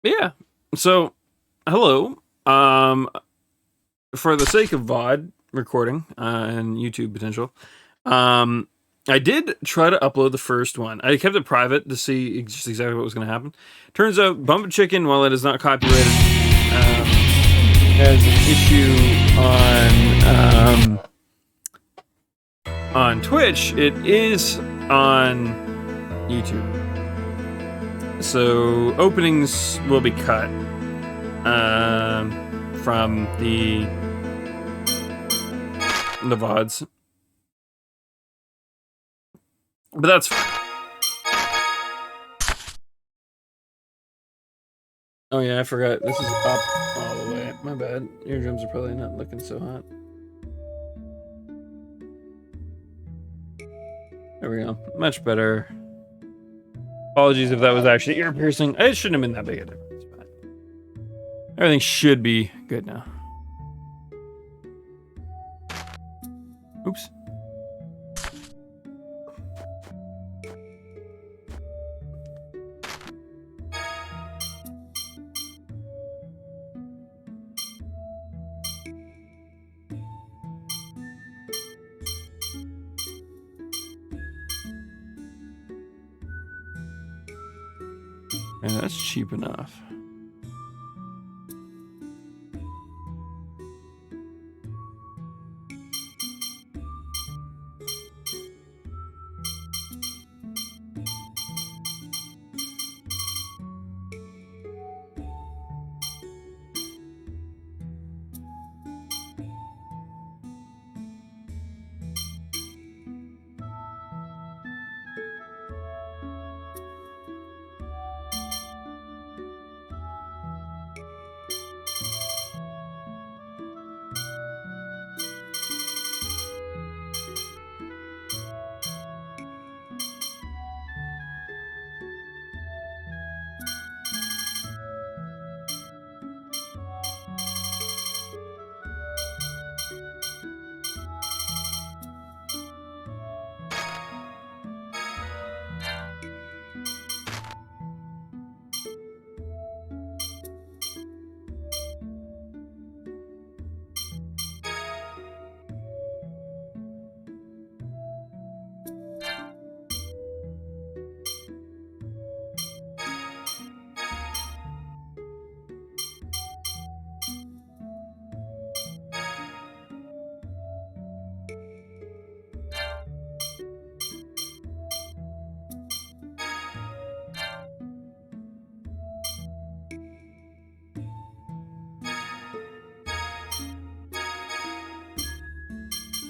Yeah. So, hello. For the sake of VOD recording and YouTube potential, um, I did try to upload the first one. I kept it private to see just exactly what was going to happen. Turns out, Bump Chicken, while it is not copyrighted, has an issue on Twitch. It is on YouTube. So openings will be cut from the VODs, but that's fine. Oh yeah, I forgot. This is up all the way. My bad. Eardrums are probably not looking so hot. There we go. Much better. Apologies if that was actually ear piercing. It shouldn't have been that big a difference, but everything should be good now. Oops. And that's cheap enough.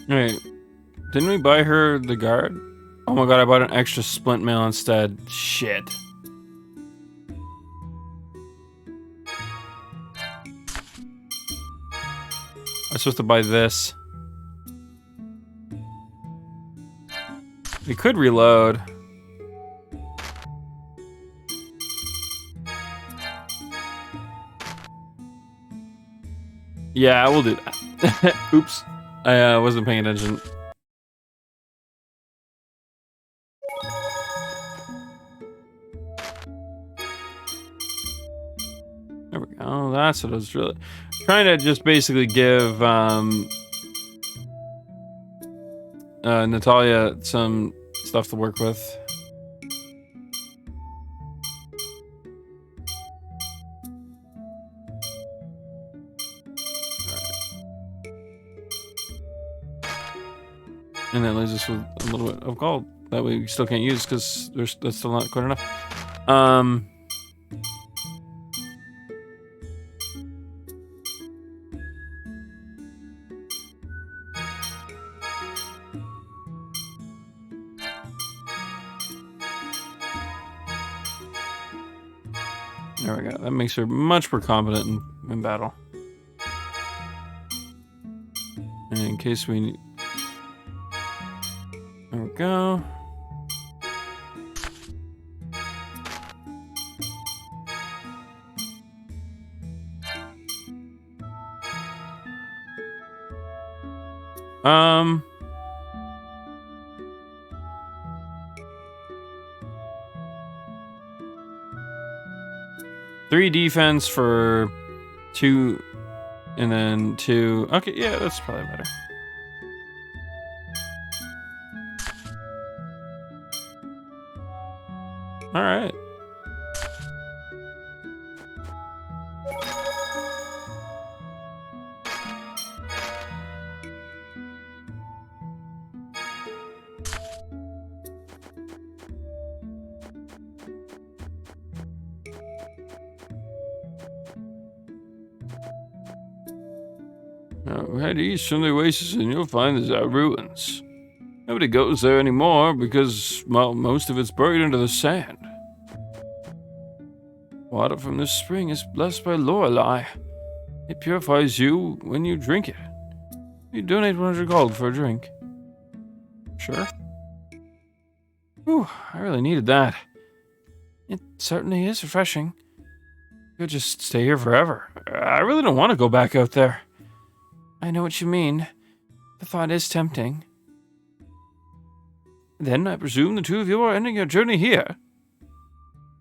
Wait, didn't we buy her the guard? Oh my god, I bought an extra splint mail instead. Shit. I was supposed to buy this. We could reload. Yeah, we'll do that. Oops. I wasn't paying attention. There we go. That's what I was really trying to just basically give Natalia some stuff to work with. And that leaves us with a little bit of gold that we still can't use because that's still not quite enough. There we go. That makes her much more competent in battle. And in case we need... There we go. 3 defense for 2, and then 2. Okay, yeah, that's probably better. All right. Now, head east from the oasis and you'll find the ruins. Nobody goes there anymore because, well, most of it's buried under the sand. Water from this spring is blessed by Lorelei. It purifies you when you drink it. You donate 100 gold for a drink. Sure. Whew, I really needed that. It certainly is refreshing. Could just stay here forever. I really don't want to go back out there. I know what you mean. The thought is tempting. Then I presume the two of you are ending your journey here.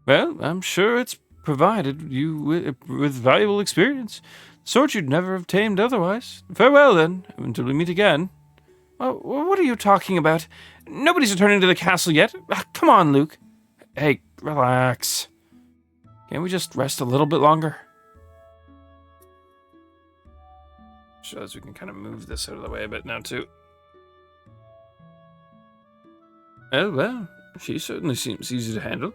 Well, I'm sure it's provided you with valuable experience, sort you'd never have tamed otherwise. Farewell, then, until we meet again. What are you talking about? Nobody's returning to the castle yet. Come on, Luke. Hey, relax. Can't we just rest a little bit longer? Shows we can kind of move this out of the way a bit now, too. Oh, well, she certainly seems easy to handle.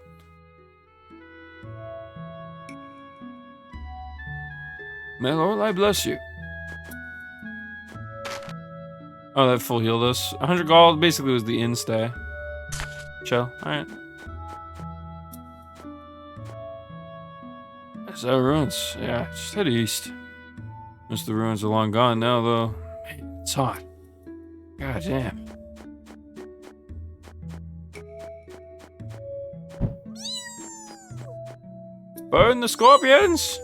May Lorelei bless you. Oh, that full healed us. 100 gold basically was the in-stay. Chill, alright. There's our ruins. Yeah, just head east. Most of the ruins are long gone now, though. Man, it's hot. God damn. Burn the scorpions!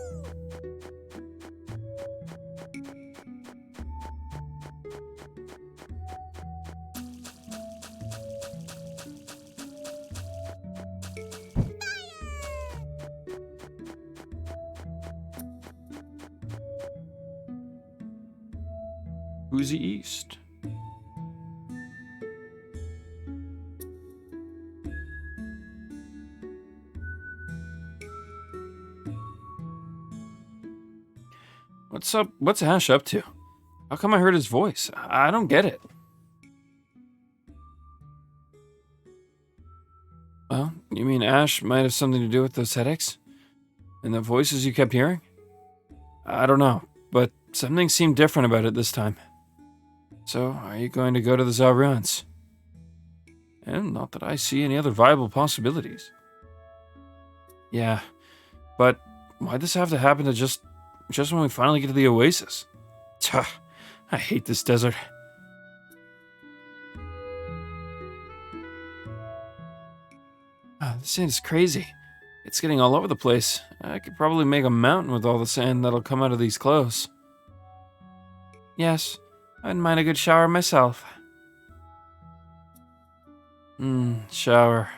Woozy East. What's up? What's Ash up to? How come I heard his voice? I don't get it. Well, you mean Ash might have something to do with those headaches? And the voices you kept hearing? I don't know, but something seemed different about it this time. So, are you going to go to the Zaruans? And not that I see any other viable possibilities. Yeah, but why'd this have to happen to just when we finally get to the oasis? Tuh, I hate this desert. This sand is crazy. It's getting all over the place. I could probably make a mountain with all the sand that'll come out of these clothes. Yes, I wouldn't mind a good shower myself. Shower.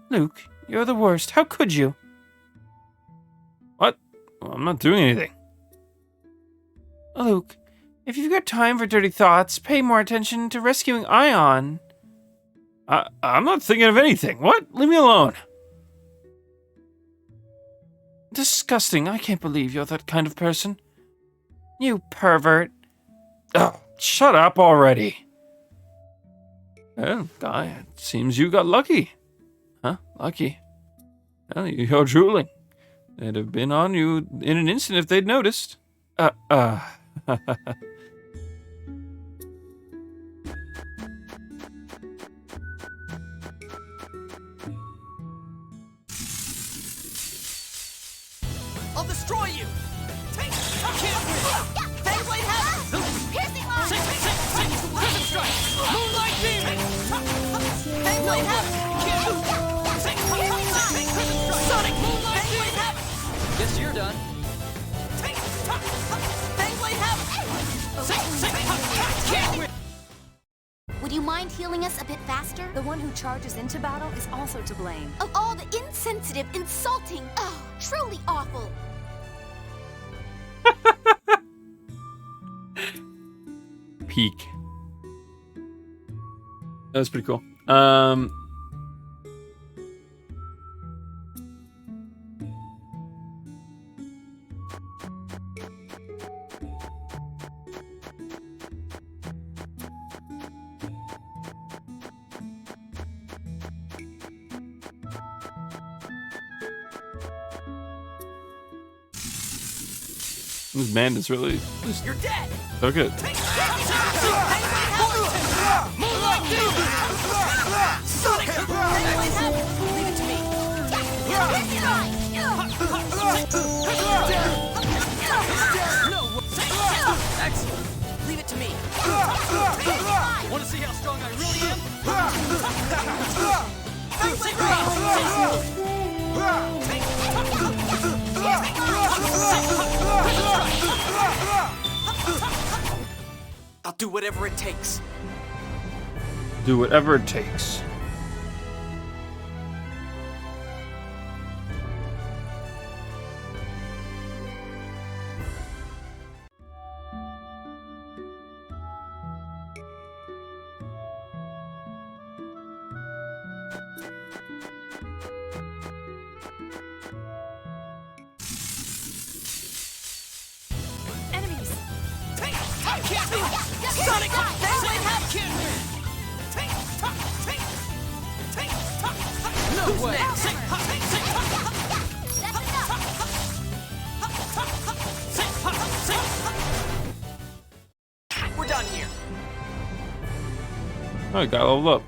Luke, you're the worst. How could you? What? Well, I'm not doing anything. Luke, if you've got time for dirty thoughts, pay more attention to rescuing Ion. I'm not thinking of anything. What? Leave me alone. Disgusting. I can't believe you're that kind of person. You pervert. Oh, shut up already. Well, Guy, it seems you got lucky. Huh? Lucky? Well, you're drooling. They'd have been on you in an instant if they'd noticed. I'll destroy you! Take Fangblade Hammer! Piercing Line! Prison Strike! Moonlight Beam! Fangblade Hammer! Piercing Line! Prison Strike! Sonic Moonlight Beam! Guess you're done. Fangblade Hammer! you mind healing us a bit faster? The one who charges into battle is also to blame. Of all the insensitive, insulting, truly awful. Peak. That was pretty cool. This band is really just You're dead. so good. Moonlight Demon. Sonic. Leave it to me. No. Excellent. Leave it to me. Want to see how strong I really am? I'll do whatever it takes. Do whatever it takes. Enemies! Sonic! No way! We're done here. Oh, you got leveled up.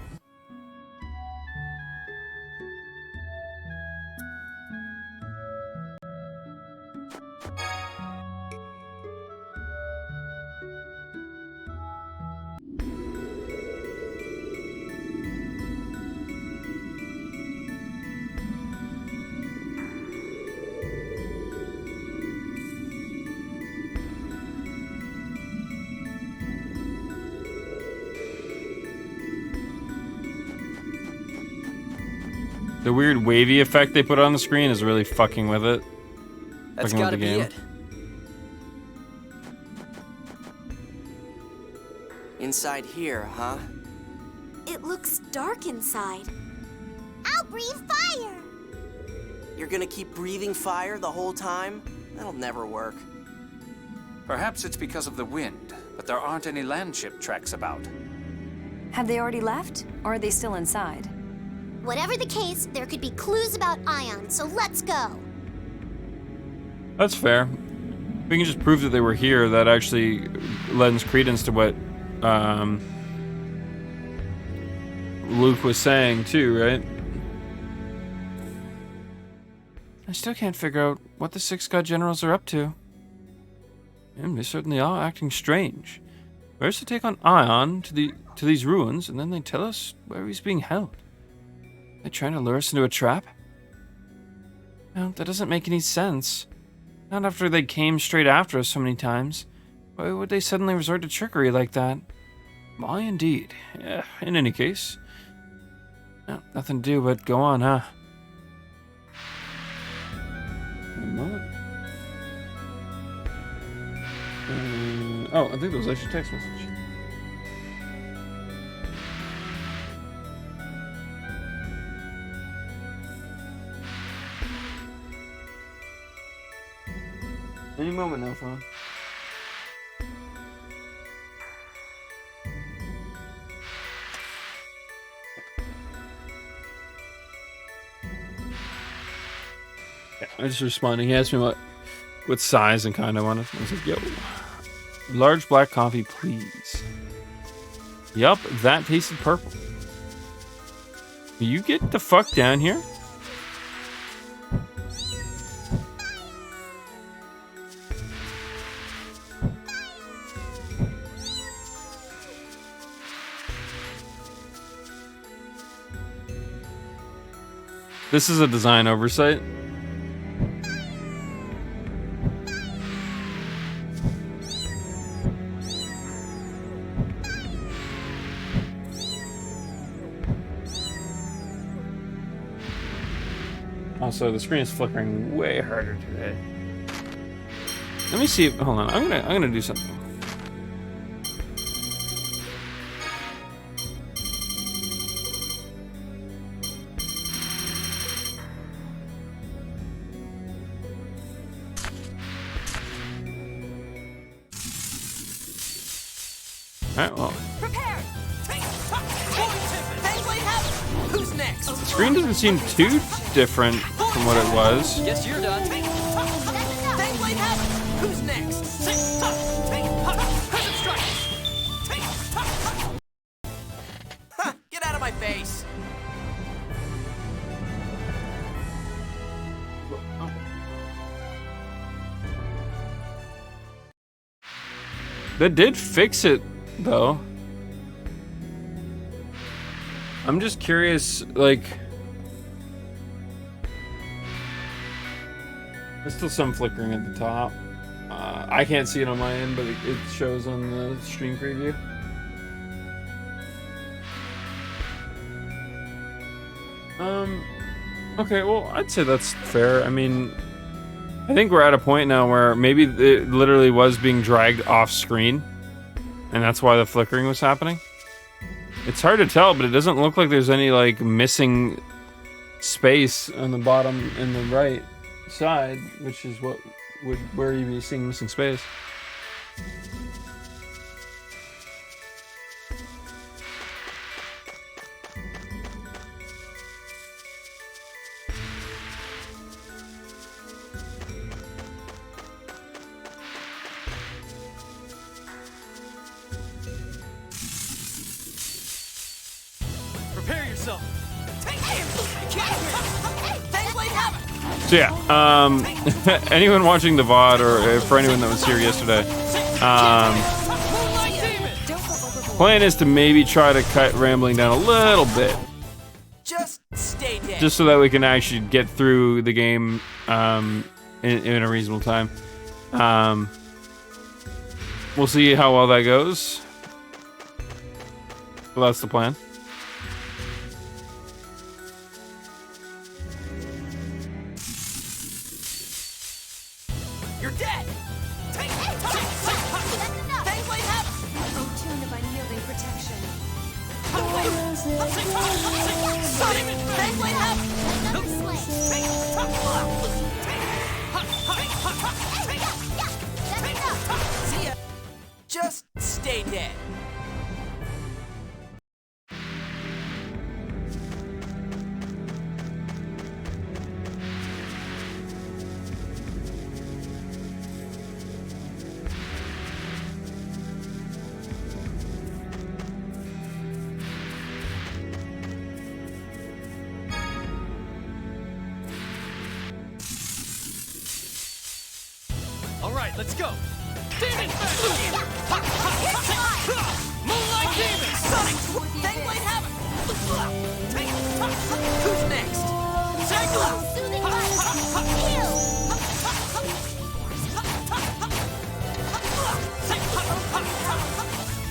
The weird wavy effect they put on the screen is really fucking with it. That's Fucking with gotta the be game. it. Inside here, huh? It looks dark inside. I'll breathe fire. You're gonna keep breathing fire the whole time? That'll never work. Perhaps it's because of the wind, but there aren't any landship tracks about. Have they already left, or are they still inside? Whatever the case, there could be clues about Ion, so let's go. That's fair. We can just prove that they were here. That actually lends credence to what Luke was saying too, right? I still can't figure out what the 6 God Generals are up to. And they certainly are acting strange. Where's to take on Ion to these ruins, and then they tell us where he's being held? They're trying to lure us into a trap? No, that doesn't make any sense. Not after they came straight after us so many times. Why would they suddenly resort to trickery like that? Why indeed? Yeah, in any case. No, nothing to do but go on, huh? One moment. Oh, I think that was actually a text message. Any moment now, phone. Yeah, I was just responding. He asked me what size and kind I wanted. I said, yo, large black coffee, please. Yup, that tasted purple. You get the fuck down here? This is a design oversight. Also, the screen is flickering way harder today. Let me see. Hold on. I'm gonna do something. Alright, well. Prepare! Who's next? The screen doesn't seem too different from what it was. Guess you're done. Who's next? Get out of my face! That did fix it, though. I'm just curious, like... There's still some flickering at the top. I can't see it on my end, but it shows on the stream preview. Okay, well, I'd say that's fair. I mean, I think we're at a point now where maybe it literally was being dragged off screen, and that's why the flickering was happening. It's hard to tell, but it doesn't look like there's any, like, missing space on the bottom and the right side, which is what where you'd be seeing missing space. Prepare yourself. So yeah, anyone watching the VOD, or for anyone that was here yesterday, plan is to maybe try to cut rambling down a little bit, Just stay dead. just so that we can actually get through the game in a reasonable time. We'll see how well that goes. Well, that's the plan. You're dead. Tune of unyielding protection. See ya. Just stay dead. All right, let's go. Demon Fist! Moonlight Demon! Sonic! Fangblade Havoc! Who's next? Sagla! Soothing light. Heal.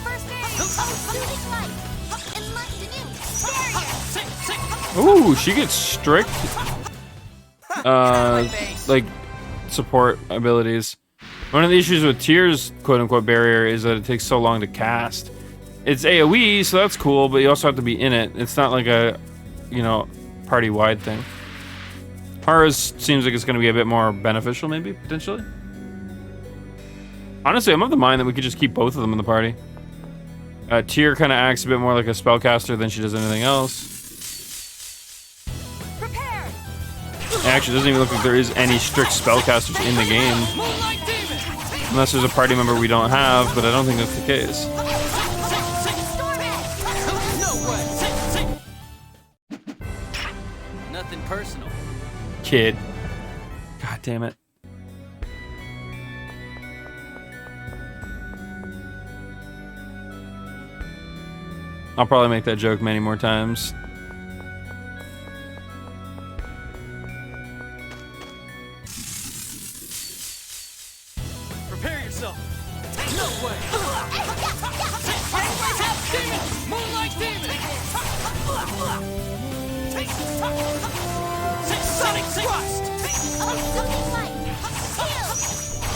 First aid. Soothing light. Enlightened anew. Barrier. Ooh, she gets strict, like, support abilities. One of the issues with Tyr's quote-unquote barrier is that it takes so long to cast. It's AoE, so that's cool, but you also have to be in it. It's not like a, you know, party-wide thing. Hers seems like it's going to be a bit more beneficial, maybe, potentially. Honestly, I'm of the mind that we could just keep both of them in the party. Tyr kind of acts a bit more like a spellcaster than she does anything else. Prepare! It actually doesn't even look like there is any strict spellcasters in the game. Moonlight Demon! Unless there's a party member we don't have, but I don't think that's the case. No way! Nothing personal. Kid. God damn it. I'll probably make that joke many more times. Prepare yourself. No way! Demon! Moonlight Demon! Sonic Thrust! Soothing light.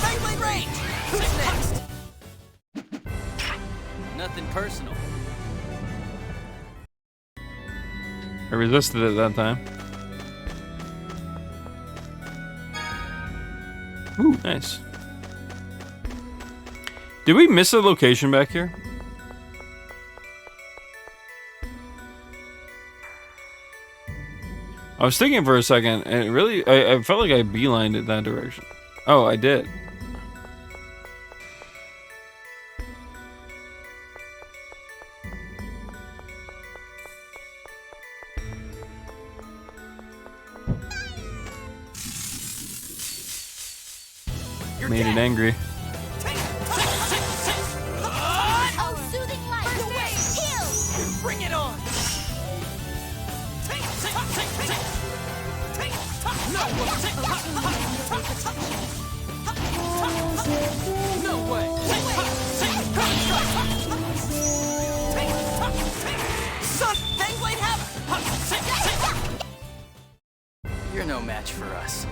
Beyblade range! Who's next? Nothing personal. I resisted it that time. Ooh, nice. Did we miss a location back here? I was thinking for a second, and it really, I felt like I beelined it that direction. Oh, I did. Made it angry. Oh, soothing light. Heal. Bring it on! No way! Son, Beyblade hammer! You're no match for us.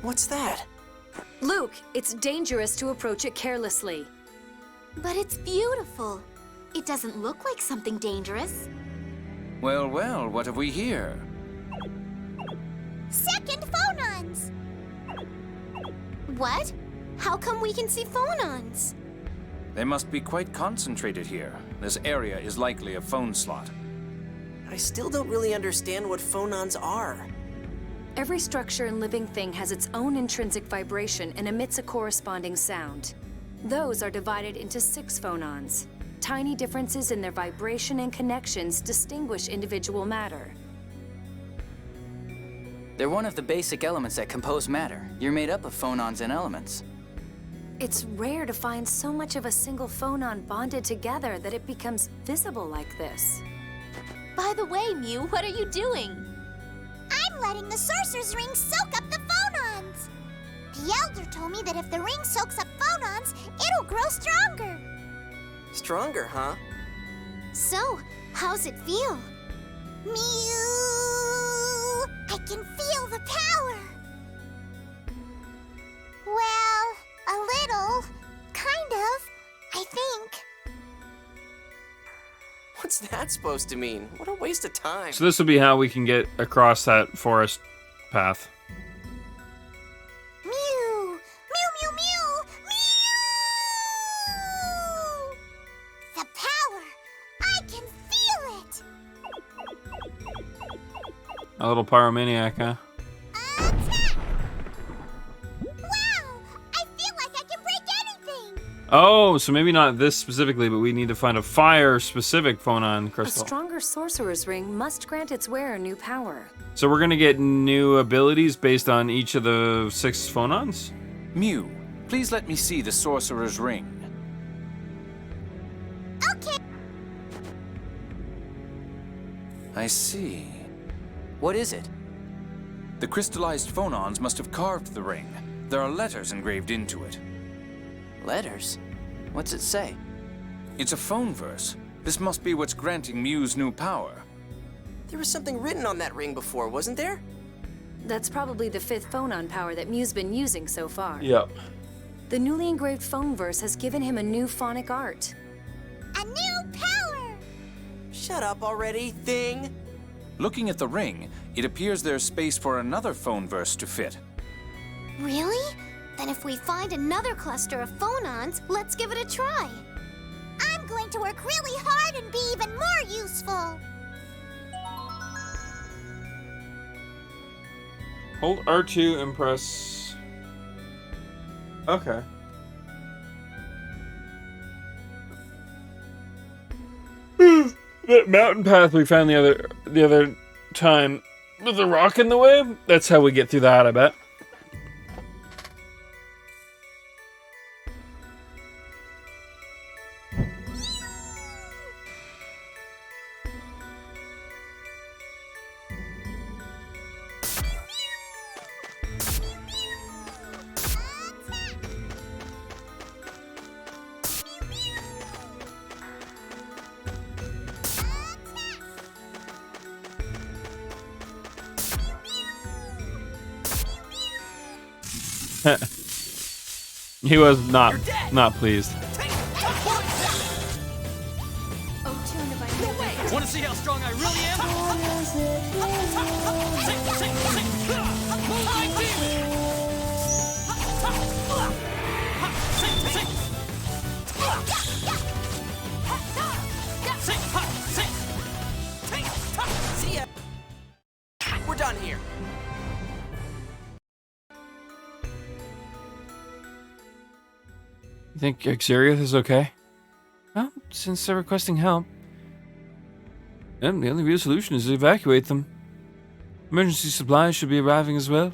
What's that? Luke, it's dangerous to approach it carelessly. But it's beautiful. It doesn't look like something dangerous. Well, well, what have we here? Second phonons! What? How come we can see phonons? They must be quite concentrated here. This area is likely a phone slot. I still don't really understand what phonons are. Every structure and living thing has its own intrinsic vibration and emits a corresponding sound. Those are divided into 6 phonons. Tiny differences in their vibration and connections distinguish individual matter. They're one of the basic elements that compose matter. You're made up of phonons and elements. It's rare to find so much of a single phonon bonded together that it becomes visible like this. By the way, Mew, what are you doing? I'm letting the sorcerer's ring soak up the phonons. The elder told me that if the ring soaks up phonons, it'll grow stronger. Stronger, huh? So, how's it feel? Mew! I can feel the power. Well, a little. Kind of. I think. What's that supposed to mean? What a waste of time. So this will be how we can get across that forest path. Mew! Mew, mew, mew! Mew! The power! I can feel it! A little pyromaniac, huh? Attack! Wow! I feel like I can break anything! Oh, so maybe not this specifically, but we need to find a fire-specific phonon A crystal. stronger sorcerer's ring must grant its wearer new power. So we're gonna get new abilities based on each of the 6 phonons? Mew, please let me see the sorcerer's ring. Okay. I see. What is it? The crystallized phonons must have carved the ring. There are letters engraved into it. Letters? What's it say? It's a phone verse. This must be what's granting Mew's new power. There was something written on that ring before, wasn't there? That's probably the 5th phonon power that Mew's been using so far. Yep. The newly engraved phone verse has given him a new phonic art. A new power! Shut up already, thing. Looking at the ring, it appears there's space for another phone verse to fit. Really? Then if we find another cluster of phonons, let's give it a try. I'm going to work really hard and be even more useful. Hold R2 and press... Okay. That mountain path we found the other time with the rock in the way, that's how we get through that, I bet. He was not pleased. Want to see how strong I really am? See ya. We're done here. You think Xeriath is okay? Well, since they're requesting help, then the only real solution is to evacuate them. Emergency supplies should be arriving as well.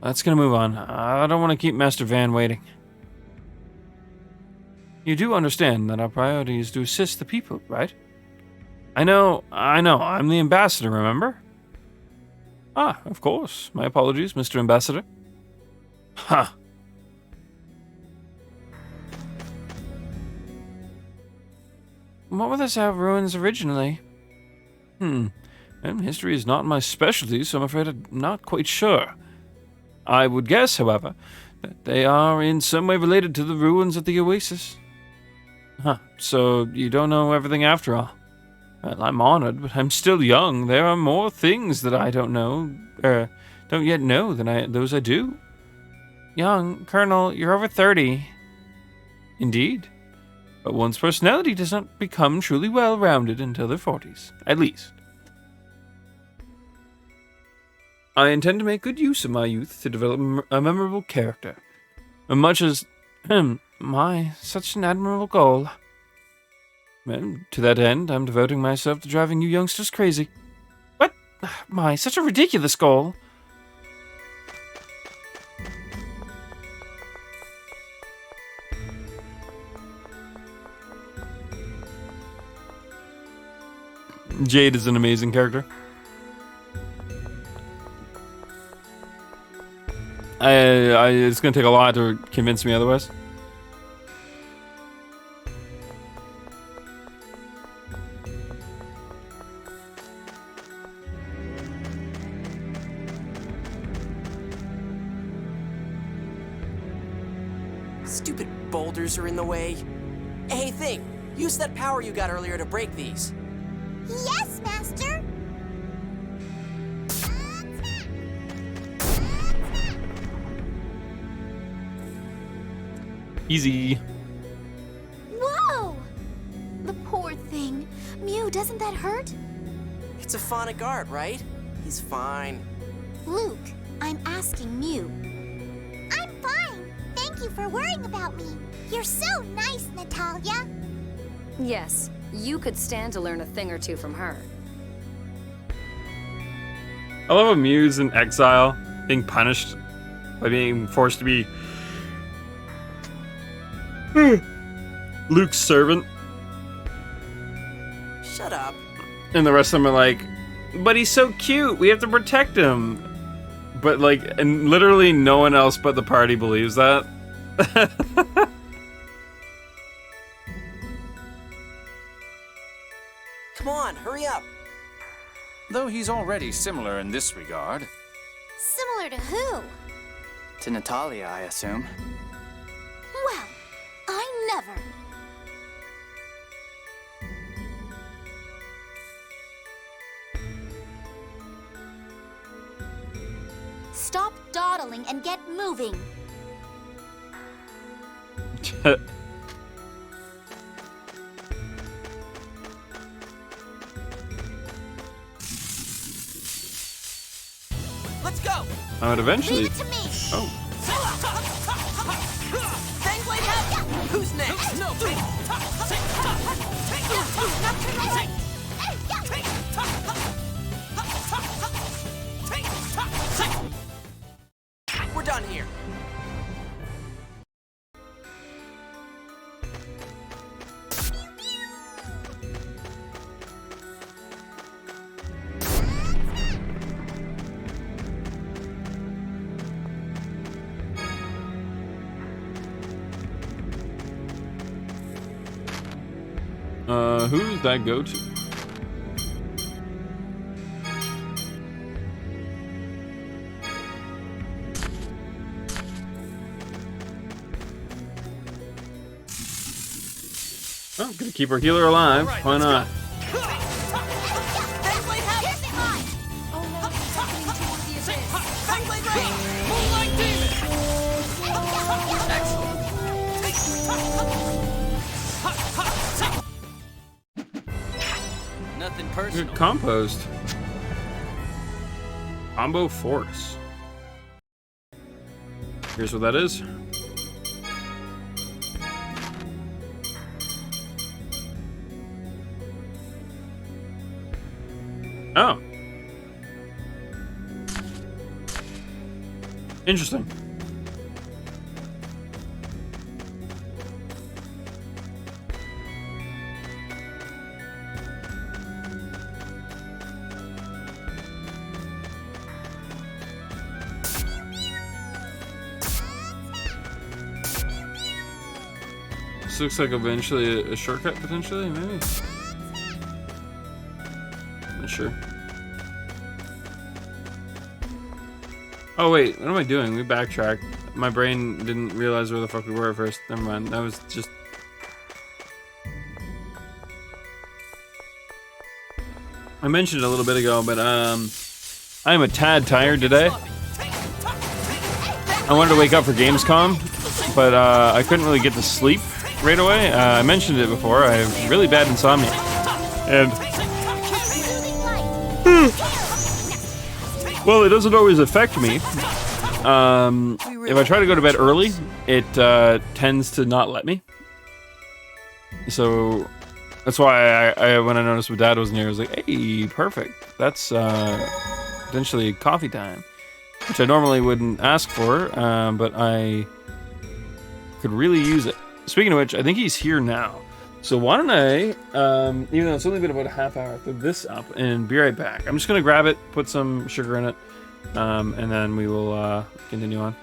Let's gonna move on. I don't want to keep Master Van waiting. You do understand that our priority is to assist the people, right? I know, I'm the ambassador, remember? Ah, of course. My apologies, Mr. Ambassador. Huh. What were the South ruins originally? And history is not my specialty, so I'm afraid I'm not quite sure. I would guess, however, that they are in some way related to the ruins at the Oasis. Huh, so you don't know everything after all. Well, I'm honored, but I'm still young. There are more things that I don't yet know than those I do. Young, Colonel, you're over 30. Indeed. But one's personality does not become truly well-rounded until their 40s, at least. I intend to make good use of my youth to develop a memorable character. Much as, such an admirable goal. And to that end, I'm devoting myself to driving you youngsters crazy. What? Such a ridiculous goal. Jade is an amazing character. It's gonna take a lot to convince me otherwise. Stupid boulders are in the way. Hey, Thing, use that power you got earlier to break these. Yes, Master. Easy. Whoa! The poor thing. Mew, doesn't that hurt? It's a phonic art, right? He's fine. Luke, I'm asking Mew. I'm fine. Thank you for worrying about me. You're so nice, Natalia. Yes, you could stand to learn a thing or two from her. I love how Mew's in exile, being punished by being forced to be Luke's servant. Shut up. And the rest of them are like, but he's so cute, we have to protect him. But like, and literally no one else but the party believes that. Come on, hurry up. Though he's already similar in this regard. Similar to who? To Natalia, I assume. Well, I never. Stop dawdling and get moving. Let's go. I would eventually. Leave it to me. Oh. Fangblade head. Who's next? No! Not to my right. We're done here. Who does that go to? Oh, gonna keep our healer alive. Alright, Why let's not? Beyblade habit! Beyblade rain! Moonlight Demon! Excellent! Nothing personal. Good compost. Combo force. Here's what that is. Oh. Interesting. This looks like eventually a shortcut, potentially, maybe? Not sure. Oh wait, what am I doing? We backtracked. My brain didn't realize where the fuck we were at first. Never mind. That was just... I mentioned it a little bit ago, but I'm a tad tired today. I wanted to wake up for Gamescom, but I couldn't really get to sleep right away. I mentioned it before. I have really bad insomnia. And... well, it doesn't always affect me. If I try to go to bed early, it tends to not let me. So that's why I when I noticed my dad wasn't here, I was like, hey, perfect. That's potentially coffee time, which I normally wouldn't ask for, but I could really use it. Speaking of which, I think he's here now. So why don't I, even though it's only been about a half hour, throw this up and be right back. I'm just going to grab it, put some sugar in it, and then we will continue on.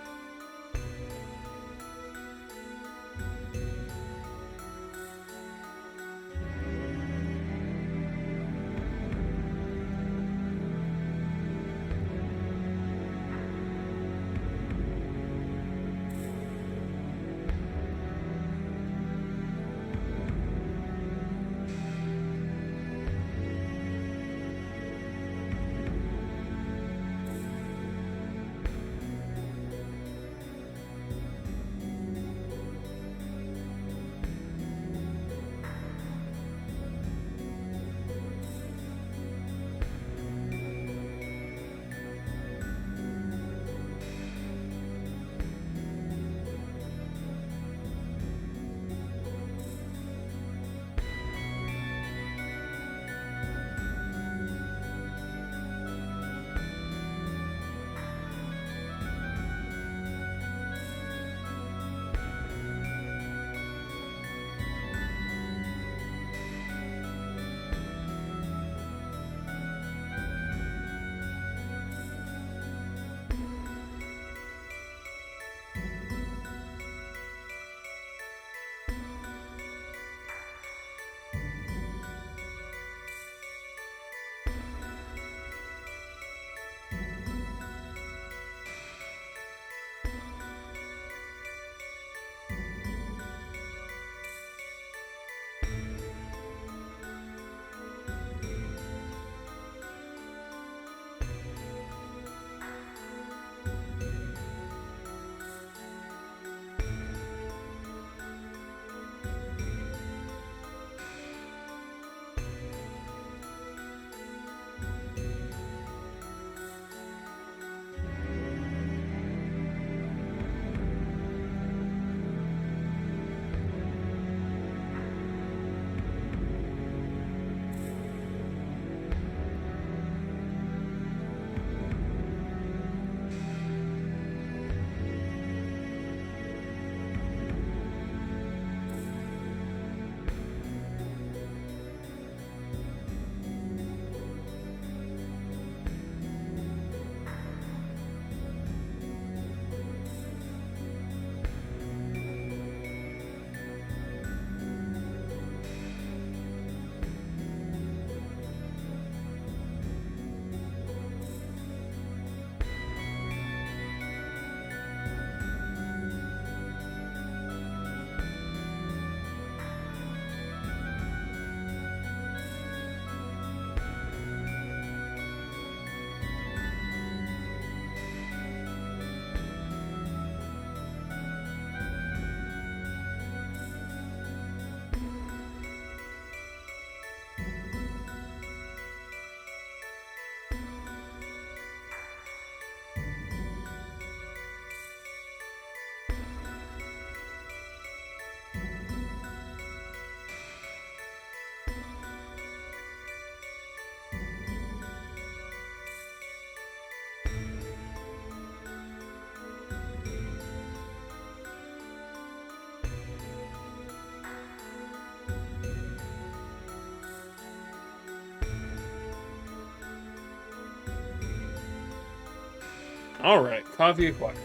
Alright, coffee acquired.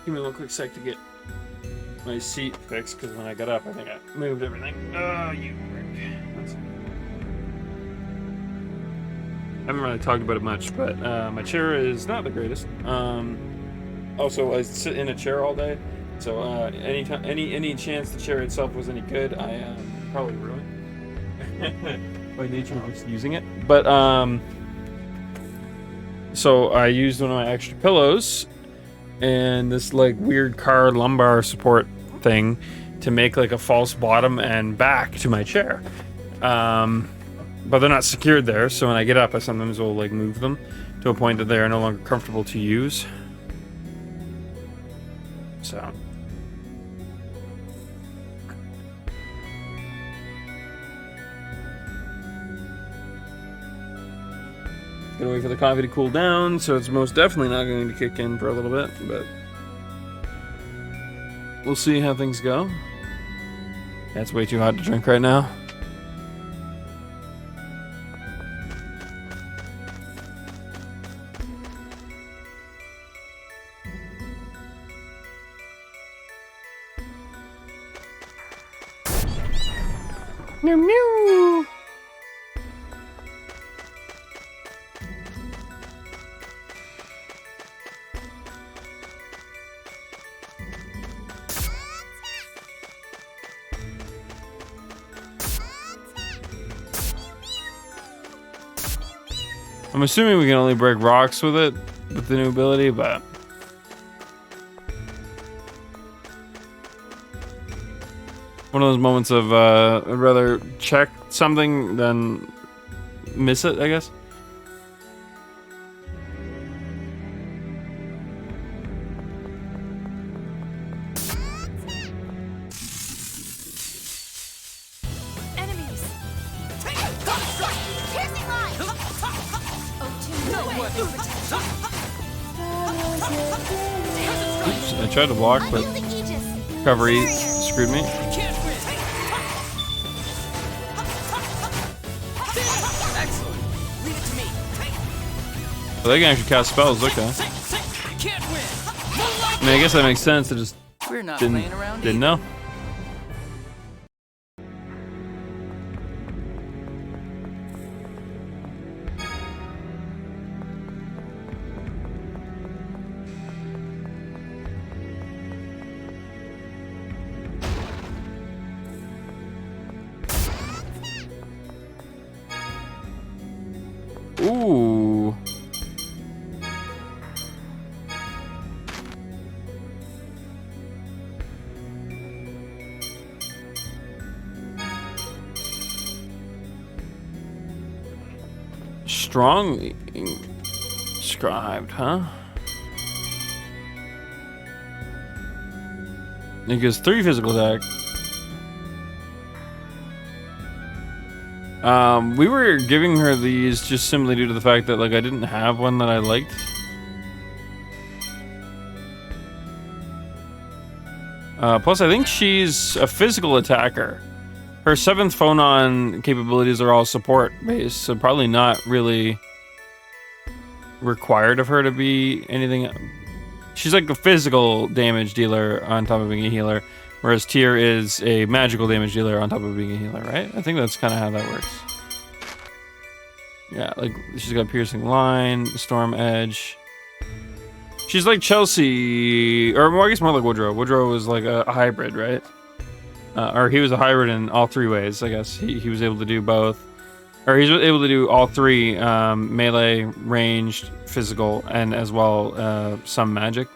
Give me one quick sec to get my seat fixed, because when I got up, I think I moved everything. Oh, you prick. I haven't really talked about it much, but my chair is not the greatest. Also, I sit in a chair all day, so any chance the chair itself was any good, I probably ruined by nature of just using it. But so I used one of my extra pillows and this like weird car lumbar support thing to make like a false bottom and back to my chair. But they're not secured there, so when I get up, I sometimes will like move them to a point that they are no longer comfortable to use. So. Gonna wait for the coffee to cool down, so it's most definitely not going to kick in for a little bit, but we'll see how things go. That's way too hot to drink right now. Meow meow. I'm assuming we can only break rocks with it, with the new ability, but one of those moments of I'd rather check something than miss it, I guess. Enemies! Piercing line! Oops, I tried to block, but Unyielding Aegis. recovery screwed me. Can't win. Excellent. Leave it to me. So they can actually cast spells, okay. Can't win. I mean, I guess that makes sense. I just We're not didn't playing around. didn't know. Ooh. Strong inscribed, huh? It gives 3 physical attack. We were giving her these just simply due to the fact that like I didn't have one that I liked. Plus I think she's a physical attacker. Her 7th Phonon capabilities are all support based, so probably not really required of her to be anything. She's like a physical damage dealer on top of being a healer, whereas Tyr is a magical damage dealer on top of being a healer, right? I think that's kind of how that works. Yeah, like she's got piercing line, storm edge. She's like Chelsea, or more, I guess more like Woodrow. Woodrow was like a hybrid, right? Or he was a hybrid in all 3 ways, I guess. He was able to do both. Or he's able to do all 3, melee, ranged, physical, and as well some magic.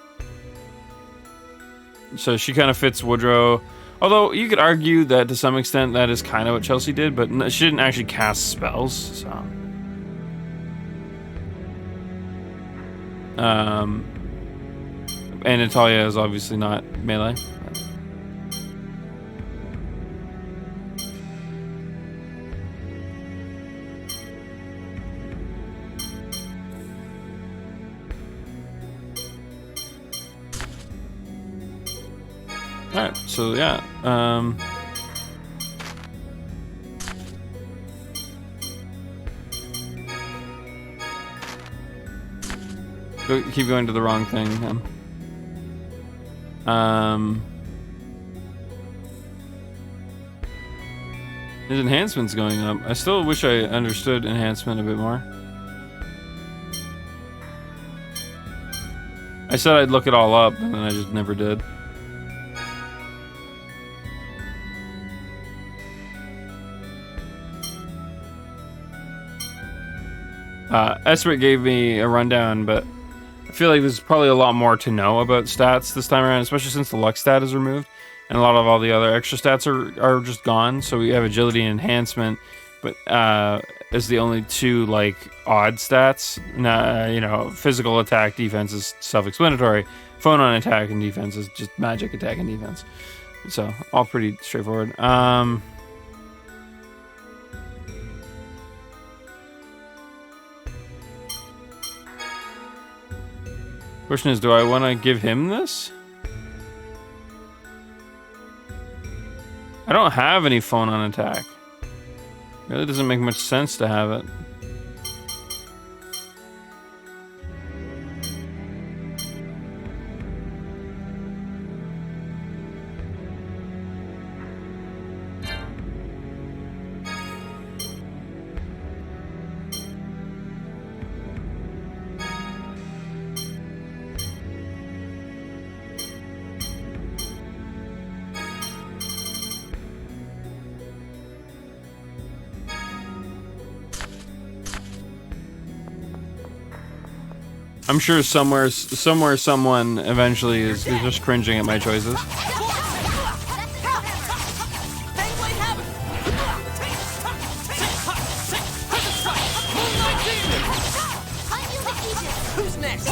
So she kind of fits Woodrow. Although you could argue that to some extent that is kind of what Chelsea did, but she didn't actually cast spells, so. And Natalia is obviously not melee. Alright, so yeah, keep going to the wrong thing. His enhancement's going up. I still wish I understood enhancement a bit more. I said I'd look it all up, and then I just never did. Esprit gave me a rundown, but I feel like there's probably a lot more to know about stats this time around, especially since the luck stat is removed, and a lot of all the other extra stats are just gone. So we have agility and enhancement, but as the only two like odd stats. You know, physical attack, defense is self-explanatory. Phonon attack and defense is just magic attack and defense. So all pretty straightforward. Question is, do I want to give him this? I don't have any phone on attack. Really doesn't make much sense to have it. I'm sure somewhere someone eventually is just cringing at my choices. Who's next?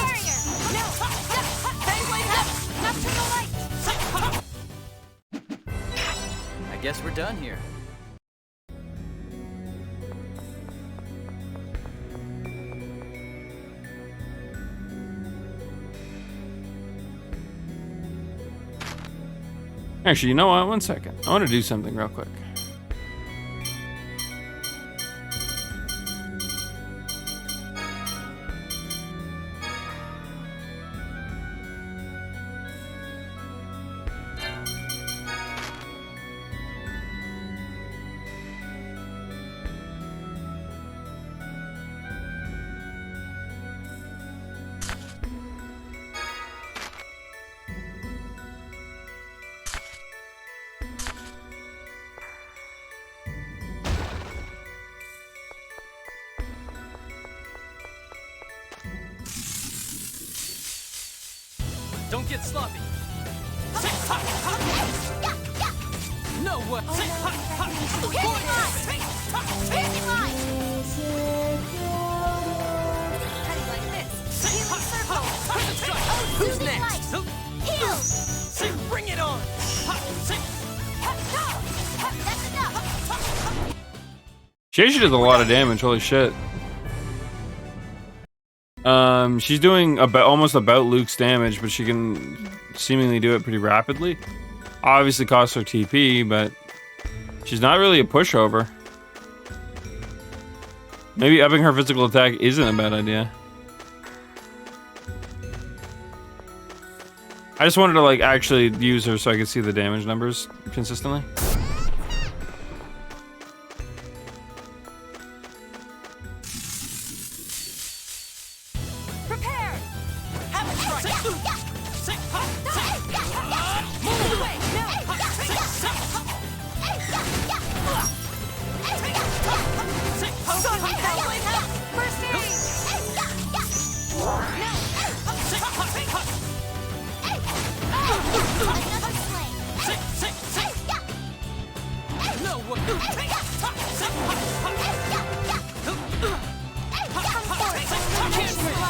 I guess we're done here. Actually, you know what? One second. I want to do something real quick. Don't get sloppy. No way. Who's next? Bring it on. She actually does a lot of damage. Holy shit. She's doing almost about Luke's damage, but she can seemingly do it pretty rapidly. Obviously costs her TP, but she's not really a pushover. Maybe upping her physical attack isn't a bad idea. I just wanted to like actually use her so I could see the damage numbers consistently.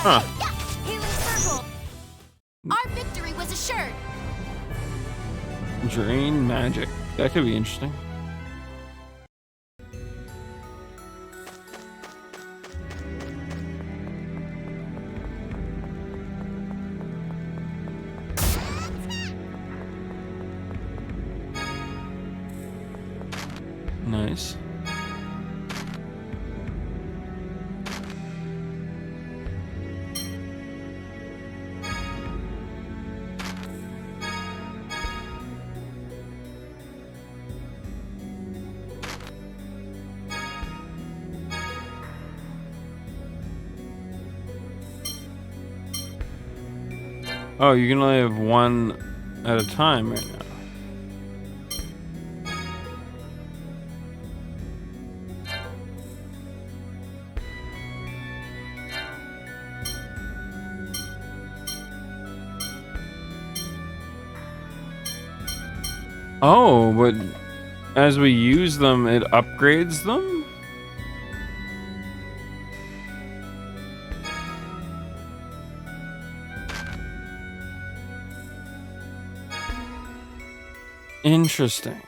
Huh. Our victory was assured. Drain magic. That could be interesting. Nice. Oh, you can only have one at a time right now. Oh, but as we use them, it upgrades them? Interesting.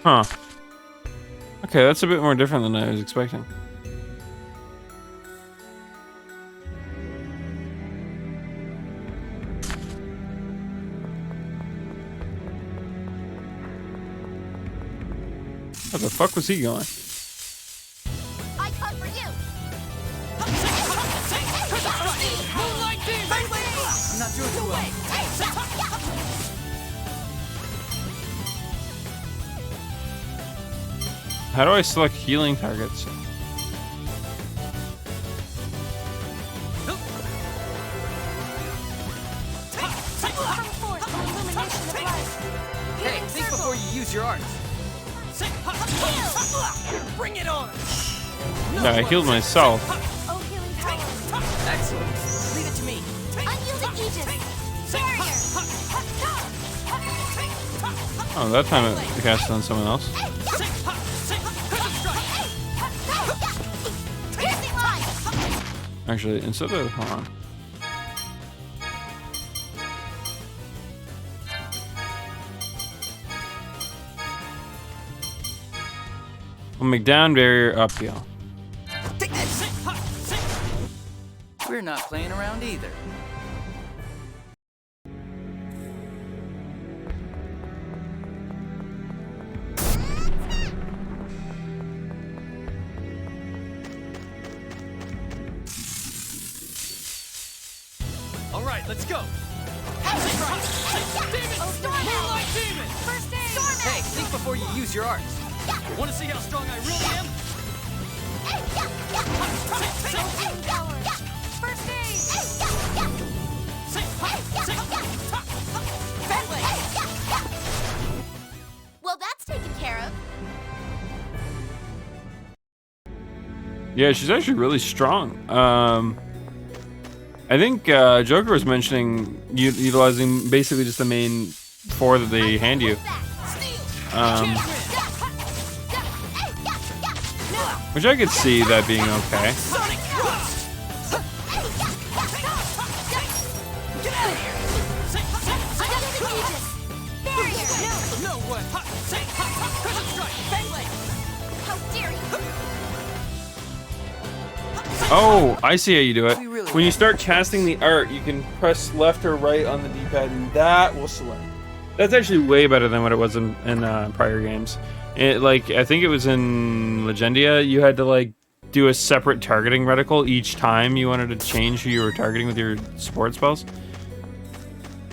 Huh. Okay, that's a bit more different than I was expecting. Where the fuck was he going? I come for you. Moonlight Demon! I'm not doing too well. How do I select healing targets? Hey, think before you use your arts. Bring it on! Yeah, I healed myself. Oh, healing power. Excellent. Leave it to me. Unyielding Aegis. Barrier. Oh, that time it cast on someone else. Piercing line. Actually, instead of hold on. We'll make down barrier up heal. Take this! We're not playing around either. All right, let's go. Moonlight Demon! First aid. Hey, think before you use your arts. Want to see how strong I really am? Healing power. First aid. Well, that's taken care of. Yeah, she's actually really strong. I think Joker was mentioning utilizing basically just the main 4 that they hand you. Which I could see that being okay. No way! How dare you? Oh, I see how you do it. We really When you have start casting the art, you can press left or right on the D-pad, and that will select. That's actually way better than what it was in prior games. It, like, I think it was in Legendia, you had to like do a separate targeting reticle each time you wanted to change who you were targeting with your support spells.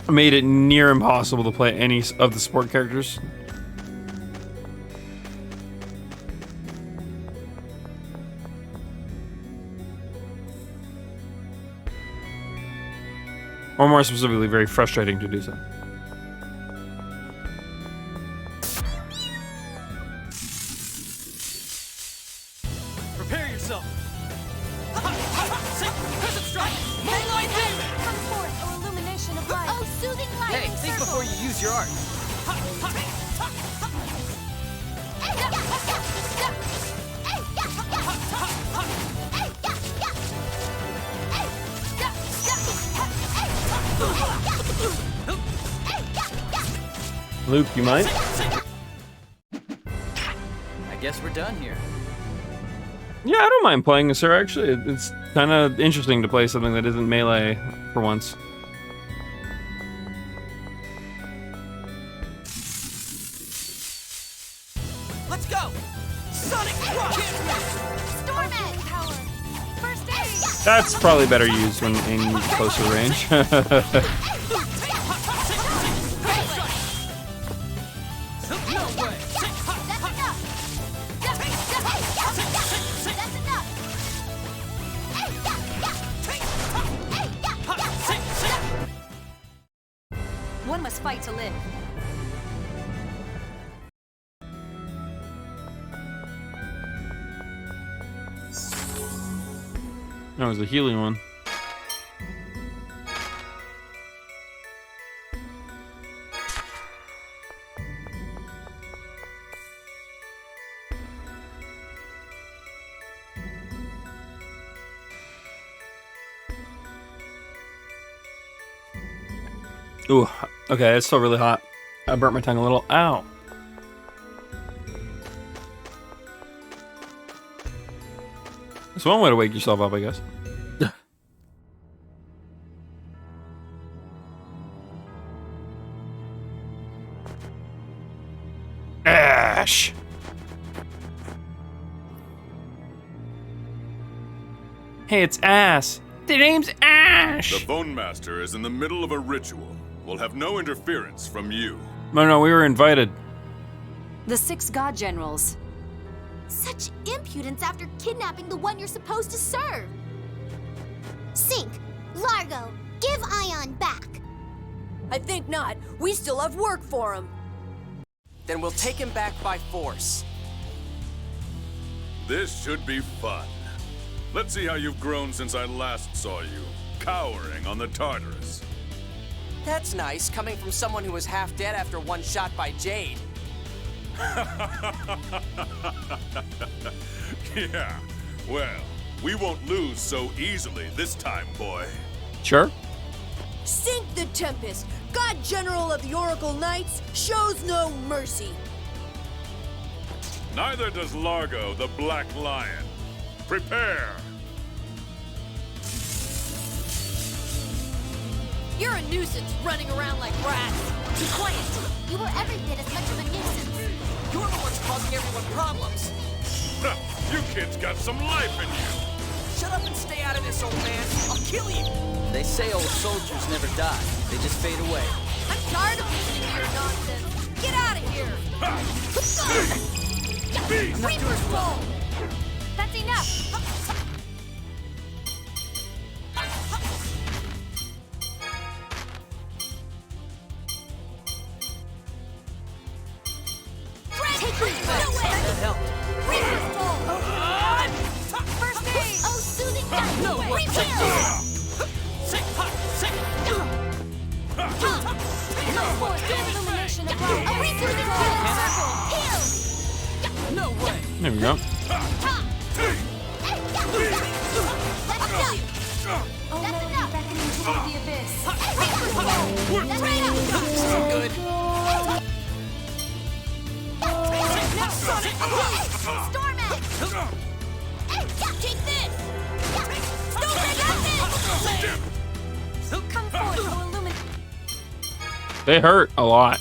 It made it near impossible to play any of the support characters. Or more specifically, very frustrating to do so. Prepare yourself. Moonlight Demon! Come forth, O illumination of light. Oh, soothing light. Hey, think before you use your art. Luke, you mind? I guess we're done here. Yeah, I don't mind playing a Sir, actually. It's kind of interesting to play something that isn't melee for once. Let's go! Sonic Crush! Storm Edge! Power! First aid! That's probably better used when in closer range. One must fight to live. That was the healing one. Ooh, okay, it's still really hot. I burnt my tongue a little. Ow. That's one way to wake yourself up, I guess. Ash! Hey, it's Ass. The name's Ash! The Phone Master is in the middle of a ritual. We'll have no interference from you. No, we were invited. The 6 god generals. Such impudence after kidnapping the one you're supposed to serve. Sync, Largo, give Ion back. I think not. We still have work for him. Then we'll take him back by force. This should be fun. Let's see how you've grown since I last saw you, cowering on the Tartarus. That's nice, coming from someone who was half dead after one shot by Jade. Yeah, well, we won't lose so easily this time, boy. Sure. Sync the Tempest, God General of the Oracle Knights, shows no mercy. Neither does Largo, the Black Lion. Prepare! You're a nuisance running around like rats. Be quiet. You were every bit as much of a nuisance. You're the ones causing everyone problems. You kids got some life in you. Shut up and stay out of this, old man. I'll kill you. They say old soldiers never die. They just fade away. I'm tired of listening to your nonsense. Get out of here. Reaper's Ball. That's enough. Take this That helped. Reaper's Ball. First aid. Oh, soothing that. No, what? Force the illumination of light. A Reaper's Ball. Heal. No way. There we go. Oh no, you're beckoning toward the abyss. Good. Storm Edge. Take this. Come forth to illuminate. They hurt a lot.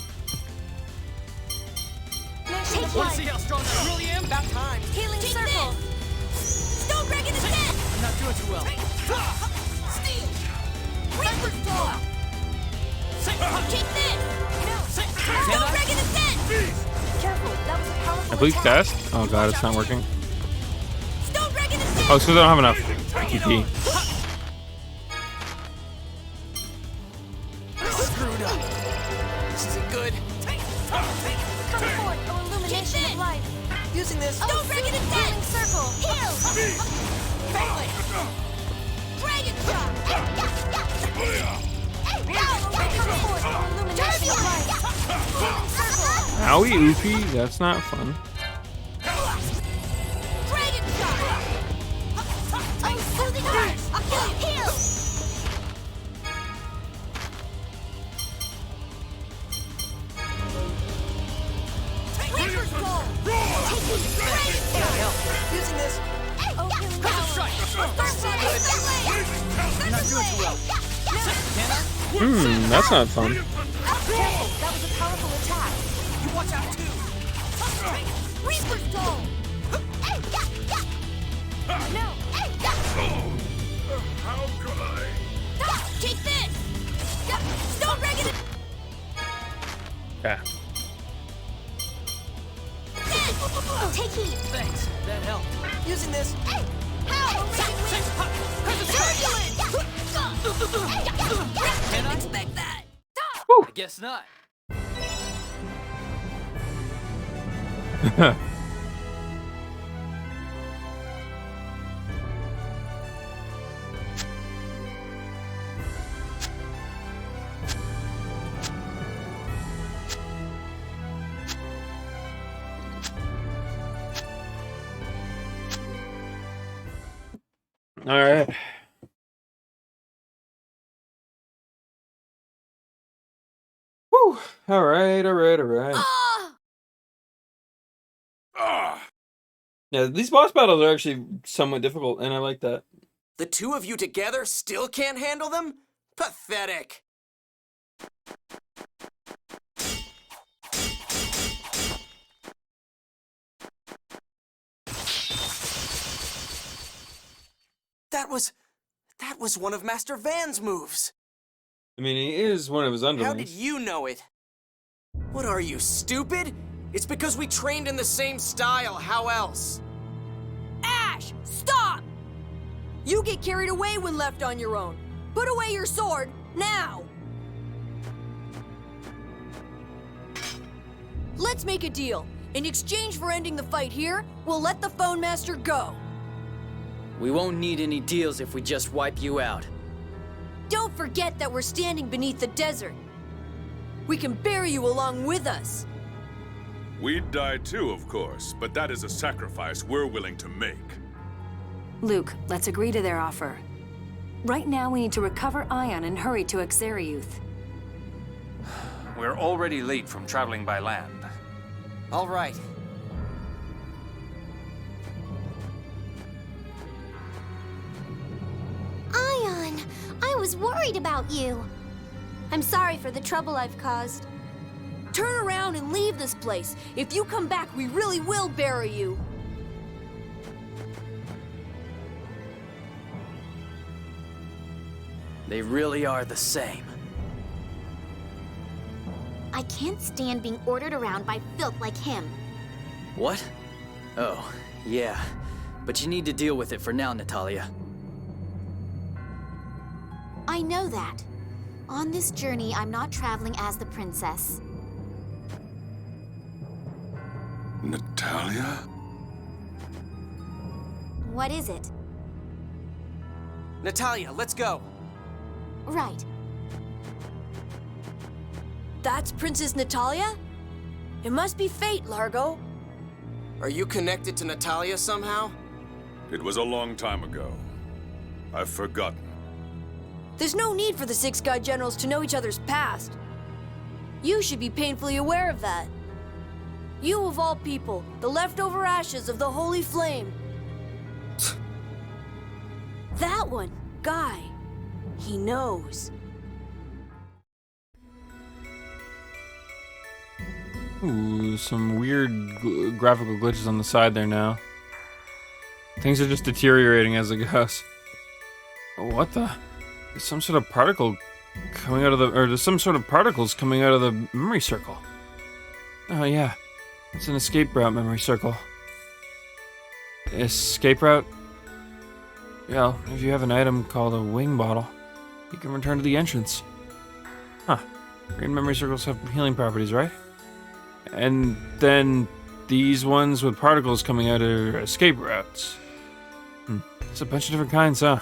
Take Want to see how strong I really am? About time. Healing circle. Stone Dragon is dead. I'm not doing too well. Steel. Reaper's Ball. Take this. Stone Dragon is dead. Careful, that was a powerful I believe attack. test. Oh god, it's not working. Stone Dragon is dead. Oh, it's because I don't have enough TP. Screwed up. This isn't good. Come forth, oh illumination of light. Using this. Stone Dragon is dead. Healing circle. Heal. Failing. Dragon Shot. Come forth, oh illumination of light. Healing circle. Owie, Oopie, that's not fun. Dragon Shot. Oh, soothing Heart. I'll kill you. Heal. Reaper's Ball. Dragon Shot. Using this. Oh rope. Can I? That's not fun. Careful, that was a powerful attack. You watch out too. Reaper's Doll! No! How could I? Take this! Stone Dragon! Yeah. Take heed. Thanks. That helped. Using this. How? Can I? Expect that! I guess not. All right. Whew. All right. Ah! Yeah, these boss battles are actually somewhat difficult, and I like that. The two of you together still can't handle them? Pathetic. That was one of Master Van's moves. I mean, he is one of his underlings. How did you know it? What are you, stupid? It's because we trained in the same style. How else? Ash, stop! You get carried away when left on your own. Put away your sword, now! Let's make a deal. In exchange for ending the fight here, we'll let the Phone Master go. We won't need any deals if we just wipe you out. Don't forget that we're standing beneath the desert. We can bury you along with us. We'd die too, of course, but that is a sacrifice we're willing to make. Luke, let's agree to their offer. Right now, we need to recover Ion and hurry to Exariuth. We're already late from traveling by land. All right. Ion, I was worried about you. I'm sorry for the trouble I've caused. Turn around and leave this place. If you come back, we really will bury you. They really are the same. I can't stand being ordered around by filth like him. What? Oh, yeah. But you need to deal with it for now, Natalia. I know that. On this journey, I'm not traveling as the princess. Natalia? What is it? Natalia, let's go. Right. That's Princess Natalia? It must be fate, Largo. Are you connected to Natalia somehow? It was a long time ago. I've forgotten. There's no need for the six god generals to know each other's past. You should be painfully aware of that. You of all people, the leftover ashes of the holy flame. That one, Guy, he knows. Ooh, some weird graphical glitches on the side there now. Things are just deteriorating as it goes. What the? There's some sort of particle coming out of the, or there's some sort of particles coming out of the memory circle. Oh yeah, it's an escape route memory circle. Escape route? Well, if you have an item called a wing bottle, you can return to the entrance. Huh. Green memory circles have healing properties, right? And then these ones with particles coming out are escape routes. It's a bunch of different kinds, huh?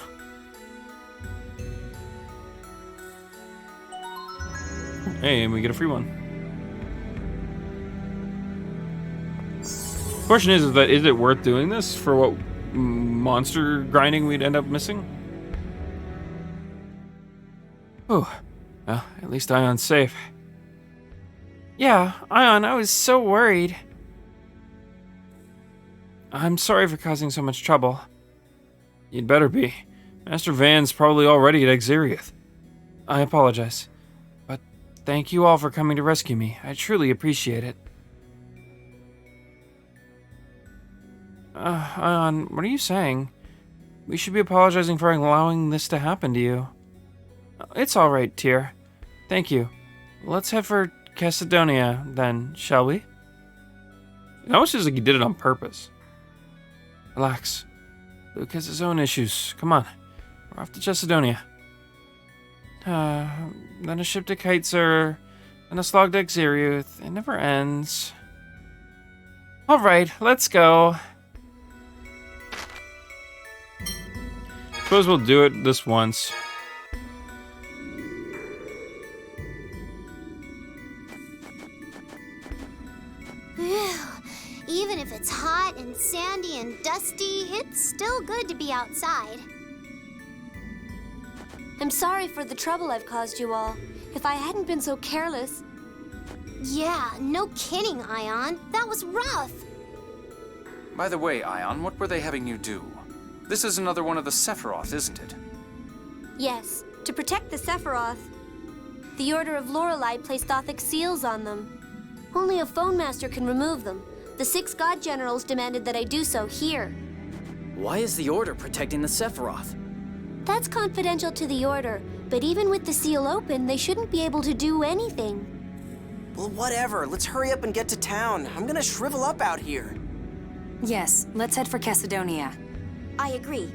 Hey, and we get a free one. Question is it worth doing this for what monster grinding we'd end up missing? Oh, well, at least Ion's safe. Yeah, Ion, I was so worried. I'm sorry for causing so much trouble. You'd better be. Master Van's probably already at Exiriath. I apologize. But thank you all for coming to rescue me. I truly appreciate it. Ion, what are you saying? We should be apologizing for allowing this to happen to you. It's alright, Tyr. Thank you. Let's head for Cassidonia, then, shall we? It almost feels like he did it on purpose. Relax. Luke has his own issues. Come on. We're off to Cassidonia. Then a ship to Kaitzer, and a slog to Exiriath. It never ends. Alright, let's go. Suppose we'll do it this once. Even if it's hot and sandy and dusty, it's still good to be outside. I'm sorry for the trouble I've caused you all. If I hadn't been so careless... Yeah, no kidding, Ion. That was rough. By the way, Ion, what were they having you do? This is another one of the Sephiroth, isn't it? Yes, to protect the Sephiroth. The Order of Lorelei placed Thothic seals on them. Only a phone master can remove them. The 6 god generals demanded that I do so here. Why is the Order protecting the Sephiroth? That's confidential to the Order, but even with the seal open, they shouldn't be able to do anything. Well, whatever. Let's hurry up and get to town. I'm gonna shrivel up out here. Yes, let's head for Cassidonia. I agree.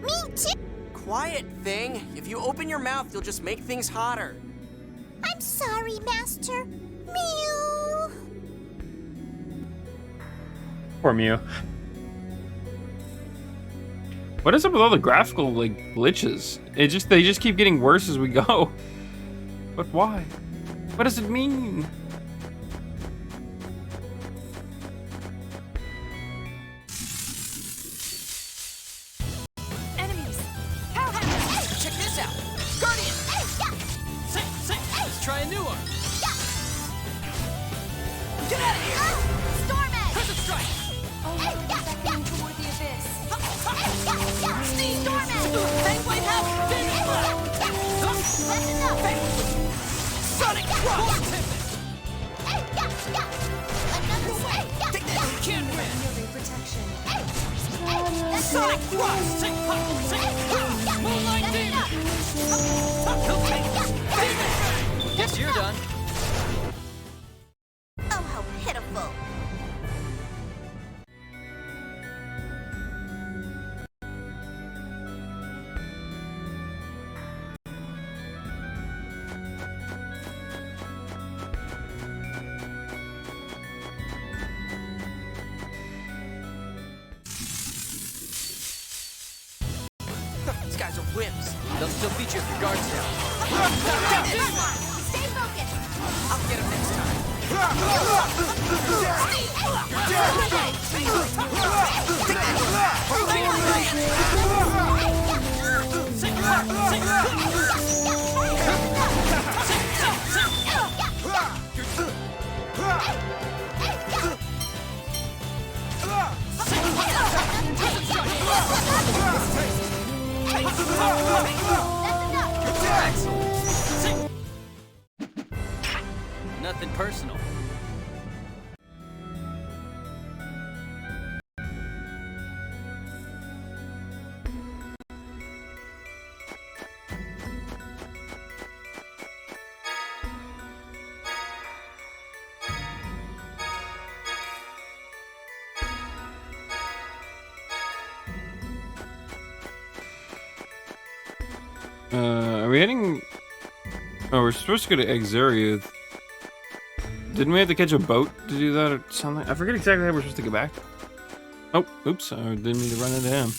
Me too. Quiet thing. If you open your mouth, you'll just make things hotter. I'm sorry, Master. Mew. Poor Mew. What is up with all the graphical like glitches? They just keep getting worse as we go. But why? What does it mean? Enemies! Power! Check this out! Guardian! Let's try a new one! Get out of here! Storm Edge. Pressure strike! Oh no, we're beckoning toward the abyss. Storm Edge. Fangblade Hammer! That's enough. Sonic Cross! Another way. Take that! You can't win! Yielding protection. Sonic Cross! Moonlight Demon! He'll take it! Guess you're done. Oh, how pitiful. These guys are wimps. They'll still beat you if your guard's down. Stay focused. I'll get him next time. Excellent. Nothing personal. Are we heading? Oh, we're supposed to go to Exiriath. Didn't we have to catch a boat to do that or something? I forget exactly how we're supposed to get back. Oh, oops! I didn't mean to run into him.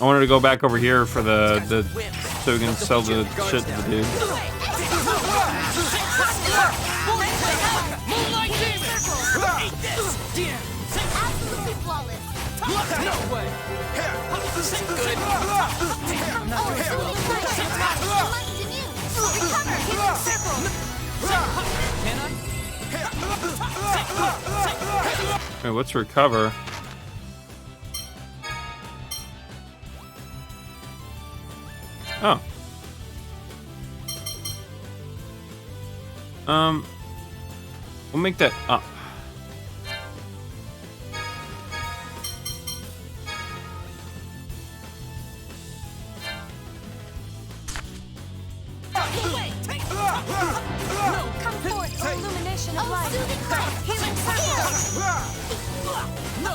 I wanted to go back over here for the so we can sell the shit to the dude. Moonlight Demon! Eat this! Absolutely flawless. No way! Good. Wait, what's recover? Oh. We'll make that up. Come forth for illumination of light. Healing circle. No,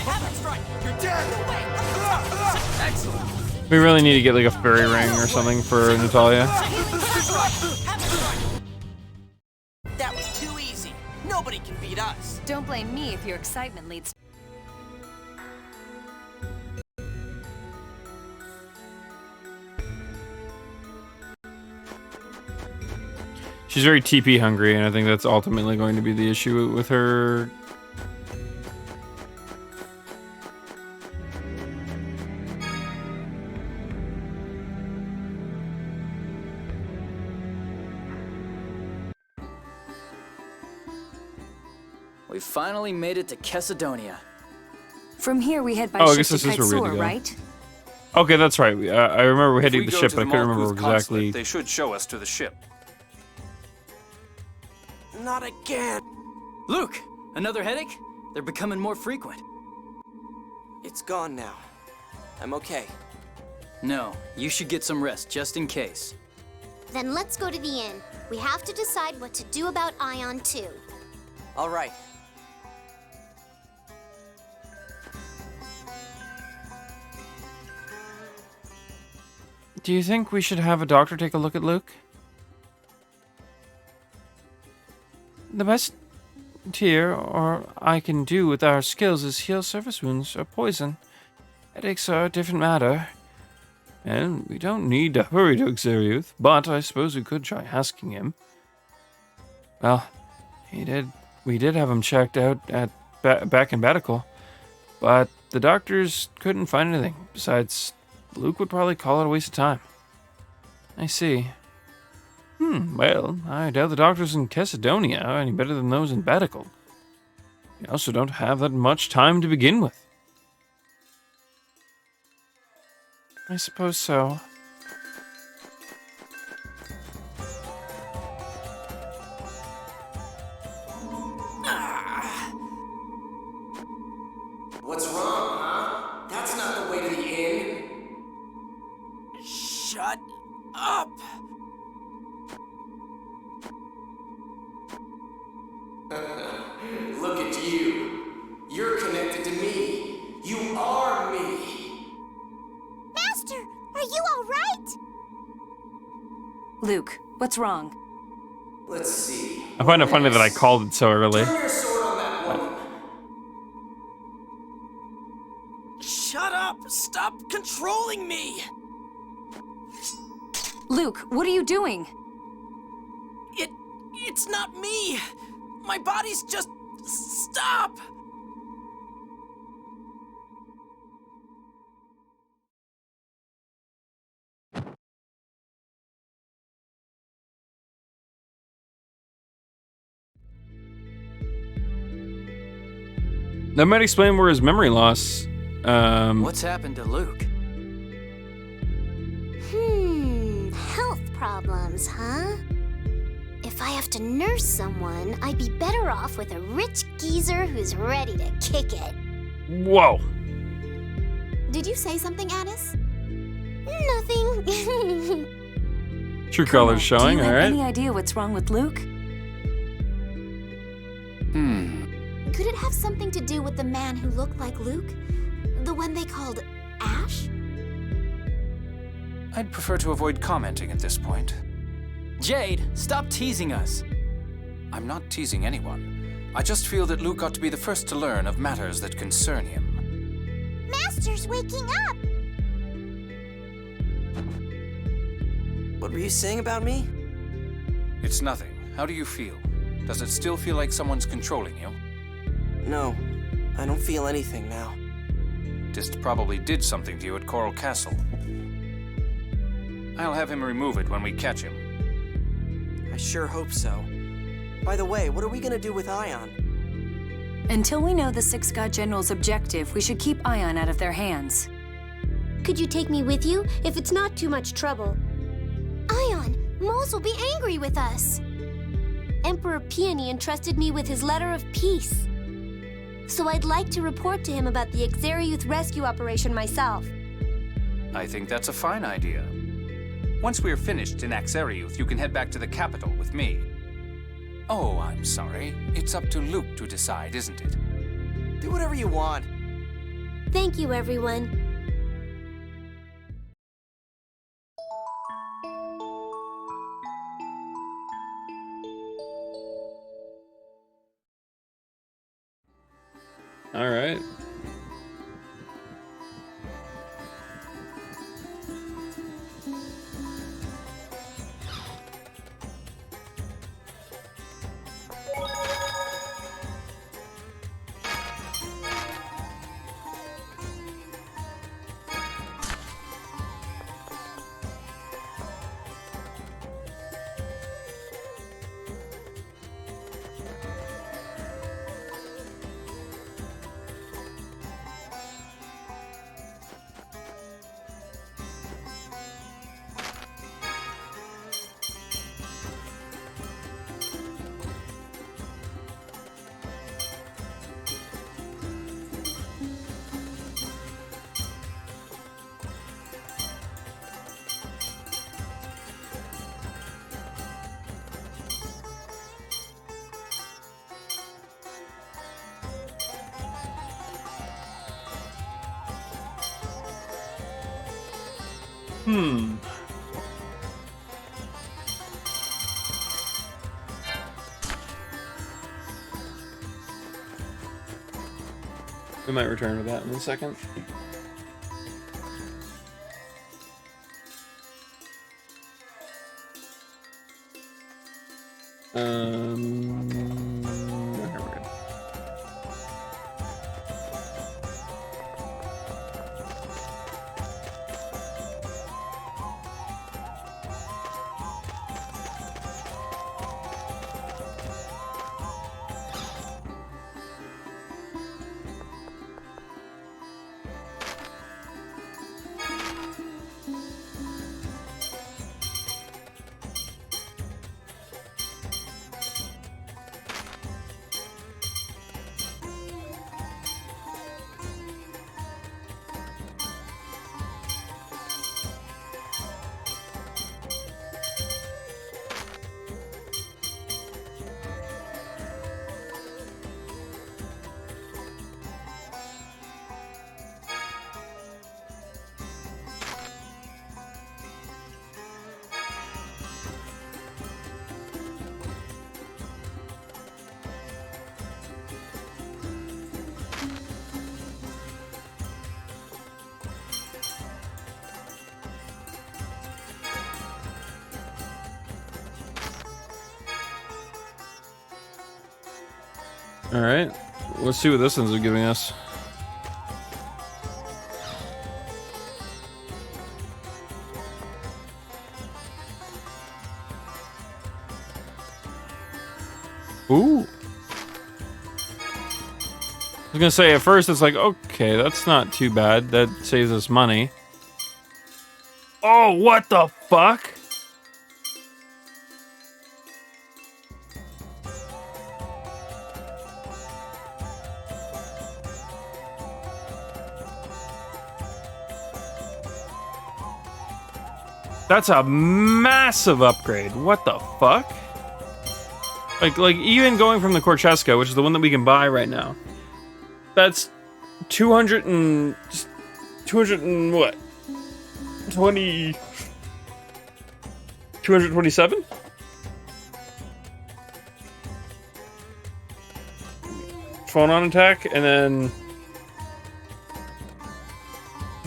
Havoc strike. You're dead. Excellent. We really need to get like a fairy ring or something for Natalia. That was too easy. Nobody can beat us. Don't blame me if your excitement leads. She's very TP hungry, and I think that's ultimately going to be the issue with her. We finally made it to Chesidonia. From here, we head by Oh, I ship guess to this is where we had to Kaitsor, go. right? Okay, that's right. I remember we had If to we get the go ship, to but I the couldn't remember Malkuth exactly. consulate, they should show us to the ship. Not again. Luke, another headache? They're becoming more frequent. It's gone now. I'm okay. No, you should get some rest, just in case. Then let's go to the inn. We have to decide what to do about Ion 2. All right. Do you think we should have a doctor take a look at Luke? The best Tyr or I can do with our skills is heal surface wounds or poison. Headaches are a different matter. And we don't need to hurry to Xeriuth, but I suppose we could try asking him. Well, we did have him checked out at back in Batical, but the doctors couldn't find anything. Besides, Luke would probably call it a waste of time. I see. Well, I doubt the doctors in Chesidonia are any better than those in Batical. We also don't have that much time to begin with. I suppose so. What's wrong, huh? That's not the way to the inn. Shut up! Look at you. You're connected to me. You are me. Master, are you all right? Luke, what's wrong? Let's see. I find it funny that I called it so early. Turn your sword on that woman. Shut up! Stop controlling me! Luke, what are you doing? It's not me! My body's just... Stop! That might explain where his memory loss. What's happened to Luke? Health problems, huh? If I have to nurse someone, I'd be better off with a rich geezer who's ready to kick it. Whoa. Did you say something, Addis? Nothing. True colors showing, Do you have alright. any idea what's wrong with Luke? Could it have something to do with the man who looked like Luke? The one they called Ash? I'd prefer to avoid commenting at this point. Jade, stop teasing us. I'm not teasing anyone. I just feel that Luke ought to be the first to learn of matters that concern him. Master's waking up! What were you saying about me? It's nothing. How do you feel? Does it still feel like someone's controlling you? No, I don't feel anything now. Dist probably did something to you at Coral Castle. I'll have him remove it when we catch him. I sure hope so. By the way, what are we gonna do with Ion? Until we know the Six God General's objective, we should keep Ion out of their hands. Could you take me with you, if it's not too much trouble? Ion, moles will be angry with us. Emperor Peony entrusted me with his letter of peace. So I'd like to report to him about the Xeriuth rescue operation myself. I think that's a fine idea. Once we're finished in Axariuth, you can head back to the capital with me. Oh, I'm sorry. It's up to Luke to decide, isn't it? Do whatever you want. Thank you, everyone. All right. We might return to that in a second. Okay, we're good. All right, let's see what this one's giving us. Ooh. I was gonna say, at first it's like, okay, that's not too bad. That saves us money. Oh, what the fuck? That's a massive upgrade. What the fuck? Like even going from the Corchesca, which is the one that we can buy right now, that's 200 and what? 227? Phonon attack, and then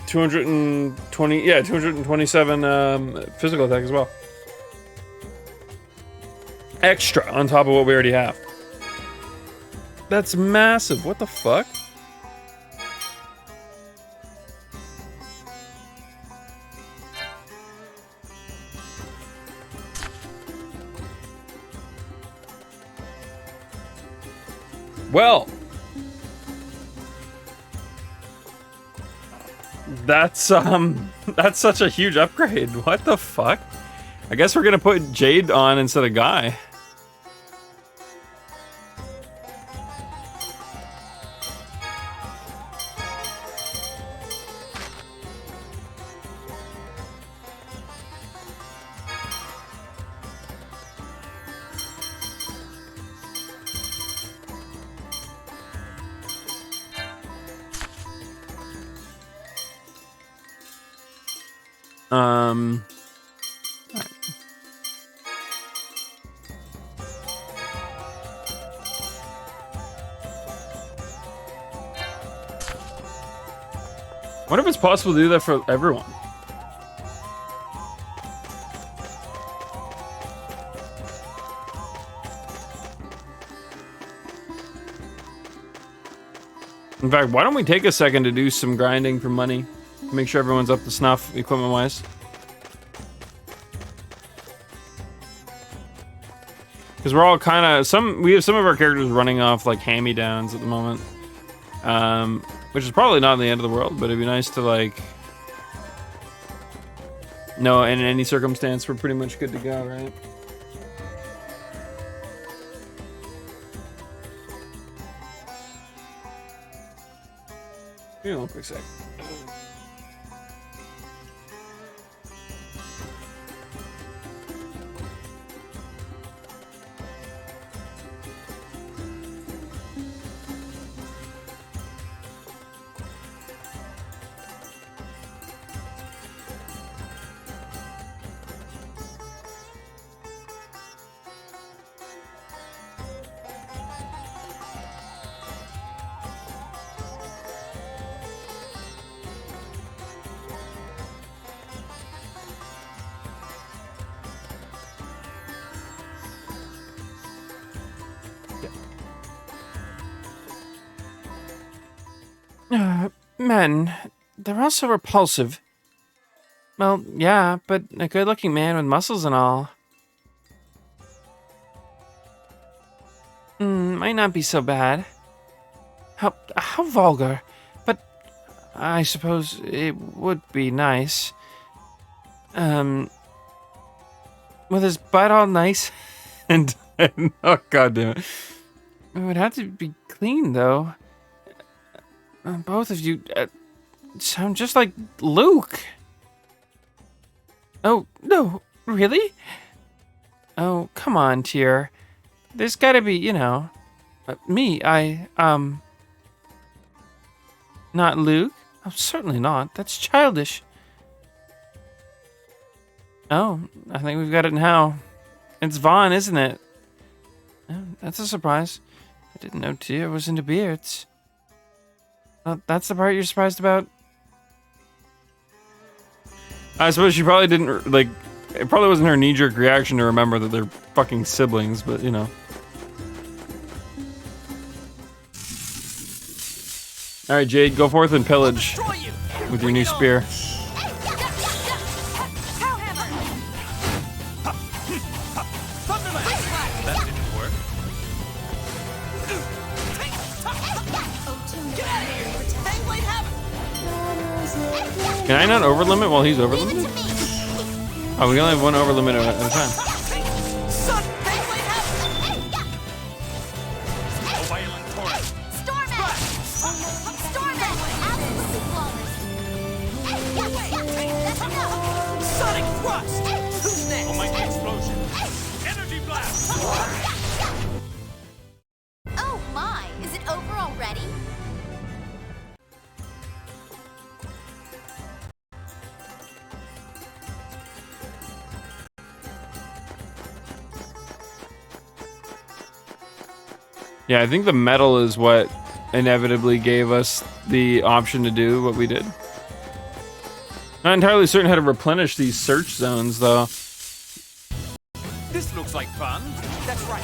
227 physical attack as well. Extra on top of what we already have. That's massive. What the fuck? Well, That's such a huge upgrade. What the fuck? I guess we're gonna put Jade on instead of Guy. Alright. Wonder if it's possible to do that for everyone. In fact, why don't we take a second to do some grinding for money? Make sure everyone's up to snuff, equipment-wise. Because we're all kind of... we have some of our characters running off, like, hand-me-downs at the moment. Which is probably not the end of the world, but it'd be nice to, like... No, in any circumstance, we're pretty much good to go, right? Give me one quick sec. Men, they're also repulsive. Well, yeah, but a good-looking man with muscles and all. Might not be so bad. How vulgar. But I suppose it would be nice. With his butt all nice and oh god damn it. It would have to be clean though. Both of you sound just like Luke. Oh, no, really? Oh, come on, Tyr. There's gotta be, you know, me, not Luke? Oh, certainly not. That's childish. Oh, I think we've got it now. It's Vaughn, isn't it? Oh, that's a surprise. I didn't know Tyr was into beards. That's the part you're surprised about? I suppose she probably didn't, like, it probably wasn't her knee-jerk reaction to remember that they're fucking siblings, but, you know. Alright, Jade, go forth and pillage with your new spear. Can I not overlimit while he's overlimited? Oh, we only have one overlimit at a time. Sonic thrust! Who's next? Almighty explosion! Energy blast! Oh my, is it over already? Yeah, I think the metal is what inevitably gave us the option to do what we did. Not entirely certain how to replenish these search zones, though. This looks like fun. That's right.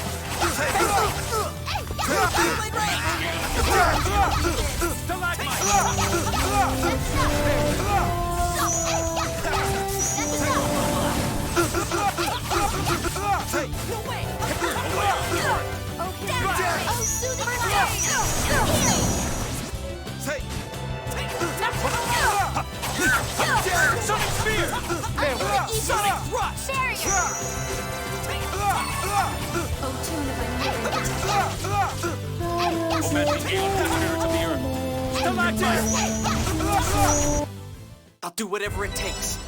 I'll do whatever it takes.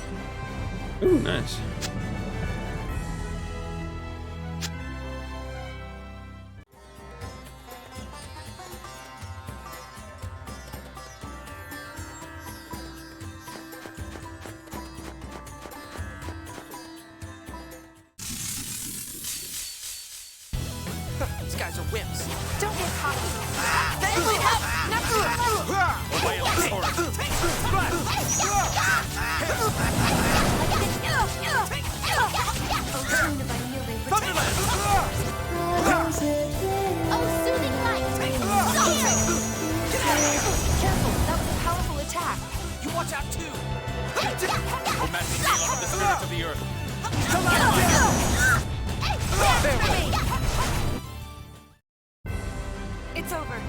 Ooh, nice. These guys are wimps. Don't get cocky. Thankfully, help! Not through Away on the torrent. Oh, soothing light! Careful, that was a powerful attack. You watch out too. Romantic heal on the spirit of the earth. It's over.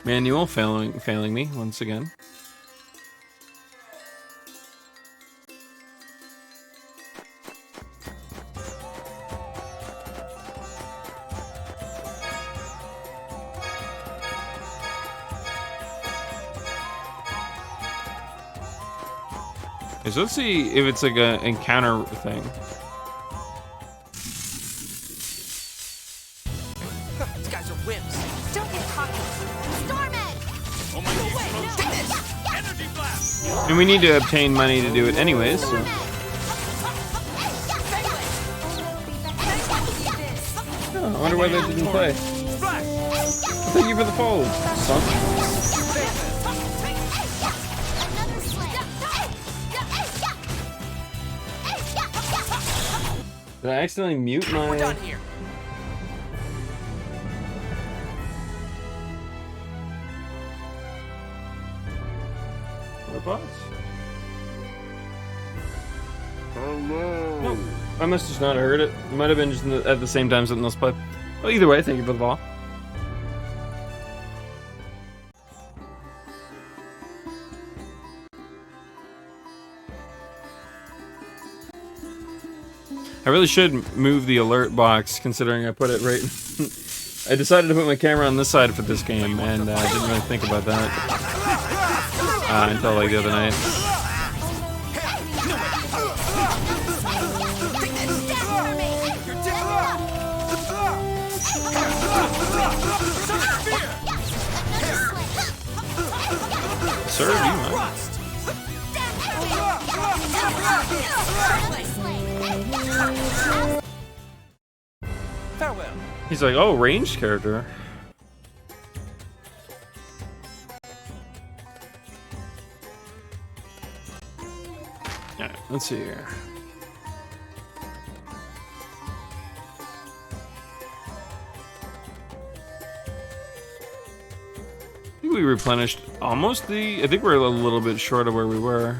Manual failing me once again. Okay, so let's see if it's like a encounter thing. These guys are wimps. Don't get cocky. Storm Edge! Oh my God. Energy blast. And we need to obtain money to do it anyways. So. Oh, I wonder why that didn't play. Thank you for the follow, son. Another slam! Did I accidentally mute We're my... done here. robots? Hello. Nope. I must just not have heard it. It might have been just at the same time something else played. Well, either way, thank you for the ball. I really should move the alert box, considering I put it right. I decided to put my camera on this side for this game, and I didn't really think about that until like the other night. Sir, do you mind? Farewell. He's like, oh, ranged character. Alright, let's see here. I think we replenished almost the... I think we're a little bit short of where we were.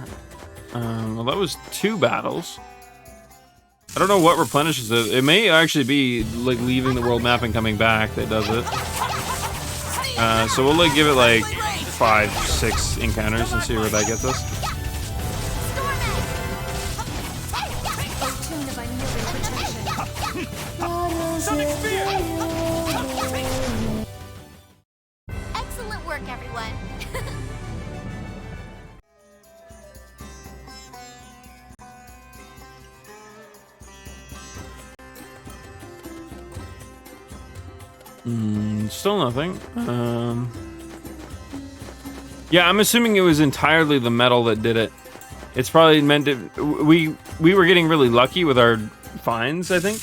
Well, that was 2 battles. I don't know what replenishes it. It may actually be like leaving the world map and coming back that does it. So we'll like give it like 5, 6 encounters and see where that gets us. Excellent work, everyone. Still nothing. Yeah, I'm assuming it was entirely the metal that did it. It's probably meant to... We were getting really lucky with our finds, I think.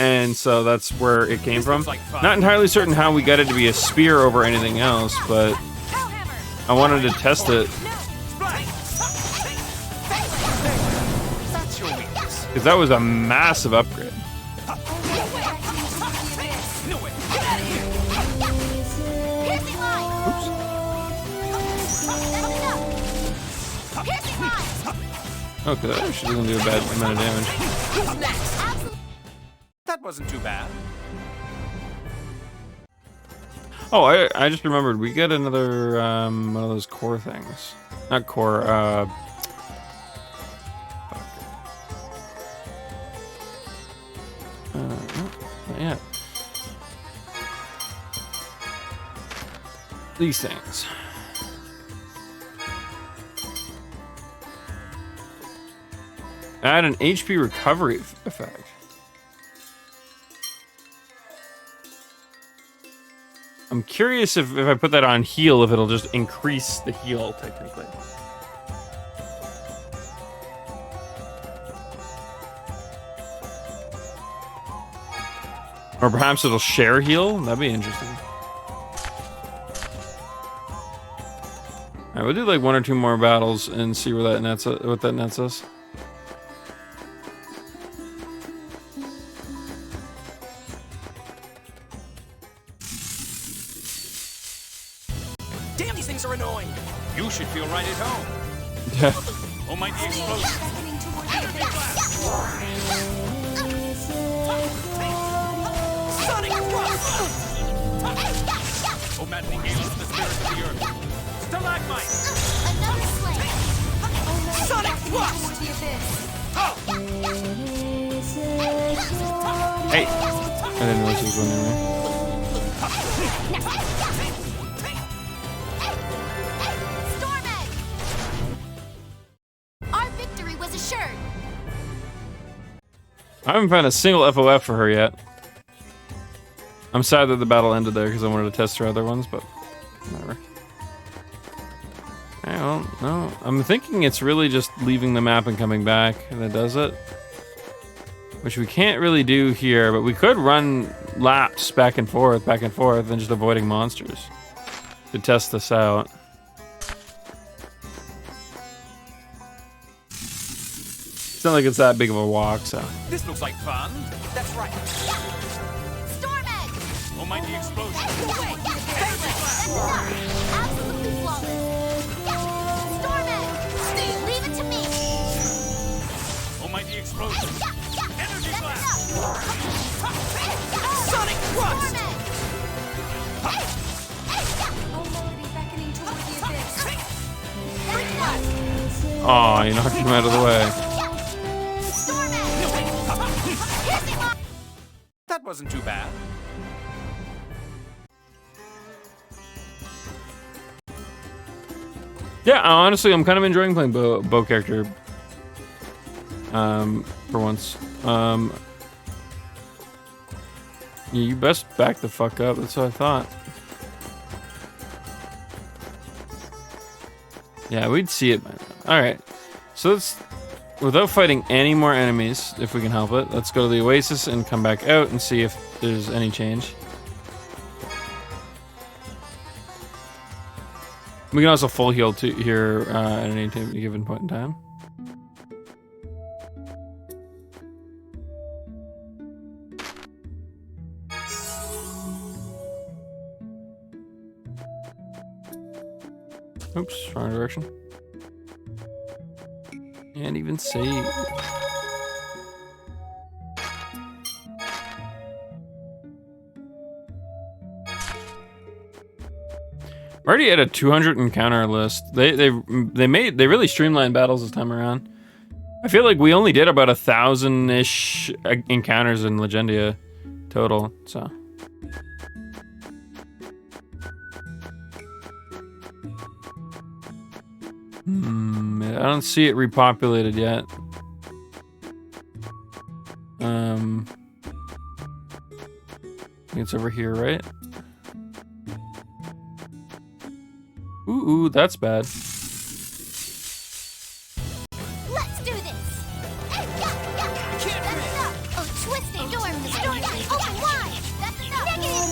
And so that's where it came from. Not entirely certain how we got it to be a spear over anything else, but I wanted to test it. Because that was a massive upgrade. Okay, that actually doesn't do a bad amount of damage. That wasn't too bad. Oh, I just remembered. We get another one of those core things. Not core, these things. Add an HP recovery effect. I'm curious if I put that on heal, if it'll just increase the heal, technically. Or perhaps it'll share heal? That'd be interesting. Alright, we'll do like 1 or 2 more battles and see where that nets, what that nets us. Damn, these things are annoying. You should feel right at home. Oh, mighty explosion. Sonic thrust! Oh, maddening gale of the spirit of the earth. Stalagmite. Another flame. Sonic thrust! Hey! I didn't know this was going anywhere. Storm Edge! Our victory was assured. I haven't found a single FOF for her yet. I'm sad that the battle ended there because I wanted to test her other ones, but whatever. I don't know. I'm thinking it's really just leaving the map and coming back, and it does it. Which we can't really do here, but we could run laps back and forth, and just avoiding monsters to test this out. It's not like it's that big of a walk, so. This looks like fun. That's right. Storm Edge! Oh, mighty explosion. That's enough! Absolutely flawless. Storm Edge! Steve, leave it to me! Oh, mighty explosion. Energy That's blast. enough! Sonic thrust! Storm Edge! That's enough! Oh, you knocked him out of the way. Storm Edge! Piercing line! That wasn't too bad. Yeah, honestly, I'm kind of enjoying playing bow character. For once. You best back the fuck up. That's what I thought. Yeah, we'd see it by now. Alright. So let's, without fighting any more enemies, if we can help it, let's go to the Oasis and come back out and see if there's any change. We can also full heal here at any given point in time. Oops, wrong direction. And even save. We're already at a 200 encounter list. They really streamlined battles this time around. I feel like we only did about 1,000-ish encounters in Legendia total, so. I don't see it repopulated yet. I think it's over here, right? Ooh, that's bad. Let's do this! That's enough! Oh, twisting door! Storm Edge, open wide! That's enough! Negative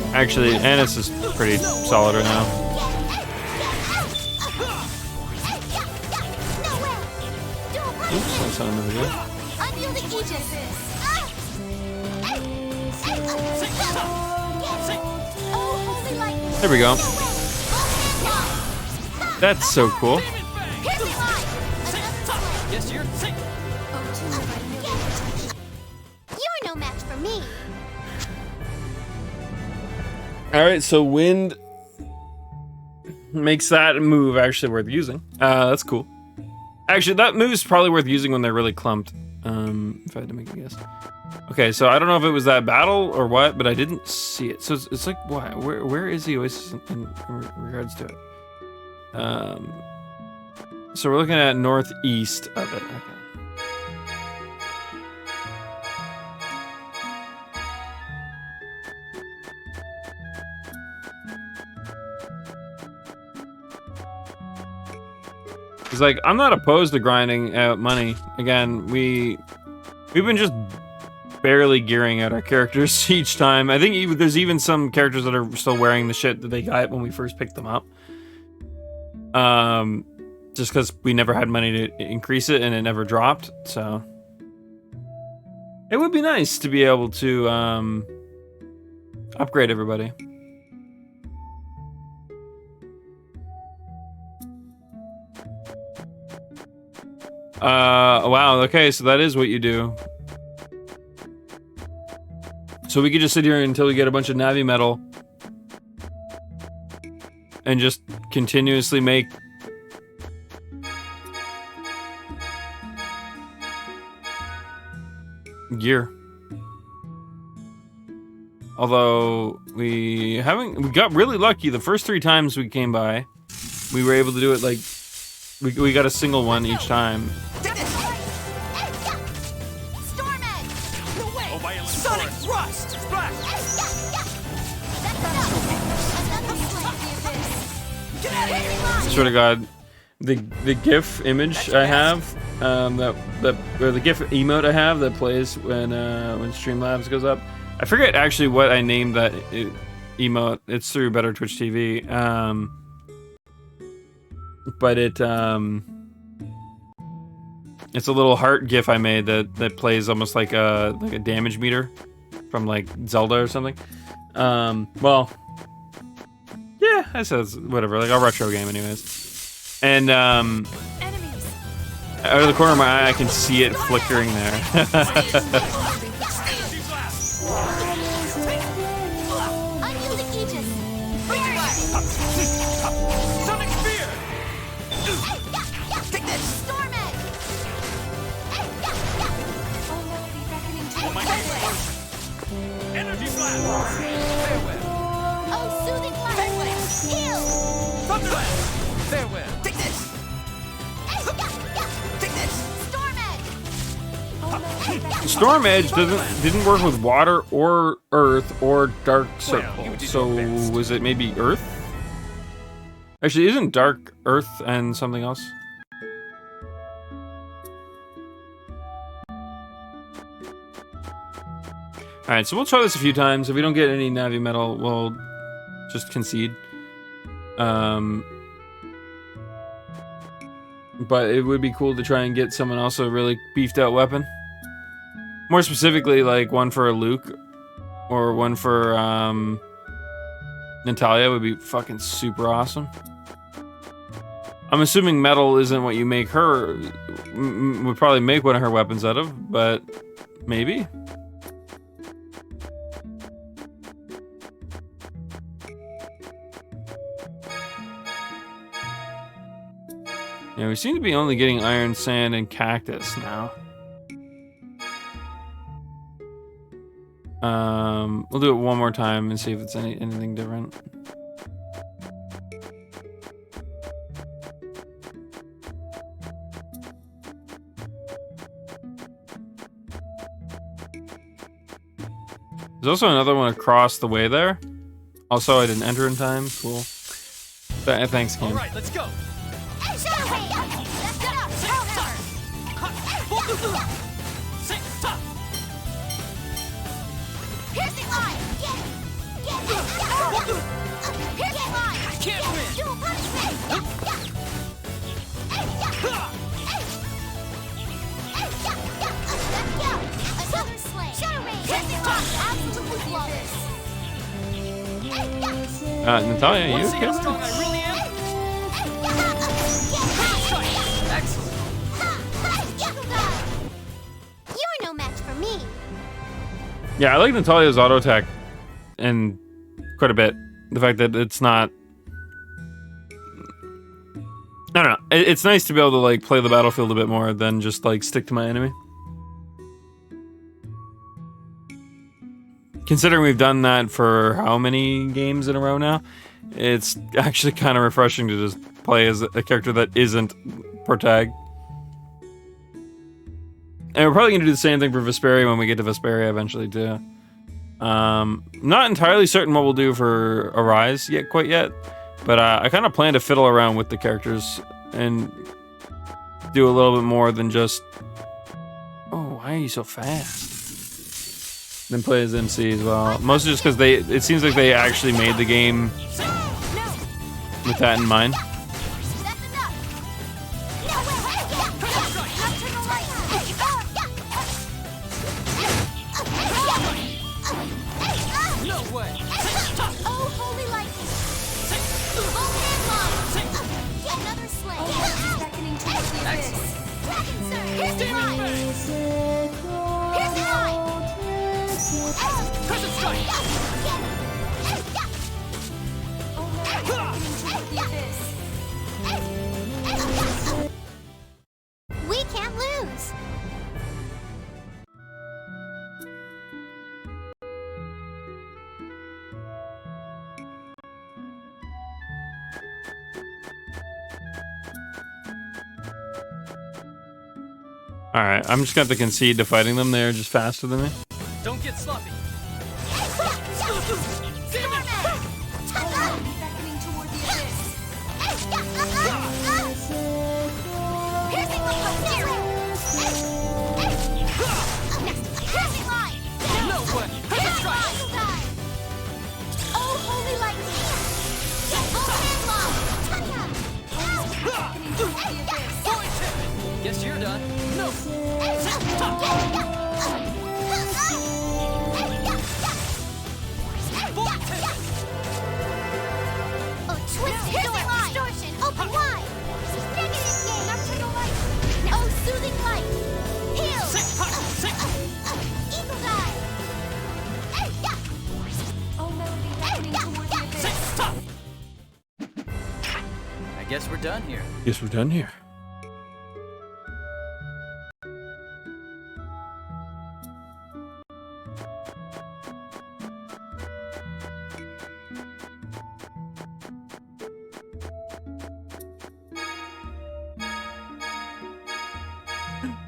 game! Actually, Annis is pretty solid right now. Oops, that's not another good. Unyielding Aegis! There we go. That's so cool. Yes, you're sick. You're no match for me. Alright, so wind makes that move actually worth using. That's cool. Actually, that move's probably worth using when they're really clumped. if I had to make a guess. Okay, so I don't know if it was that battle or what, but I didn't see it. So it's like, why? Where is the oasis in regards to it? So we're looking at northeast of it. Okay. It's like, I'm not opposed to grinding out money. Again, we've been just barely gearing out our characters each time. I think there's even some characters that are still wearing the shit that they got when we first picked them up. Just because we never had money to increase it and it never dropped, so. It would be nice to be able to upgrade everybody. Wow, okay, so that is what you do. So we could just sit here until we get a bunch of Navi metal and just continuously make gear. Although we got really lucky the first 3 times we came by. We were able to do it like we got a single one each time. Sonic Thrust! Swear to God, the GIF image I have, or the GIF emote I have that plays when Streamlabs goes up. I forget actually what I named that emote. It's through Better Twitch TV. But it's a little heart GIF I made that plays almost like a damage meter from like Zelda or something. Well, yeah, I said whatever, like a retro game, anyways. And out of the corner of my eye, I can see it flickering there. Energy blast! Farewell! Oh, soothing blast! Heal! Thunderblast! Farewell! Take this! Take this! Storm Edge! Storm Edge didn't work with water or earth or dark circle. Well, So was it maybe earth? Actually, isn't dark earth and something else? Alright, so we'll try this a few times. If we don't get any Navi metal, we'll just concede. But it would be cool to try and get someone else a really beefed out weapon. More specifically, like one for Luke or one for Natalia would be fucking super awesome. I'm assuming metal isn't what you make her, would probably make one of her weapons out of, but maybe. Yeah, we seem to be only getting iron, sand, and cactus now. We'll do it one more time and see if it's anything different. There's also another one across the way there. Also, I didn't enter in time. Cool. Thanks, Ken. All right, let's go. Piercing line! Get! Piercing line! I can't win. Dual punishment! Another slay! Shadow Rain! Piercing line! Absolutely flawless! Natalia, you Want to see how okay? strong I really am? Excellent. You're no match for me! Yeah, I like Natalia's auto attack and quite a bit. The fact that it's not. I don't know. It's nice to be able to like play the battlefield a bit more than just like stick to my enemy. considering we've done that for how many games in a row now, it's actually kind of refreshing to just play as a character that isn't protag. And we're probably going to do the same thing for Vesperia when we get to Vesperia eventually, too. Not entirely certain what we'll do for Arise quite yet, but I kind of plan to fiddle around with the characters and do a little bit more than just... Oh, why are you so fast? Then play as MC as well. Mostly just because it seems like they actually made the game with that in mind. We can't lose. Alright, I'm just going to have to concede to fighting them. They're just faster than me. Don't get sloppy. Guess you're done. No. Oh, twisted door, distortion, open wide. Negative gain, nocturnal light. Oh, soothing light. Heal. Eagle dive. Oh, Melody, beckoning toward the abyss. I guess we're done here. Guess we're done here.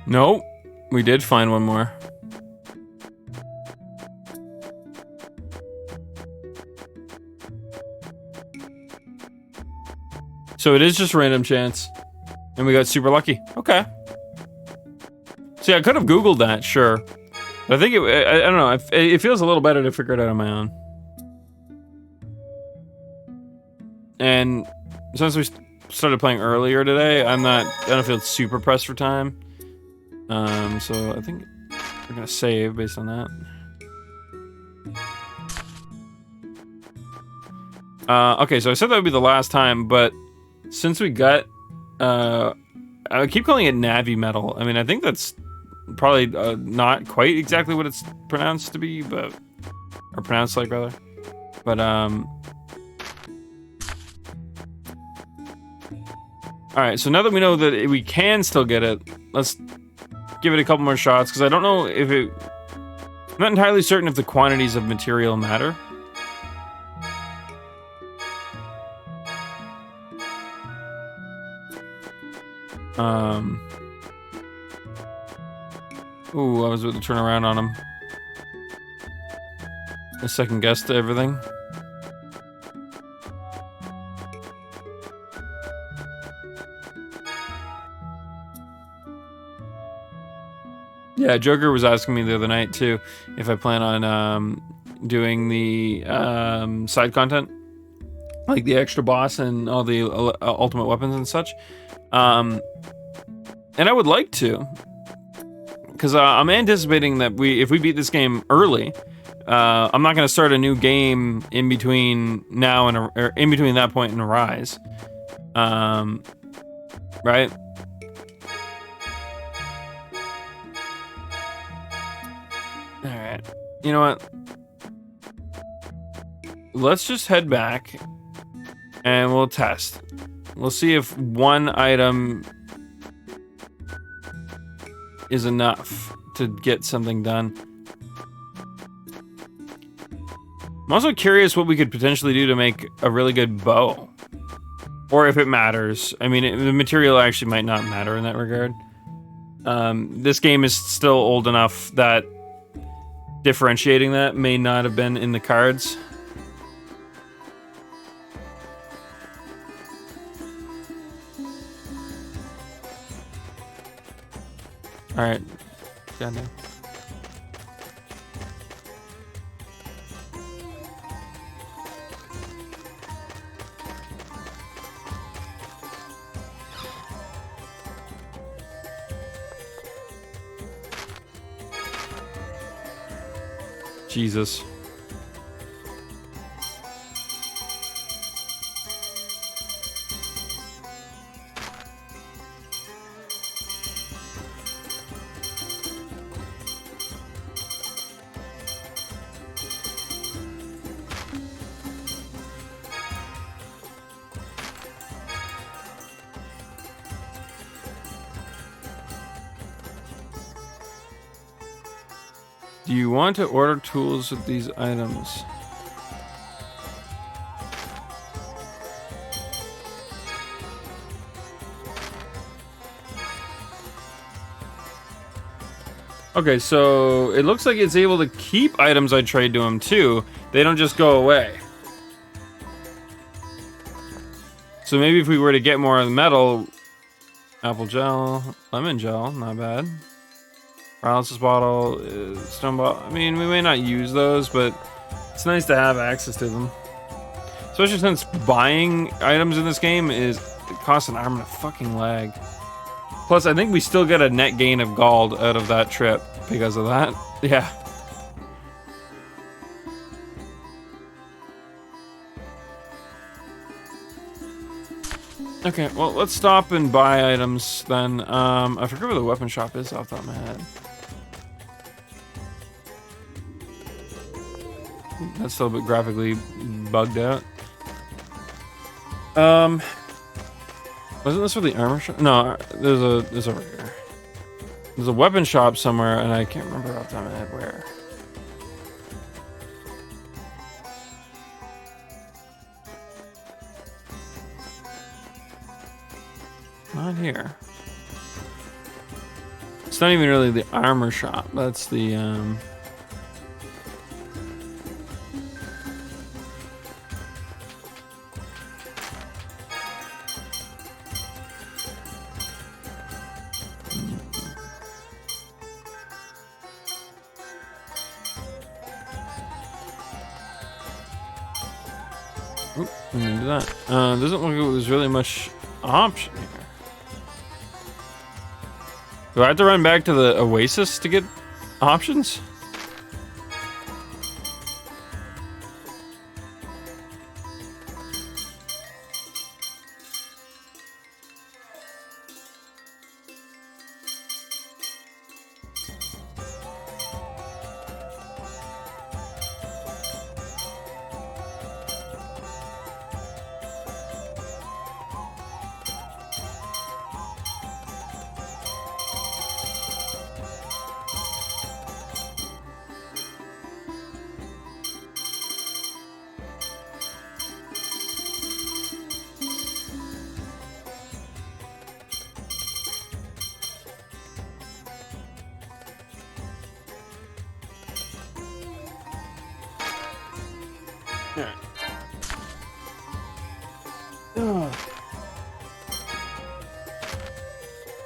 Nope, we did find one more. So it is just random chance. And we got super lucky. Okay. See, I could have Googled that, sure. But I think I don't know, it feels a little better to figure it out on my own. And since we started playing earlier today, I don't feel super pressed for time. So I think we're gonna save based on that. Okay, so I said that would be the last time, but since we got, I keep calling it Navi Metal. I mean, I think that's probably not quite exactly what it's pronounced to be, but or pronounced like rather. But all right, so now that we know that we can still get it, let's give it a couple more shots, because I don't know if it... I'm not entirely certain if the quantities of material matter. Ooh, I was about to turn around on him. A second guess to everything. Yeah, Joker was asking me the other night too if I plan on doing the side content, like the extra boss and all the ultimate weapons and such. And I would like to, because I'm anticipating that if we beat this game early, I'm not going to start a new game in between now and or in between that point and Arise, right? All right, you know what? Let's just head back and we'll test. We'll see if one item is enough to get something done. I'm also curious what we could potentially do to make a really good bow. Or if it matters. I mean, the material actually might not matter in that regard. This game is still old enough that differentiating that may not have been in the cards. Alright. Down there. Jesus. Do you want to order tools with these items? Okay, so it looks like it's able to keep items I trade to him too. They don't just go away. So maybe if we were to get more of the metal, apple gel, lemon gel, not bad. Paralysis bottle, stone bottle. I mean, we may not use those, but it's nice to have access to them. Especially since buying items in this game is it costs an arm and a fucking leg. Plus, I think we still get a net gain of gold out of that trip because of that. Yeah. Okay, well, let's stop and buy items then. I forget where the weapon shop is off the top of my head. That's still a bit graphically bugged out. Wasn't this for the armor shop? No, there's over here. There's a weapon shop somewhere, and I can't remember off the top of my head where. Not here. It's not even really the armor shop. That's the Oop, I'm gonna do that. Doesn't look like there's really much option here. Do I have to run back to the Oasis to get options?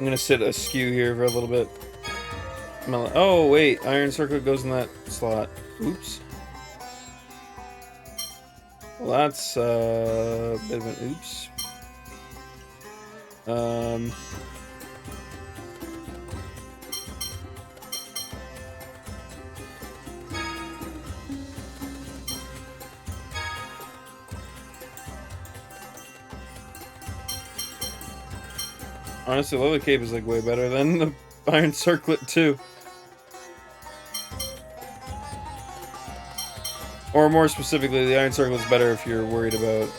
I'm gonna sit askew here for a little bit. Oh wait, iron circlet goes in that slot. Oops. Well, that's a bit of an oops. Honestly, Leather Cape is like way better than the Iron Circlet too. Or more specifically, the Iron Circlet's better if you're worried about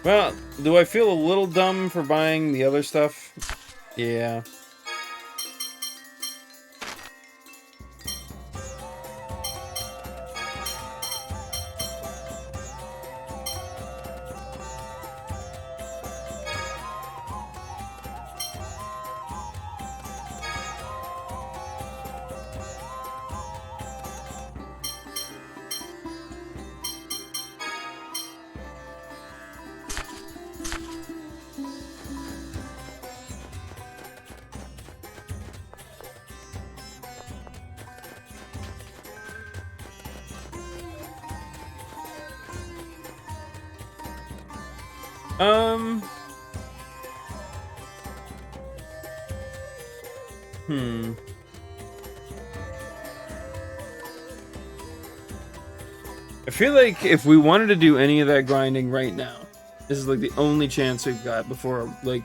Well, do I feel a little dumb for buying the other stuff? Yeah. I feel like if we wanted to do any of that grinding right now, this is like the only chance we've got before like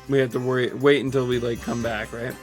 we have to wait until we like come back, right?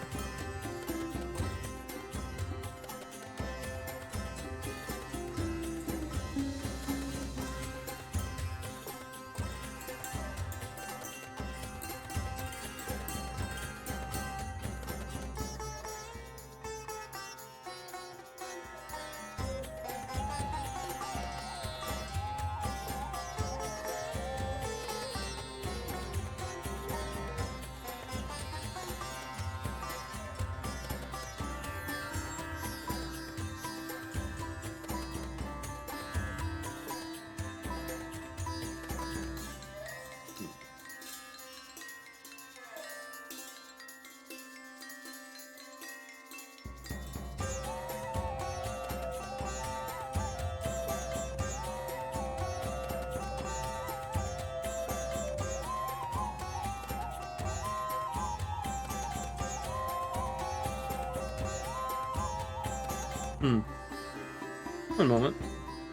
One moment.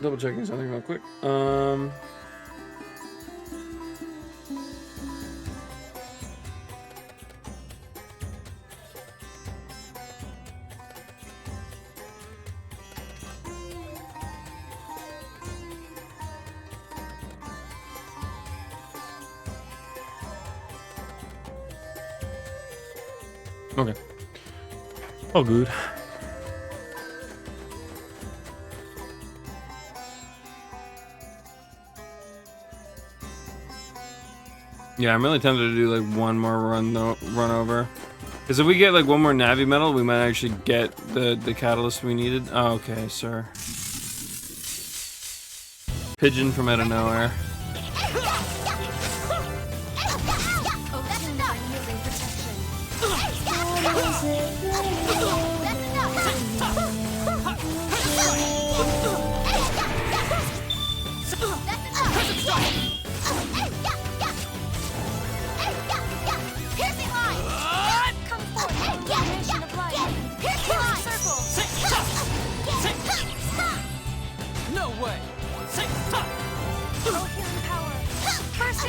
Double checking something real quick. Okay. All good. Yeah, I'm really tempted to do like one more run over. Because if we get like one more Navi medal, we might actually get the catalyst we needed. Oh, okay, sir. Pigeon from out of nowhere.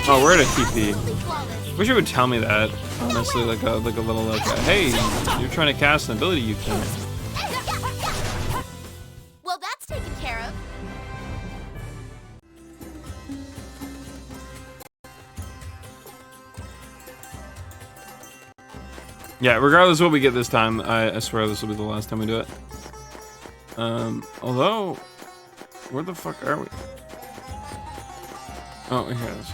Oh, we're at a TP. Wish it would tell me that. Honestly, like a little hey, you're trying to cast an ability you can. Well, that's taken care of. Yeah, regardless of what we get this time, I swear this will be the last time we do it. Although, where the fuck are we? Oh, here it is.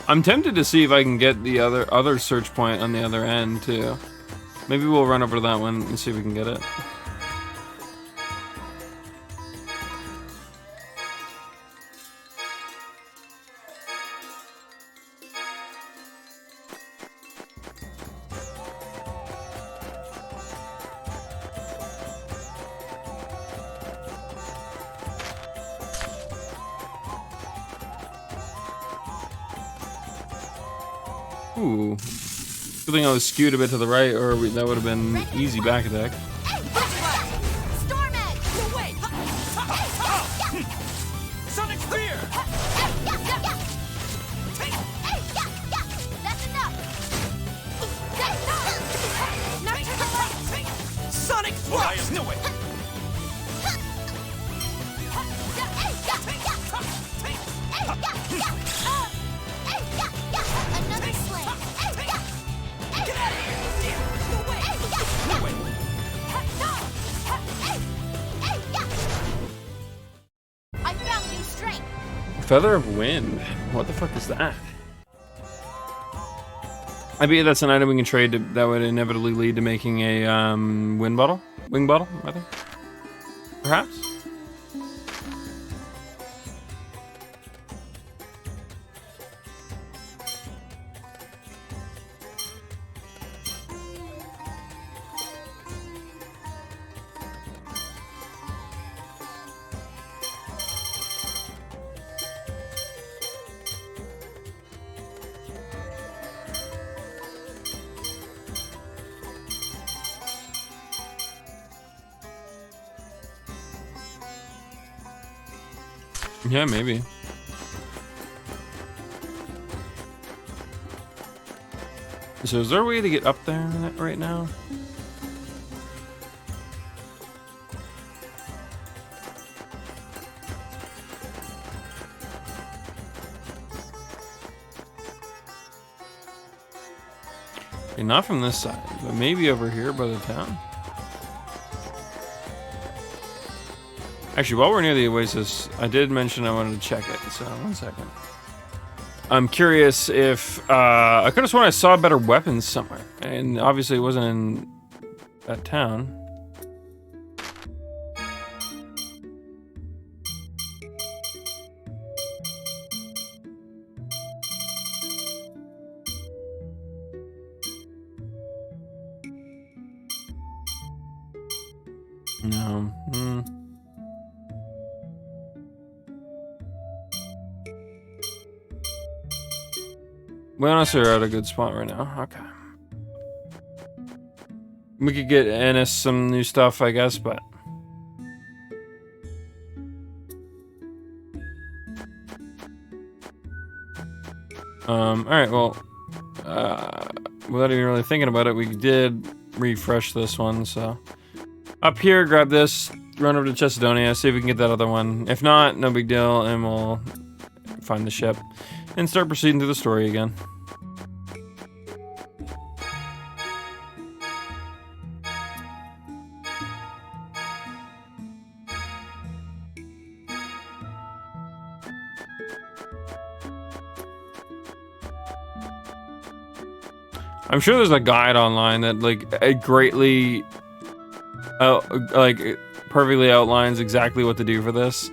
I'm tempted to see if I can get the other search point on the other end too. Maybe we'll run over to that one and see if we can get it. Ooh. Good thing I was skewed a bit to the right, or that would have been easy back attack. Sonic Spear! That's enough! Sonic Thrust! No way! Another slam. Get out of here! No way! No way! I found new strength. Feather of Wind. What the fuck is that? I bet that's an item we can trade that would inevitably lead to making a wind bottle? Wing bottle, rather? Perhaps? Yeah, maybe. So is there a way to get up there right now? Okay, not from this side, but maybe over here by the town. Actually, while we're near the Oasis, I did mention I wanted to check it, so 1 second. I'm curious if, I could have sworn I saw better weapons somewhere, and obviously it wasn't in that town. No. We honestly are at a good spot right now. Okay. We could get Ennis some new stuff, I guess, but... Alright, well... without even really thinking about it, we did refresh this one, so... Up here, grab this, run over to Chestonia, see if we can get that other one. If not, no big deal, and we'll find the ship and start proceeding through the story again. I'm sure there's a guide online that it greatly perfectly outlines exactly what to do for this.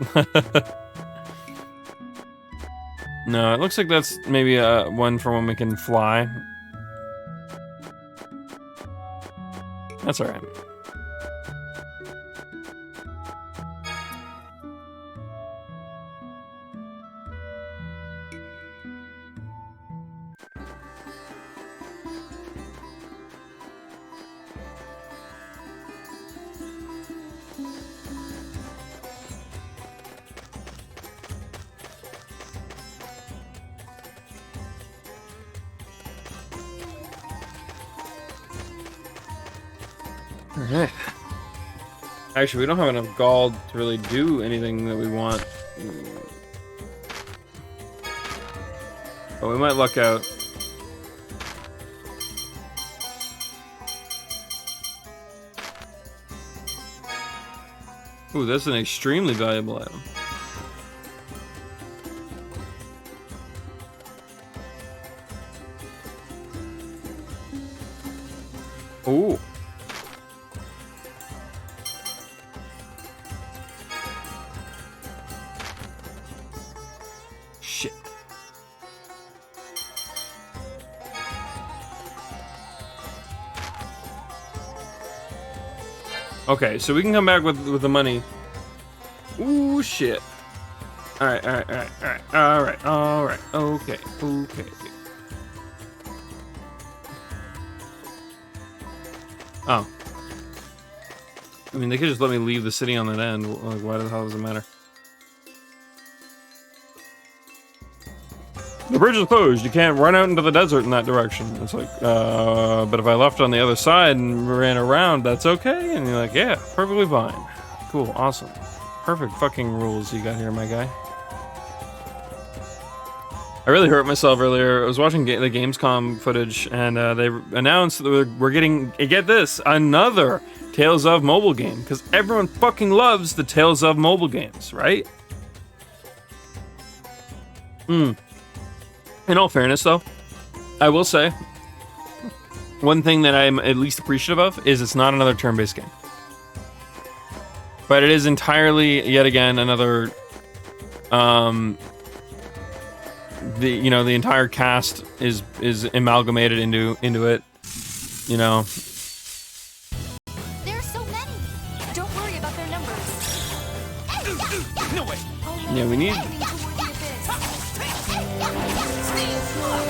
No, it looks like that's maybe one for when we can fly. That's all right. Alright. Actually, we don't have enough gold to really do anything that we want. But we might luck out. Ooh, that's an extremely valuable item. Ooh. Shit. Okay, so we can come back with the money. Ooh, shit. Alright, okay. Oh. I mean, they could just let me leave the city on that end. Like, why the hell does it matter? The bridge is closed. You can't run out into the desert in that direction. It's like, but if I left on the other side and ran around, that's okay? And you're like, yeah, perfectly fine. Cool, awesome. Perfect fucking rules you got here, my guy. I really hurt myself earlier. I was watching the Gamescom footage, and they announced that we're getting, get this, another Tales of mobile game, because everyone fucking loves the Tales of mobile games, right? In all fairness, though, I will say, one thing that I'm at least appreciative of is it's not another turn-based game. But it is entirely, yet again, another... the entire cast is amalgamated into it, you know. There are so many. Don't worry about their numbers. No way! Yeah, we need.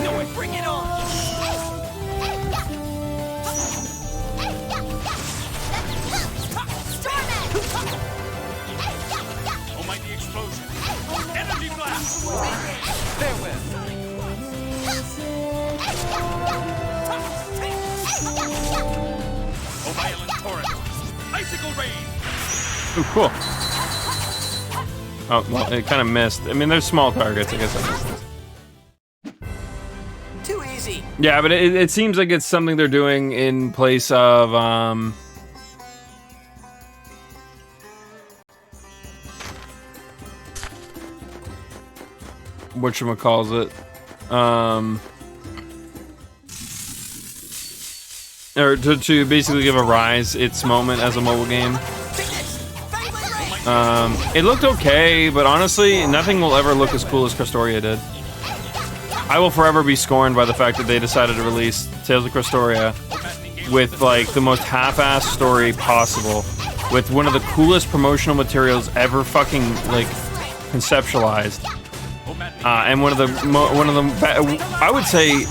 No way, bring it on! Almighty explosion. Energy blast. Farewell. Oh, violent torrent. Icicle rain. Oh, cool. Oh, well, it kind of missed. I mean, there's small targets. I guess I missed this. Too easy. Yeah, but it seems like it's something they're doing in place of whatchamacallit, or to basically give a Rise its moment as a mobile game. It looked okay, but honestly, nothing will ever look as cool as Crestoria did. I will forever be scorned by the fact that they decided to release Tales of Crestoria with like the most half-assed story possible, with one of the coolest promotional materials ever fucking like conceptualized, and one of the I would say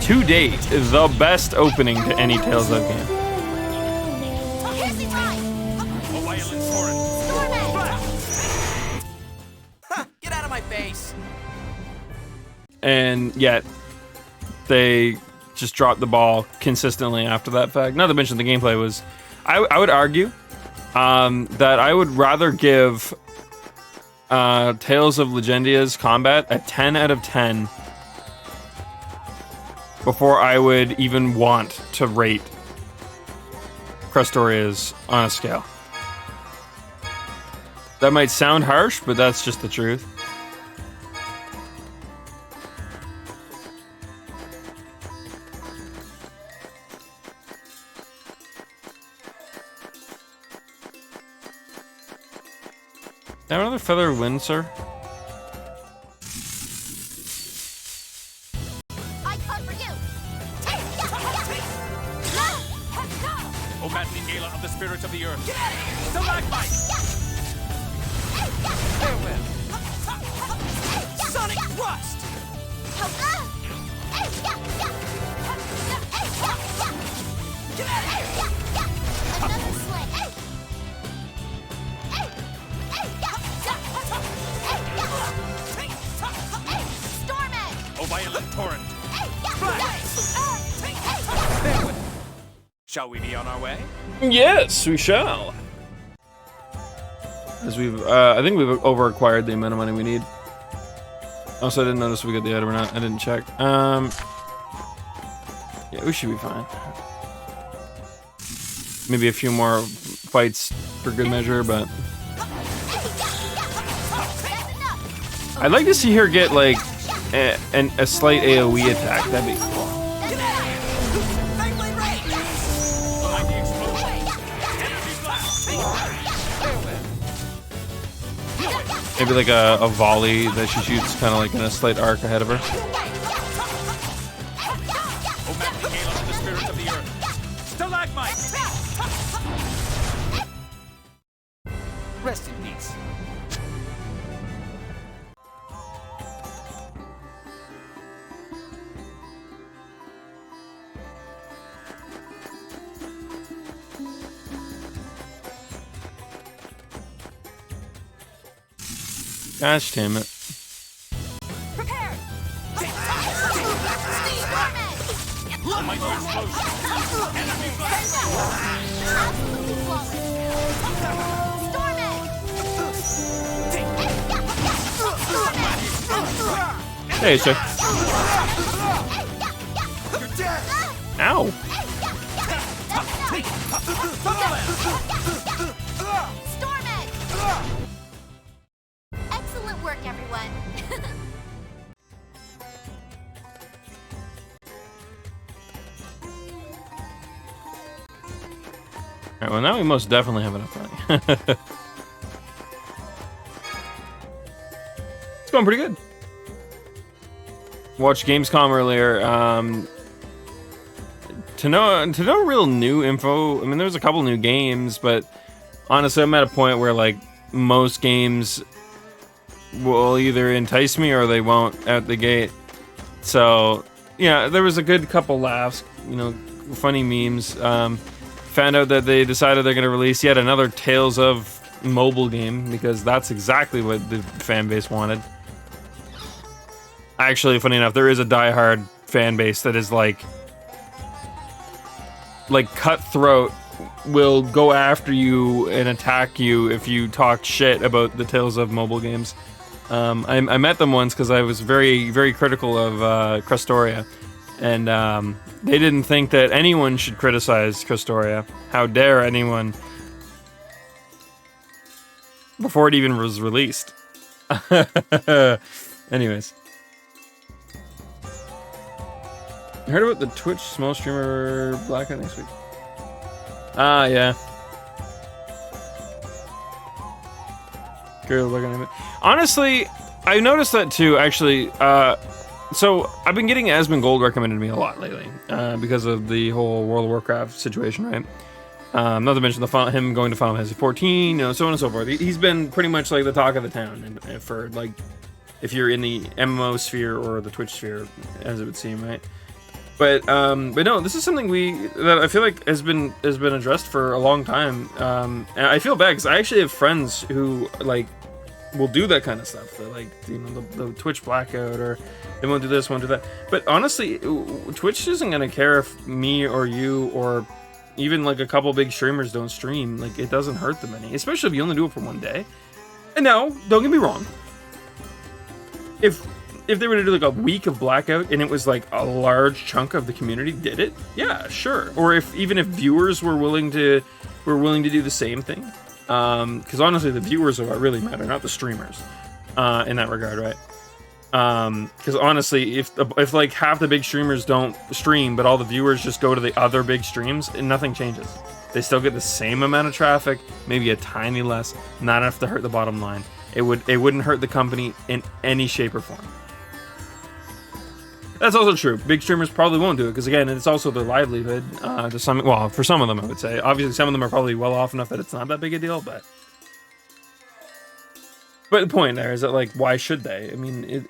to date the best opening to any Tales of game. Get out of my face! And yet they just dropped the ball consistently after that fact. Not to mention the gameplay was, I would argue that I would rather give Tales of Legendia's combat a 10 out of 10 before I would even want to rate Crestoria's on a scale. That might sound harsh, but that's just the truth. Have another feather wind, sir? I come for you. Oh, maddening gala of the spirits of the earth. Stalagmite. Farewell. Sonic thrust! Get out of here! Another swing. Storm Edge. Oh, violent torrent. Farewell. Shall we be on our way? Yes, we shall. As we've, I think we've over-acquired the amount of money we need. Also, I didn't notice if we got the item or not. I didn't check. Yeah, we should be fine. Maybe a few more fights for good measure, but I'd like to see her get like a slight AoE attack. That'd be cool. Maybe like a volley that she shoots kind of like in a slight arc ahead of her. Oh, maddening gala of the spirits of the earth. Stalagmite. Rest in peace. Gosh damn it. Prepare. Almighty explosion. Energy blast. Absolutely flawless. Storm Edge. Storm Edge. Hey, Chuck. Ow. Storm Edge! Excellent work, everyone. Alright, well now we most definitely have enough money. It's going pretty good. Watched Gamescom earlier. To know real new info, I mean, there's a couple new games, but honestly, I'm at a point where, like, most games will either entice me or they won't at the gate. So, yeah, there was a good couple laughs, you know, funny memes. Found out that they decided they're going to release yet another Tales of mobile game, because that's exactly what the fan base wanted. Actually, funny enough, there is a diehard fan base that is like cutthroat, will go after you and attack you if you talk shit about the Tales of mobile games. I met them once because I was very, very critical of Crestoria, and they didn't think that anyone should criticize Crestoria. How dare anyone? Before it even was released. Anyways. I heard about the Twitch small streamer blackout next week. Ah, yeah. Girl, looking at it. Honestly, I noticed that too, actually. So, I've been getting Asmund Gold recommended to me a lot lately, because of the whole World of Warcraft situation, right? Not to mention him going to Final Fantasy 14, you know, so on and so forth. He's been pretty much like the talk of the town, and for like, if you're in the MMO sphere or the Twitch sphere, as it would seem, right? But no, this is something that I feel like has been addressed for a long time. And I feel bad because I actually have friends who like will do that kind of stuff. They're like, you know, the Twitch blackout, or they won't do this, won't do that. But honestly, Twitch isn't gonna care if me or you or even like a couple big streamers don't stream. Like, it doesn't hurt them any, especially if you only do it for one day. And no, don't get me wrong. If they were to do like a week of blackout and it was like a large chunk of the community did it, yeah, sure. Or even if viewers were willing to do the same thing, because honestly, the viewers are what really matter, not the streamers, in that regard, right? Because honestly, if like half the big streamers don't stream, but all the viewers just go to the other big streams, and nothing changes. They still get the same amount of traffic, maybe a tiny less, not enough to hurt the bottom line. It wouldn't hurt the company in any shape or form. That's also true. Big streamers probably won't do it because, again, it's also their livelihood. For some of them, I would say. Obviously, some of them are probably well off enough that it's not that big a deal. But the point there is that, like, why should they? I mean,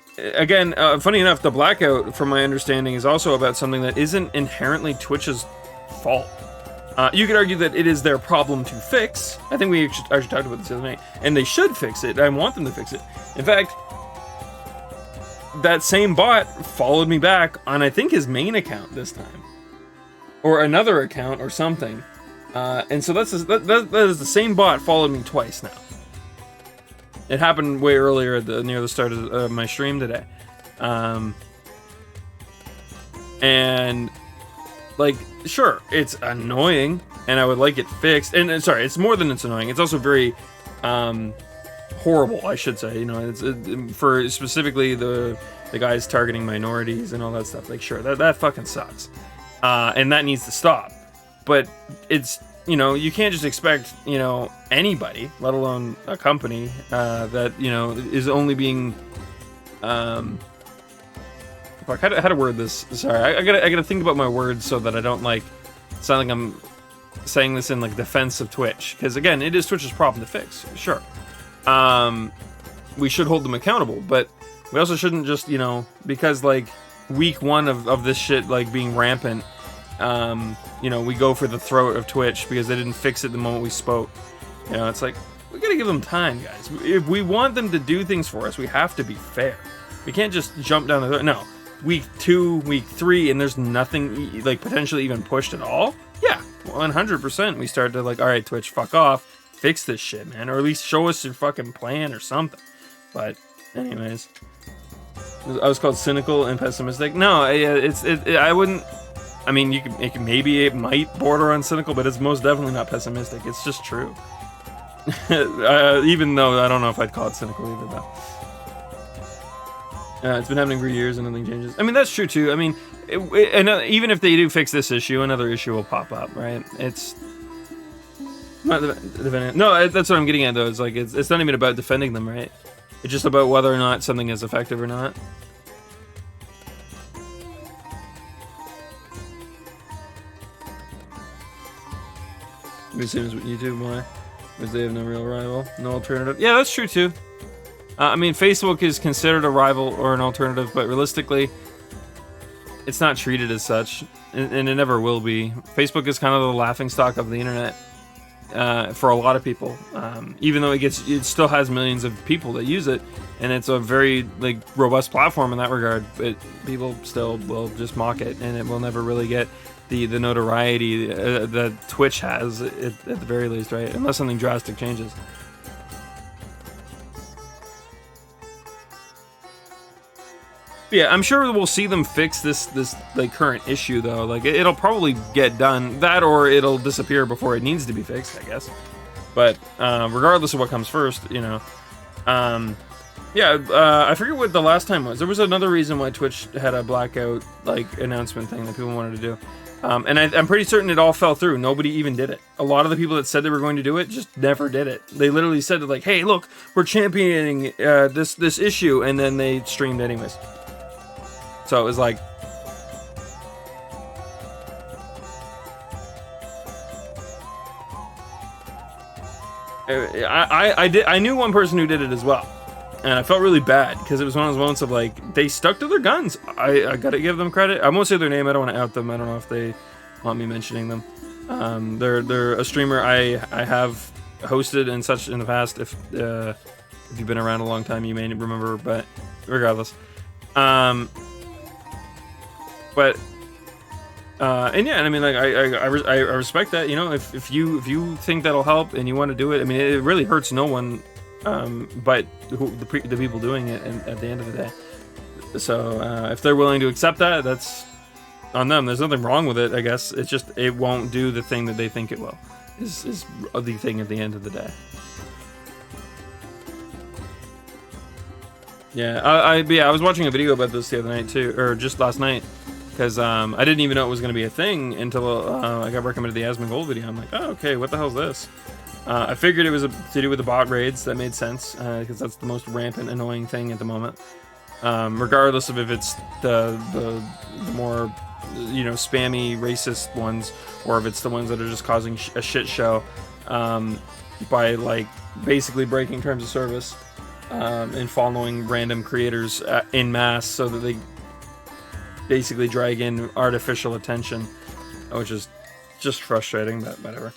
funny enough, the blackout, from my understanding, is also about something that isn't inherently Twitch's fault. You could argue that it is their problem to fix. I think we actually talked about this the other night, and they should fix it. I want them to fix it. In fact, that same bot followed me back on, I think, his main account this time, or another account or something, and so that is the same bot followed me twice now. It happened way earlier near the start of my stream today, and like, sure, it's annoying, and I would like it fixed. And sorry, it's more than it's annoying. It's also very horrible, I should say. You know, it's for specifically the guys targeting minorities and all that stuff. Like, sure, that fucking sucks, and that needs to stop. But it's, you know, you can't just expect, you know, anybody, let alone a company, that, you know, is only being fuck, how to word this? Sorry, I gotta think about my words so that I don't like sound like I'm saying this in like defense of Twitch, because again, it is Twitch's problem to fix. Sure. We should hold them accountable, but we also shouldn't just, you know, because like week one of this shit like being rampant, you know, we go for the throat of Twitch because they didn't fix it the moment we spoke. You know, it's like, we gotta give them time, guys. If we want them to do things for us, we have to be fair. We can't just jump down the throat. No, week 2, week 3, and there's nothing like potentially even pushed at all. Yeah, 100%. We start to like, all right, Twitch, fuck off. Fix this shit, man, or at least show us your fucking plan or something. But anyways, I was called cynical and pessimistic. No, I wouldn't. I mean, maybe it might border on cynical, but it's most definitely not pessimistic. It's just true. Even though I don't know if I'd call it cynical either, though. It's been happening for years and nothing changes. I mean, that's true too. I mean, even if they do fix this issue, another issue will pop up, right? It's not no, that's what I'm getting at though. It's like it's not even about defending them, right? It's just about whether or not something is effective or not. The same as with YouTube, why? Because they have no real rival, no alternative. Yeah, that's true too. I mean, Facebook is considered a rival or an alternative, but realistically, it's not treated as such, and it never will be. Facebook is kind of the laughingstock of the internet for a lot of people. Even though it still has millions of people that use it, and it's a very robust platform in that regard. But people still will just mock it, and it will never really get the notoriety that Twitch has at the very least, right? Unless something drastic changes. But yeah, I'm sure we'll see them fix this current issue though. Like it'll probably get done, that or it'll disappear before it needs to be fixed, I guess. But regardless of what comes first, you know. I forget what the last time was. There was another reason why Twitch had a blackout announcement thing that people wanted to do. And I'm pretty certain it all fell through. Nobody even did it. A lot of the people that said they were going to do it just never did it. They literally said like, "Hey, look, we're championing this issue," and then they streamed anyways. So it was like, I knew one person who did it as well, and I felt really bad because it was one of those moments of like they stuck to their guns. I gotta give them credit. I won't say their name. I don't want to out them. I don't know if they want me mentioning them. They're a streamer I have hosted and such in the past. If you've been around a long time, you may remember. But regardless, and yeah, and I mean, like, I respect that, you know, if you think that'll help and you want to do it. I mean, it really hurts no one, but the people doing it at the end of the day. So if they're willing to accept that, that's on them. There's nothing wrong with it, I guess. It's just it won't do the thing that they think it will. Is the thing at the end of the day. Yeah, I was watching a video about this the other night too, or just last night. Because I didn't even know it was going to be a thing until I got recommended the Asmongold video. I'm like, oh, okay, what the hell's this? I figured it was to do with the bot raids. That made sense, because that's the most rampant, annoying thing at the moment. Regardless of if it's the more, you know, spammy, racist ones, or if it's the ones that are just causing a shit show by, like, basically breaking terms of service and following random creators en masse so that they basically drag in artificial attention, which is just frustrating, but whatever.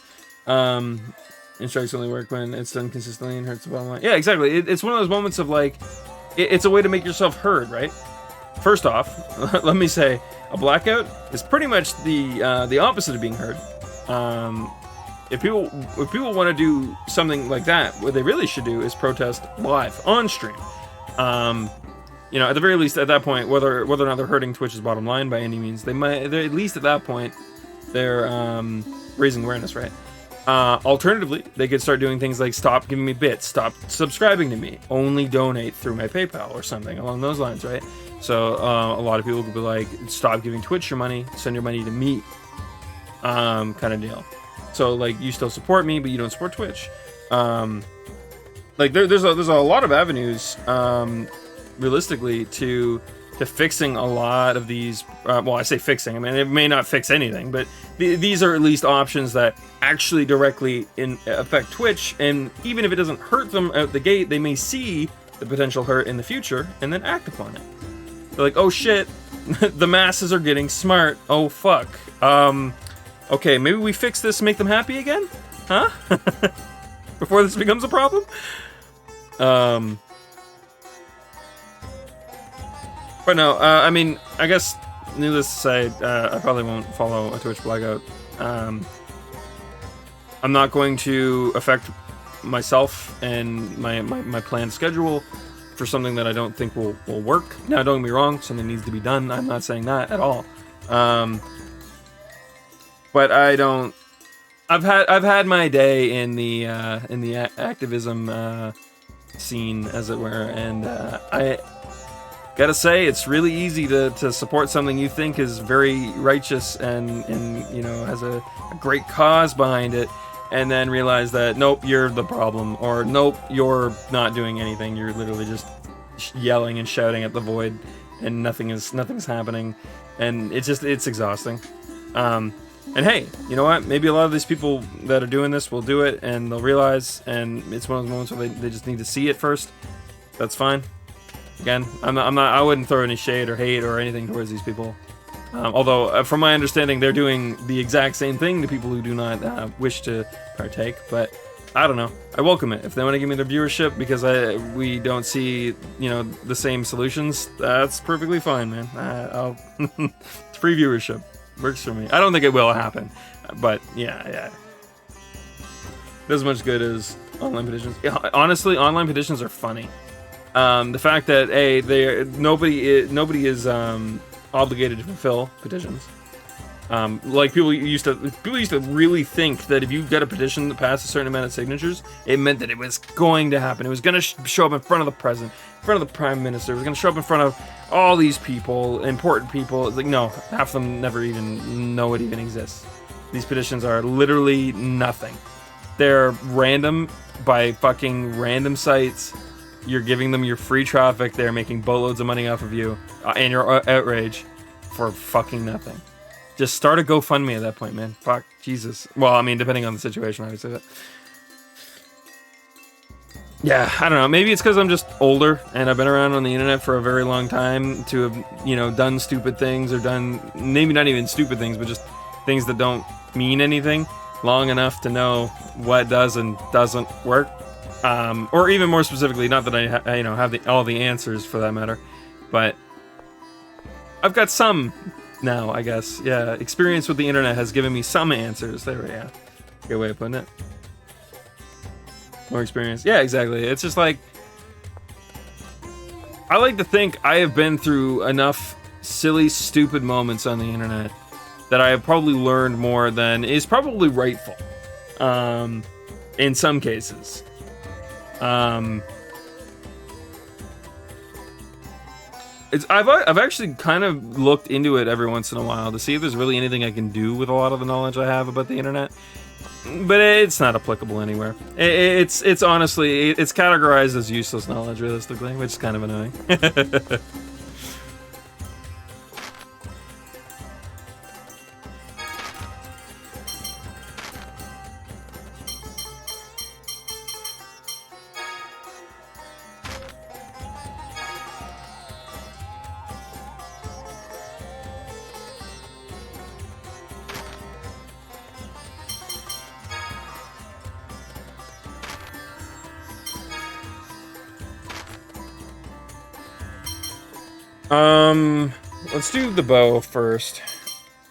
Strikes only work when it's done consistently and hurts the bottom line. Yeah, exactly. It's one of those moments of like, it's a way to make yourself heard, right? First off, let me say, a blackout is pretty much the opposite of being heard. If people want to do something like that, what they really should do is protest live on stream. You know, at the very least, at that point, whether or not they're hurting Twitch's bottom line by any means, they're at least at that point, they're raising awareness, right? Alternatively, they could start doing things like stop giving me bits, stop subscribing to me, only donate through my PayPal or something along those lines, right? So a lot of people could be like, stop giving Twitch your money, send your money to me, kind of deal. So like, you still support me, but you don't support Twitch. Like there's a lot of avenues. Realistically, to fixing a lot of these, well, I say fixing, I mean, it may not fix anything, but these are at least options that actually directly affect Twitch, and even if it doesn't hurt them out the gate, they may see the potential hurt in the future, and then act upon it. They're like, oh shit, the masses are getting smart, oh fuck, okay, maybe we fix this, make them happy again? Huh? Before this becomes a problem? But no, I mean, I guess, needless to say, I probably won't follow a Twitch blackout. I'm not going to affect myself and my planned schedule for something that I don't think will work. Now, don't get me wrong, something needs to be done. I'm not saying that at all. But I don't. I've had my day in the activism scene, as it were, and I gotta say it's really easy to support something you think is very righteous and you know has a great cause behind it, and then realize that nope, you're the problem, or nope, you're not doing anything. You're literally just yelling and shouting at the void, and nothing's happening, and it's exhausting. And hey, you know what? Maybe a lot of these people that are doing this will do it, and they'll realize, and it's one of those moments where they just need to see it first. That's fine. Again, I wouldn't throw any shade or hate or anything towards these people. Although, from my understanding, they're doing the exact same thing to people who do not wish to partake. But I don't know. I welcome it. If they want to give me their viewership because we don't see, you know, the same solutions, that's perfectly fine, man. It's free viewership. Works for me. I don't think it will happen, but yeah. Not as much good as online petitions. Yeah, honestly, online petitions are funny. The fact that nobody is obligated to fulfill petitions. Like people used to really think that if you got a petition that passed a certain amount of signatures, it meant that it was going to happen. It was going to show up in front of the president, in front of the prime minister. It was going to show up in front of all these people, important people. It's like, no, half of them never even know it even exists. These petitions are literally nothing. They're random by fucking random sites. You're giving them your free traffic. They're making boatloads of money off of you and your outrage for fucking nothing. Just start a GoFundMe at that point, man. Fuck, Jesus. Well, I mean, depending on the situation, obviously. But yeah, I don't know. Maybe it's because I'm just older and I've been around on the internet for a very long time to have, you know, done stupid things or done maybe not even stupid things, but just things that don't mean anything long enough to know what does and doesn't work. Or even more specifically, not that I have all the answers for that matter, but I've got some now, I guess. Yeah, experience with the internet has given me some answers. There we go. Good way of putting it. More experience. Yeah, exactly. It's just like, I like to think I have been through enough silly, stupid moments on the internet that I have probably learned more than is probably rightful. In some cases. I've actually kind of looked into it every once in a while to see if there's really anything I can do with a lot of the knowledge I have about the internet, but it's not applicable anywhere. It's honestly, it's categorized as useless knowledge realistically, which is kind of annoying. Let's do the bow first.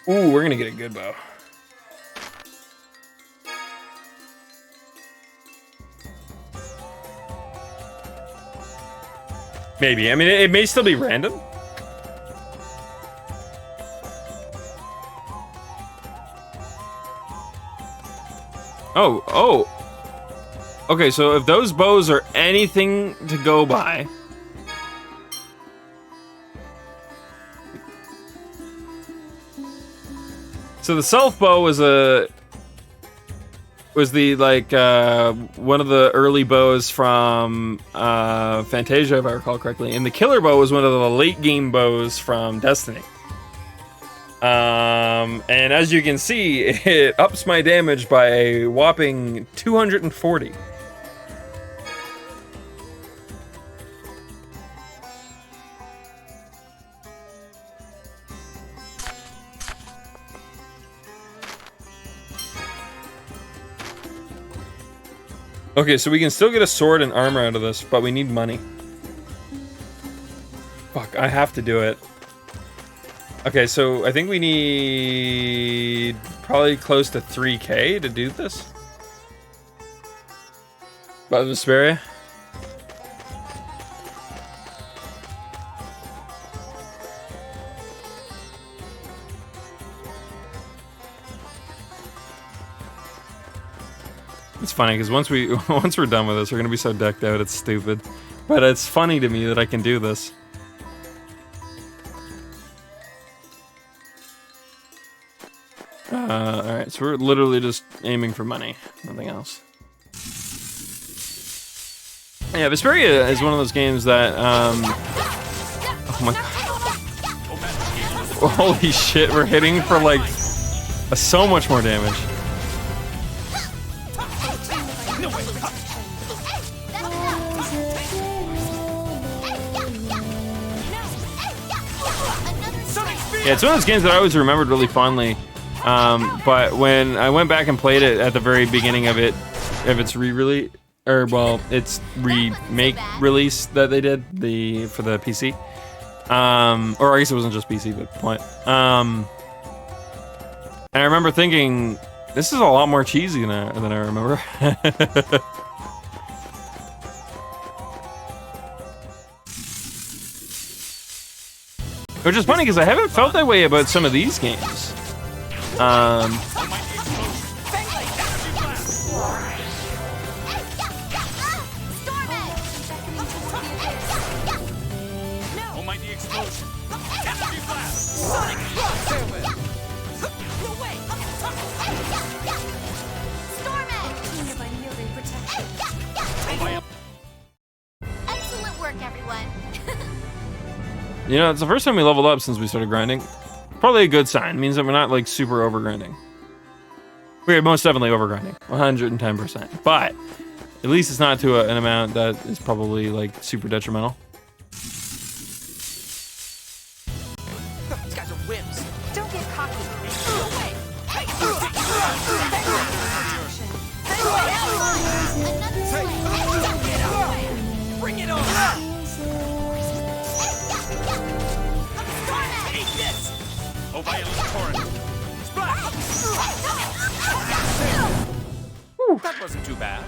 Ooh, we're gonna get a good bow. Maybe. I mean, it may still be random. Oh. Okay, so if those bows are anything to go by... So the self bow was the like one of the early bows from Fantasia, if I recall correctly, and the killer bow was one of the late game bows from Destiny. And as you can see, it ups my damage by a whopping 240. Okay, so we can still get a sword and armor out of this, but we need money. Fuck, I have to do it. Okay, so I think we need probably close to 3K to do this. But Vesperia. funny because once we're done with this, we're gonna be so decked out. It's stupid, but it's funny to me that I can do this. All right, so we're literally just aiming for money, nothing else. Yeah, Vesperia is one of those games that oh my god. Holy shit, we're hitting for like so much more damage. Yeah, it's one of those games that I always remembered really fondly. But when I went back and played it at the very beginning of it, if it's re-release, or well, it's remake release that they did for the PC. Or I guess it wasn't just PC, but point. And I remember thinking, this is a lot more cheesy than I remember. Which is funny because I haven't felt that way about some of these games. Almighty explosion. Energy blast. Sonic blast. No way. Storm Edge! By yielding protection. Excellent work, everyone. You know, it's the first time we leveled up since we started grinding. Probably a good sign. It means that we're not like super over grinding. We're most definitely over grinding, 110%. But at least it's not to an amount that is probably like super detrimental. These guys are wimps. Don't get cocky. Bring it on. Eat this. Oh, violent torrent. Splash. That wasn't too bad.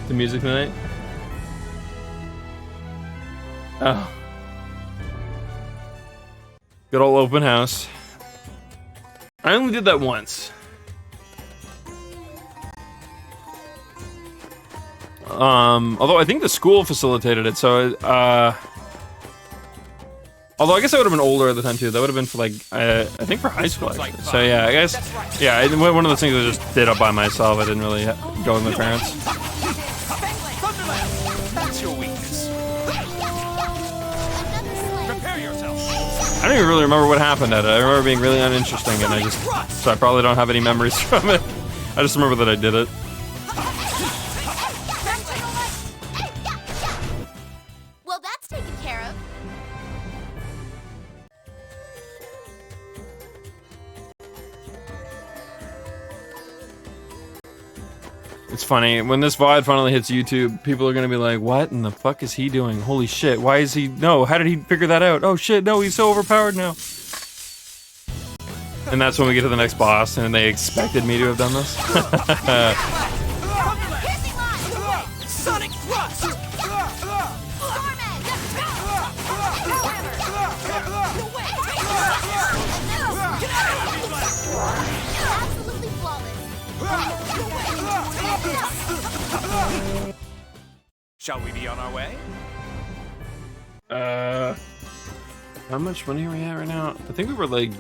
The music tonight. Oh. Good old open house. I only did that once. Although I think the school facilitated it, so although I guess I would have been older at the time too. That would have been for like I think for high school. Actually. So yeah, I guess yeah. One of those things I just did up by myself. I didn't really go with my parents. That's your weakness. Prepare yourself. I don't even really remember what happened at it. I remember being really uninteresting, and so I probably don't have any memories from it. I just remember that I did it. Well, that's taken care of. It's funny, when this VOD finally hits YouTube, people are gonna be like, what in the fuck is he doing? Holy shit, why is he, no, how did he figure that out? Oh shit, no, he's so overpowered now. And that's when we get to the next boss, and they expected me to have done this. Sonic thrust. Absolutely flawless. Shall we be on our way? How much money are we at right now? I think we were like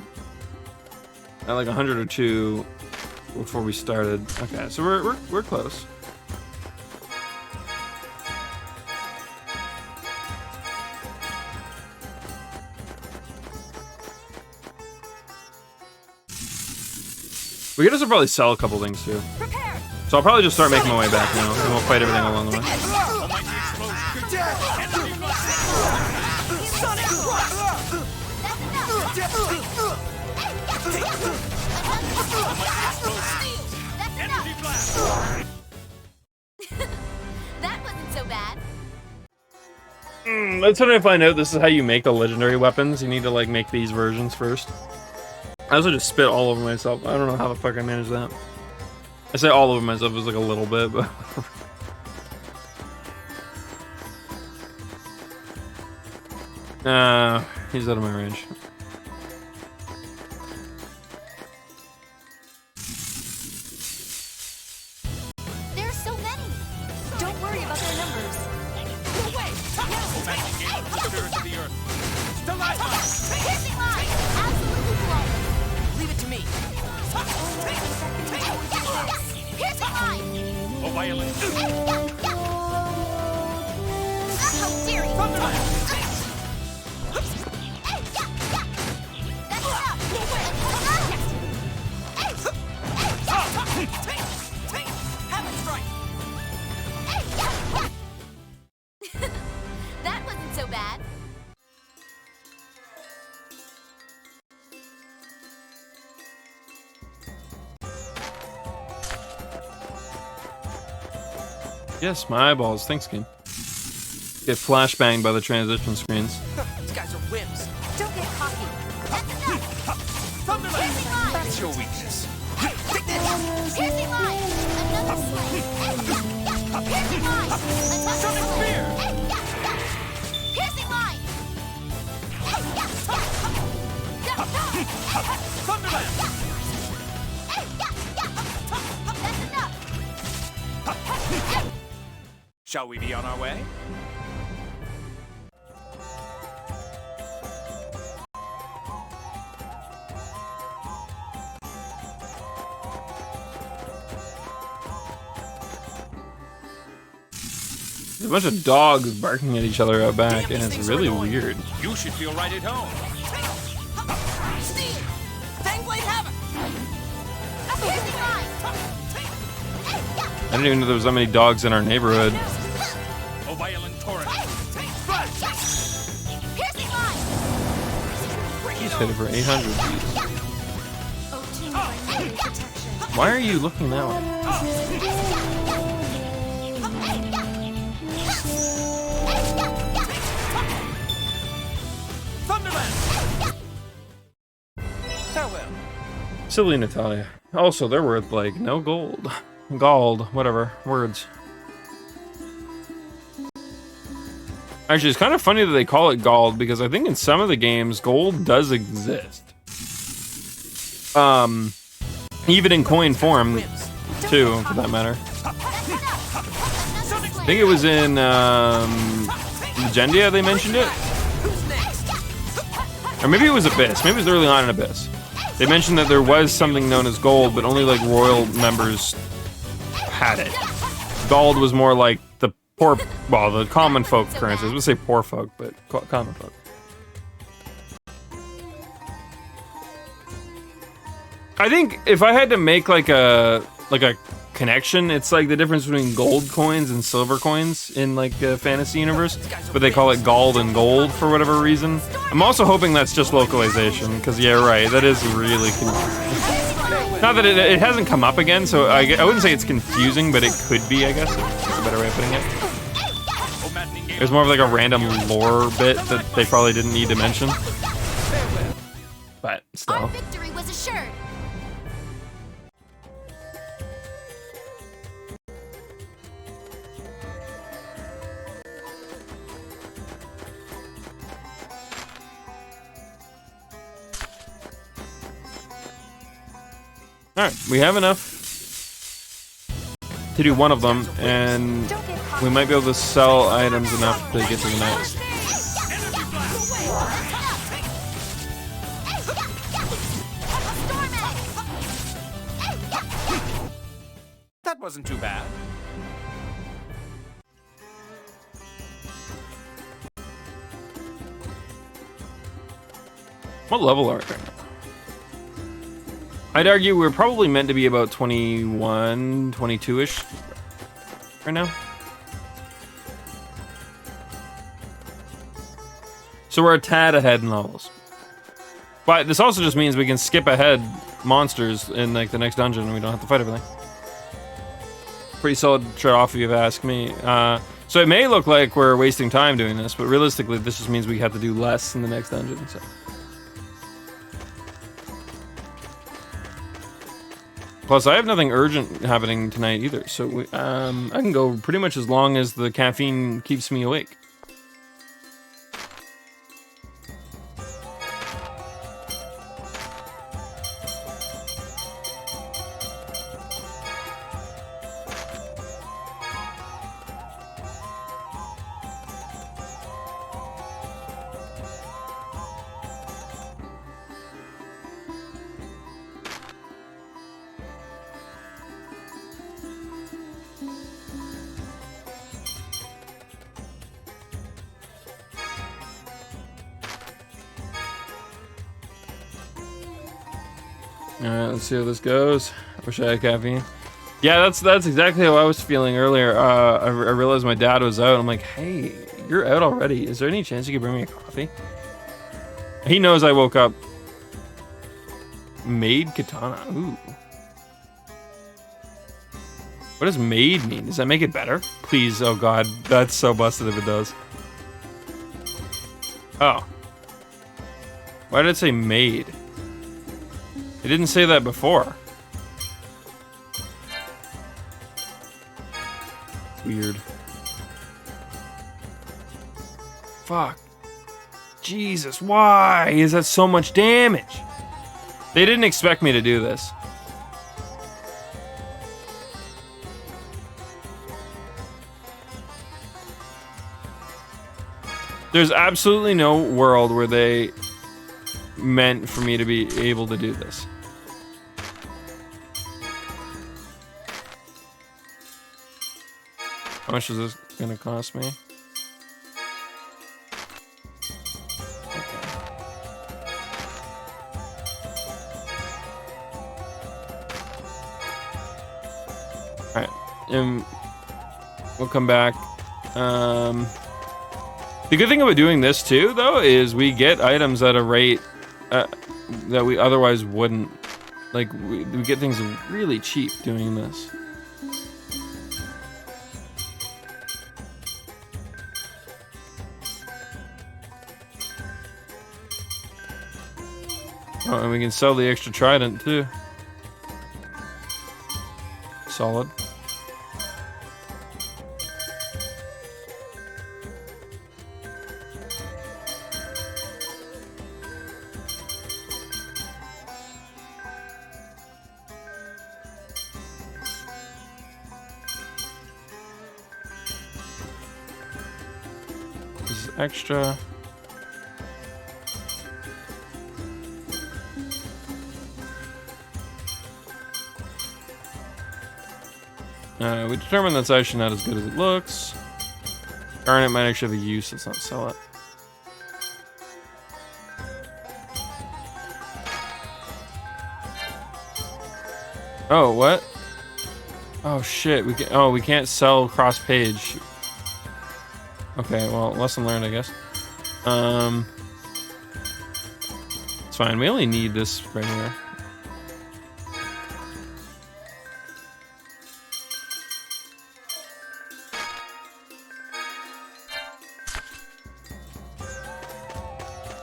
at like 100 or 2 before we started. Okay, so we're close. We could also probably sell a couple things too. So I'll probably just start making my way back now, and we'll fight everything along the way. That wasn't so bad. That's when I find out this is how you make the legendary weapons. You need to like make these versions first. I also just spit all over myself. I don't know how the fuck I managed that. I say all over myself, it was like a little bit, but... he's out of my range. worry about their numbers. Piercing line! Absolutely flawless! Leave it to me. Piercing line! A violent How dare you! That wasn't so bad. Yes, my eyeballs. Thanks, game. Get flashbanged by the transition screens. These guys are wimps. Don't get cocky. That's your weakness. Piercing line! Another swing! Piercing line! Another swing! Piercing line! That's enough! Shall we be on our way? There's a bunch of dogs barking at each other out back, and it's really weird. You should feel right at home. Steve! Fangblade Havoc! Piercing line! I didn't even know there was that many dogs in our neighborhood. A violent torrent. Piercing line! He's hit over 800. Why are you looking that way? Farewell. Silly Natalia. Also, they're worth like no gold. Gald, whatever. Words. Actually, it's kind of funny that they call it gold because I think in some of the games, gold does exist. Even in coin form, too, for that matter. I think it was in Legendia they mentioned it. Or maybe it was Abyss. Maybe it was early on in Abyss. They mentioned that there was something known as gold, but only like royal members had it. Gold was more like the poor, well, the common folk currencies. I would say poor folk, but common folk. I think if I had to make like a connection, it's like the difference between gold coins and silver coins in like a fantasy universe, but they call it gold and gold for whatever reason. I'm also hoping that's just localization, because yeah, right, that is really confusing. Not that it hasn't come up again, so I wouldn't say it's confusing, but it could be, I guess. That's a better way of putting it. It was more of like a random lore bit that they probably didn't need to mention. But Our still. victory was assured. Alright, we have enough to do one of them, and we might be able to sell items enough to get to the next. That wasn't too bad. What level are we right now? I'd argue we're probably meant to be about 21, 22-ish right now. So we're a tad ahead in levels. But this also just means we can skip ahead monsters in like the next dungeon and we don't have to fight everything. Pretty solid trade-off if you've asked me. So it may look like we're wasting time doing this, but realistically this just means we have to do less in the next dungeon. So. Plus, I have nothing urgent happening tonight either, so I can go pretty much as long as the caffeine keeps me awake. Alright, let's see how this goes. I wish I had caffeine. Yeah, that's exactly how I was feeling earlier. I realized my dad was out. I'm like, hey, you're out already. Is there any chance you could bring me a coffee? He knows I woke up. Maid katana. Ooh. What does maid mean? Does that make it better? Please, oh god. That's so busted if it does. Oh. Why did it say maid? It didn't say that before. Weird. Fuck. Jesus, why is that so much damage? They didn't expect me to do this. There's absolutely no world where they meant for me to be able to do this. How much is this gonna cost me? Alright, and we'll come back. The good thing about doing this too, though, is we get items at a rate that we otherwise wouldn't. Like, we get things really cheap doing this. Oh, and we can sell the extra trident too. Solid. This is extra. We determined that's actually not as good as it looks. Darn, it might actually have a use. Let's not sell it. Oh, what? Oh shit, we can't sell cross page. Okay, well, lesson learned, I guess. It's fine. We only need this right here.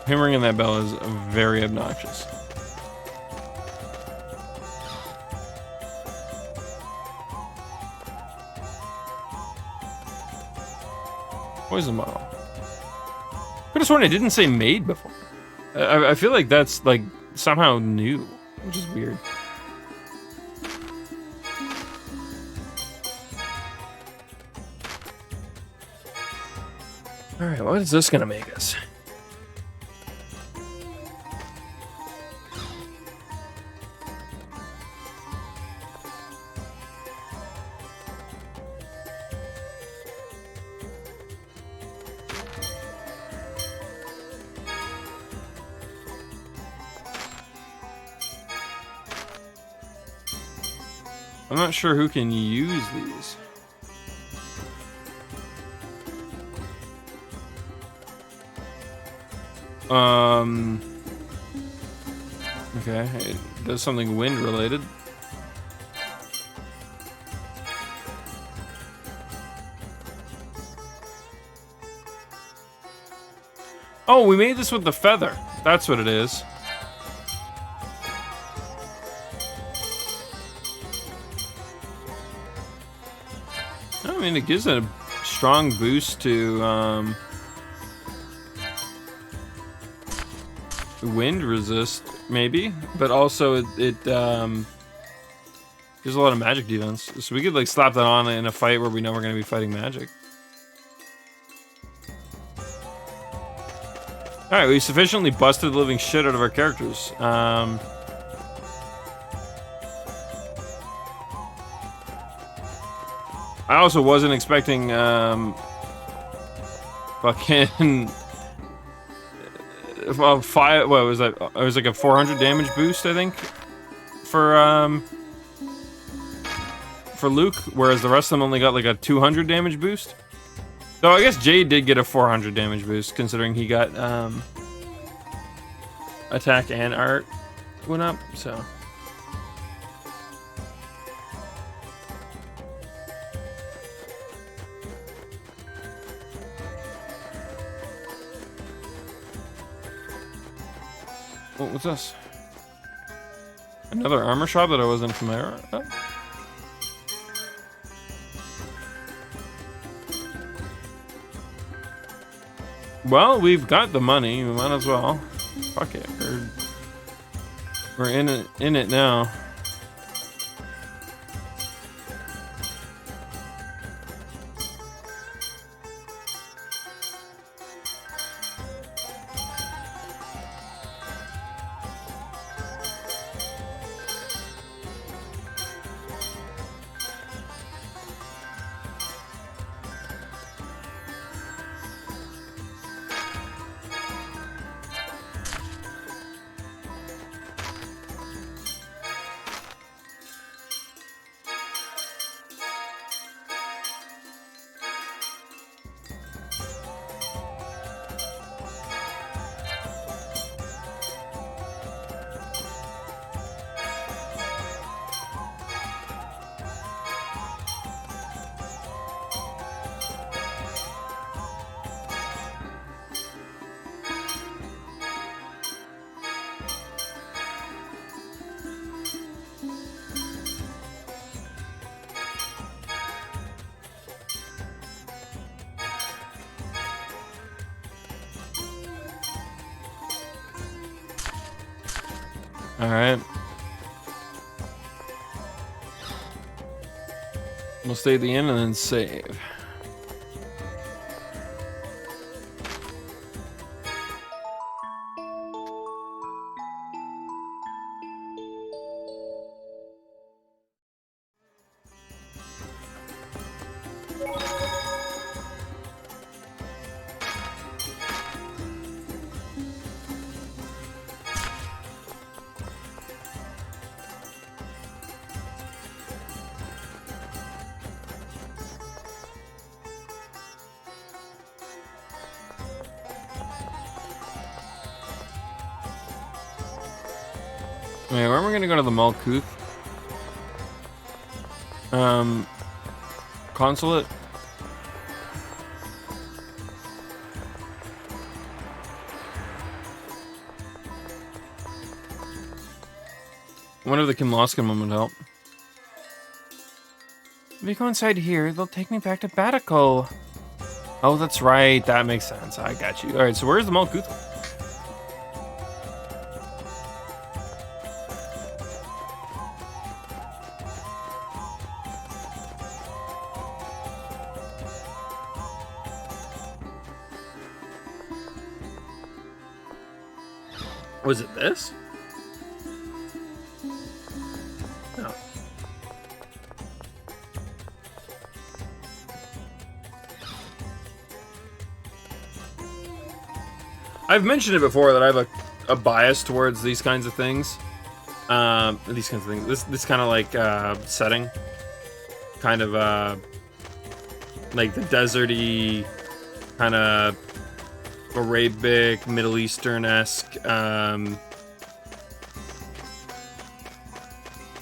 Him ringing that bell is very obnoxious. Poison bottle. Could have sworn it didn't say made before. I feel like that's like somehow new, which is weird. All right, what is this gonna make us? I'm not sure who can use these. Okay, it does something wind related. Oh, we made this with the feather. That's what it is. I mean, it gives a strong boost to wind resist, maybe, but also it gives a lot of magic defense. So we could like slap that on in a fight where we know we're going to be fighting magic. All right, we sufficiently busted the living shit out of our characters. I also wasn't expecting fucking well, what was that? It was like a 400 damage boost, I think. for Luke, whereas the rest of them only got like a 200 damage boost. So I guess Jade did get a 400 damage boost, considering he got attack and art went up. So. Oh, what's this? Another armor shop that I wasn't familiar with? Well, we've got the money. We might as well. Fuck it. We're in it now. Alright. We'll stay at the end and then save. Wait, where am I gonna go to the Malkuth? Consulate? I wonder if the Kimloskin one would help. If we go inside here, they'll take me back to Batico. Oh, that's right. That makes sense. I got you. Alright, so where's the Malkuth? Was it this? No. I've mentioned it before that I have a bias towards these kinds of things. This kind of like setting. Kind of like the deserty kind of Arabic, Middle Eastern-esque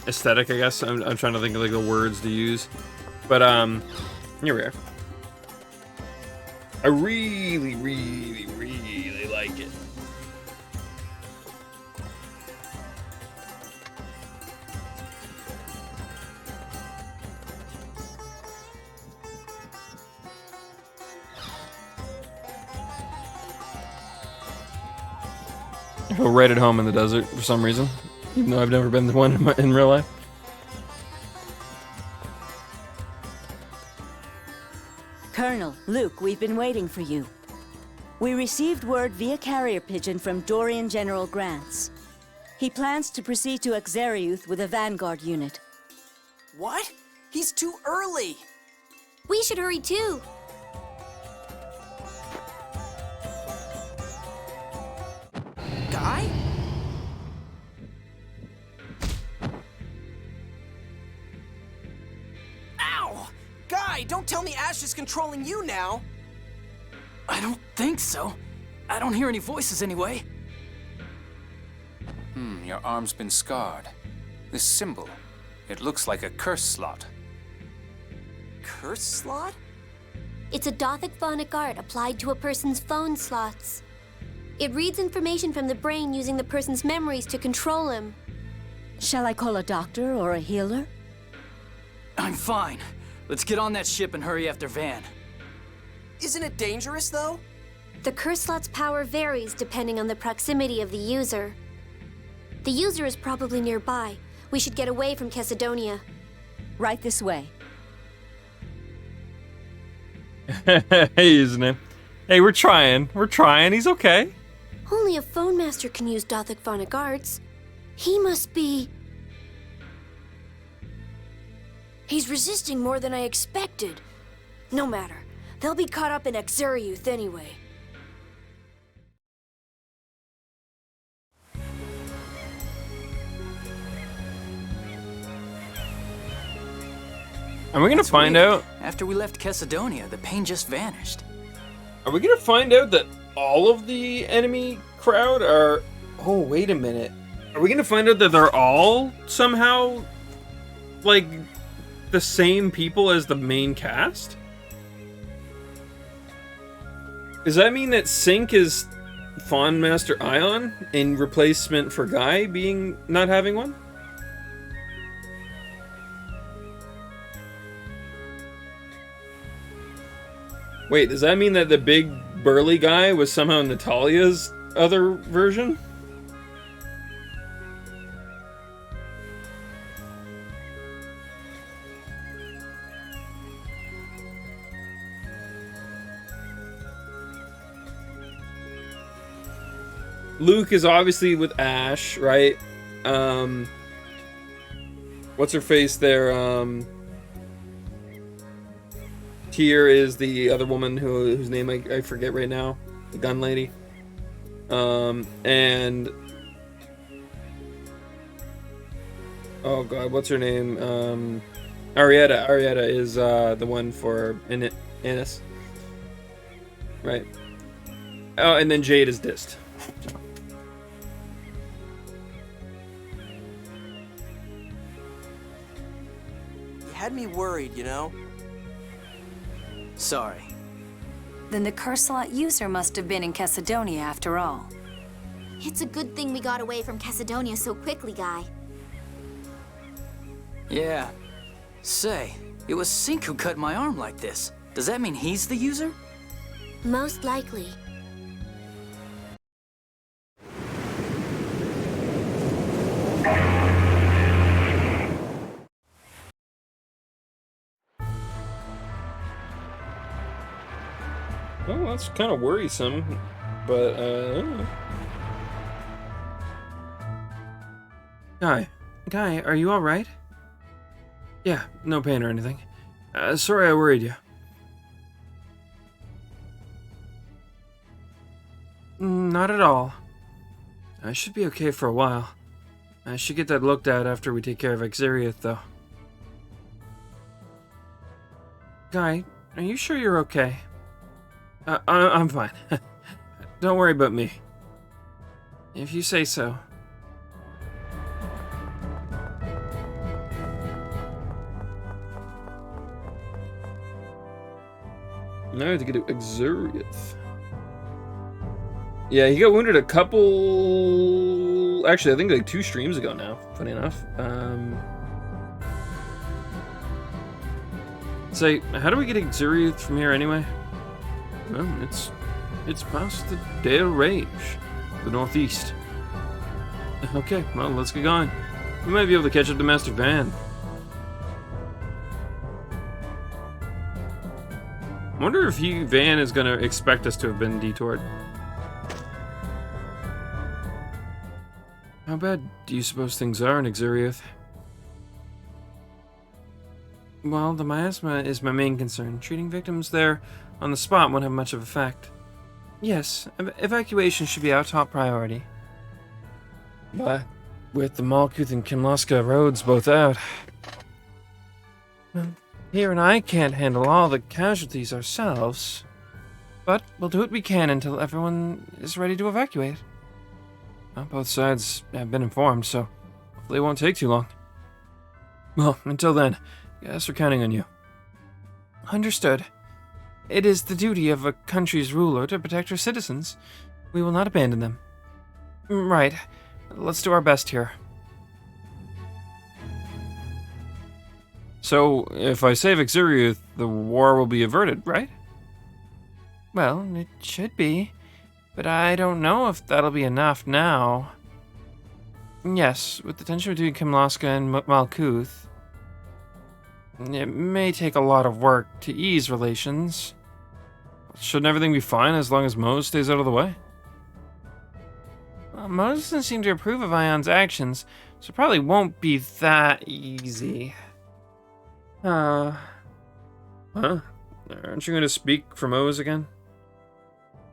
aesthetic, I guess. I'm trying to think of like the words to use. But here we are. I really, really, really like it. I feel right at home in the desert for some reason, even though I've never been to one in real life. Colonel, Luke, we've been waiting for you. We received word via carrier pigeon from Dorian General Grants. He plans to proceed to Exariuth with a vanguard unit. What? He's too early! We should hurry too. Guy? Don't tell me Ash is controlling you now! I don't think so. I don't hear any voices anyway. Your arm's been scarred. This symbol, it looks like a curse slot. Curse slot? It's a Dothic phonic art applied to a person's phone slots. It reads information from the brain using the person's memories to control him. Shall I call a doctor or a healer? I'm fine. Let's get on that ship and hurry after Van. Isn't it dangerous, though? The curse slot's power varies depending on the proximity of the user. The user is probably nearby. We should get away from Chesidonia. Right this way. Hey, isn't it? Hey, we're trying. We're trying. He's okay. Only a phone master can use Dothic phonic arts. He must be... He's resisting more than I expected. No matter. They'll be caught up in Exariuth anyway. Are we gonna find out? After we left Chesidonia, the pain just vanished. Are we gonna find out that all of the enemy crowd are... Oh, wait a minute. Are we gonna find out that they're all somehow, like, the same people as the main cast? Does that mean that Sync is Fawn Master Ion in replacement for Guy being not having one? Wait, does that mean that the big burly guy was somehow Natalia's other version? Luke is obviously with Ash, right? What's her face there? Tyr is the other woman whose name I forget right now. The gun lady. And... Oh god, what's her name? Arietta. Arietta is the one for Innis. Right. Oh, and then Jade is Dist. You had me worried, you know? Sorry. Then the curse slot user must have been in Chesidonia after all. It's a good thing we got away from Chesidonia so quickly, Guy. Yeah. Say, it was Sync who cut my arm like this. Does that mean he's the user? Most likely. Well, that's kind of worrisome, but, I don't know. Guy, are you alright? Yeah, no pain or anything. Sorry I worried you. Not at all. I should be okay for a while. I should get that looked at after we take care of Exariath, though. Guy, are you sure you're okay? I'm fine. Don't worry about me. If you say so. Now I have to get to Exariath. Yeah, he got wounded a couple... Actually, I think like 2 streams ago now, funny enough. Say, how do we get Exariath from here anyway? Well, it's past the Dale Range, the northeast. Okay, well, let's get going. We might be able to catch up to Master Van. I wonder if Van is going to expect us to have been detoured. How bad do you suppose things are in Exariath? Well, the miasma is my main concern. Treating victims there on the spot won't have much of effect. Yes, evacuation should be our top priority. But with the Malkuth and Kimlaska roads both out... Well, Here and I can't handle all the casualties ourselves, but we'll do what we can until everyone is ready to evacuate. Well, both sides have been informed, so hopefully it won't take too long. Well, until then, guess we're counting on you. Understood. It is the duty of a country's ruler to protect her citizens. We will not abandon them. Right. Let's do our best here. So, if I save Exiriuth, the war will be averted, right? Well, it should be. But I don't know if that'll be enough now. Yes, with the tension between Kimlaska and Malkuth, it may take a lot of work to ease relations. Shouldn't everything be fine as long as Mose stays out of the way? Well, Mose doesn't seem to approve of Ion's actions, so it probably won't be that easy. Huh? Aren't you going to speak for Mose again?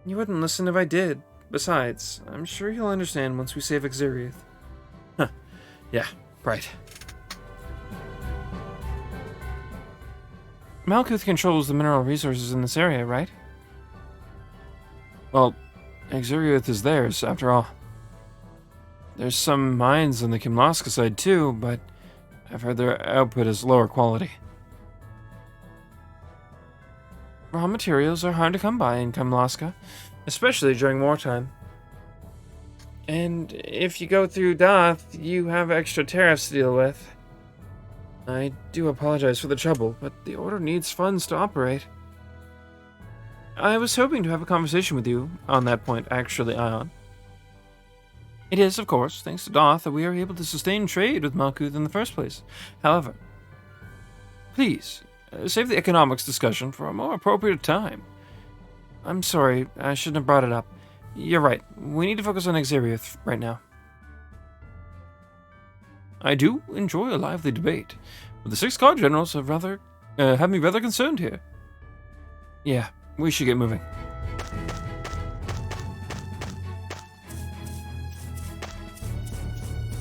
You wouldn't listen if I did. Besides, I'm sure he'll understand once we save Exiriuth. Huh. Yeah, right. Malkuth controls the mineral resources in this area, right? Well, Exiriuth is theirs, after all. There's some mines on the Kimlaska side too, but I've heard their output is lower quality. Raw materials are hard to come by in Kimlaska, especially during wartime. And if you go through Doth, you have extra tariffs to deal with. I do apologize for the trouble, but the Order needs funds to operate. I was hoping to have a conversation with you on that point, actually, Ion. It is, of course, thanks to Doth that we are able to sustain trade with Malkuth in the first place. However, please, save the economics discussion for a more appropriate time. I'm sorry, I shouldn't have brought it up. You're right, we need to focus on Exiriuth right now. I do enjoy a lively debate, but the 6 card generals have me rather concerned here. Yeah, we should get moving.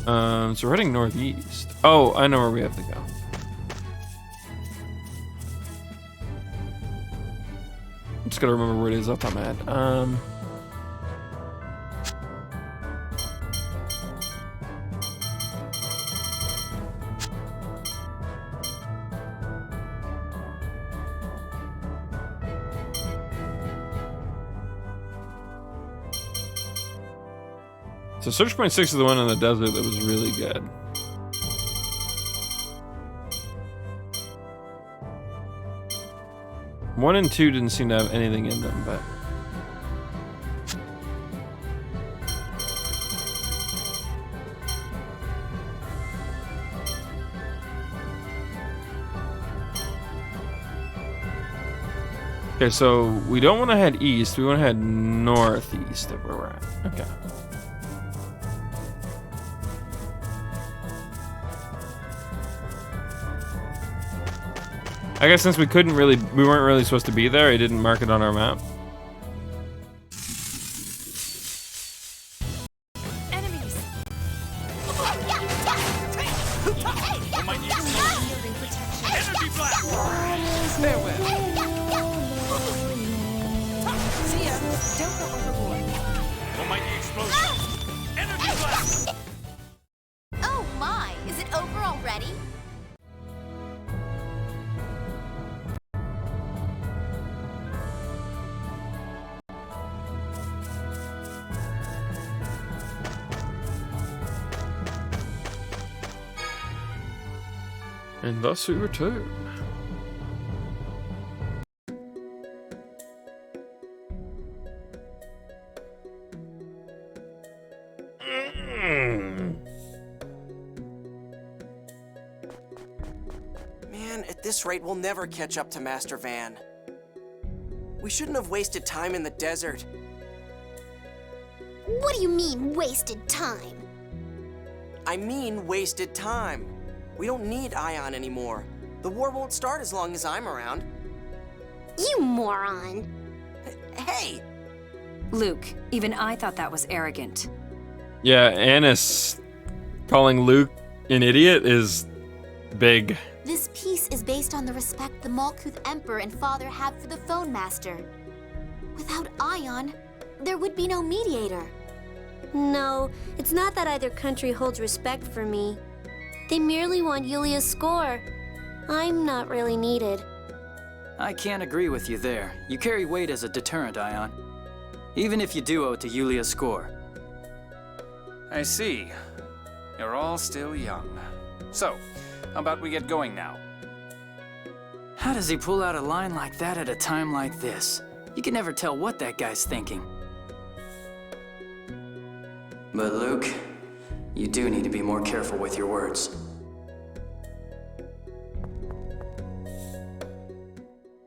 So we're heading northeast. Oh, I know where we have to go. I'm just gotta remember where it is off the top of my head. So search point 6 is the one in the desert that was really good. One and 2 didn't seem to have anything in them, but... Okay, so we don't want to head east, we want to head northeast of where we're at. Okay. I guess since we weren't really supposed to be there, it didn't mark it on our map. Enemies! Energy blast! Farewell! See ya! Don't go overboard. What might the explosion? Energy blast! Oh my, is it over already? And thus we return. Man, at this rate, we'll never catch up to Master Van. We shouldn't have wasted time in the desert. What do you mean, wasted time? I mean wasted time. We don't need Ion anymore. The war won't start as long as I'm around. You moron. Hey! Luke, even I thought that was arrogant. Yeah, Annis calling Luke an idiot is big. This peace is based on the respect the Malkuth Emperor and Father have for the Phone Master. Without Ion, there would be no mediator. No, it's not that either country holds respect for me. They merely want Yulia's score. I'm not really needed. I can't agree with you there. You carry weight as a deterrent, Ion. Even if you do owe it to Yulia's score. I see. You're all still young. So, how about we get going now? How does he pull out a line like that at a time like this? You can never tell what that guy's thinking. But Luke, you do need to be more careful with your words.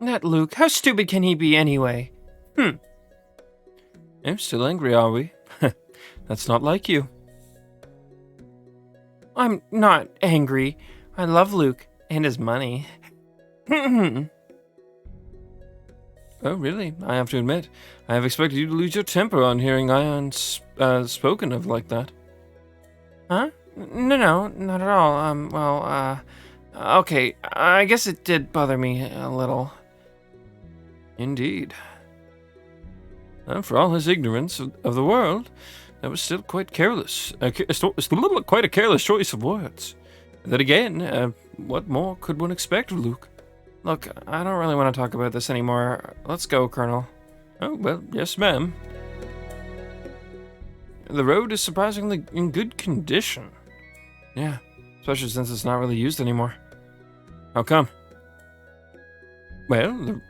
That Luke, how stupid can he be anyway? I'm still angry, are we? That's not like you. I'm not angry. I love Luke and his money. Oh, really? I have to admit, I have expected you to lose your temper on hearing Ion spoken of like that. Huh? No, not at all. Okay, I guess it did bother me a little. Indeed. For all his ignorance of the world, that was still quite careless. Quite a careless choice of words. Then again, what more could one expect of Luke? Look, I don't really want to talk about this anymore. Let's go, Colonel. Oh, well, yes, ma'am. The road is surprisingly in good condition. Yeah, especially since it's not really used anymore. How come? Well,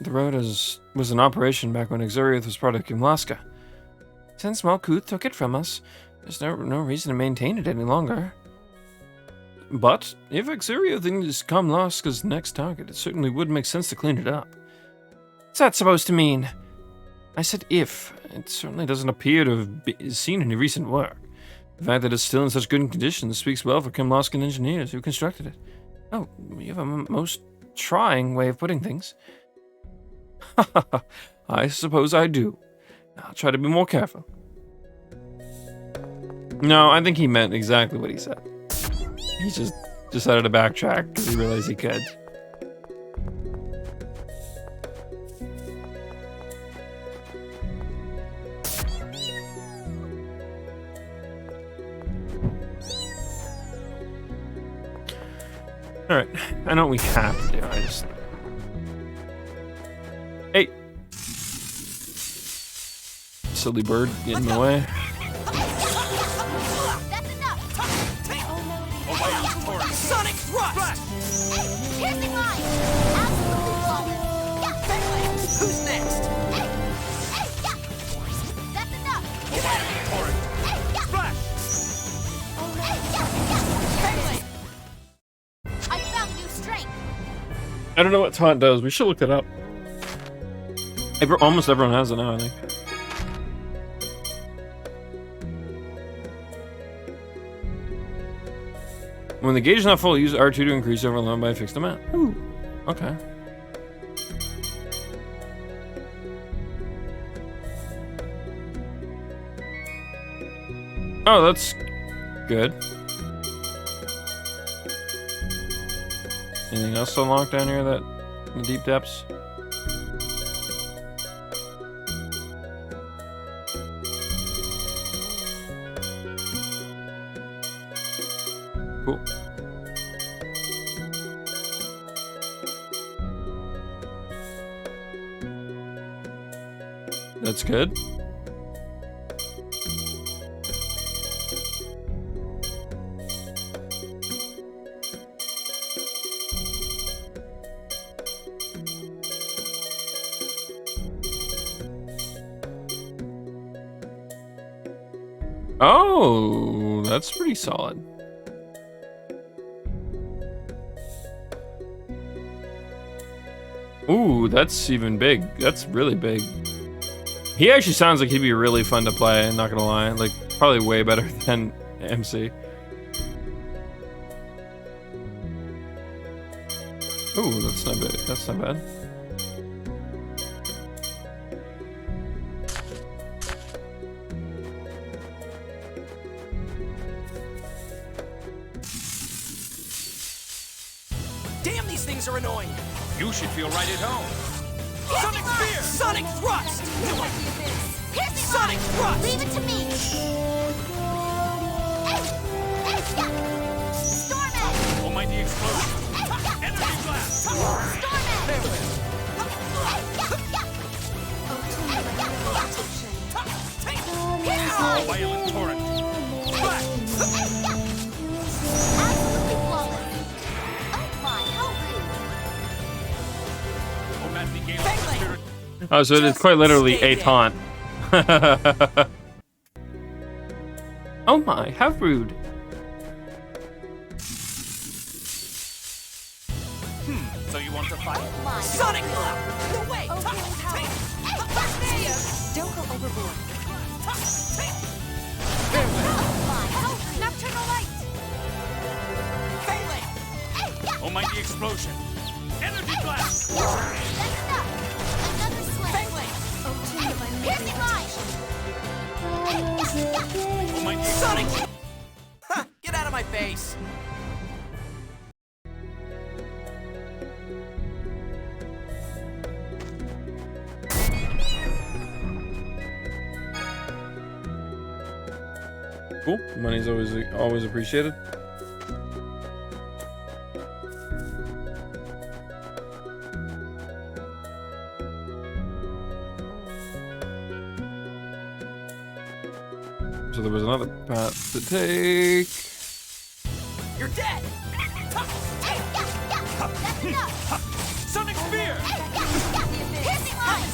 the road was in operation back when Exariuth was part of Kimlaska. Since Malkuth took it from us, there's no reason to maintain it any longer. But if Exariuth is Kamlaska's next target, it certainly would make sense to clean it up. What's that supposed to mean? I said if. It certainly doesn't appear to have seen any recent work. The fact that it's still in such good condition speaks well for Kimlaskan engineers who constructed it. Oh, you have a most trying way of putting things. I suppose I do. I'll try to be more careful. No, I think he meant exactly what he said. He just decided to backtrack because he realized he could. Alright, I know what we have to do, I just... Hey! Silly bird, get in the way. Sonic Thrust! Piercing line! Absolutely flawless! Yeah, Who's next? yeah! That's enough! Get out of here, Torrent! Splash! I found new strength! I don't know what taunt does. We should look it up. Almost everyone has it now, I think. When the gauge is not full, use R2 to increase overload by a fixed amount. Ooh, okay. Oh, that's good. Anything else unlocked down here that in the deep depths? Cool. That's good. Oh, that's pretty solid. Ooh, that's even big. That's really big. He actually sounds like he'd be really fun to play, not gonna lie. Like, probably way better than MC. Ooh, that's not bad. That's not bad. things are annoying. You should feel right at home. Sonic Spear! Sonic Thrust! Sonic Thrust! Leave it to me! Storm Edge! Almighty explosion. Energy blast. Storm Edge! Oh, violent torrent. Absolutely flawless! Oh my, how rude! Oh, madly gale of the spirit. Oh, so it's quite literally a taunt. Oh my, how rude. So you want to fight? Sonic Blow! No way! Don't go overboard. Nocturnal light! Almighty explosion. Energy blast. That's enough! Another swing! Piercing line! Almighty Sonic! Ha! Get out of my face! Cool. Money's always appreciated. So there was another path to take. You're dead! That's enough! Sonic Spear. Piercing line!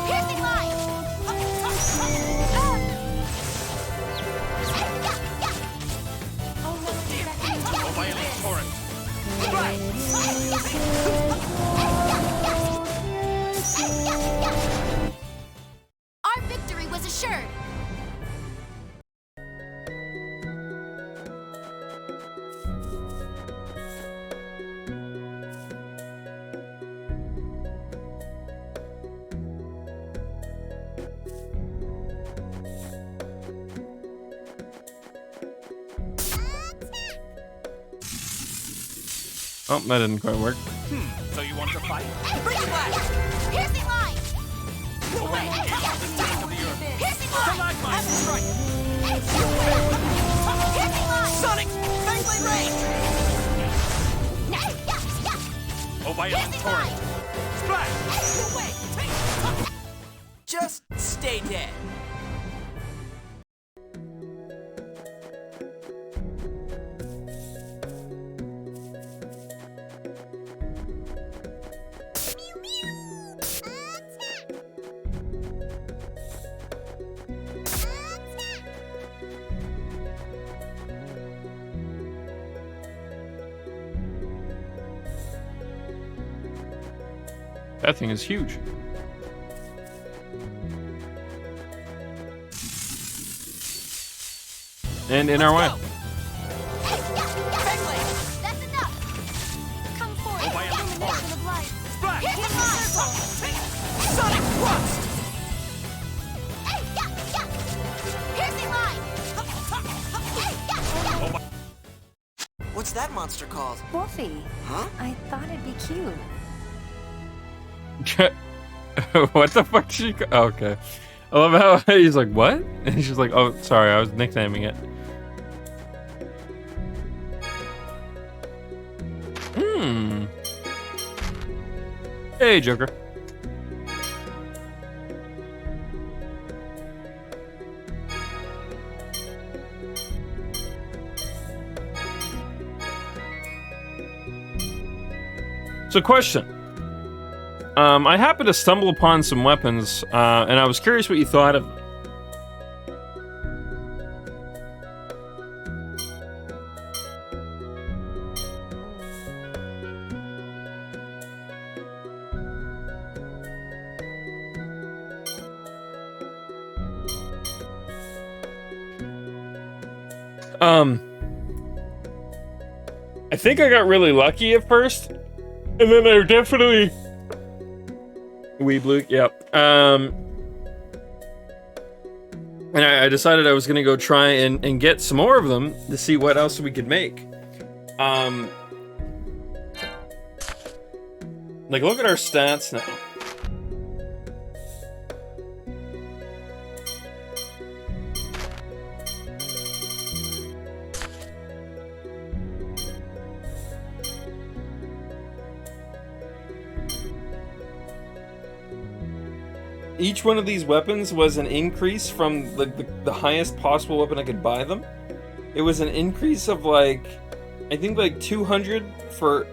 Piercing line! Oh, violent torrent. Our victory was assured! Oh, that didn't quite work. So you want to fight? Bring it back! Piercing line! No way. Gale of the spirit of the earth. Piercing line! Acid Strike! Piercing line! Sonic! Fangblade Range! Oh, violent torrent. Splash! Just stay dead. That thing is huge. And in our way. That's enough! Come forth, Oh, violent illumination of light! Splash. Piercing line! Sonic Thrust! Piercing line! What's that monster called? Wolfie. Huh? I thought it'd be cute. What the fuck? Okay. I love how he's like, what? And she's like, oh, sorry, I was nicknaming it. Hey, Joker. So, question. I happened to stumble upon some weapons, and I was curious what you thought of them. I think I got really lucky at first, and then I definitely... Weeb yep. And I decided I was gonna go try and get some more of them to see what else we could make. Like, look at our stats now. Each one of these weapons was an increase from like the highest possible weapon I could buy them. It was an increase of like, I think like 200 for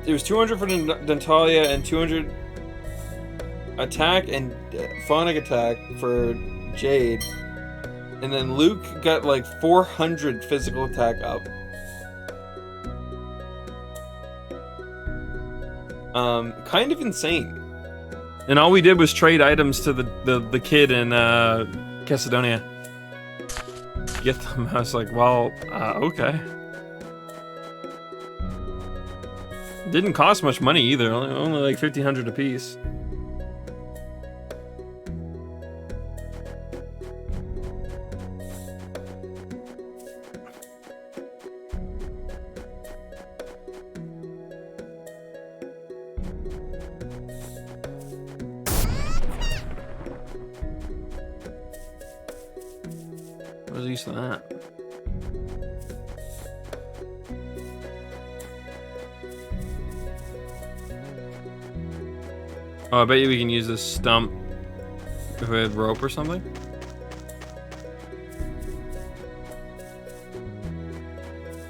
it was 200 for Dentalia and 200 attack and phonic attack for Jade, and then Luke got like 400 physical attack up. Kind of insane. And all we did was trade items to the kid in Cacedonia. Get them. I was like, well, okay. Didn't cost much money either. Only like 1,500 a piece. What's the use of that? Oh, I bet you we can use this stump if we had rope or something.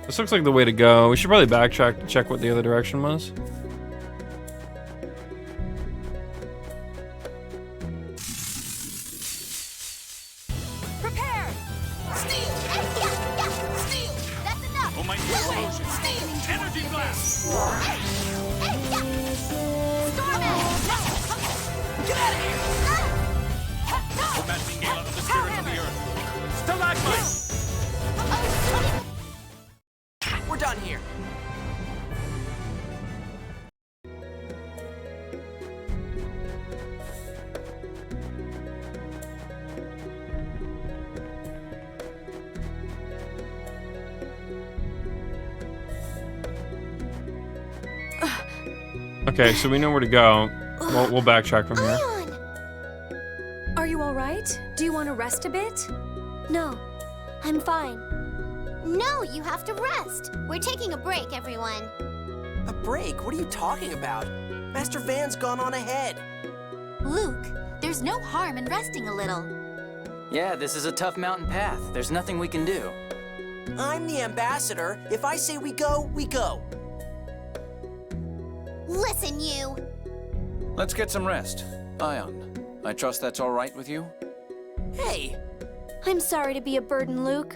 This looks like the way to go. We should probably backtrack to check what the other direction was. Prepare! Steel! Steel! That's enough! Oh my explosion! Steel! Energy blast! Get out of here! The matching gala of the spirit of the earth. Stalagmite! We're done here. Okay, so we know where to go. We'll backtrack from here. Are you all right? Do you want to rest a bit? No, I'm fine. No, you have to rest. We're taking a break, everyone. A break? What are you talking about? Master Van's gone on ahead. Luke, there's no harm in resting a little. Yeah, this is a tough mountain path. There's nothing we can do. I'm the ambassador. If I say we go, we go. Listen, you. Let's get some rest. Ion, I trust that's all right with you? Hey, I'm sorry to be a burden, Luke.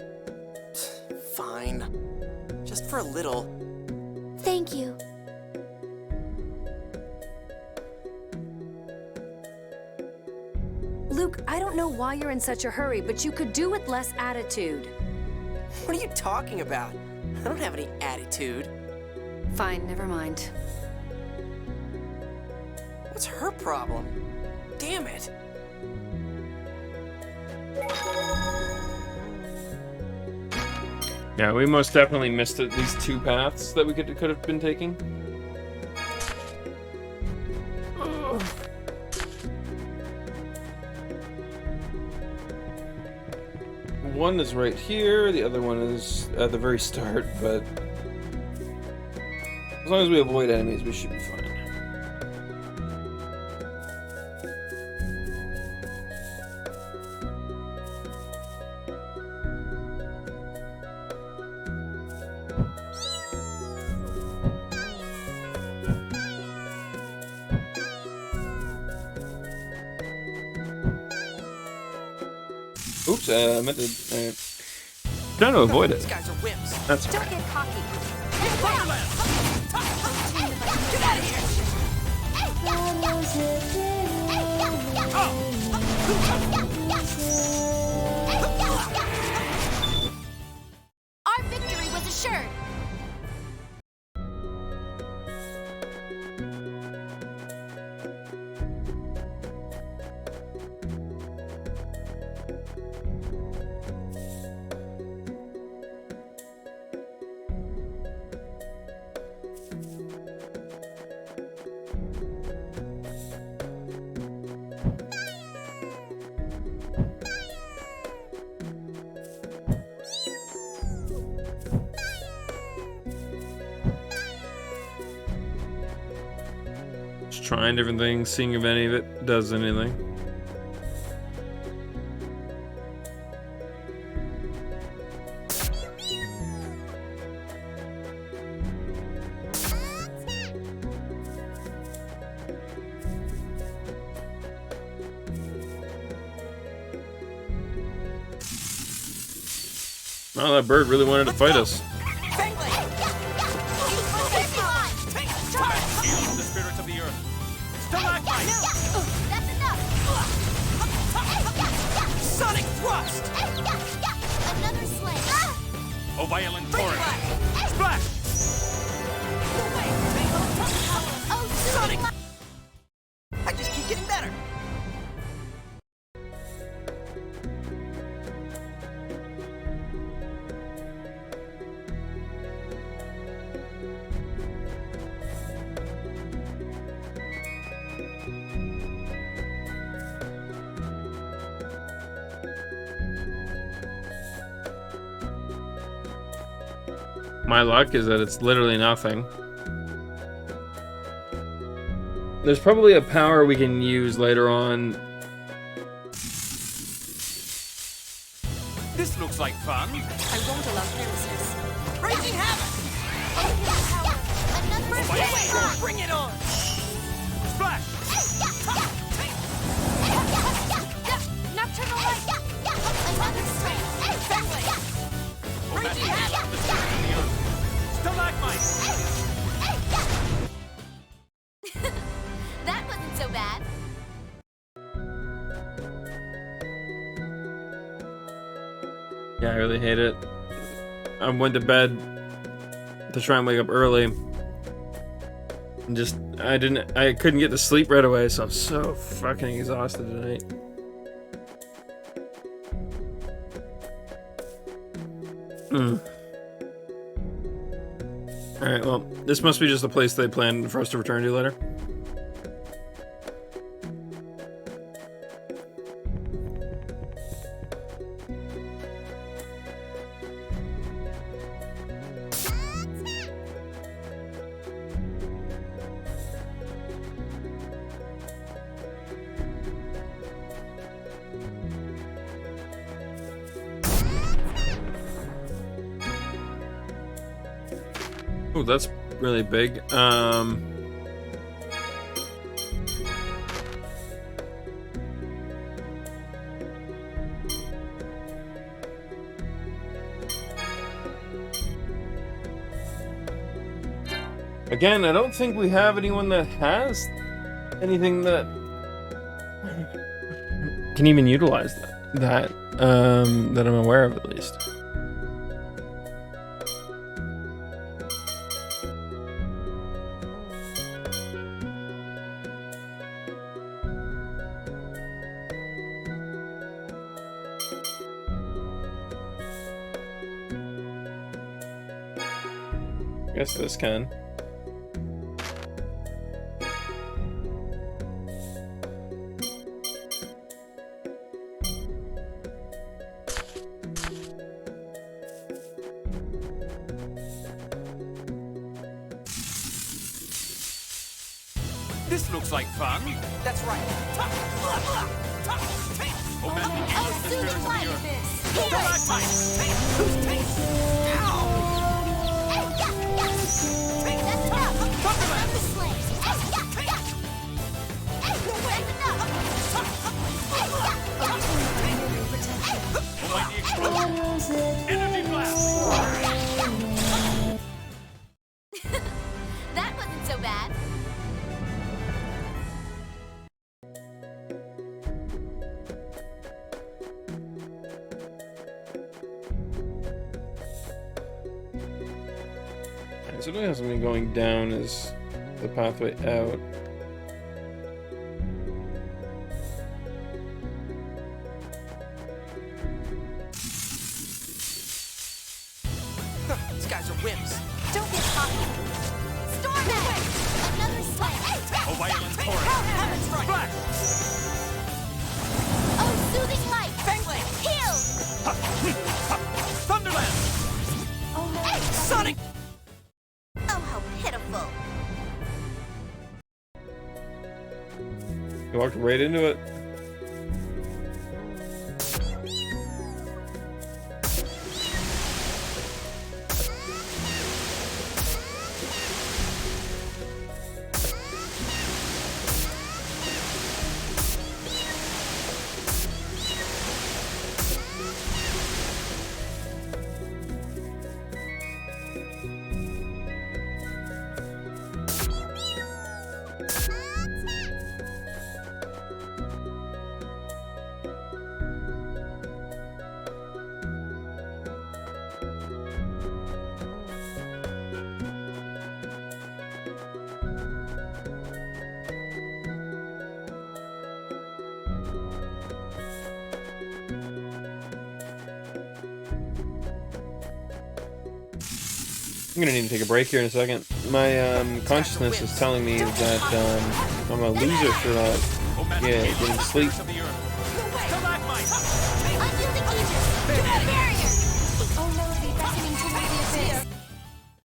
fine. Just for a little. Thank you. Luke, I don't know why you're in such a hurry, but you could do with less attitude. What are you talking about? I don't have any attitude. Fine, never mind. What's her problem? Damn it. Yeah, we most definitely missed at least two paths that we could have been taking. One is right here, the other one is at the very start, but as long as we avoid enemies, we should be fine. Oops, I meant to. Trying to avoid it. These guys are wimps. That's Don't get cocky. Get out of here! Our victory was assured. trying different things, seeing if any of it does anything. Oh, that bird really wanted to fight us. Heal the spirit of the earth. Stalagmite! That's enough! Sonic thrust! Another sling! Oh, violent torrent! Splash! Oh, Sonic! I just keep getting better. My luck is that it's literally nothing. There's probably a power we can use later on. This looks like fun. I won't allow carelessness. Raging havoc! another sling! Bring it on! Splash! Nocturnal light! Another sling! Raging havoc! Stalagmite! That wasn't so bad. Yeah, I really hate it. I went to bed to try and wake up early. And just, I couldn't get to sleep right away, so I'm so fucking exhausted tonight. Alright, well, this must be just the place they planned for us to return to later. Oh, that's really big. Again, I don't think we have anyone that has anything that can even utilize that I'm aware of, at least. Guess this can. This looks like fun. That's right. Oh, man. Oh, soothing light! Stalagmite! Who's taste? Ow! That's enough! Another sling! Mighty explosion! Energy blast! That wasn't so bad. So it hasn't been going down as the pathway out. These guys are wimps. Don't get cocky. Storm it! Another sling! Oh, violent torrent! Splash! Oh, soothing light! Heal! Thunderland! Sonic! Oh, how pitiful. walked right into it. I'm gonna need to take a break here in a second. My consciousness is telling me that I'm a loser for not getting sleep. Unyielding Aegis! To our barrier! Oh no, the beckoning toward the abyss.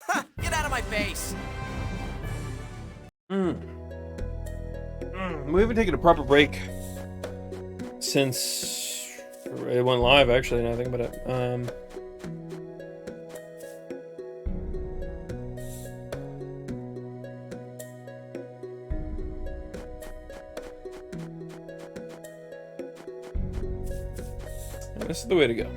Ha! Get out of my face! We haven't taken a proper break since it went live, actually, now I think about it. This is the way to go.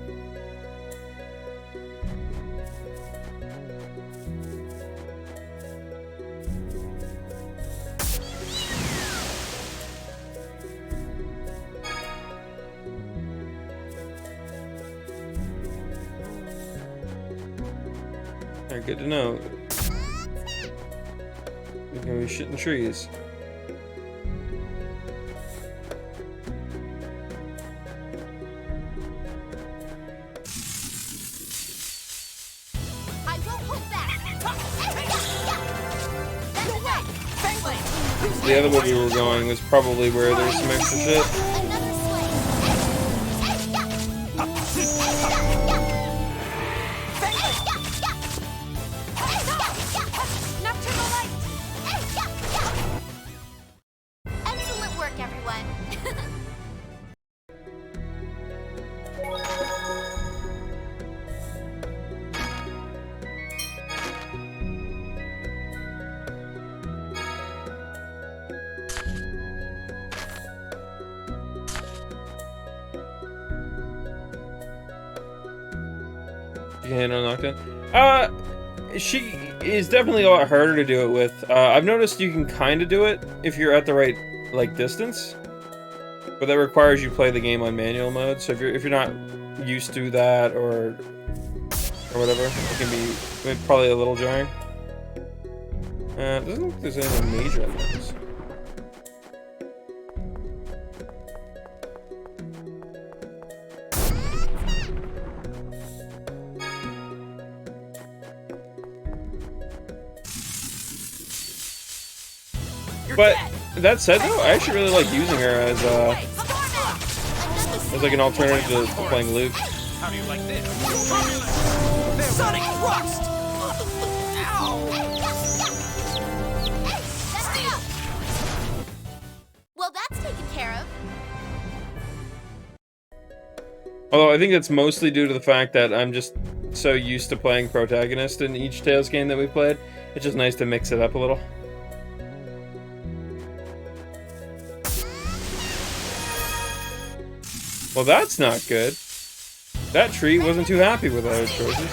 Alright, good to know. There's gonna be shit in the trees. The other way we were going was probably where there's some extra shit. Excellent work, everyone. Hand unlocked it. She is definitely a lot harder to do it with. I've noticed you can kind of do it if you're at the right like distance, but that requires you play the game on manual mode. So if you're not used to that or whatever, it can be probably a little jarring. Doesn't look like there's anything major on this. But that said, though, I actually really like using her as like an alternative to playing Luke. How do you like this? Sonic Thrust! Well, that's taken care of. Although I think that's mostly due to the fact that I'm just so used to playing protagonist in each Tales game that we played. It's just nice to mix it up a little. Well, that's not good. That tree wasn't too happy with our choices.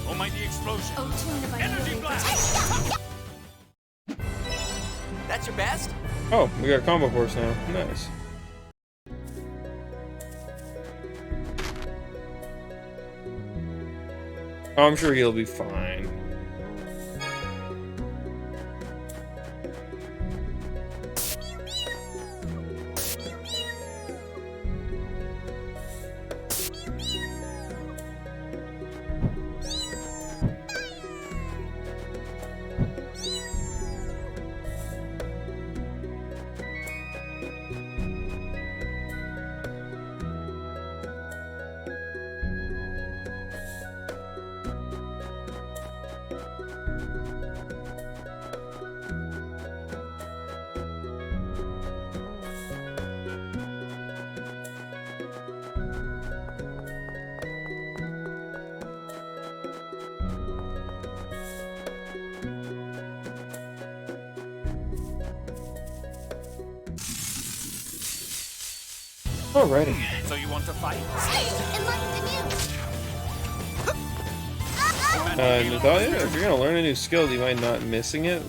Almighty explosion. Oh, Energy blast. That's your best? Oh, we got a combo force now. Nice. Oh, I'm sure he'll be fine. Alrighty. So you want to fight? Natalia, if you're gonna learn a new skill, do you mind not missing it?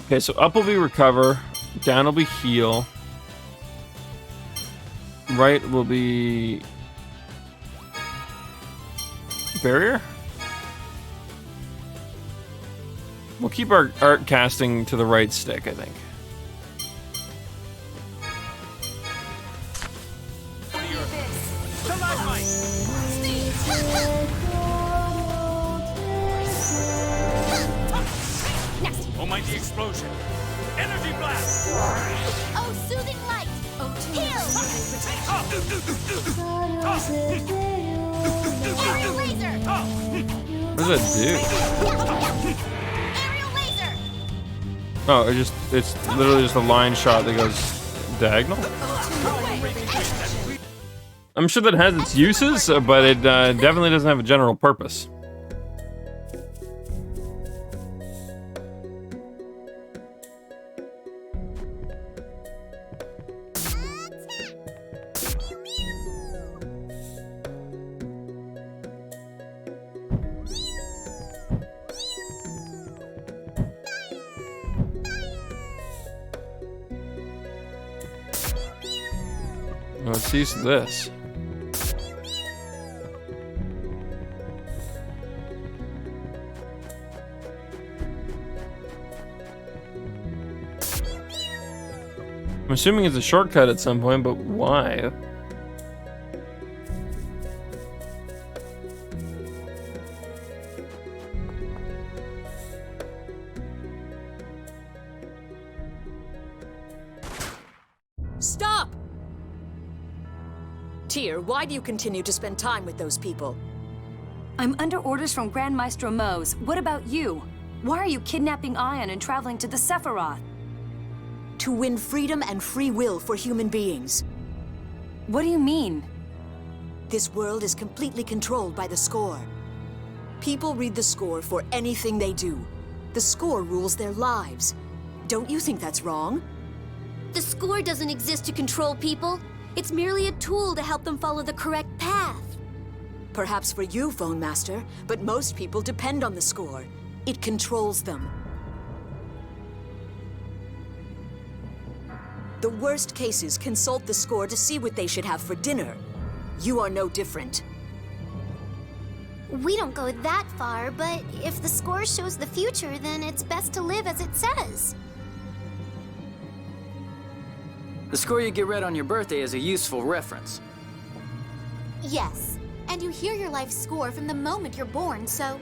Okay, so up will be recover, down will be heal, right will be barrier? We'll keep our art casting to the right stick, I think. Almighty explosion! Energy blast! Oh, soothing light! Oh, heal! Aerial laser! What does that do? Aerial laser! Oh, it's literally just a line shot that goes diagonal? I'm sure that has its uses, but it definitely doesn't have a general purpose. Let's use this. I'm assuming it's a shortcut at some point, but why? Stop! Tyr, why do you continue to spend time with those people? I'm under orders from Grand Maestro Mose. What about you? Why are you kidnapping Ion and traveling to the Sephiroth? To win freedom and free will for human beings. What do you mean? This world is completely controlled by the score. People read the score for anything they do. The score rules their lives. Don't you think that's wrong? The score doesn't exist to control people. It's merely a tool to help them follow the correct path. Perhaps for you, Phone Master, but most people depend on the score. It controls them. The worst cases consult the score to see what they should have for dinner. You are no different. We don't go that far, but if the score shows the future, then it's best to live as it says. The score you get read on your birthday is a useful reference. Yes, and you hear your life score from the moment you're born, so...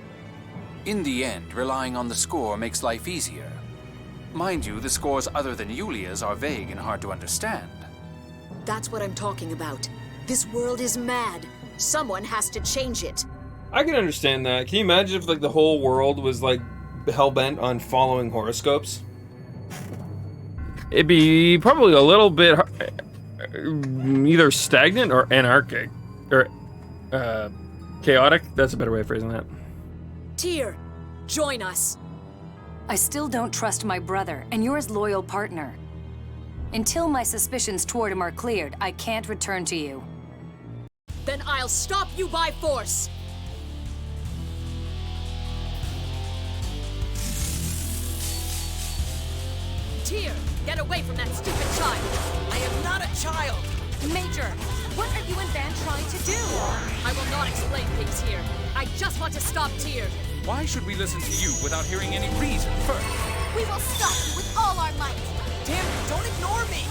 In the end, relying on the score makes life easier. Mind you, the scores other than Yulia's are vague and hard to understand. That's what I'm talking about. This world is mad. Someone has to change it. I can understand that. Can you imagine if like the whole world was like hell-bent on following horoscopes? It'd be probably a little bit either stagnant or anarchic. Or chaotic. That's a better way of phrasing that. Tyr, join us. I still don't trust my brother, and you're his loyal partner. Until my suspicions toward him are cleared, I can't return to you. Then I'll stop you by force. Tyr, get away from that stupid child. I am not a child. Major, what are you and Van trying to do? I will not explain things here. I just want to stop Tyr. Why should we listen to you without hearing any reason first? We will stop you with all our might. Damn it, don't ignore me.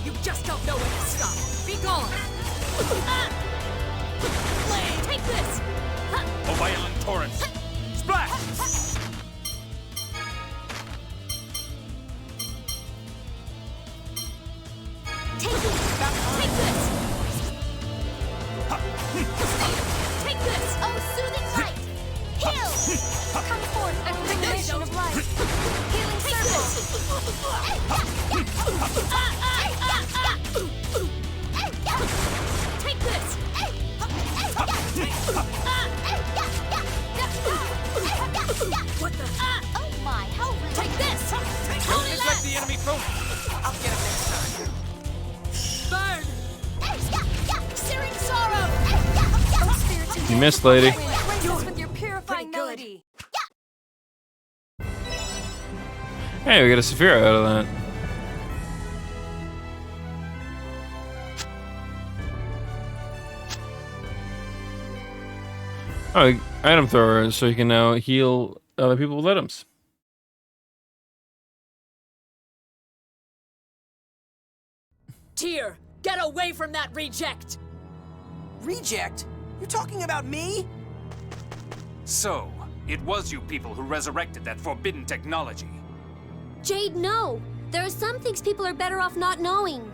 You just don't know when to stop. Be gone. Take this. A violent torrent. Splash! Take this. Take this. Take this. Oh, soothing light. Heal. Come forth and bring the nation of life. Healing service. Take this. the enemy phone. I'll get him next time. Burn! Searing sorrow! You missed, lady. Rinse us with your purifying melody. Hey, we got a Saphira out of that. Oh, item thrower, so you can now heal other people with items. Tyr, get away from that reject! Reject? You're talking about me? So, it was you people who resurrected that forbidden technology. Jade, no. There are some things people are better off not knowing.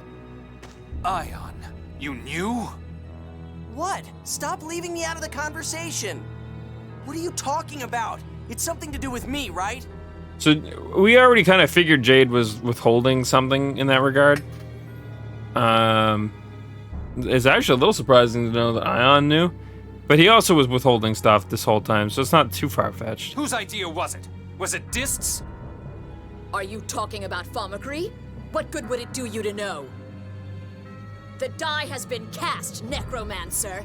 Ion, you knew? What? Stop leaving me out of the conversation. What are you talking about? It's something to do with me, right? So we already kind of figured Jade was withholding something in that regard. It's actually a little surprising to know that Ion knew, but he also was withholding stuff this whole time, so it's not too far-fetched. Whose idea was it? Was it Dist's? Are you talking about Thaumacrine? What good would it do you to know? The die has been cast, Necromancer.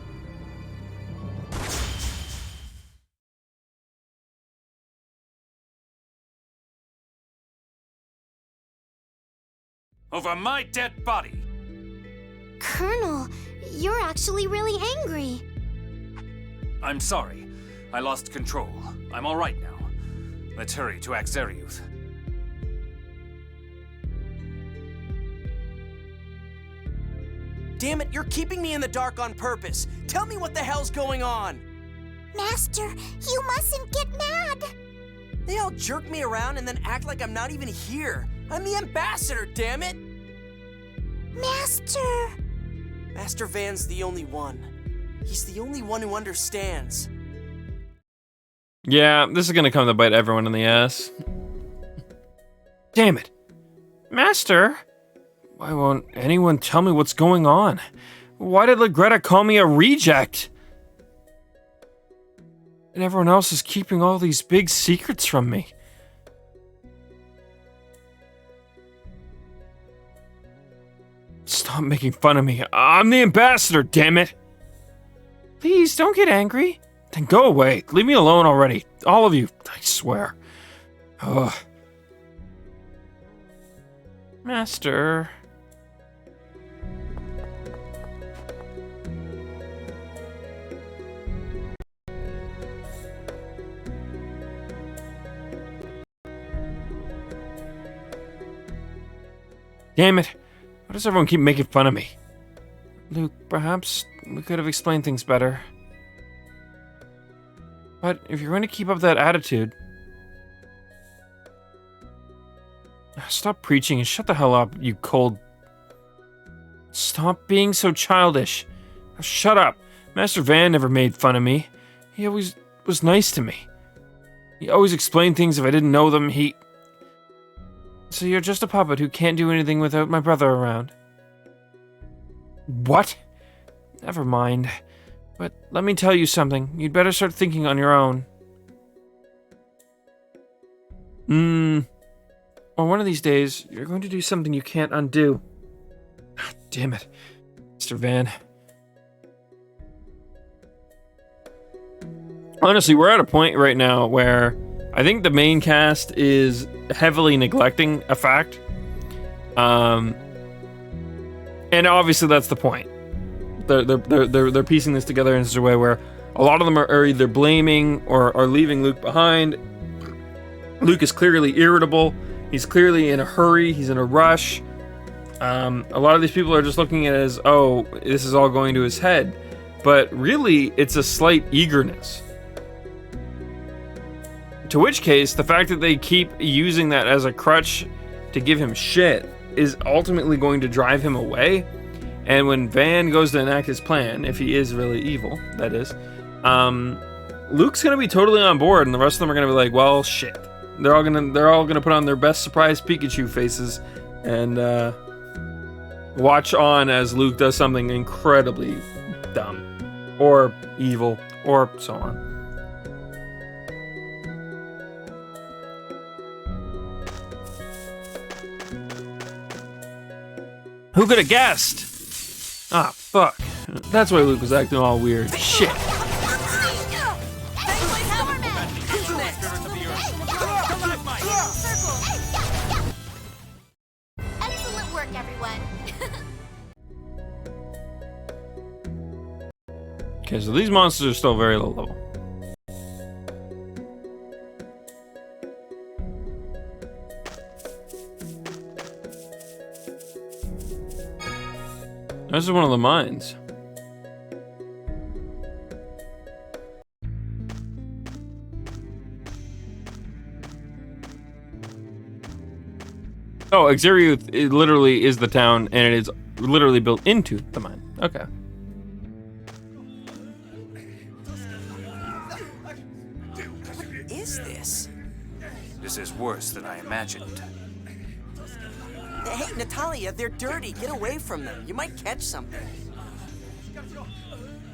Over my dead body! Colonel, you're actually really angry. I'm sorry. I lost control. I'm all right now. Let's hurry to Axariuth. Damn it, you're keeping me in the dark on purpose. Tell me what the hell's going on. Master, you mustn't get mad. They all jerk me around and then act like I'm not even here. I'm the ambassador, damn it! Master! Master Van's the only one. He's the only one who understands. Yeah, this is gonna come to bite everyone in the ass. Damn it. Master? Why won't anyone tell me what's going on? Why did Legretta call me a reject? And everyone else is keeping all these big secrets from me. Stop making fun of me. I'm the ambassador, damn it. Please, don't get angry. Then go away. Leave me alone already. All of you, I swear. Ugh. Master. Damn it. Why does everyone keep making fun of me? Luke, perhaps we could have explained things better. But if you're going to keep up that attitude... Stop preaching and shut the hell up, you cold... Stop being so childish. Shut up. Master Van never made fun of me. He always was nice to me. He always explained things if I didn't know them. So you're just a puppet who can't do anything without my brother around. What? Never mind. But let me tell you something. You'd better start thinking on your own. Or one of these days, you're going to do something you can't undo. Ah, damn it. Mr. Van. Honestly, we're at a point right now where I think the main cast is heavily neglecting a fact. And obviously that's the point. They're piecing this together in such a way where a lot of them are either blaming or are leaving Luke behind. Luke is clearly irritable. He's clearly in a hurry. He's in a rush. A lot of these people are just looking at it as, oh, this is all going to his head. But really, it's a slight eagerness. To which case, the fact that they keep using that as a crutch to give him shit is ultimately going to drive him away. And when Van goes to enact his plan, if he is really evil, that is, Luke's gonna be totally on board, and the rest of them are gonna be like, well, shit. They're all gonna put on their best surprise Pikachu faces and watch on as Luke does something incredibly dumb or evil or so on. Who could have guessed? Ah, fuck. That's why Luke was acting all weird. Shit. Excellent work, everyone. Okay, so these monsters are still very low level. This is one of the mines. Oh, Exariuth, it literally is the town, and it is literally built into the mine. Okay. What is this? This is worse than I imagined. Hey, Natalia, they're dirty. Get away from them. You might catch something.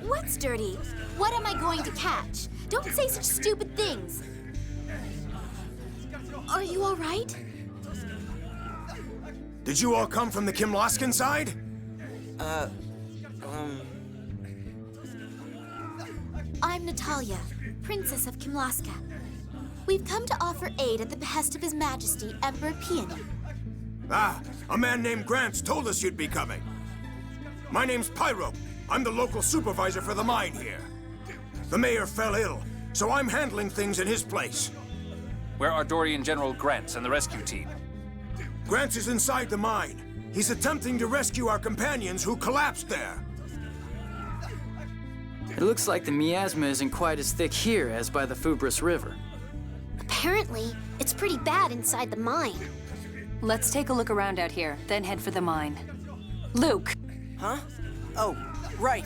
What's dirty? What am I going to catch? Don't say such stupid things. Are you all right? Did you all come from the Kimloskan side? I'm Natalia, Princess of Kimlaska. We've come to offer aid at the behest of His Majesty, Emperor Peony. Ah, a man named Grants told us you'd be coming. My name's Pyro. I'm the local supervisor for the mine here. The mayor fell ill, so I'm handling things in his place. Where are Dorian General Grants and the rescue team? Grants is inside the mine. He's attempting to rescue our companions who collapsed there. It looks like the miasma isn't quite as thick here as by the Fubris River. Apparently, it's pretty bad inside the mine. Let's take a look around out here, then head for the mine. Luke! Huh? Oh, right.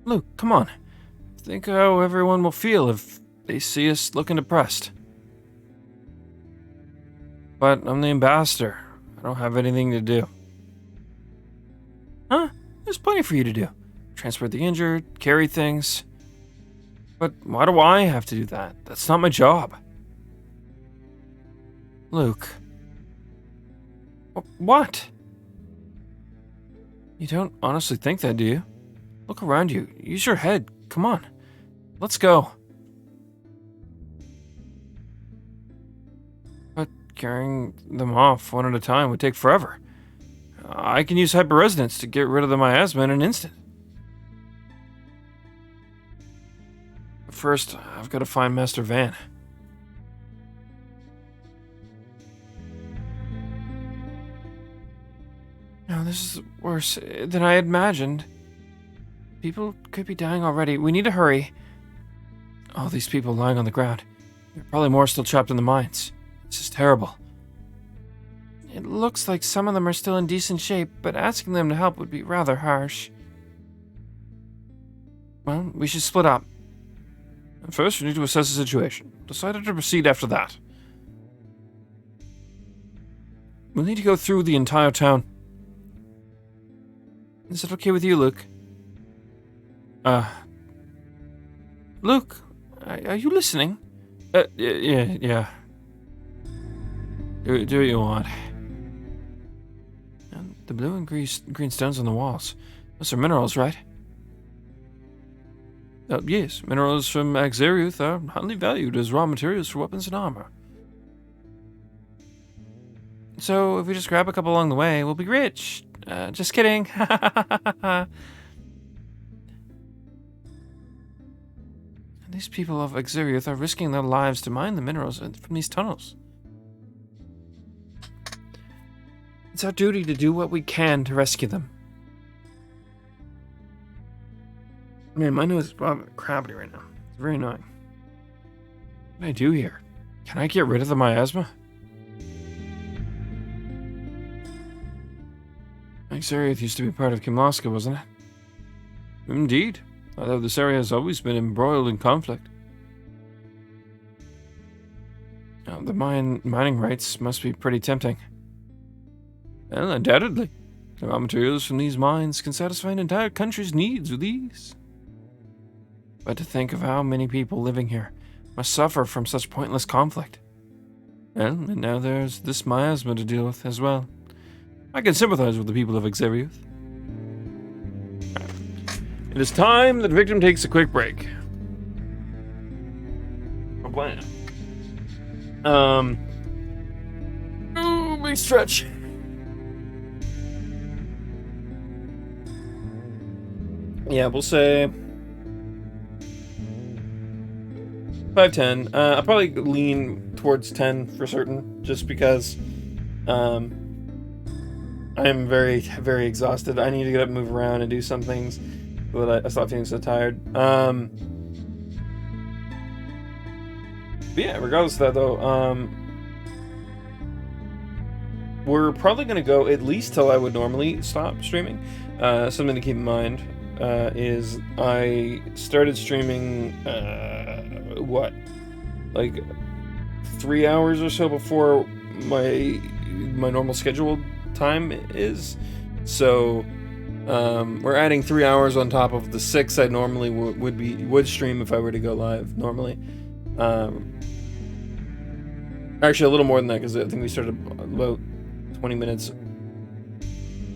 Luke, come on. Think how everyone will feel if they see us looking depressed. But I'm the ambassador. I don't have anything to do. Huh? There's plenty for you to do. Transport the injured, carry things. But why do I have to do that? That's not my job. Luke. What? You don't honestly think that, do you? Look around you. Use your head. Come on. Let's go. But carrying them off one at a time would take forever. I can use hyperresonance to get rid of the miasma in an instant. But first, I've got to find Master Van. No, this is worse than I had imagined. People could be dying already. We need to hurry. All these people lying on the ground. There are probably more still trapped in the mines. This is terrible. It looks like some of them are still in decent shape, but asking them to help would be rather harsh. Well, we should split up. First, we need to assess the situation. Decide how to proceed after that. We'll need to go through the entire town. Is it okay with you, Luke? Luke, are you listening? Yeah. Do what you want. And the blue and green stones on the walls. Those are minerals, right? Yes, minerals from Exariuth are highly valued as raw materials for weapons and armor. So, if we just grab a couple along the way, we'll be rich. Just kidding. These people of Exariuth are risking their lives to mine the minerals from these tunnels. It's our duty to do what we can to rescue them. Man, my nose is crappy right now. It's very annoying. What do I do here? Can I get rid of the miasma? Exariuth used to be part of Kimlaska, wasn't it? Indeed. Although this area has always been embroiled in conflict. The mining rights must be pretty tempting. Well, undoubtedly. The raw materials from these mines can satisfy an entire country's needs with ease. But to think of how many people living here must suffer from such pointless conflict. Well, and now there's this miasma to deal with as well. I can sympathize with the people of Exariuth. It is time that Victim takes a quick break. A plan. Big stretch. Yeah, we'll say 5-10. I'll probably lean towards 10 for certain, just because I am very, very exhausted. I need to get up and move around and do some things so that I stop feeling so tired. But yeah, regardless of that though, we're probably going to go at least till I would normally stop streaming. Something to keep in mind is I started streaming, like 3 hours or so before my normal scheduled time is. So we're adding 3 hours on top of the 6 I normally would stream if I were to go live normally. Actually, a little more than that, because I think we started about 20 minutes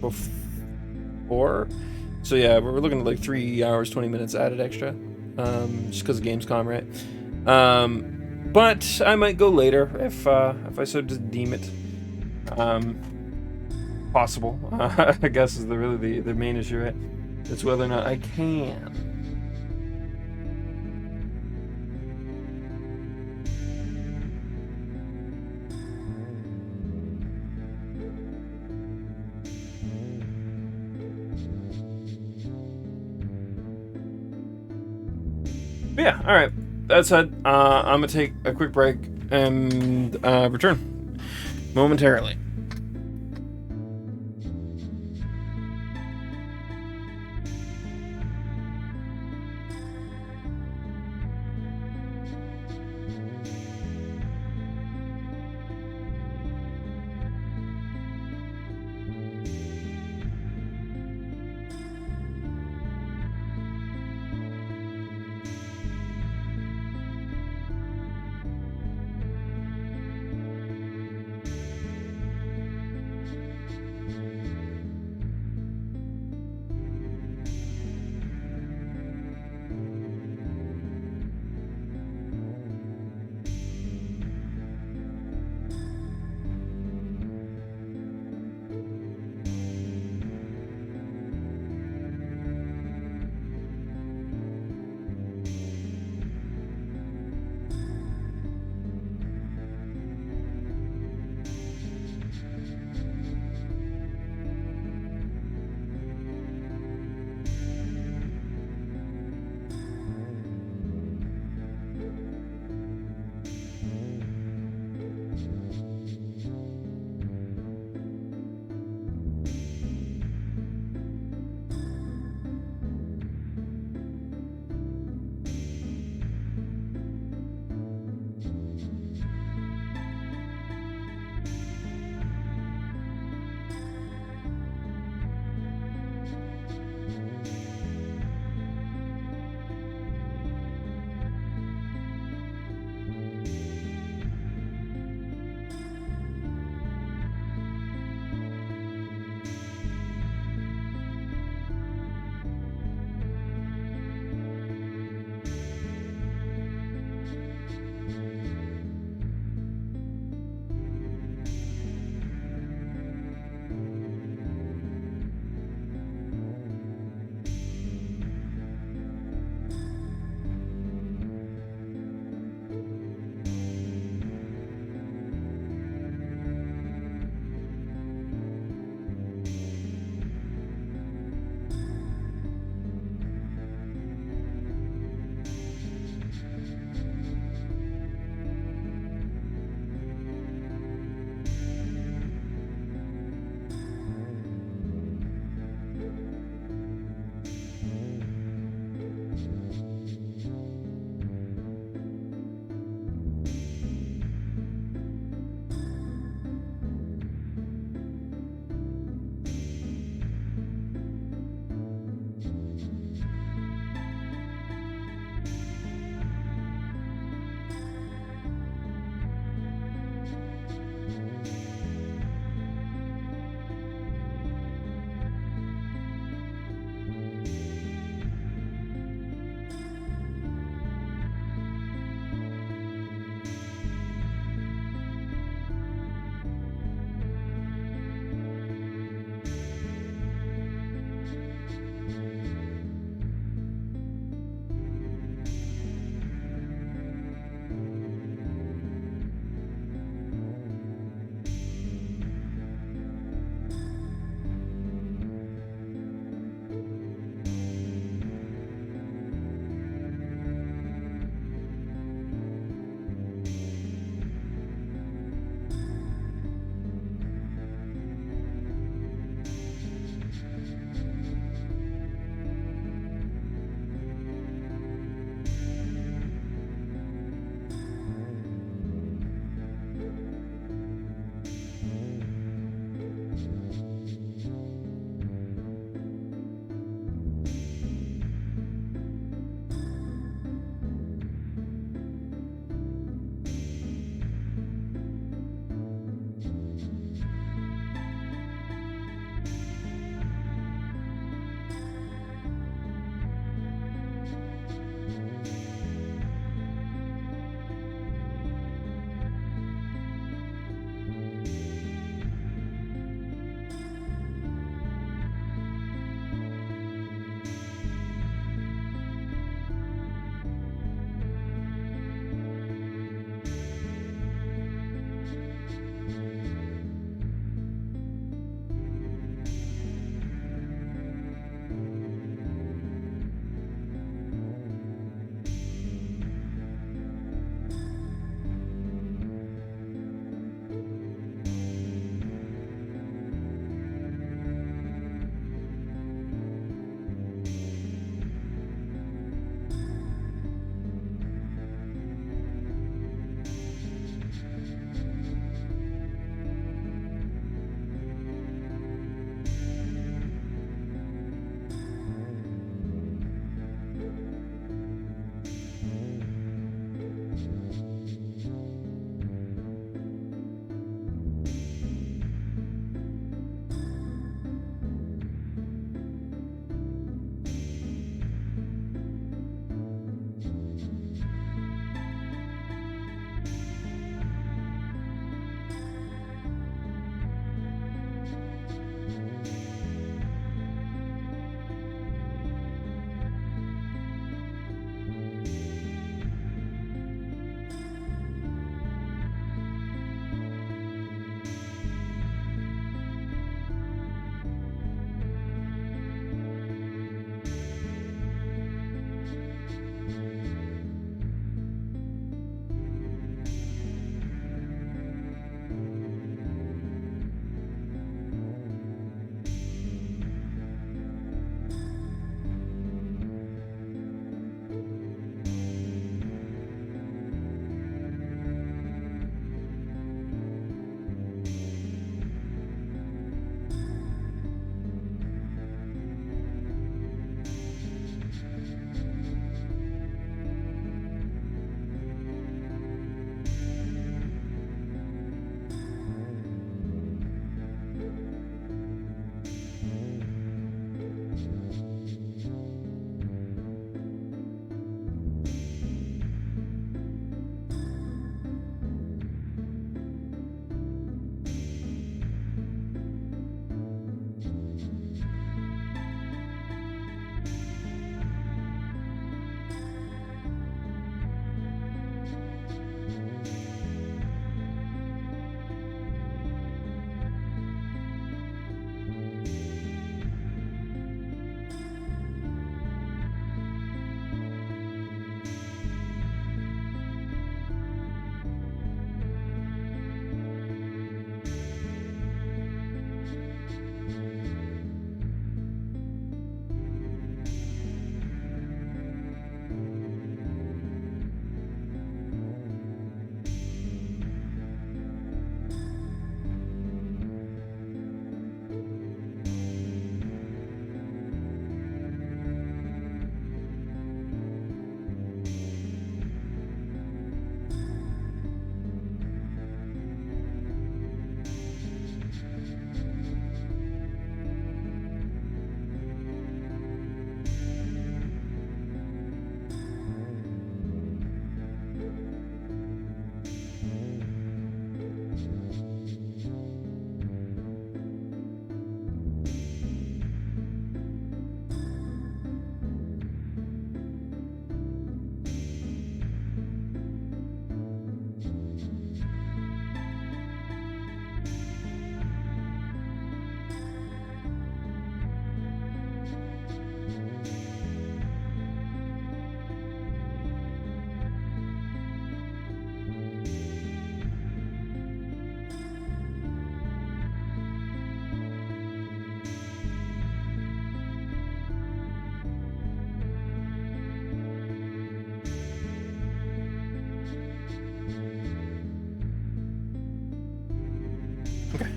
before. So yeah, we're looking at like 3 hours, 20 minutes added extra, just because of Gamescom, right? But I might go later if I so just deem it possible. I guess is really the main issue, right? It's whether or not I can. But yeah, all right. That said, I'm gonna take a quick break and return momentarily.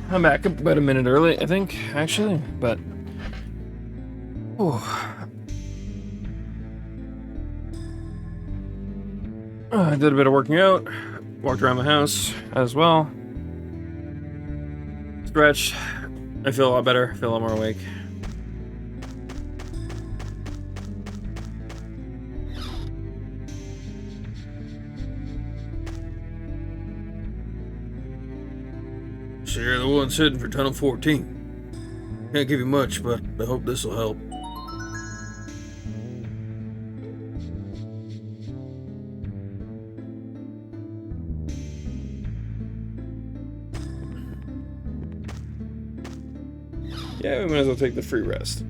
I'm back about a minute early, I think, actually, but... I did a bit of working out, walked around the house as well. Stretched. I feel a lot better, feel a lot more awake. So you're the ones heading for Tunnel 14. Can't give you much, but I hope this will help. Yeah, we might as well take the free rest.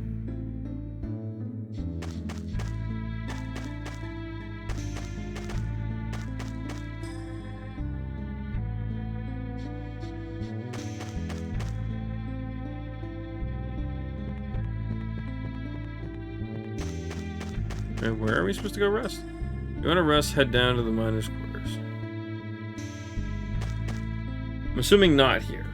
And where are we supposed to go rest? You want to rest, head down to the miners' quarters. I'm assuming not here.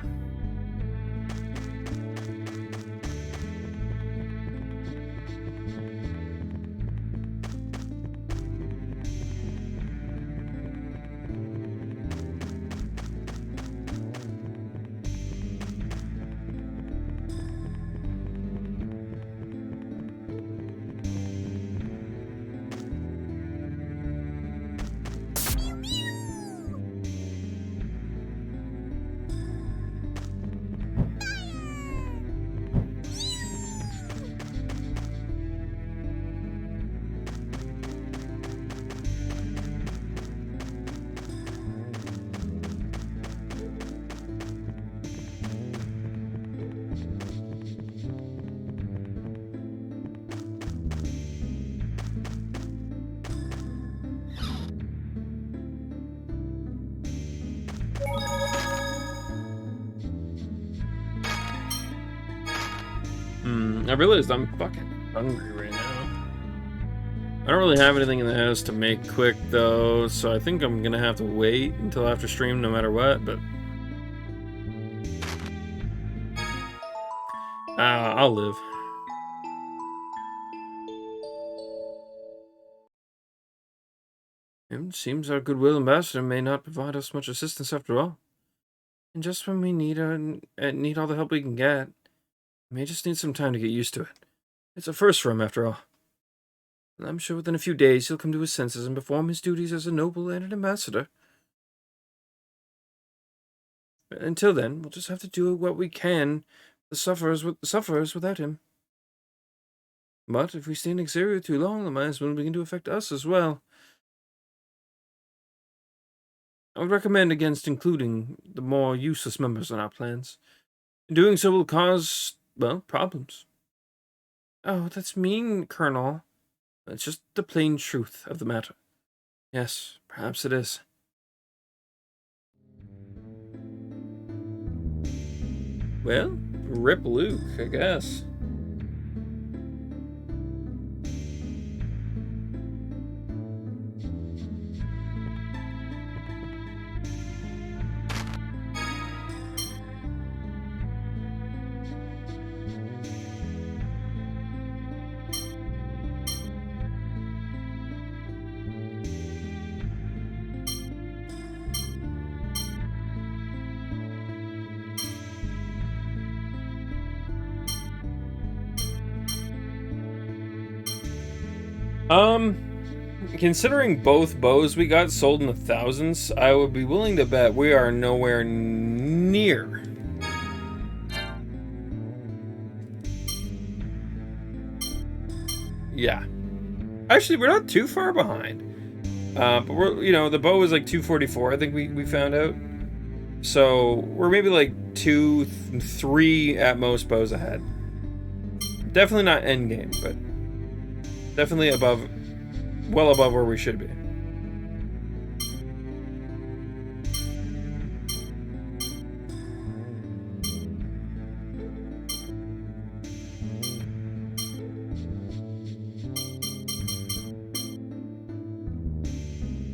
I realized I'm fucking hungry right now. I don't really have anything in the house to make quick though, so I think I'm gonna have to wait until after stream no matter what, but... I'll live. It seems our goodwill ambassador may not provide us much assistance after all. And just when we need all the help we can get, we may just need some time to get used to it. It's a first for him, after all. And I'm sure within a few days he'll come to his senses and perform his duties as a noble and an ambassador. Until then, we'll just have to do what we can, the sufferers without him. But if we stay in Exeria too long, the minds will begin to affect us as well. I would recommend against including the more useless members in our plans. Doing so will cause, well, problems. Oh, that's mean, Colonel. It's just the plain truth of the matter. Yes, perhaps it is. Well, rip Luke, I guess. Considering both bows we got sold in the thousands, I would be willing to bet we are nowhere near. Yeah. Actually, we're not too far behind. But we're, you know, the bow was like 244, I think we found out. So we're maybe like 2, 3 at most bows ahead. Definitely not endgame, but definitely above, well above where we should be.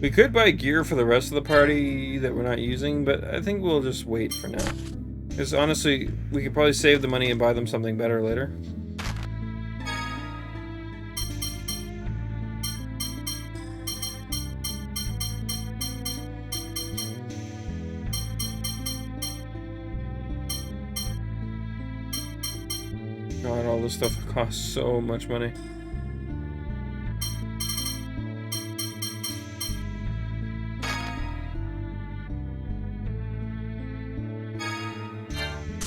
We could buy gear for the rest of the party that we're not using, but I think we'll just wait for now. Because honestly, we could probably save the money and buy them something better later. God, all this stuff costs so much money.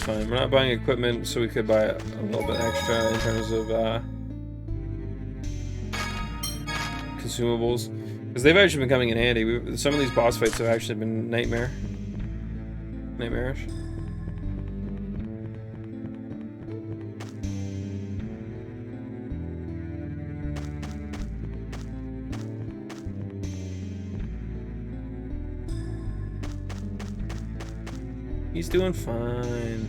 Fine, we're not buying equipment, so we could buy a little bit extra in terms of consumables, because they've actually been coming in handy. Some of these boss fights have actually been nightmarish. He's doing fine.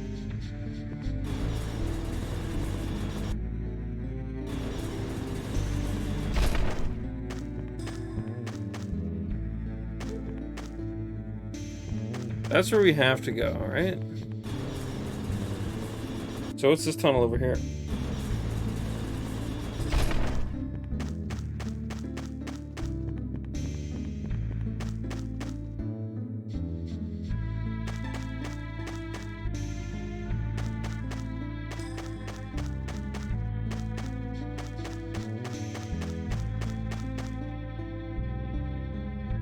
That's where we have to go, right? So what's this tunnel over here?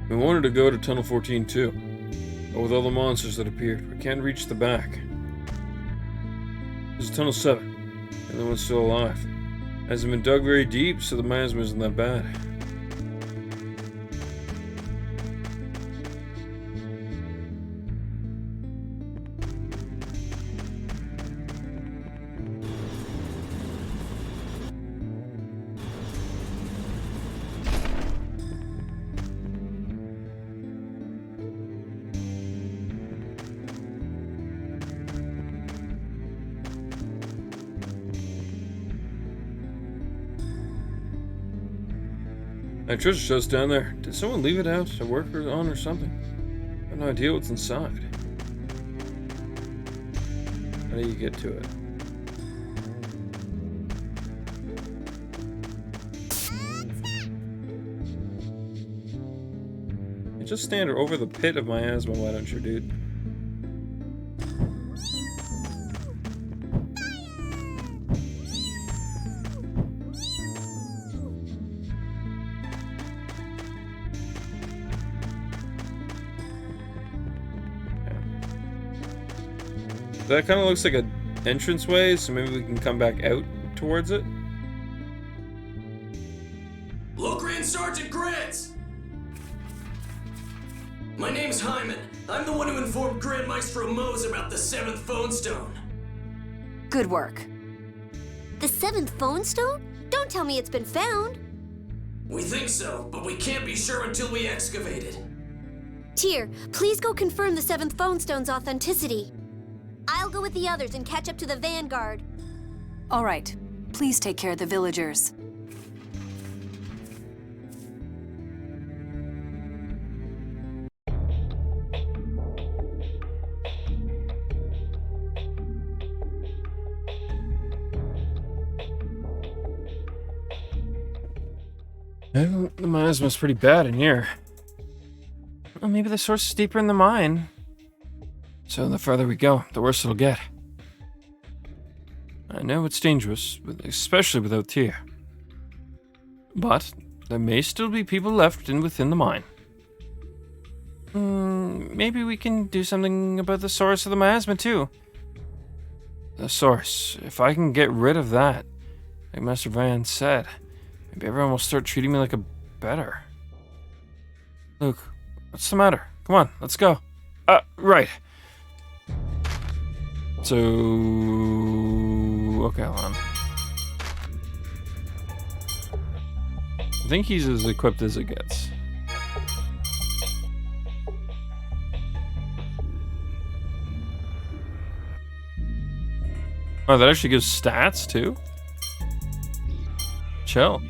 We wanted to go to Tunnel 14 too, but with all the monsters that appeared, we can't reach the back. This is Tunnel 7, and the one's still alive. Hasn't been dug very deep, so the miasma isn't that bad. That treasure chest down there. Did someone leave it out, a worker on or something? I have no idea what's inside. How do you get to it? You just stand over the pit of miasma, why don't you, dude? That kind of looks like an entranceway, so maybe we can come back out towards it. Locrian Sergeant Grant! My name's Hyman. I'm the one who informed Grand Maestro Mose about the 7th phone stone. Good work. The 7th phone stone? Don't tell me it's been found. We think so, but we can't be sure until we excavate it. Tyr, please go confirm the 7th phone stone's authenticity. I'll go with the others and catch up to the Vanguard. All right. Please take care of the villagers. The miasma's pretty bad in here. Well, maybe the source is deeper in the mine. So the farther we go, the worse it'll get. I know it's dangerous, especially without Tyr. But there may still be people left within the mine. Maybe we can do something about the source of the miasma too. The source. If I can get rid of that, like Master Van said, maybe everyone will start treating me like a better. Luke, what's the matter? Come on, let's go. Right. So, okay, hold on. I think he's as equipped as it gets. Oh, that actually gives stats too? Chill.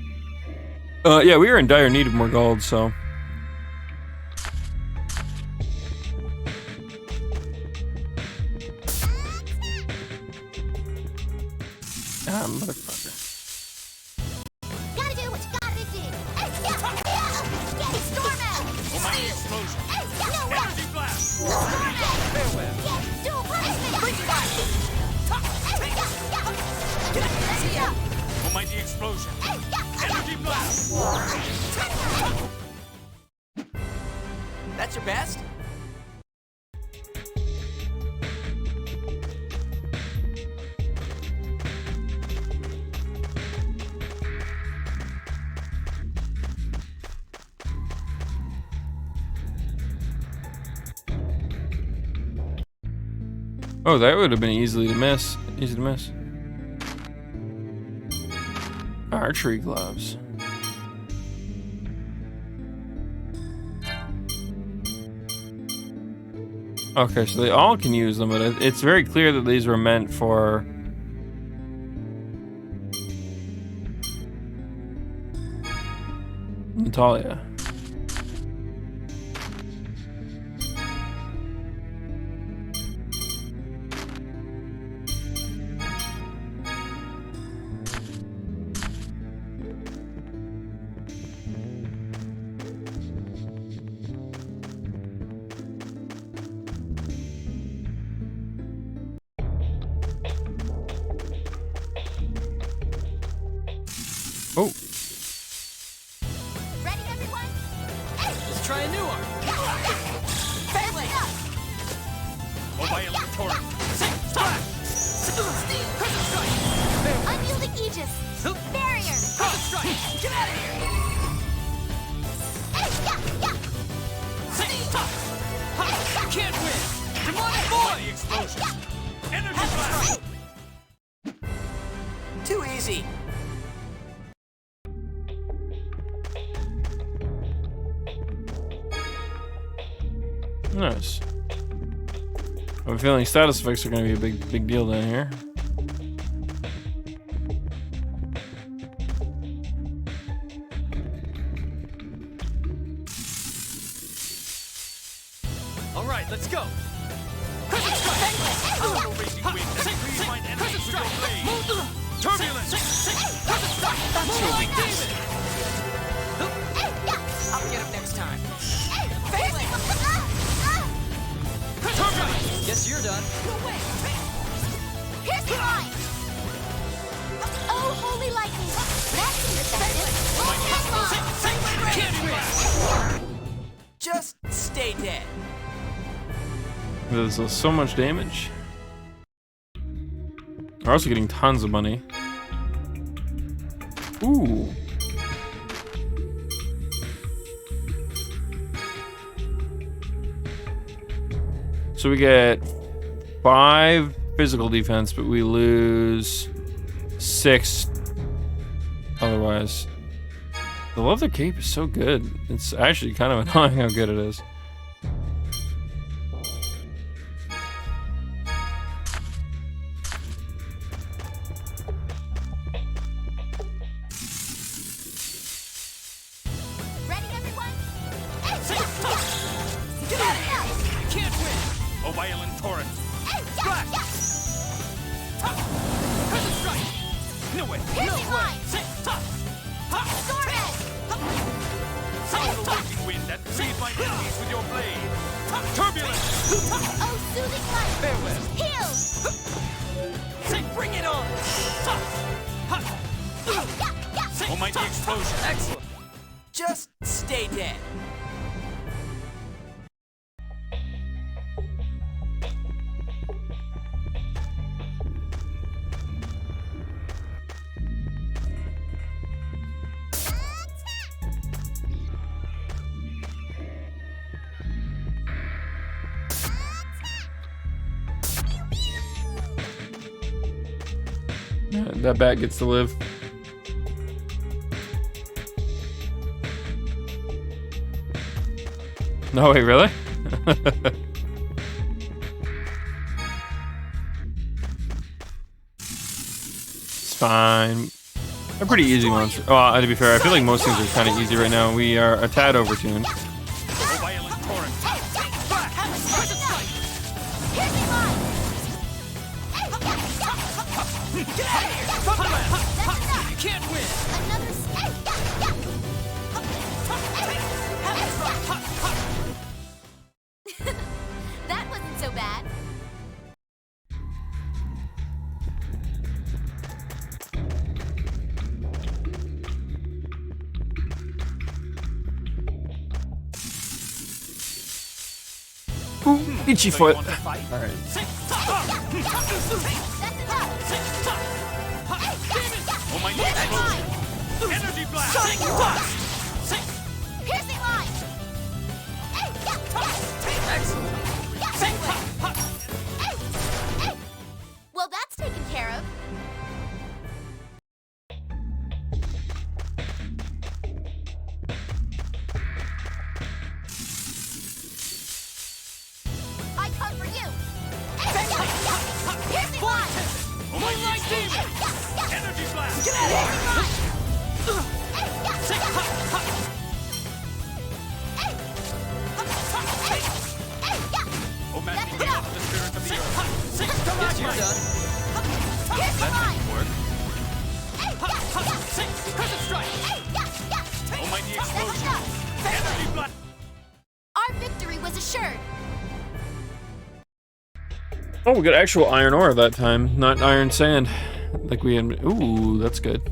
Yeah, we are in dire need of more gold, so. explosion. Energy blast. Farewell. Dual punishment. Almighty explosion. Energy blast. That's your best? Oh, that would have been easy to miss. Easy to miss. Archery gloves. Okay, so they all can use them, but it's very clear that these were meant for Natalia. Oh. Ready, everyone? Let's try a new one. Oh, violent torrent. Splash. Present strike. Unyielding Aegis. Barrier. Present strike. Get out of here. Can't win. Demonic void. Explosion. Energy blast. Too easy. Nice. I'm feeling status effects are going to be a big deal down here. All right, let's go. Present strike. Powerful raging wind that frees my enemies with your blade. Turbulence. Present strike. Moonlight demon. I'll get him next time. Turbulence. Guess you're done. Here's the line. Oh, holy lightning. That's effective. Can't win. Just stay dead. There's so much damage. We're also getting tons of money. Ooh. So we get 5 physical defense, but we lose 6 otherwise. The leather cape is so good. It's actually kind of annoying how good it is. Ready, everyone? Get out of here. Can't win. Oh, violent torrent. Splash. Present strike. No way. Here's No the way. line. Sound the raging wind that frees my enemies with your blade. Turbulence. Oh, soothing light. Farewell. Heal. Bring it on. Almighty explosion. Excellent. Just stay dead. That bat gets to live. No way, really? It's fine. They're pretty easy ones. Well, to be fair, I feel like most things are kind of easy right now. We are a tad overtuned. Oh, violent torrent. Get out of here. You can't win. Ooh, itchy So foot. you want to fight? All right. Oh, my knee. Energy blast. Piercing line! Well, that's taken care of. I come for you. Piercing line! Oh, my knee explosion. Energy blast. Get out of here! Oh, magic beam of the spirit of the earth. Guess you're done. Piercing line! Work. Crescent strike. Oh, my knee explosion. Energy blast. Our victory was assured. Oh, we got actual iron ore that time, not iron sand. Like we had. Ooh, that's good.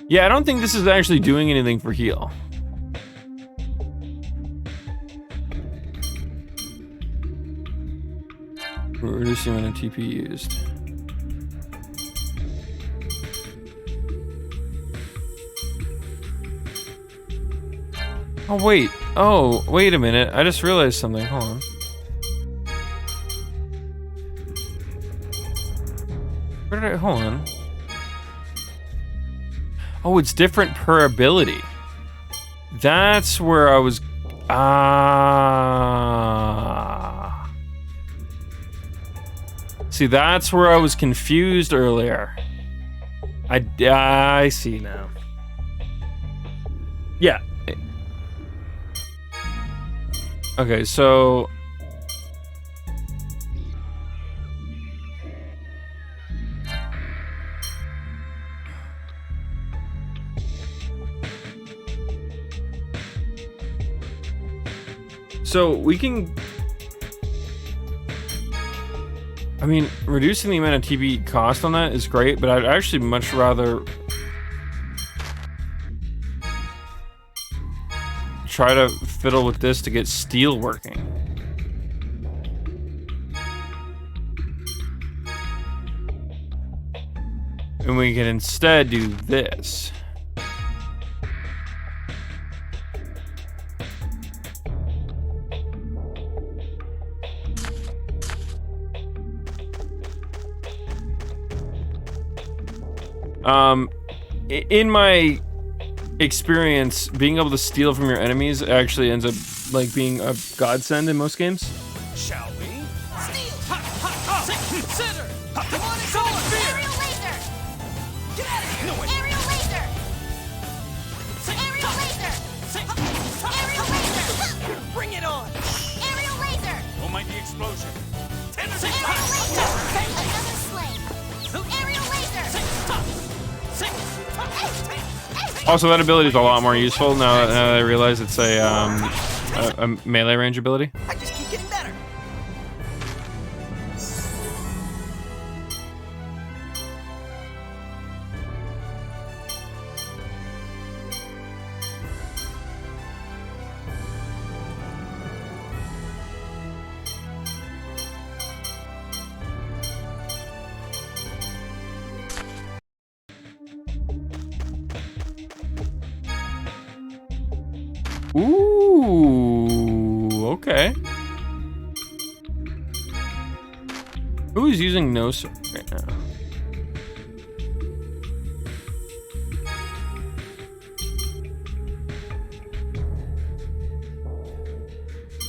Yeah, I don't think this is actually doing anything for heal. We're reducing the amount of TP used. Oh, wait. Oh, wait a minute. I just realized something. Hold on. Where did I... Hold on. Oh, it's different per ability. That's where I was... Ah. See, that's where I was confused earlier. I see now. Yeah. Okay, so... So we can... I mean, reducing the amount of TP cost on that is great, but I'd actually much rather... try to fiddle with this to get steel working. And we can instead do this. In my experience, being able to steal from your enemies actually ends up like being a godsend in most games. Shall we? Steal! Consider! Come on, it's on! Aerial laser! Get out of here! No way! Aerial laser! Aerial laser! Aerial laser! Bring it on! Aerial laser! Oh, mighty explosion! Energy Aerial blast! laser! Another slain! Aerial laser! Also, that ability is a lot more useful now that I realize it's a melee range ability. I just keep getting better. Ooh, okay. Who's using no sword right now?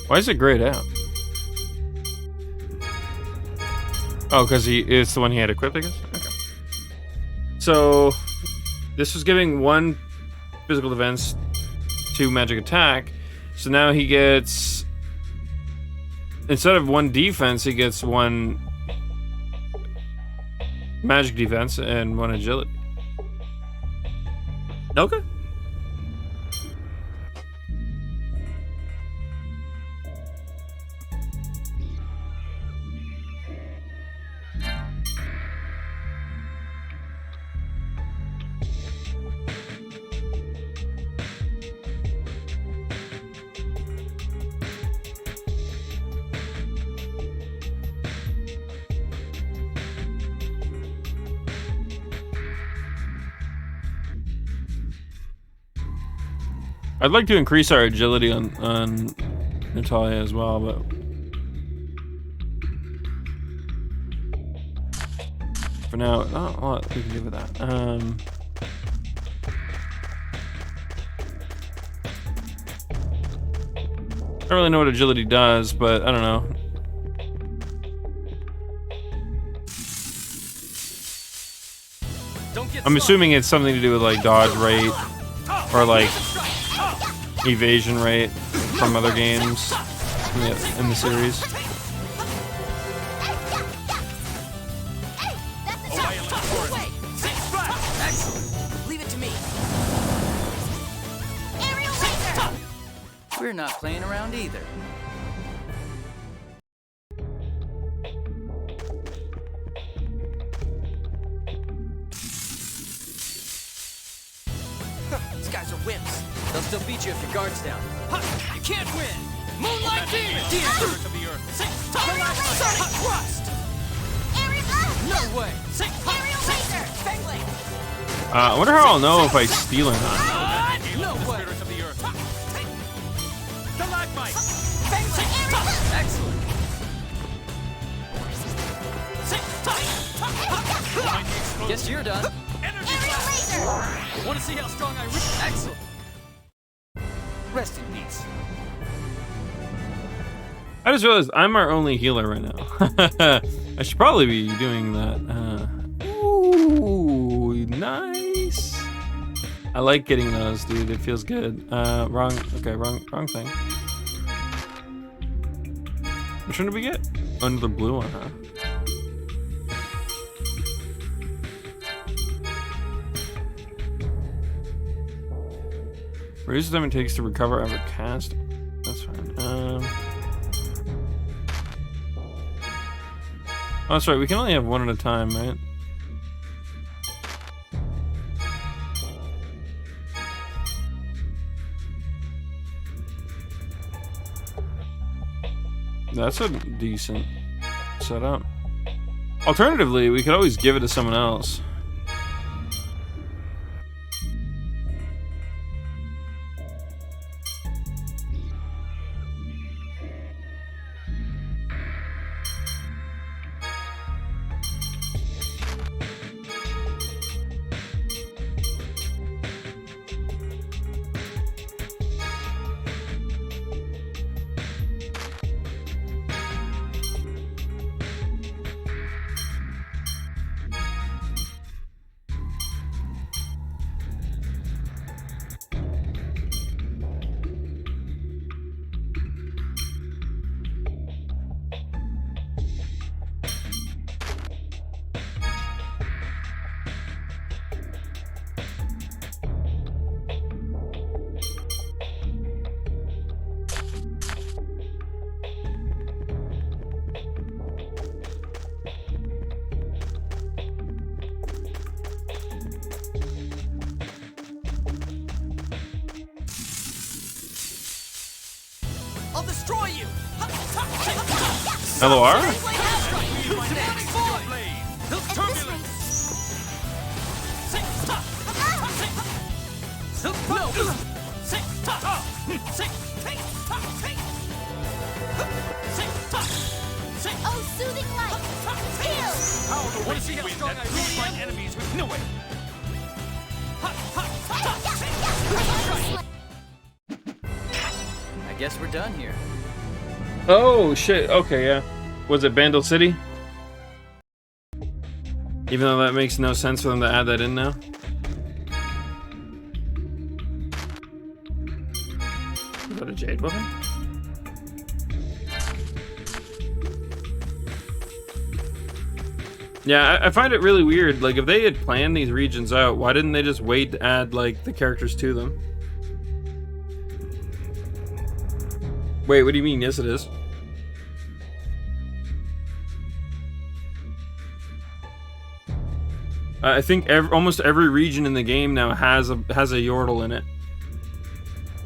Why is it grayed out? Oh, because it's the one he had equipped, I guess? Okay. So, this was giving 1 physical defense, 2 magic attack. So now he gets... Instead of 1 defense, he gets 1 magic defense and 1 agility. Okay. I'd like to increase our agility on Natalia as well, but for now, not a lot we can do with that. I don't really know what agility does, but I don't know. I'm assuming it's something to do with like dodge rate or like evasion rate from other games in the series. Leave it to me. We're not playing around either. These guys are wimps. They'll still beat you if your guard's down. You can't win! Moonlight Demon! Demons of the Earth! Sonic Thrust! No way! Aerial laser! Fangling! I wonder how I'll know if I steal or not. No way! Spirits of the Earth! Stalagmite! Excellent! Guess you're done. Energy Blast! Want to see how strong I reach? Excellent! Rest in peace. I just realized I'm our only healer right now. I should probably be doing that. Ooh, nice. I like getting those, dude. It feels good. Wrong thing. Which one did we get? Another blue one, huh? Reduce the time it takes to recover after cast. That's fine. Oh, that's right. We can only have one at a time, right? That's a decent setup. Alternatively, we could always give it to someone else. I'll destroy you! LOR? Oh, soothing light! Heal! Want to see how strong I really find enemies with no way. I guess we're done here. Oh shit, okay, yeah. Was it Bandle City? Even though that makes no sense for them to add that in now. Is that a jade weapon? Yeah, I find it really weird. Like, if they had planned these regions out, why didn't they just wait to add, like, the characters to them? Wait, what do you mean? Yes, it is. I think almost every region in the game now has a Yordle in it.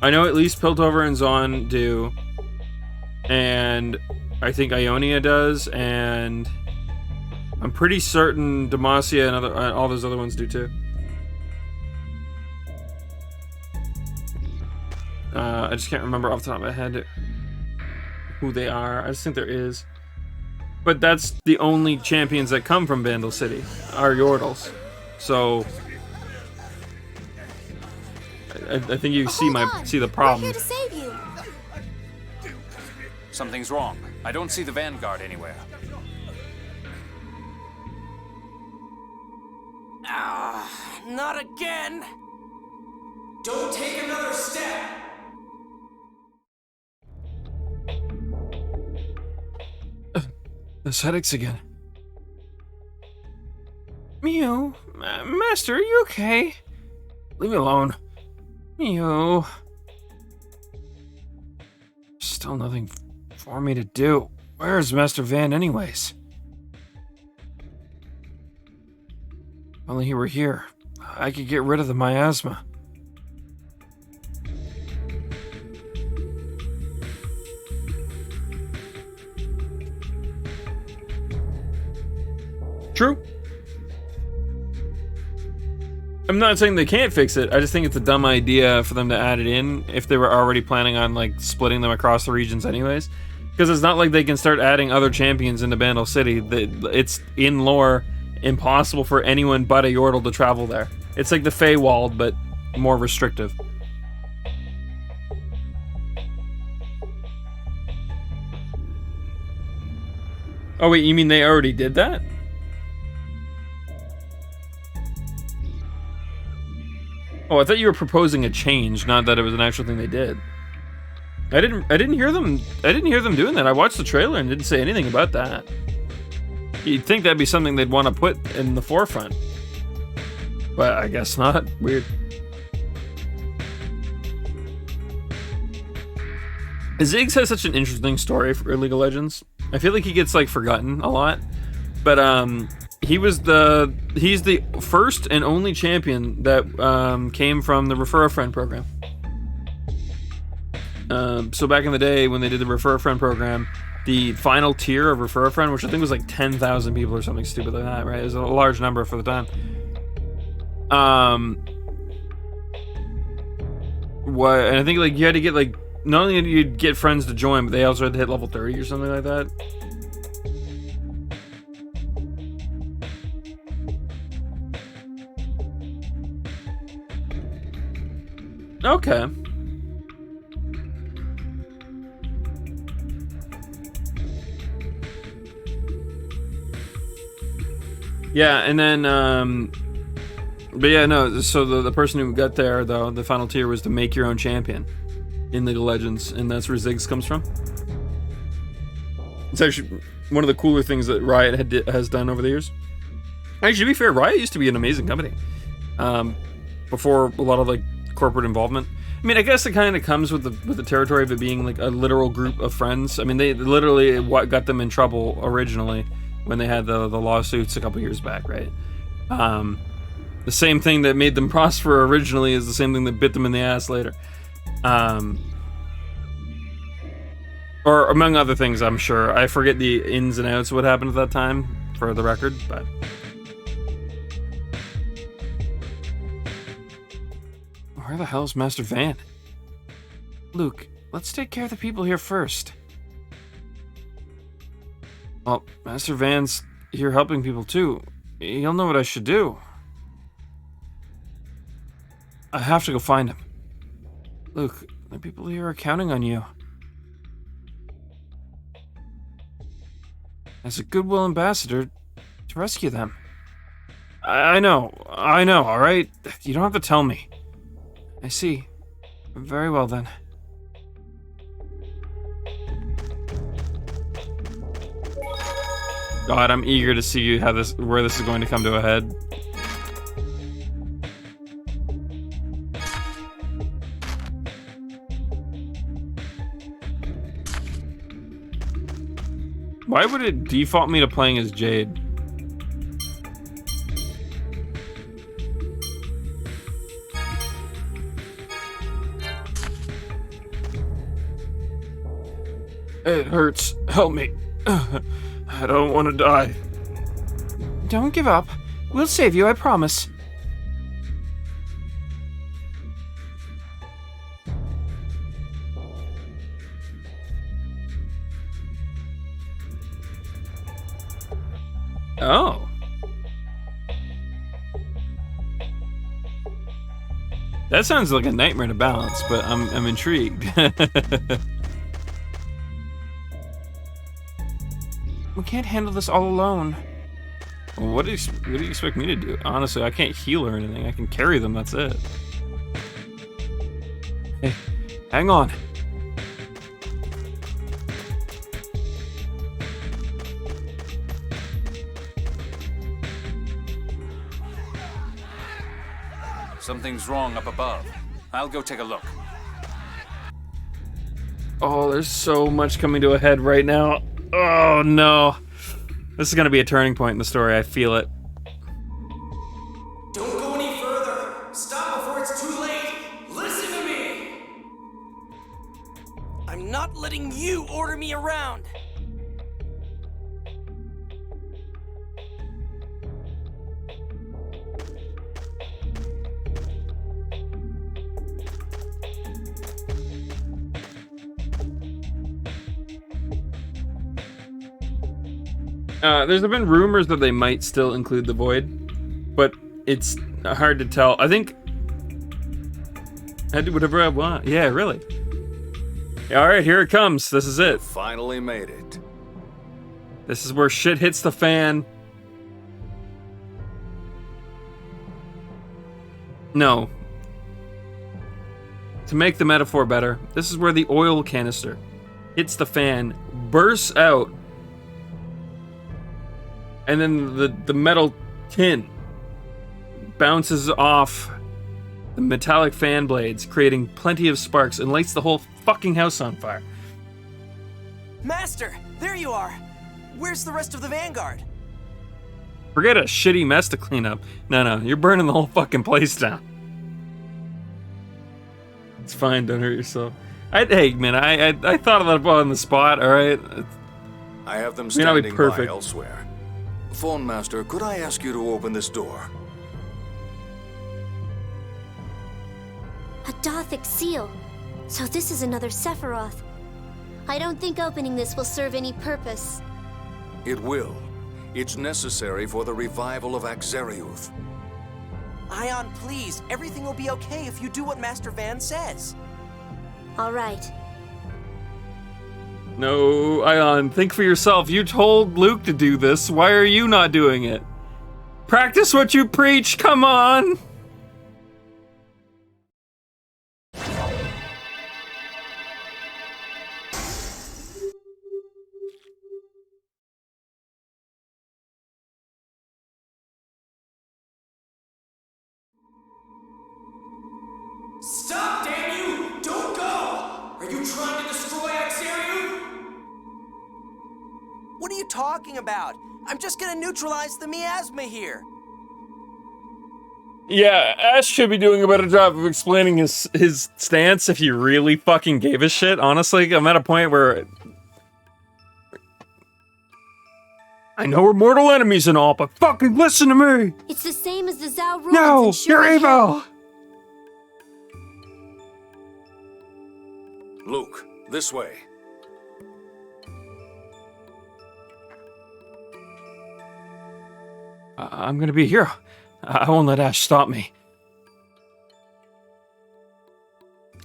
I know at least Piltover and Zon do, and I think Ionia does, and I'm pretty certain Demacia and all those other ones do too. I just can't remember off the top of my head who they are. I just think there is. But that's the only champions that come from Vandal City are Yordles. So I think you see the problem. We're here to save you. Something's wrong. I don't see the Vanguard anywhere. Not again! Don't take another step! This headaches again. Mew, Master, are you okay? Leave me alone. Mew. Still nothing for me to do. Where's Master Van anyways? If only he were here. I could get rid of the miasma. True. I'm not saying they can't fix it. I just think it's a dumb idea for them to add it in if they were already planning on like splitting them across the regions anyways. Because it's not like they can start adding other champions into Vandal City. It's in lore impossible for anyone but a Yordle to travel there. It's like the Feywild, but more restrictive. Oh wait, you mean they already did that? Oh, I thought you were proposing a change, not that it was an actual thing they did. I didn't hear them doing that. I watched the trailer and didn't say anything about that. You'd think that'd be something they'd want to put in the forefront. But I guess not. Weird. Ziggs has such an interesting story for League of Legends. I feel like he gets like forgotten a lot. But he's the first and only champion that came from the Refer a Friend program. So back in the day when they did the Refer a Friend program, the final tier of Refer a Friend, which I think was like 10,000 people or something stupid like that, right? It was a large number for the time. And I think like you had to get like, not only did you get friends to join, but they also had to hit level 30 or something like that. Okay. Yeah, and then, but yeah, no, so the person who got there, though, the final tier was to make your own champion in League of Legends, and that's where Ziggs comes from. It's actually one of the cooler things that Riot has done over the years. Actually, to be fair, Riot used to be an amazing company. Before a lot of, like, corporate involvement. I mean, I guess it kind of comes with the territory of it being, like, a literal group of friends. I mean, they literally what got them in trouble originally when they had the lawsuits a couple years back, right? The same thing that made them prosper originally is the same thing that bit them in the ass later. Or among other things, I'm sure. I forget the ins and outs of what happened at that time, for the record, but... Where the hell's Master Van? Luke, let's take care of the people here first. Well, Master Van's here helping people too. He'll know what I should do. I have to go find him. Luke, the people here are counting on you. As a goodwill ambassador, to rescue them. I know, alright? You don't have to tell me. I see. Very well then. God, I'm eager to see where this is going to come to a head. Why would it default me to playing as Jade? It hurts. Help me. I don't want to die. Don't give up. We'll save you, I promise. Oh. That sounds like a nightmare to balance, but I'm intrigued. We can't handle this all alone. Well, what do you expect me to do? Honestly, I can't heal or anything. I can carry them, that's it. Hey, hang on. Something's wrong up above. I'll go take a look. Oh, there's so much coming to a head right now. Oh, no. This is going to be a turning point in the story. I feel it. Don't go any further. Stop before it's too late. Listen to me. I'm not letting you order me around. There's been rumors that they might still include the Void, but it's hard to tell. I think I do whatever I want. Yeah, really. All right, here it comes. This is it. Finally made it. This is where shit hits the fan. No. To make the metaphor better, this is where the oil canister hits the fan, bursts out, and then the metal tin bounces off the metallic fan blades, creating plenty of sparks and lights the whole fucking house on fire. Master, there you are. Where's the rest of the Vanguard? Forget a shitty mess to clean up. No, you're burning the whole fucking place down. It's fine, don't hurt yourself. Hey, man, I thought of that on the spot, alright? I have them May not be standing by perfect. elsewhere. Phone Master, could I ask you to open this door? A Dothic seal. So this is another Sephiroth. I don't think opening this will serve any purpose. It will. It's necessary for the revival of Axariuth. Ion, please. Everything will be okay if you do what Master Van says. All right. No, Ion, think for yourself. You told Luke to do this. Why are you not doing it? Practice what you preach, come on! Stop, damn you! Don't go! Are you trying to destroy Axariuth? What are you talking about? I'm just gonna neutralize the miasma here. Yeah, Ash should be doing a better job of explaining his stance if he really fucking gave a shit. Honestly, I'm at a point where I know we're mortal enemies and all, but fucking listen to me! It's the same as the Zhao ruins No, in you're Shuri evil! Luke, this way. I'm gonna be a hero. I won't let Ash stop me.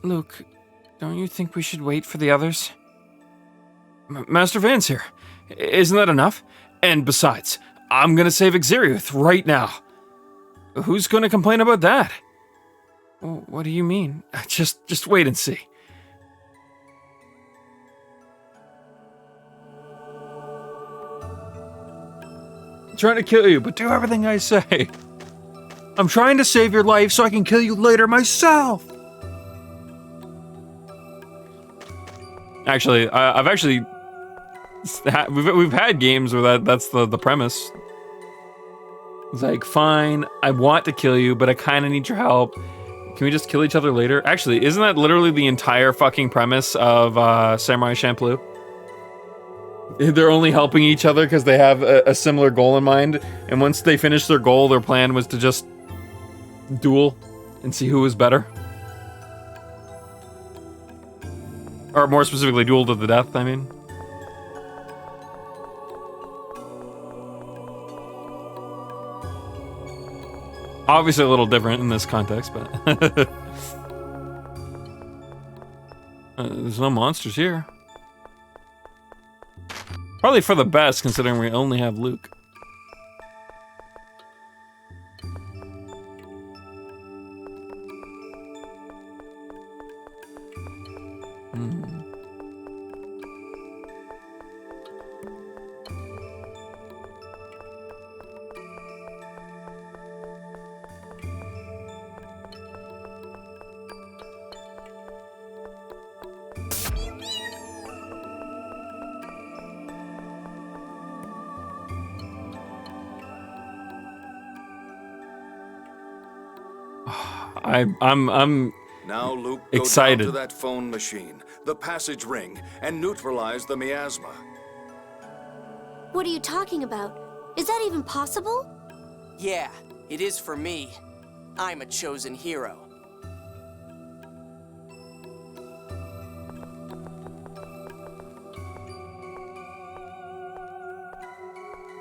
Luke, don't you think we should wait for the others? Master Van's here. Isn't that enough? And besides, I'm gonna save Axariuth right now. Who's gonna complain about that? What do you mean? Just wait and see. I'm trying to kill you, but do everything I say. I'm trying to save your life so I can kill you later myself. Actually, we've had games where that's the premise. It's like, fine, I want to kill you, but I kind of need your help. Can we just kill each other later? Actually, isn't that literally the entire fucking premise of Samurai Champloo? They're only helping each other because they have a similar goal in mind, and once they finish their goal, their plan was to just duel and see who was better. Or more specifically, duel to the death, I mean. Obviously a little different in this context, but there's no monsters here. Probably for the best, considering we only have Luke. I'm Now, Luke, excited. go down to that phone machine, the passage ring, and neutralize the miasma. What are you talking about? Is that even possible? Yeah, it is for me. I'm a chosen hero.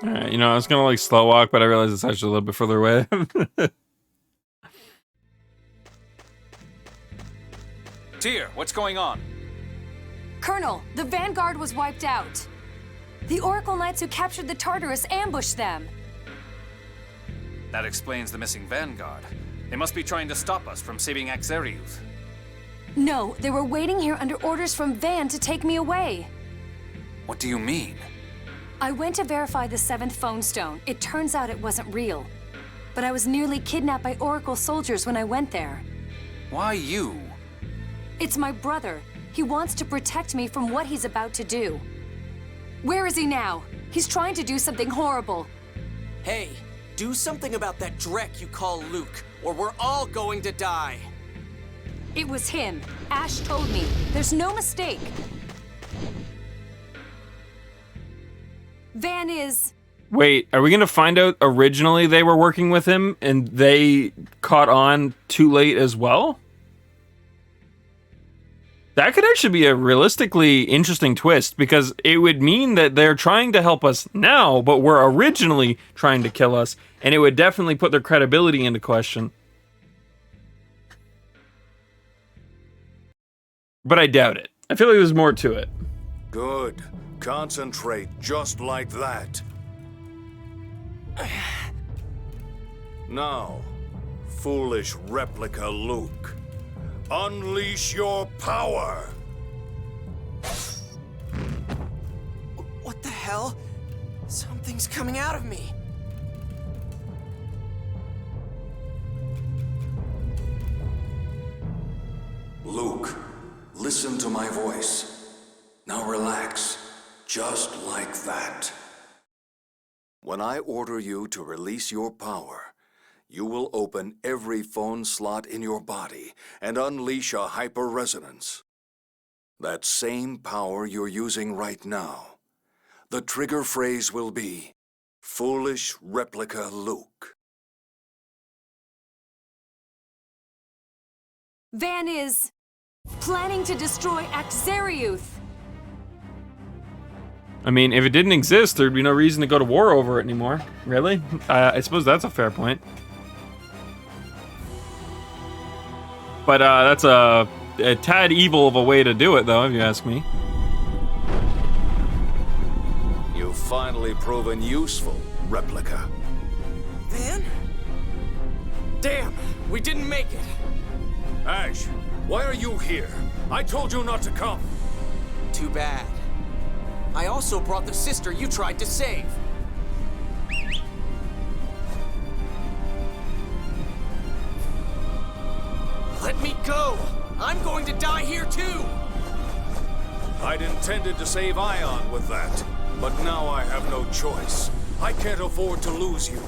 Alright, you know, I was gonna like slow walk, but I realized it's actually a little bit further away. Tyr, what's going on? Colonel, the Vanguard was wiped out. The Oracle Knights who captured the Tartarus ambushed them. That explains the missing Vanguard. They must be trying to stop us from saving Axariuth. No, they were waiting here under orders from Van to take me away. What do you mean? I went to verify the 7th phone stone. It turns out it wasn't real. But I was nearly kidnapped by Oracle soldiers when I went there. Why you? It's my brother. He wants to protect me from what he's about to do. Where is he now? He's trying to do something horrible. Hey, do something about that Drek you call Luke, or we're all going to die. It was him. Ash told me. There's no mistake. Van is... Wait, are we gonna find out originally they were working with him and they caught on too late as well? That could actually be a realistically interesting twist, because it would mean that they're trying to help us now, but were originally trying to kill us, and it would definitely put their credibility into question. But I doubt it. I feel like there's more to it. Good. Concentrate just like that. Now, foolish replica Luke, unleash your power! What the hell? Something's coming out of me. Luke, listen to my voice. Now relax, just like that. When I order you to release your power, you will open every phone slot in your body and unleash a hyper-resonance. That same power you're using right now. The trigger phrase will be, Foolish Replica Luke. Van is... planning to destroy Axariuth. I mean, if it didn't exist, thered be no reason to go to war over it anymore. Really? I suppose that's a fair point. But that's a tad evil of a way to do it, though, if you ask me. You've finally proven useful, Replica. Van? Damn, we didn't make it. Ash, why are you here? I told you not to come. Too bad. I also brought the sister you tried to save. Let me go! I'm going to die here too! I'd intended to save Ion with that, but now I have no choice. I can't afford to lose you.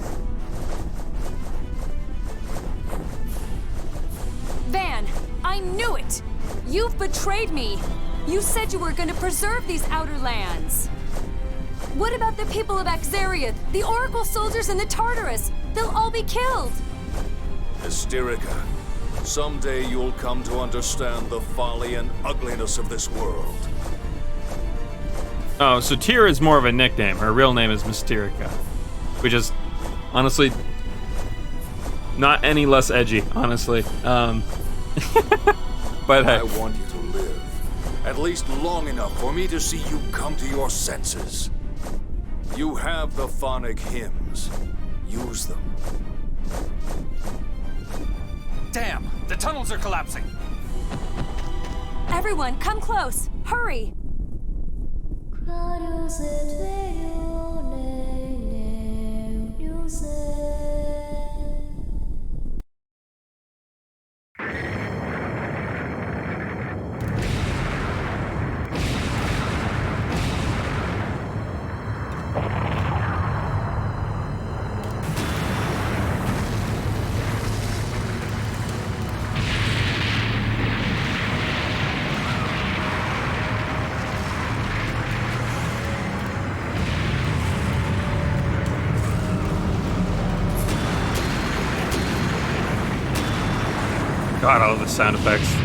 Van, I knew it! You've betrayed me! You said you were going to preserve these outer lands. What about the people of Axariuth, the Oracle soldiers and the Tartarus? They'll all be killed! Hysterica, someday you'll come to understand the folly and ugliness of this world. Oh, so Tyr is more of a nickname. Her real name is Mysterica. Which is, honestly, Not any less edgy, honestly. But hey. I want you to live. At least long enough for me to see you come to your senses. You have the phonic hymns. Use them. Damn! The tunnels are collapsing! Everyone, come close! Hurry! God, all the sound effects.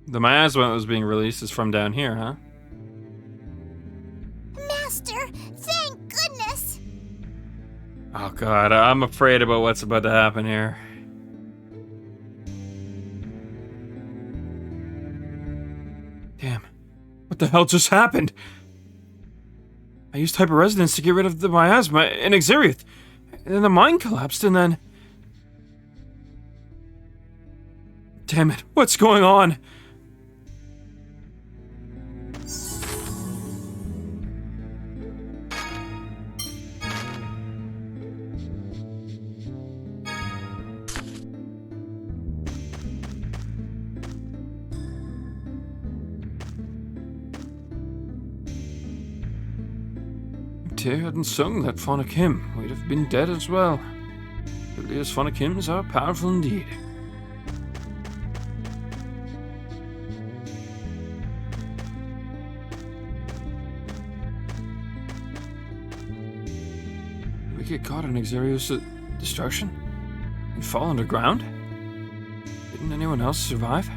The miasma that was being released is from down here, huh? Master, thank goodness! Oh god, I'm afraid about what's about to happen here. Damn. What the hell just happened? I used hyperresonance to get rid of the miasma in Exariuth. And then the mine collapsed and then... Damn it, what's going on? If Tyr hadn't sung that phonic hymn, we'd have been dead as well. Lydia's phonic hymns are powerful indeed. Did we get caught in Exarius' destruction? And fall underground? Didn't anyone else survive?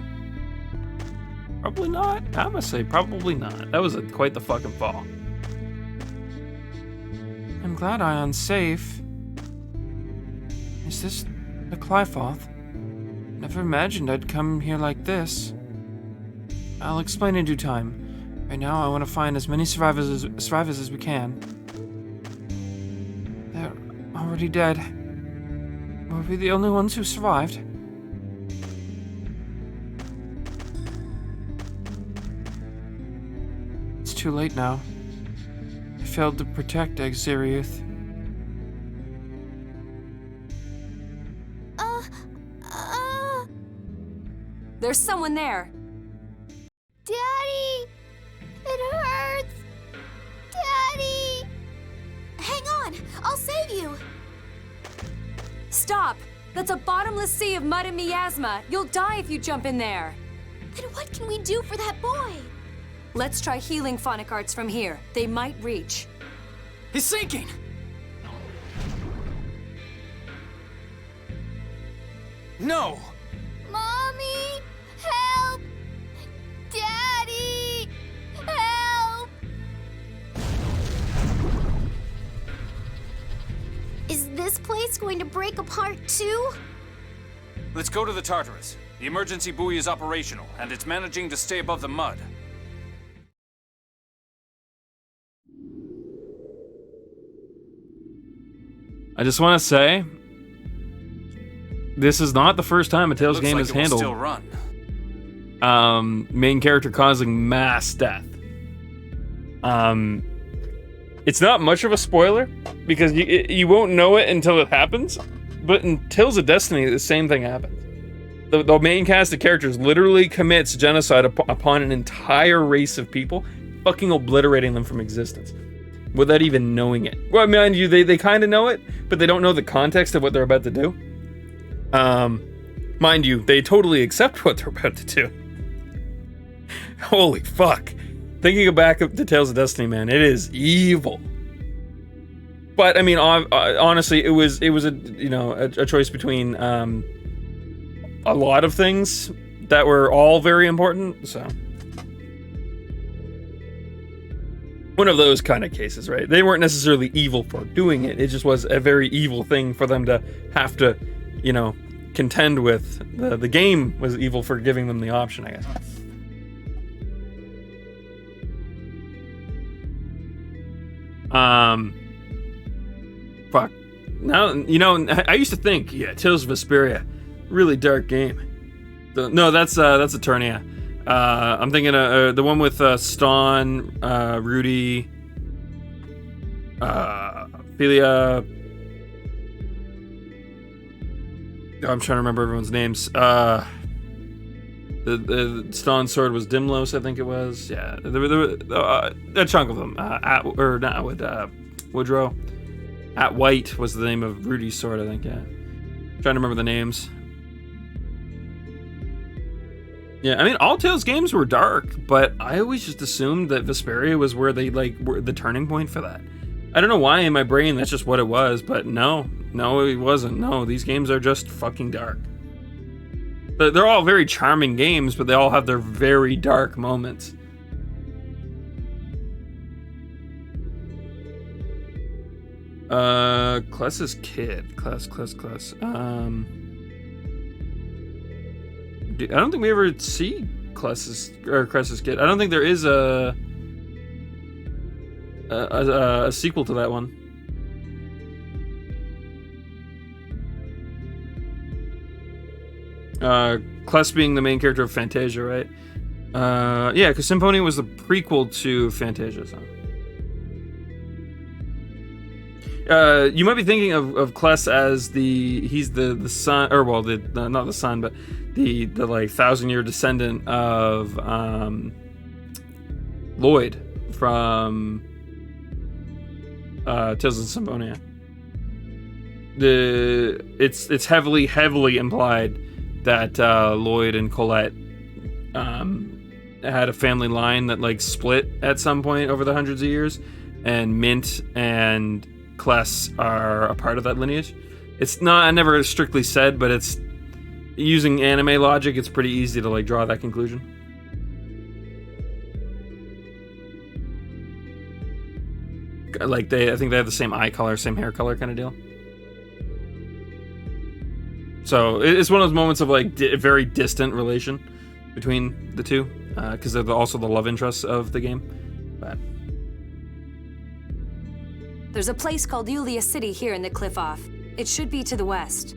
Probably not. I must say, probably not. That was quite the fucking fall. I'm glad Ion's safe. Is this the Clyfoth? Never imagined I'd come here like this. I'll explain in due time. Right now, I want to find as many survivors as we can. They're already dead. Were we the only ones who survived? It's too late now. I failed to protect Exariuth. There's someone there. Daddy! It hurts! Daddy! Hang on! I'll save you! Stop! That's a bottomless sea of mud and miasma. You'll die if you jump in there. Then what can we do for that boy? Let's try healing phonic arts from here. They might reach. He's sinking! No! Mommy! Help! Daddy! Help! Is this place going to break apart too? Let's go to the Tartarus. The emergency buoy is operational, and it's managing to stay above the mud. I just want to say, this is not the first time a Tales game has handled still run. Main character causing mass death. It's not much of a spoiler because you won't know it until it happens. But in Tales of Destiny, the same thing happens. The main cast of characters literally commits genocide upon an entire race of people, fucking obliterating them from existence without even knowing it. Well, mind you, they kind of know it, but they don't know the context of what they're about to do. Mind you, they totally accept what they're about to do. Holy fuck. thinking back to Tales of Destiny, man, it is evil. But I mean, honestly, it was a choice between a lot of things that were all very important. So one of those kind of cases, right? They weren't necessarily evil for doing it. It just was a very evil thing for them to have to, contend with. The game was evil for giving them the option, I guess. Fuck. Now, I used to think, Tales of Vesperia, really dark game. No, that's Eternia. I'm thinking the one with Ston, Rudy, Ophelia. I'm trying to remember everyone's names. The Ston sword was Dimlos, I think it was. Yeah, there were a chunk of them. Woodrow. At White was the name of Rudy's sword, I think. Yeah, trying to remember the names. Yeah, I mean, all Tales games were dark, but I always just assumed that Vesperia was where they were the turning point for that. I don't know why in my brain that's just what it was, but no, it wasn't. No, these games are just fucking dark. They're all very charming games, but they all have their very dark moments. Kless's kid. Kless. I don't think we ever see Kless's kid. I don't think there is a sequel to that one. Kless being the main character of Fantasia, right? Yeah, because Symphonia was the prequel to Fantasia. So. You might be thinking of Kless as he's the son, or well, not the son, but the 1,000-year descendant of Lloyd from Tales of Symphonia. It's heavily implied that Lloyd and Colette had a family line that split at some point over the hundreds of years, and Mint and Kless are a part of that lineage. It's not, I never strictly said, but it's using anime logic, it's pretty easy to draw that conclusion. I think they have the same eye color, same hair color kind of deal. So it's one of those moments of a very distant relation between the two, because they're also the love interests of the game. But there's a place called Yulia City here in the cliff off. It should be to the west.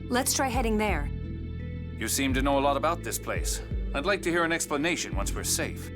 Let's try heading there. You seem to know a lot about this place. I'd like to hear an explanation once we're safe.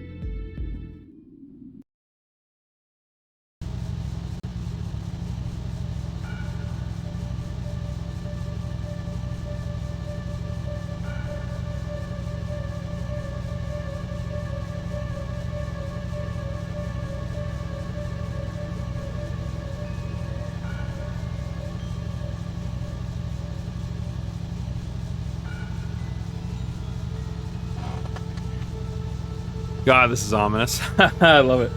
God, this is ominous. I love it.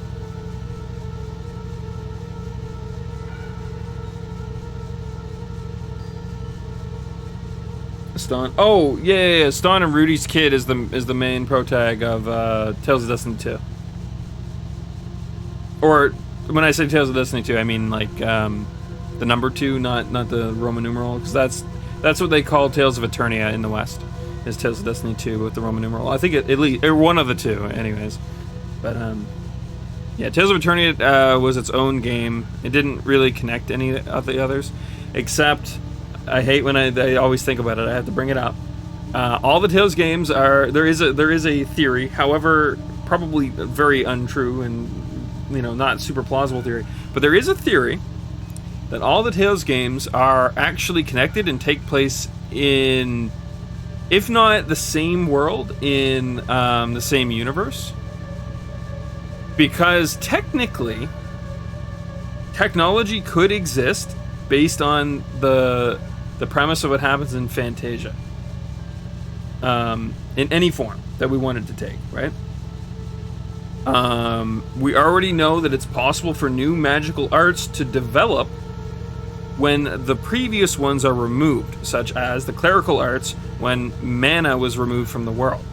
Ston. Oh, yeah. Ston and Rudy's kid is the main protag of Tales of Destiny 2. Or when I say Tales of Destiny 2, I mean the number 2, not the Roman numeral, because that's what they call Tales of Eternia in the West. Is Tales of Destiny 2 with the Roman numeral. I think at least or one of the two, anyways. But yeah, Tales of Eternia was its own game. It didn't really connect any of the others, except I hate when I always think about it. I have to bring it up. All the Tales games are there is a theory, however, probably very untrue and not super plausible theory, but there is a theory that all the Tales games are actually connected and take place in, if not the same world, in the same universe. Because technically, technology could exist based on the premise of what happens in Fantasia. In any form that we wanted to take, right? We already know that it's possible for new magical arts to develop when the previous ones are removed, such as the clerical arts when mana was removed from the world.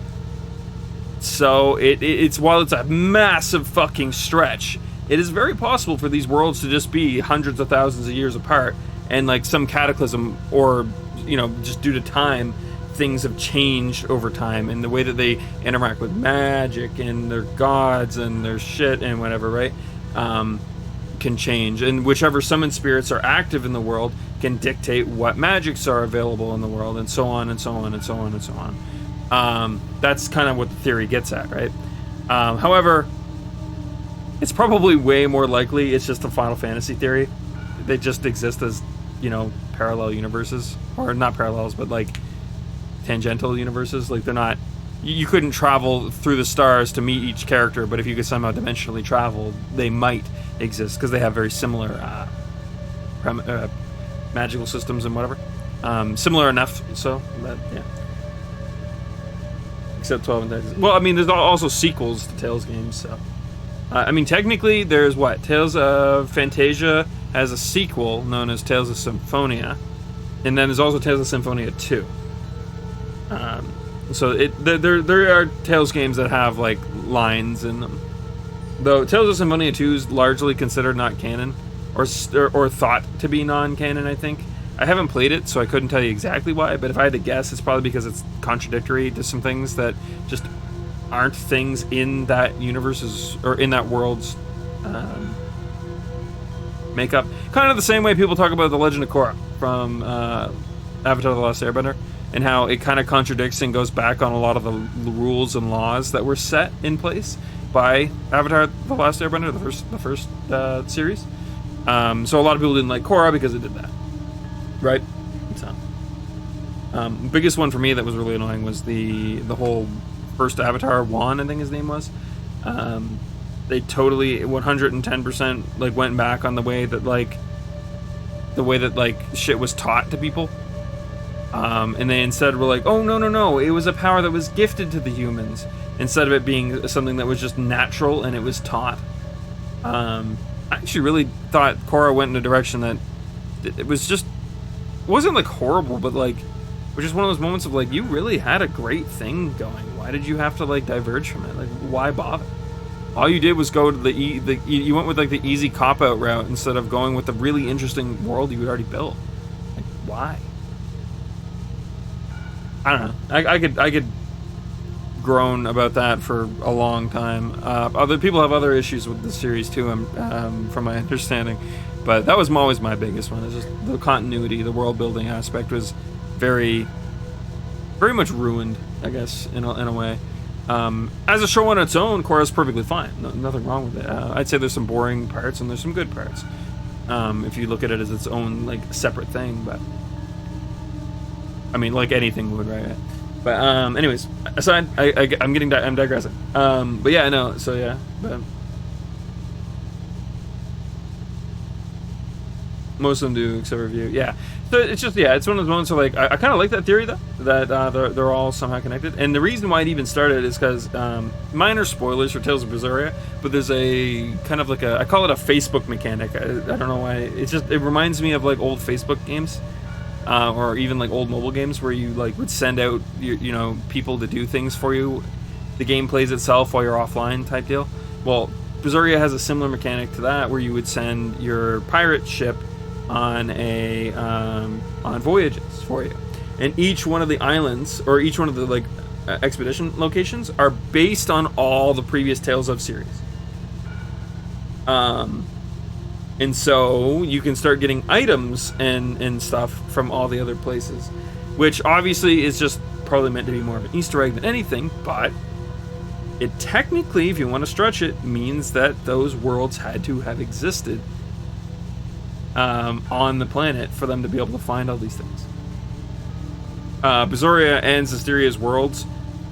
So it's while it's a massive fucking stretch, it is very possible for these worlds to just be hundreds of thousands of years apart, and like some cataclysm or, you know, just due to time, things have changed over time, and the way that they interact with magic and their gods and their shit and whatever, right, can change. And whichever summon spirits are active in the world can dictate what magics are available in the world, and so on and so on and so on and so on. That's kind of what the theory gets at, right? However, it's probably way more likely it's just a Final Fantasy theory. They just exist as, you know, parallel universes, or not parallels, but like tangential universes. Like, they're not, you couldn't travel through the stars to meet each character, but if you could somehow dimensionally travel, they might exist because they have very similar magical systems and whatever. Similar enough, so that, yeah. Except 12 and 13. Well, I mean, there's also sequels to Tales games, so. I mean, technically, there's what? Tales of Fantasia has a sequel known as Tales of Symphonia, and then there's also Tales of Symphonia 2. So there are Tales games that have like lines in them. Though Tales of Symphonia 2 is largely considered not canon, or thought to be non-canon, I think. I haven't played it, so I couldn't tell you exactly why, but if I had to guess, it's probably because it's contradictory to some things that just aren't things in that universe's, or in that world's makeup. Kind of the same way people talk about The Legend of Korra from Avatar The Last Airbender, and how it kind of contradicts and goes back on a lot of the rules and laws that were set in place by Avatar The Last Airbender, the first series. So a lot of people didn't like Korra because it did that. Right? So, biggest one for me that was really annoying was the whole first Avatar, Wan, I think his name was. They totally 110% like went back on the way that shit was taught to people. And they instead were like, oh, no, it was a power that was gifted to the humans, instead of it being something that was just natural and it was taught. I actually really thought Korra went in a direction that it wasn't like horrible, but like it was just one of those moments of like, you really had a great thing going. Why did you have to like diverge from it? Like, why bother? All you did was go to you went with like the easy cop-out route instead of going with the really interesting world you had already built. Like, why? I don't know. I could groan about that for a long time. Other people have other issues with the series too, from my understanding. But that was always my biggest one. It's just the continuity, the world building aspect was very, very much ruined, I guess, in a way. As a show on its own, Korra's perfectly fine. Nothing wrong with it. I'd say there's some boring parts and there's some good parts. If you look at it as its own like separate thing, but I mean, like anything would, right? But anyways, aside, I'm digressing. But yeah, I know. So yeah, but most of them do, except review. Yeah, so it's just, yeah, it's one of those moments where like I kind of like that theory though, that they're all somehow connected. And the reason why it even started is because minor spoilers for Tales of Berseria, but there's a kind of like I call it a Facebook mechanic. I don't know why. It reminds me of like old Facebook games. Or even like old mobile games where you like would send out you know, people to do things for you. The game plays itself while you're offline type deal. Well, Berseria has a similar mechanic to that, where you would send your pirate ship on on voyages for you, and each one of the islands or each one of the like expedition locations are based on all the previous Tales of series. And so you can start getting items and stuff from all the other places, which obviously is just probably meant to be more of an Easter egg than anything, but it technically, if you want to stretch it, means that those worlds had to have existed on the planet for them to be able to find all these things. Berseria ends Asteria's worlds.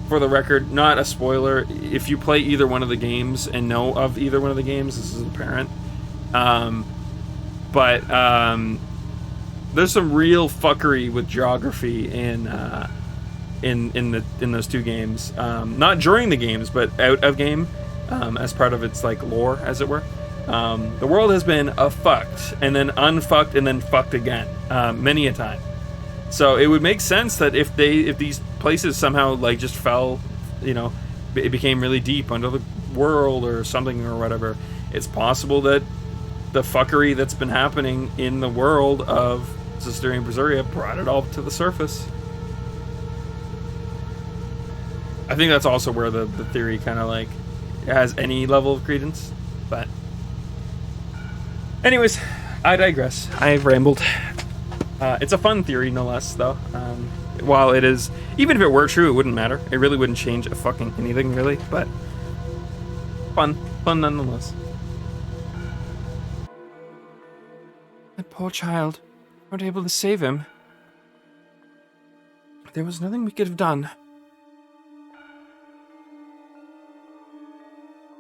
For the record, not a spoiler. If you play either one of the games and know of either one of the games, this is apparent. But there's some real fuckery with geography in those two games. Not during the games, but out of game. as part of its like lore, as it were. The world has been fucked, and then unfucked, and then fucked again, many a time. So it would make sense that if these places somehow like just fell, you know, it became really deep under the world or something or whatever, it's possible that the fuckery that's been happening in the world of Cisteria and Berseria brought it all to the surface. I think that's also where the theory kind of like has any level of credence. But anyways, I digress. I've rambled. It's a fun theory, no less, though. While it is, even if it were true, it wouldn't matter. It really wouldn't change a fucking anything, really. But fun nonetheless. That poor child. We weren't able to save him. There was nothing we could have done.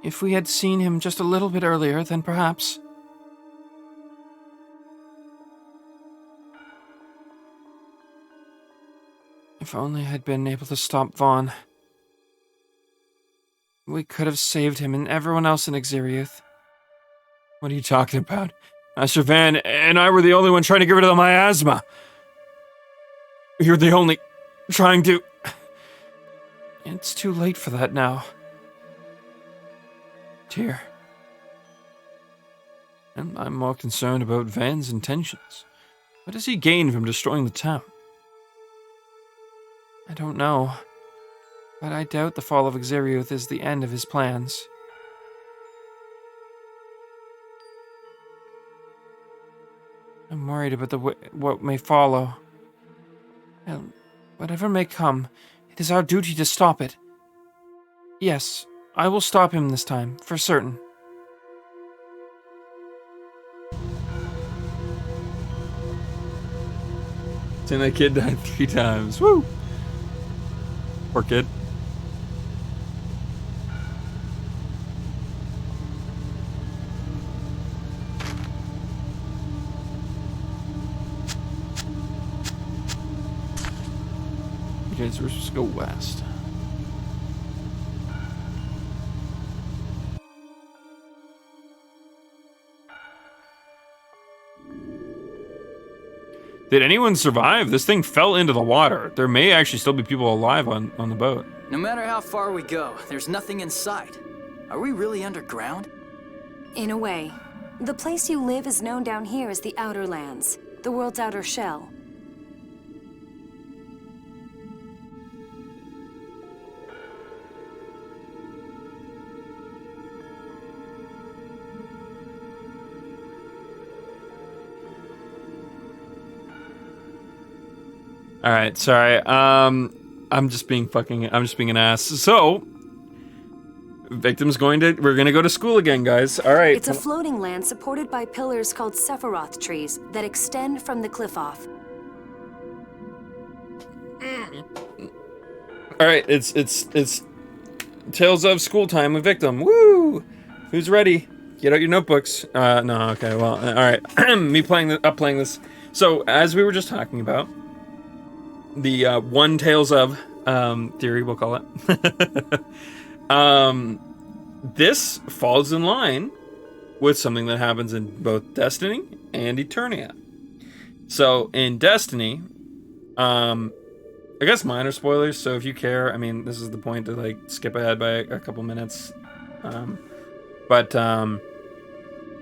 If we had seen him just a little bit earlier, then perhaps... If only I'd been able to stop Vaughn. We could have saved him and everyone else in Exiriuth. What are you talking about? Master Van and I were the only one trying to get rid of the miasma. You're the only trying to... It's too late for that now. Dear. And I'm more concerned about Van's intentions. What does he gain from destroying the town? I don't know, but I doubt the fall of Exiriuth is the end of his plans. I'm worried about what may follow. And whatever may come, it is our duty to stop it. Yes, I will stop him this time, for certain. And that kid died 3 times. Woo! Poor kid. Okay, so we're supposed to go west. Did anyone survive? This thing fell into the water. There may actually still be people alive on the boat. No matter how far we go, there's nothing in sight. Are we really underground? In a way. The place you live is known down here as the Outer Lands, the world's outer shell. All right, sorry. I'm just being an ass. So, we're gonna go to school again, guys. All right. It's a floating land supported by pillars called Sephiroth trees that extend from the cliff off. All right, it's Tales of School Time with Victim. Woo! Who's ready? Get out your notebooks. No, okay, well, all right. Me playing this. So, as we were just talking about, the one Tales of theory, we'll call it. This falls in line with something that happens in both Destiny and Eternia. So in Destiny, I guess minor spoilers. So if you care, I mean, this is the point to like skip ahead by a couple minutes,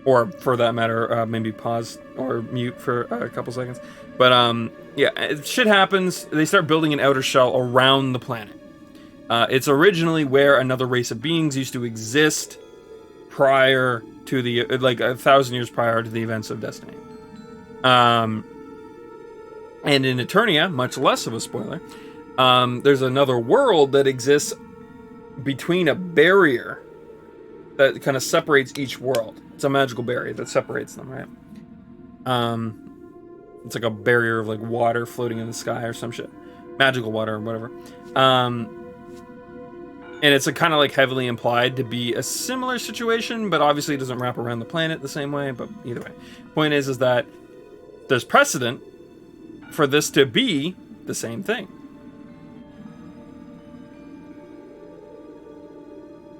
or for that matter, maybe pause or mute for a couple seconds. But yeah, shit happens. They start building an outer shell around the planet. It's originally where another race of beings used to exist prior to the, like 1,000 years prior to the events of Destiny. And in Eternia, much less of a spoiler, there's another world that exists between a barrier that kind of separates each world. It's a magical barrier that separates them, right? It's like a barrier of like water floating in the sky or some shit. Magical water or whatever. And it's a kind of like heavily implied to be a similar situation, but obviously it doesn't wrap around the planet the same way, but either way. Point is that there's precedent for this to be the same thing.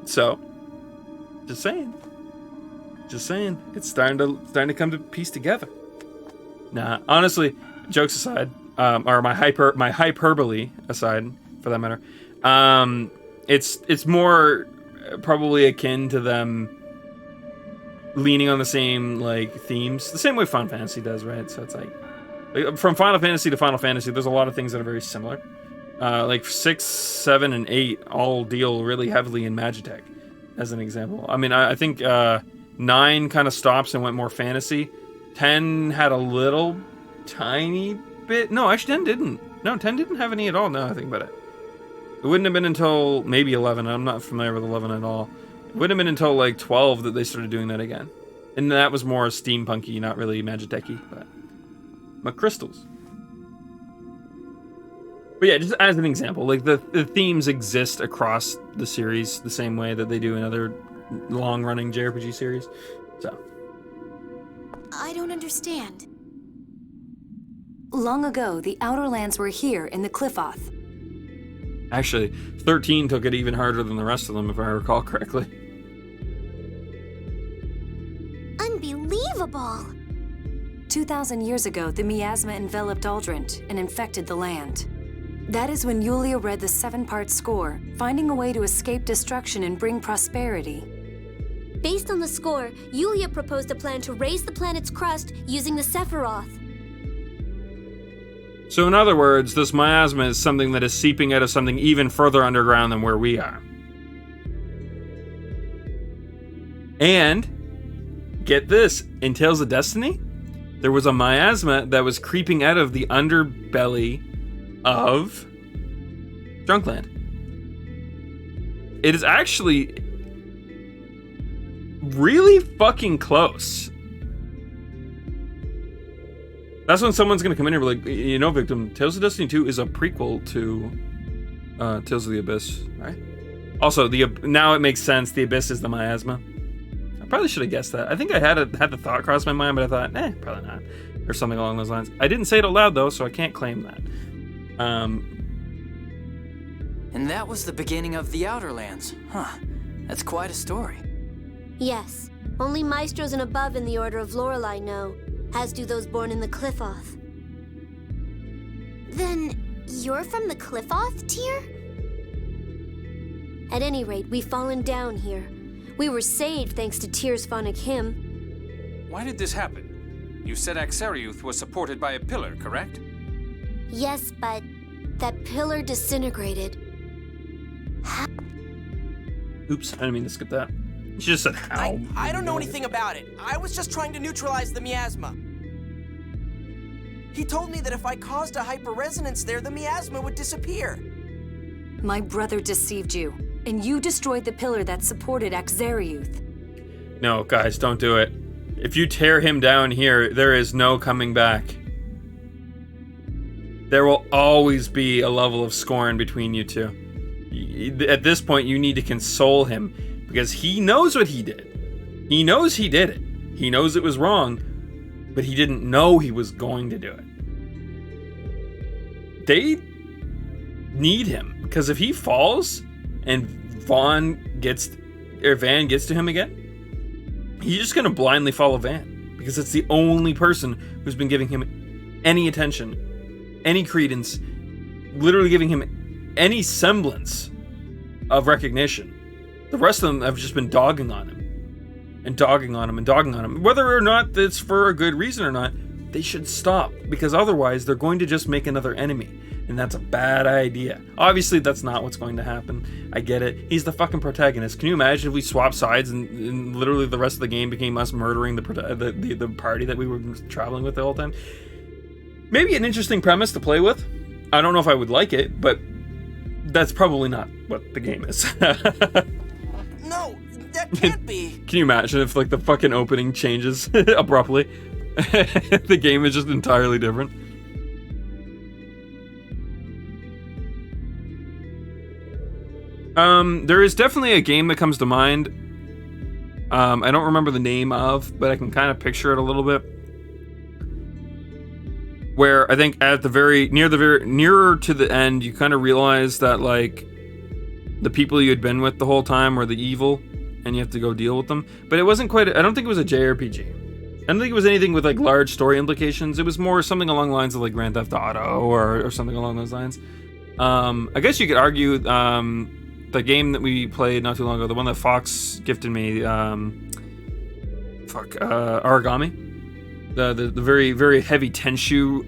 So, Just saying. Just saying. It's starting to come to piece together. Nah, honestly, jokes aside, or my hyperbole aside, for that matter, it's more probably akin to them leaning on the same like themes, the same way Final Fantasy does, right? So it's like from Final Fantasy to Final Fantasy, there's a lot of things that are very similar. Like 6, 7, and 8 all deal really heavily in Magitech, as an example. I mean, I think 9 kind of stops and went more fantasy. 10 had a little tiny bit. No, actually 10 didn't. No, 10 didn't have any at all. Now I think about it. It wouldn't have been until maybe 11. I'm not familiar with 11 at all. It wouldn't have been until like 12 that they started doing that again. And that was more steampunky, not really Magitech-y, but crystals. But yeah, just as an example, like the themes exist across the series the same way that they do in other long-running JRPG series. So I don't understand. Long ago, the Outer Lands were here in the Cliffoth. actually, 13 took it even harder than the rest of them, if I recall correctly. Unbelievable! 2,000 years ago, the miasma enveloped Aldrint and infected the land. That is when Yulia read the 7-part score, finding a way to escape destruction and bring prosperity. Based on the score, Yulia proposed a plan to raise the planet's crust using the Sephiroth. So in other words, this miasma is something that is seeping out of something even further underground than where we are. And, get this, in Tales of Destiny, there was a miasma that was creeping out of the underbelly of Drunkland. It is actually really fucking close. That's when someone's gonna come in here and be like, you know, Victim, Tales of Destiny 2 is a prequel to Tales of the Abyss, right? Also, now it makes sense. The Abyss is the miasma. I probably should have guessed that. I think I had the thought cross my mind, but I thought, probably not, or something along those lines. I didn't say it out loud though, so I can't claim that. And that was the beginning of the Outer Lands. Huh. That's quite a story. Yes, only maestros and above in the Order of Lorelei know, as do those born in the Cliffoth. Then you're from the Cliffoth tier? At any rate, we've fallen down here. We were saved thanks to Tyr's phonic hymn. Why did this happen? You said Axariuth was supported by a pillar, correct? Yes, but that pillar disintegrated. Oops, I didn't mean to skip that. She just said how. I don't know anything about it. I was just trying to neutralize the miasma. He told me that if I caused a hyperresonance there, the miasma would disappear. My brother deceived you, and you destroyed the pillar that supported Axariuth. No, guys, don't do it. If you tear him down here, there is no coming back. There will always be a level of scorn between you two. At this point, you need to console him, because he knows what he did. He knows he did it. He knows it was wrong, but he didn't know he was going to do it. They need him, because if he falls and Van gets to him again, he's just gonna blindly follow Van, because it's the only person who's been giving him any attention, any credence, literally giving him any semblance of recognition. The rest of them have just been dogging on him and dogging on him and dogging on him. Whether or not it's for a good reason or not, they should stop, because otherwise they're going to just make another enemy, and that's a bad idea. Obviously, that's not what's going to happen. I get it. He's the fucking protagonist. Can you imagine if we swapped sides and literally the rest of the game became us murdering the party that we were traveling with the whole time? Maybe an interesting premise to play with. I don't know if I would like it, but that's probably not what the game is. No, that can't be. Can you imagine if like the fucking opening changes abruptly? The game is just entirely different. There is definitely a game that comes to mind. I don't remember the name of, but I can kind of picture it a little bit. Where I think at the nearer to the end, you kind of realize that like the people you had been with the whole time were the evil, and you have to go deal with them. But it wasn't quite. I don't think it was a JRPG. I don't think it was anything with like large story implications. It was more something along the lines of like Grand Theft Auto or something along those lines. I guess you could argue the game that we played not too long ago, the one that Fox gifted me, Origami. The very, very heavy Tenshu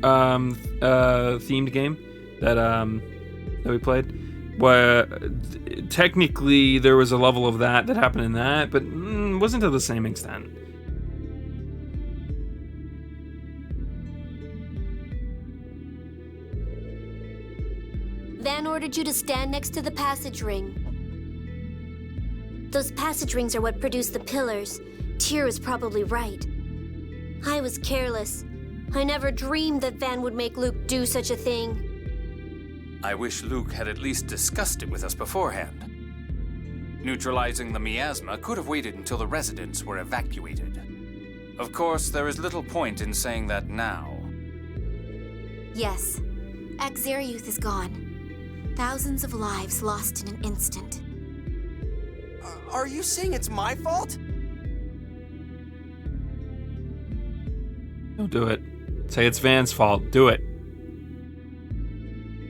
themed game that we played. Well, technically there was a level of that happened in that, but wasn't to the same extent. Van ordered you to stand next to the passage ring. Those passage rings are what produce the pillars. Tyr is probably right. I was careless. I never dreamed that Van would make Luke do such a thing. I wish Luke had at least discussed it with us beforehand. Neutralizing the miasma could have waited until the residents were evacuated. Of course, there is little point in saying that now. Yes, Axariuth is gone. Thousands of lives lost in an instant. Are you saying it's my fault? Don't do it. Say it's Van's fault. Do it.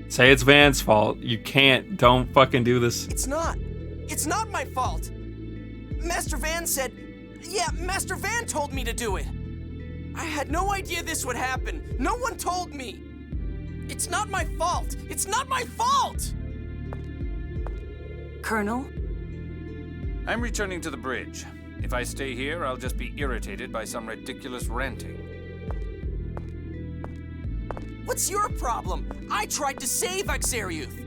Say it's Van's fault. You can't. Don't fucking do this. It's not. It's not my fault. Master Van said... Yeah, Master Van told me to do it. I had no idea this would happen. No one told me. It's not my fault. It's not my fault! Colonel? I'm returning to the bridge. If I stay here, I'll just be irritated by some ridiculous ranting. What's your problem? I tried to save Axariuth.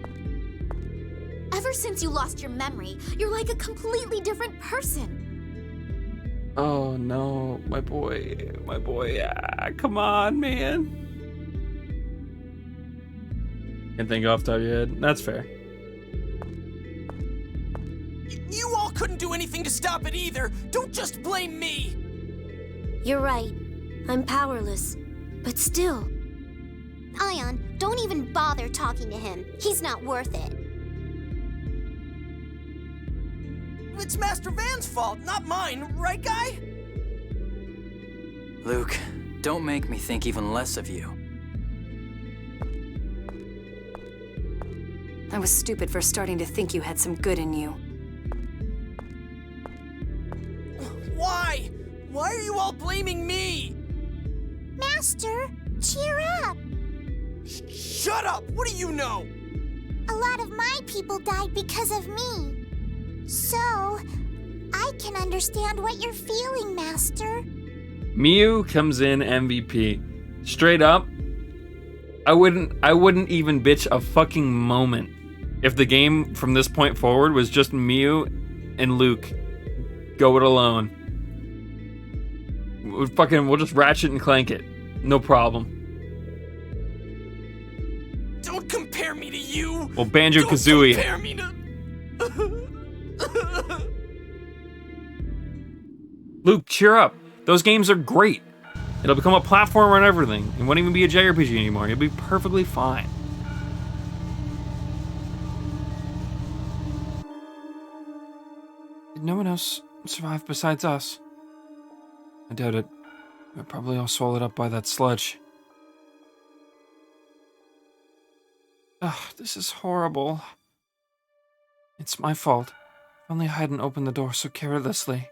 Ever since you lost your memory, you're like a completely different person. Oh no, my boy. Come on, man. Can't think off the top of your head. That's fair. You all couldn't do anything to stop it either. Don't just blame me. You're right. I'm powerless. But still. Ion, don't even bother talking to him. He's not worth it. It's Master Van's fault, not mine, right, guy? Luke, don't make me think even less of you. I was stupid for starting to think you had some good in you. Why? Why are you all blaming me? Master, cheer up. Shut up! What do you know? A lot of my people died because of me. So, I can understand what you're feeling, Master. Miu comes in MVP. Straight up, I wouldn't even bitch a fucking moment if the game from this point forward was just Miu and Luke. Go it alone. We'll just ratchet and clank it. No problem. Don't compare me to you. Well, Banjo-Kazooie. Don't compare me to... Luke, cheer up. Those games are great. It'll become a platformer and everything. It won't even be a JRPG anymore. You'll be perfectly fine. Did no one else survive besides us? I doubt it. We're probably all swallowed up by that sludge. Ugh, this is horrible. It's my fault. If only I hadn't opened the door so carelessly.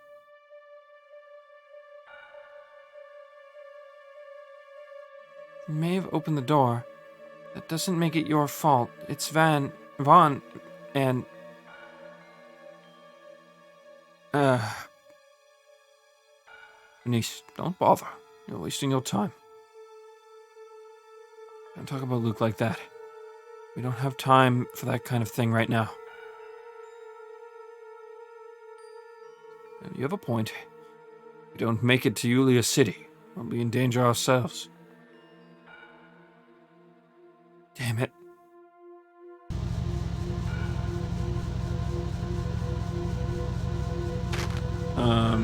You may have opened the door. That doesn't make it your fault. It's Vaughn, and... Niece, don't bother. You're wasting your time. Don't talk about Luke like that. We don't have time for that kind of thing right now. You have a point. If we don't make it to Yulia City, we'll be in danger ourselves. Damn it.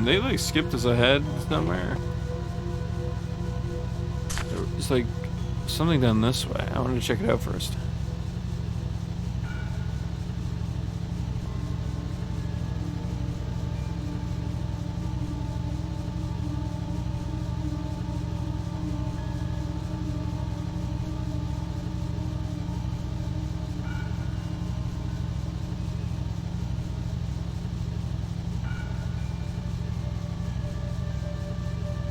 They like skipped us ahead somewhere. It's like something down this way. I wanted to check it out first.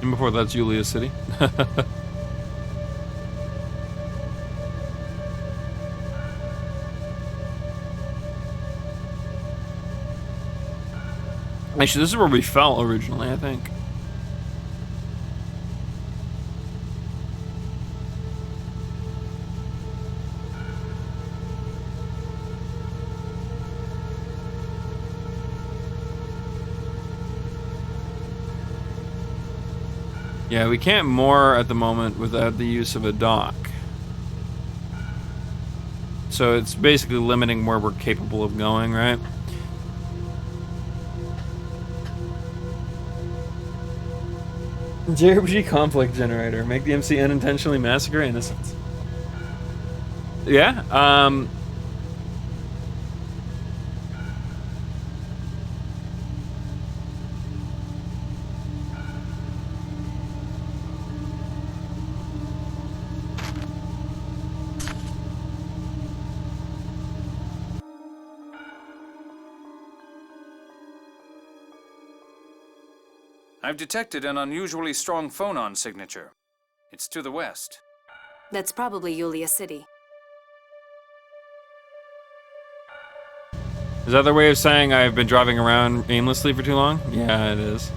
And before that's Julia City. Actually, this is where we fell originally, I think. Yeah, we can't moor at the moment without the use of a dock. So it's basically limiting where we're capable of going, right? JRPG conflict generator. Make the MC unintentionally massacre innocents. Yeah, I've detected an unusually strong phonon signature. It's to the west. That's probably Yulia City. is that their way of saying I've been driving around aimlessly for too long? Yeah, it is.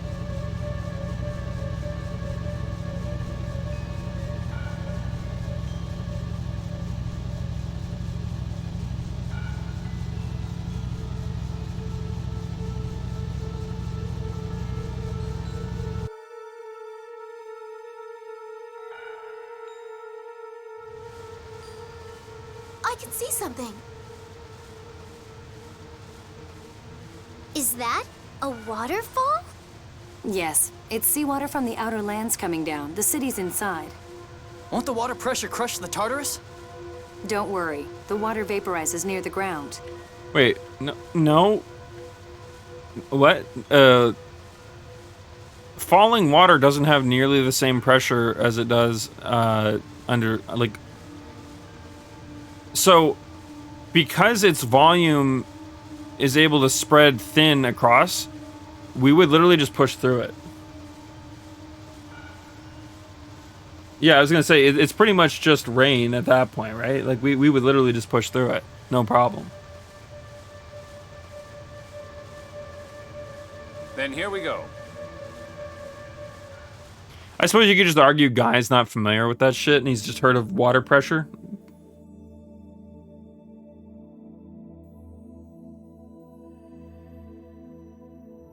I can see something. Is that a waterfall? Yes, it's seawater from the outer lands coming down. The city's inside. Won't the water pressure crush the Tartarus? Don't worry. The water vaporizes near the ground. Wait, no. What? Falling water doesn't have nearly the same pressure as it does under, like... So, because its volume is able to spread thin across, we would literally just push through it. Yeah, I was gonna say, it's pretty much just rain at that point, right? Like, we would literally just push through it. No problem. Then here we go. I suppose you could just argue Guy's not familiar with that shit and he's just heard of water pressure.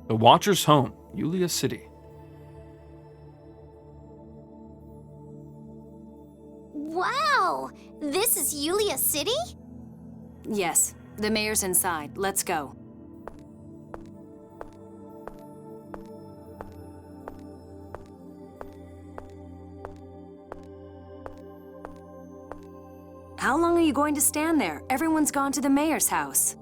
The Watcher's home, Yulia City. Wow! This is Yulia City? Yes, the mayor's inside. Let's go. How long are you going to stand there? Everyone's gone to the mayor's house.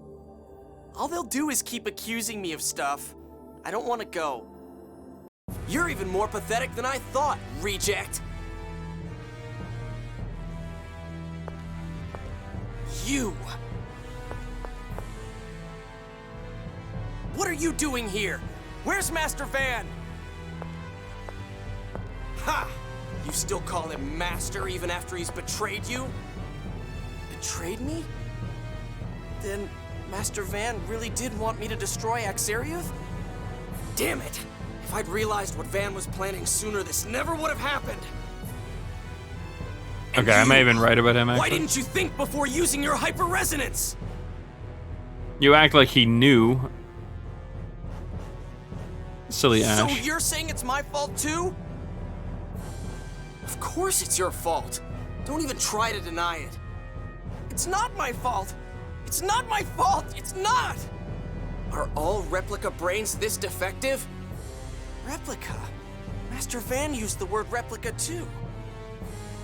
All they'll do is keep accusing me of stuff. I don't want to go. You're even more pathetic than I thought, reject. You! What are you doing here? Where's Master Van? Ha! You still call him Master even after he's betrayed you? Betrayed me? Then Master Van really did want me to destroy Axariuth? Damn it! If I'd realized what Van was planning sooner, this never would have happened! And Okay, I may have been right about him, actually. Why didn't you think before using your hyper-resonance? You act like he knew. Silly Ash. So you're saying it's my fault too? Of course it's your fault. Don't even try to deny it. It's not my fault! It's not my fault! It's not! Are all replica brains this defective? Replica? Master Van used the word replica too.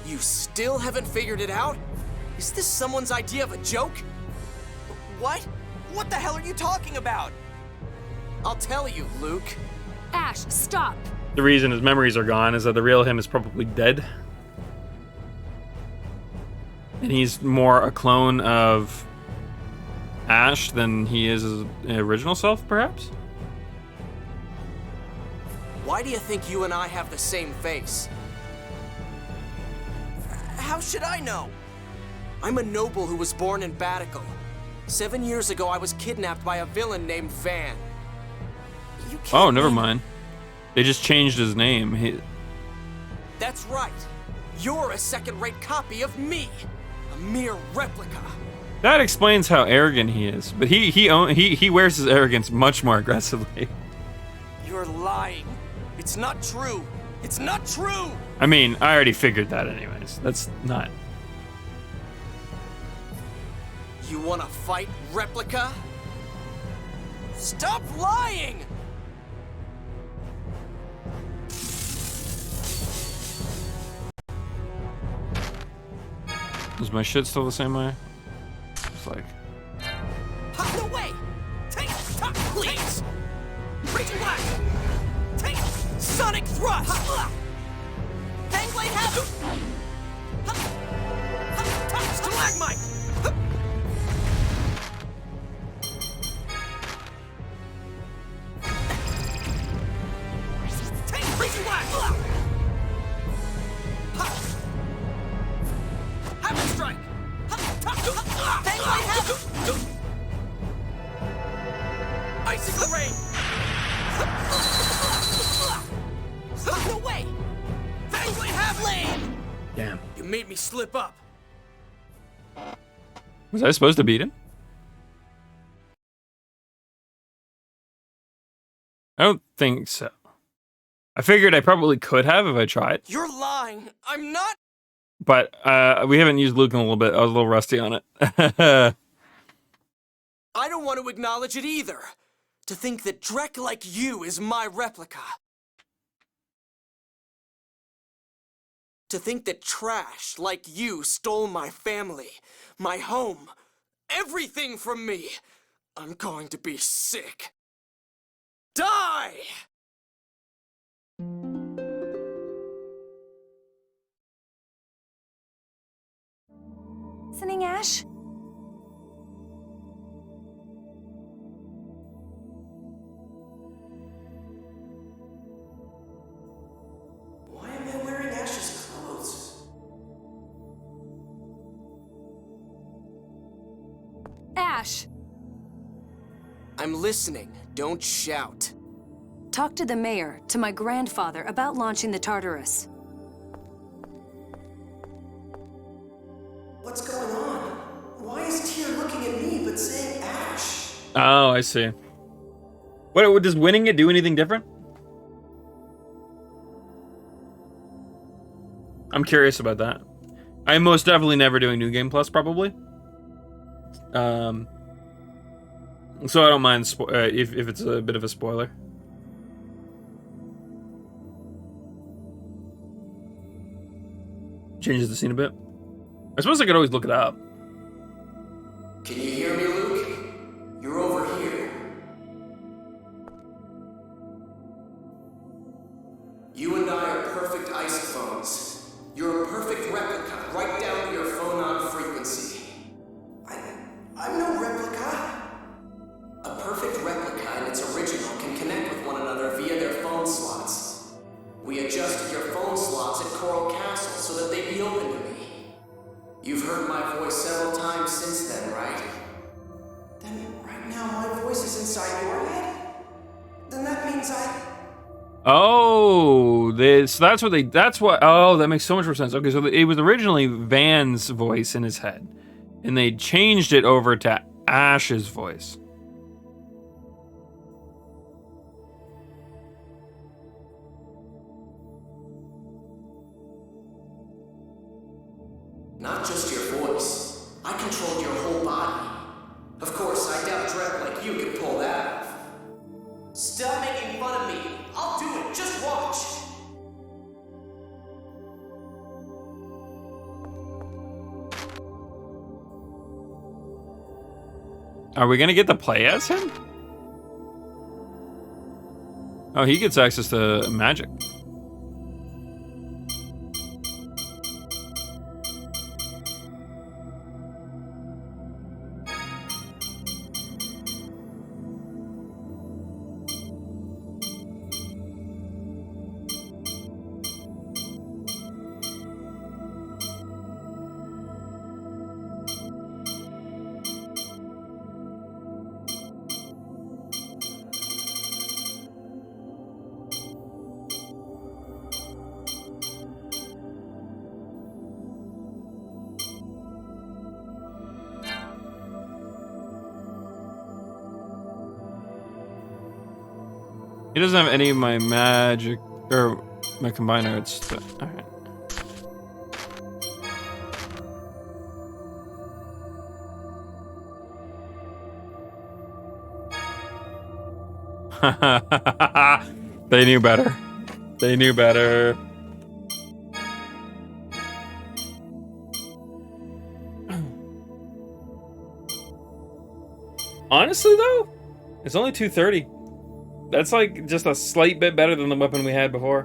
You still haven't figured it out? Is this someone's idea of a joke? What? What the hell are you talking about? I'll tell you, Luke. Ash, stop! The reason his memories are gone is that the real him is probably dead. And he's more a clone of Ash than he is his original self, perhaps? Why do you think you and I have the same face? How should I know? I'm a noble who was born in Batical. 7 years ago, I was kidnapped by a villain named Van. You can't Oh, never mind. They just changed his name. That's right. You're a second-rate copy of me. A mere replica. That explains how arrogant he is. But he wears his arrogance much more aggressively. You're lying. It's not true. It's not true! I mean, I already figured that anyways. That's not... You wanna fight, replica? Stop lying! Is my shit still the same way? It's like... No way! Take top, please! Reach black! Take sonic thrust! Fangblade Heaven! Stalagmite! Take reach black! Heaven strike! Fangblade Heaven! Icicle rain! No way! Fangblade have lane! Damn. You made me slip up. Was I supposed to beat him? I don't think so. I figured I probably could have if I tried. You're lying. I'm not. But we haven't used Luke in a little bit. I was a little rusty on it. I don't want to acknowledge it either. To think that Drek like you is my replica. To think that trash like you stole my family, my home, everything from me. I'm going to be sick. Die! Listening, Ash? Why am I wearing Ash's clothes? Ash! I'm listening. Don't shout. Talk to the mayor, to my grandfather, about launching the Tartarus. What's going on? Why is Tyr looking at me but saying Ash? Oh, I see. What, does winning it do anything different? I'm curious about that. I'm most definitely never doing New Game Plus, probably. So I don't mind if it's a bit of a spoiler. Changes the scene a bit. I suppose I could always look it up. Can you hear me, Luke? You're over here. You and I are perfect isophones. You're a perfect replica, right down to your phonon frequency. I'm no replica. A perfect replica and its original can connect with one another via their phone slots. We adjusted your phone slots at Coral Castle so that they'd be open to me. You've heard my voice several times since then, right? Then right now my voice is inside your head? Then that means Oh, oh, that makes so much more sense. Okay, so it was originally Van's voice in his head, and they changed it over to Ash's voice. Not just your voice. I controlled your whole body. Of course, I doubt Drek like you could pull that off. Stop making fun of me. I'll do it. Just watch. Are we gonna get to play as him? Oh, he gets access to magic. He doesn't have any of my magic or my combiner. It's all right. They knew better. They knew better. Honestly, though, it's only 230. That's like just a slight bit better than the weapon we had before.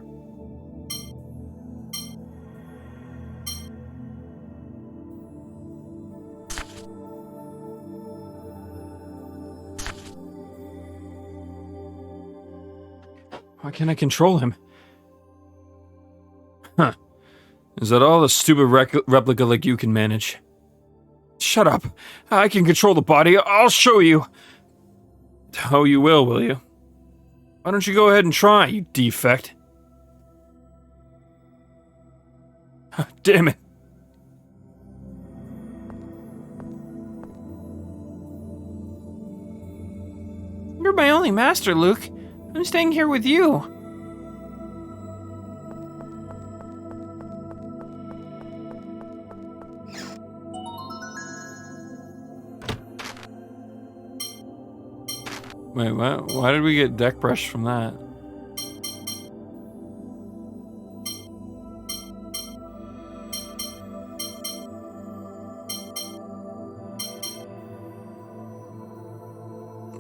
Why can't I control him? Huh. Is that all a stupid replica like you can manage? Shut up. I can control the body. I'll show you. Oh, you will you? Why don't you go ahead and try, you defect? Damn it. You're my only master, Luke. I'm staying here with you. Wait, what? Why did we get deck brush from that?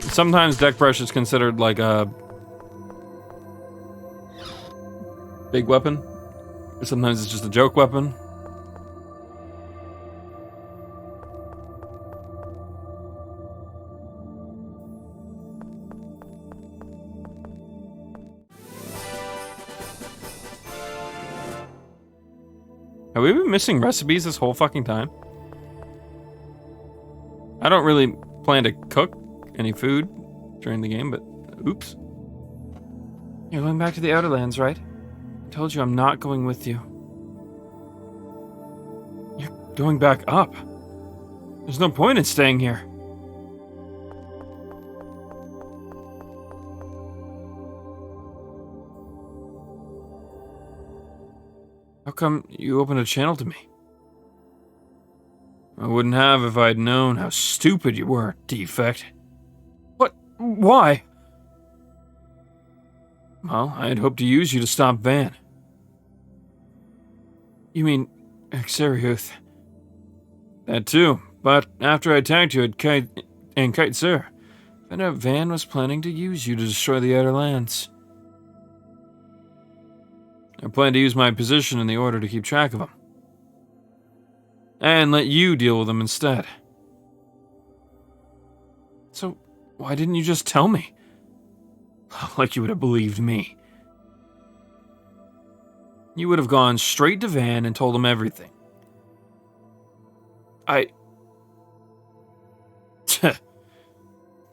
Sometimes deck brush is considered like a big weapon. Sometimes it's just a joke weapon. Have we been missing recipes this whole fucking time? I don't really plan to cook any food during the game, but oops. You're going back to the Outer Lands, right? I told you I'm not going with you. You're going back up. There's no point in staying here. How come you opened a channel to me? I wouldn't have if I'd known how stupid you were, defect. What? Why? Well, I had hoped to use you to stop Van. You mean Xeriuth? That too, but after I attacked you at Kite Sur, I found out Van was planning to use you to destroy the Outer Lands. I plan to use my position in the Order to keep track of them. And let you deal with them instead. So, why didn't you just tell me? Like you would have believed me. You would have gone straight to Van and told him everything. I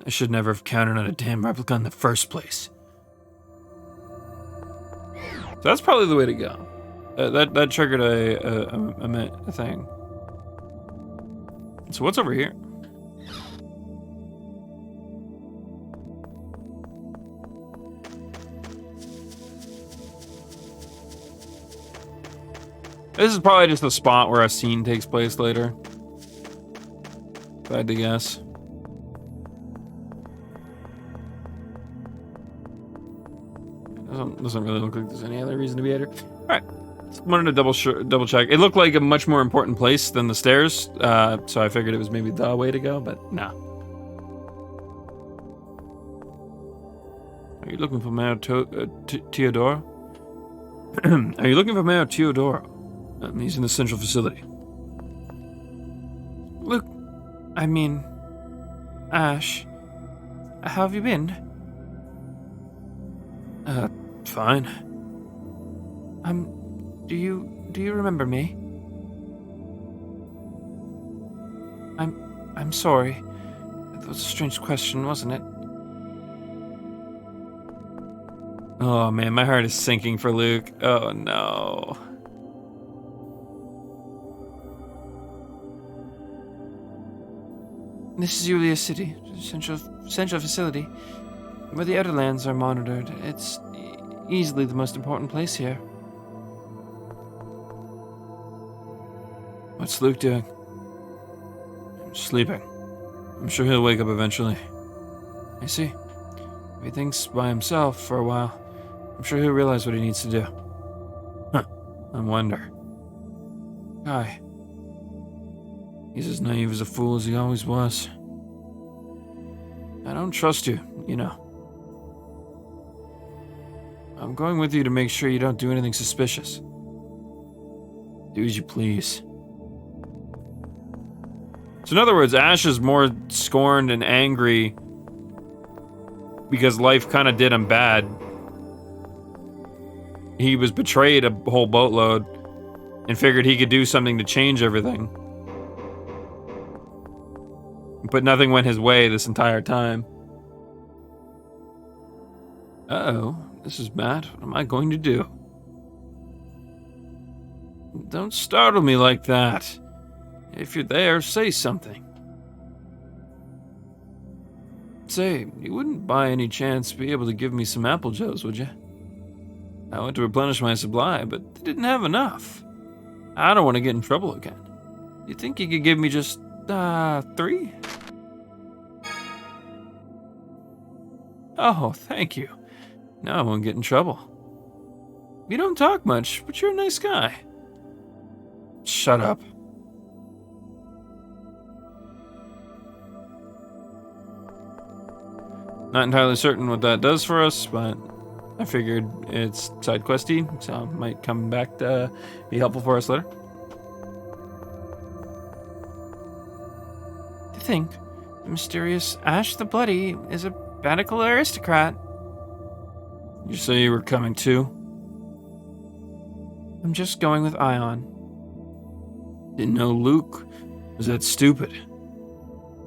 should never have counted on a damn replica in the first place. So that's probably the way to go. That triggered a thing. So what's over here? This is probably just the spot where a scene takes place later. If I had to guess. Doesn't really look like there's any other reason to be here. All right, just wanted to double check. It looked like a much more important place than the stairs, so I figured it was maybe the way to go, but no. Are you looking for Mayor Teodoro? Are you looking for Mayor Teodoro? He's in the central facility. Look, I mean, Ash, how have you been? Fine. Do you remember me? I'm sorry. That was a strange question, wasn't it? Oh man, my heart is sinking for Luke. Oh no. This is Yulia City, central facility. where the outer lands are monitored. It's easily the most important place here. What's Luke doing? Sleeping. I'm sure he'll wake up eventually. I see. If he thinks by himself for a while, I'm sure he'll realize what he needs to do. Huh. I wonder. Guy. He's as naive as a fool as he always was. I don't trust you, you know. I'm going with you to make sure you don't do anything suspicious. Do as you please. So in other words, Ash is more scorned and angry because life kind of did him bad. He was betrayed a whole boatload and figured he could do something to change everything. But nothing went his way this entire time. Uh-oh, this is bad. What am I going to do? Don't startle me like that. If you're there, say something. Say, you wouldn't by any chance be able to give me some apple joes, would you? I went to replenish my supply, but they didn't have enough. I don't want to get in trouble again. You think you could give me just, 3? Oh, thank you. Now I won't get in trouble. You don't talk much, but you're a nice guy. Shut up. Not entirely certain what that does for us, but I figured it's side questy, so it might come back to be helpful for us later. To think, the mysterious Ash the Bloody is a radical aristocrat. You say you were coming too? I'm just going with Ion. Didn't know Luke was that stupid.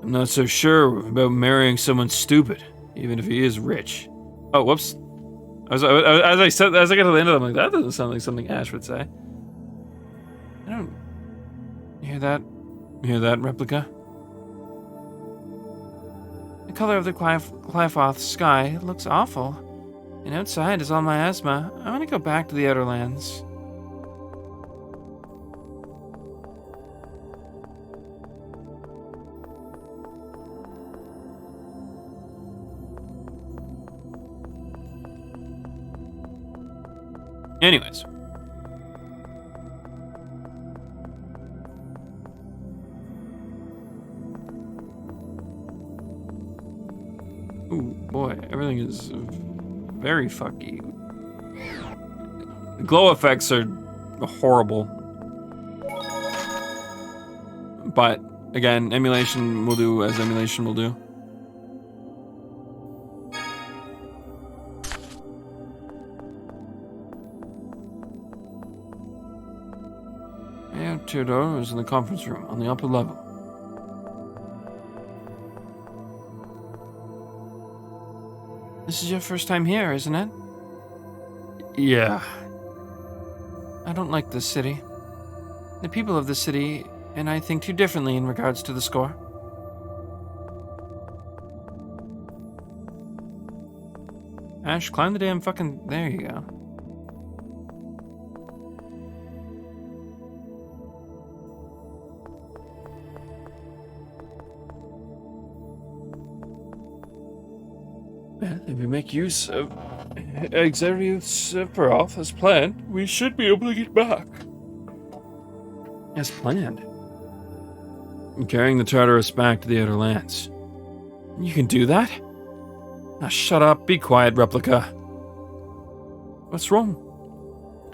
I'm not so sure about marrying someone stupid, even if he is rich. Oh, whoops. As I got to the end of it, I'm like, that doesn't sound like something Ash would say. I don't hear that. Hear that, replica? The color of the Qlipoth sky looks awful. And outside is all my asthma. I want to go back to the Outer Lands. Anyways. Ooh, boy, everything is very fucky. The glow effects are horrible. But, again, emulation will do as emulation will do. Theodore is in the conference room on the upper level. This is your first time here, isn't it? Yeah. I don't like this city. The people of the city and I think too differently in regards to the score. Ash, climb the damn fucking... There you go. Well, if we make use of Exarius Peroth as planned, we should be able to get back. As planned? Carrying the Tartarus back to the Outer Lands. You can do that? Now shut up, be quiet, replica. What's wrong?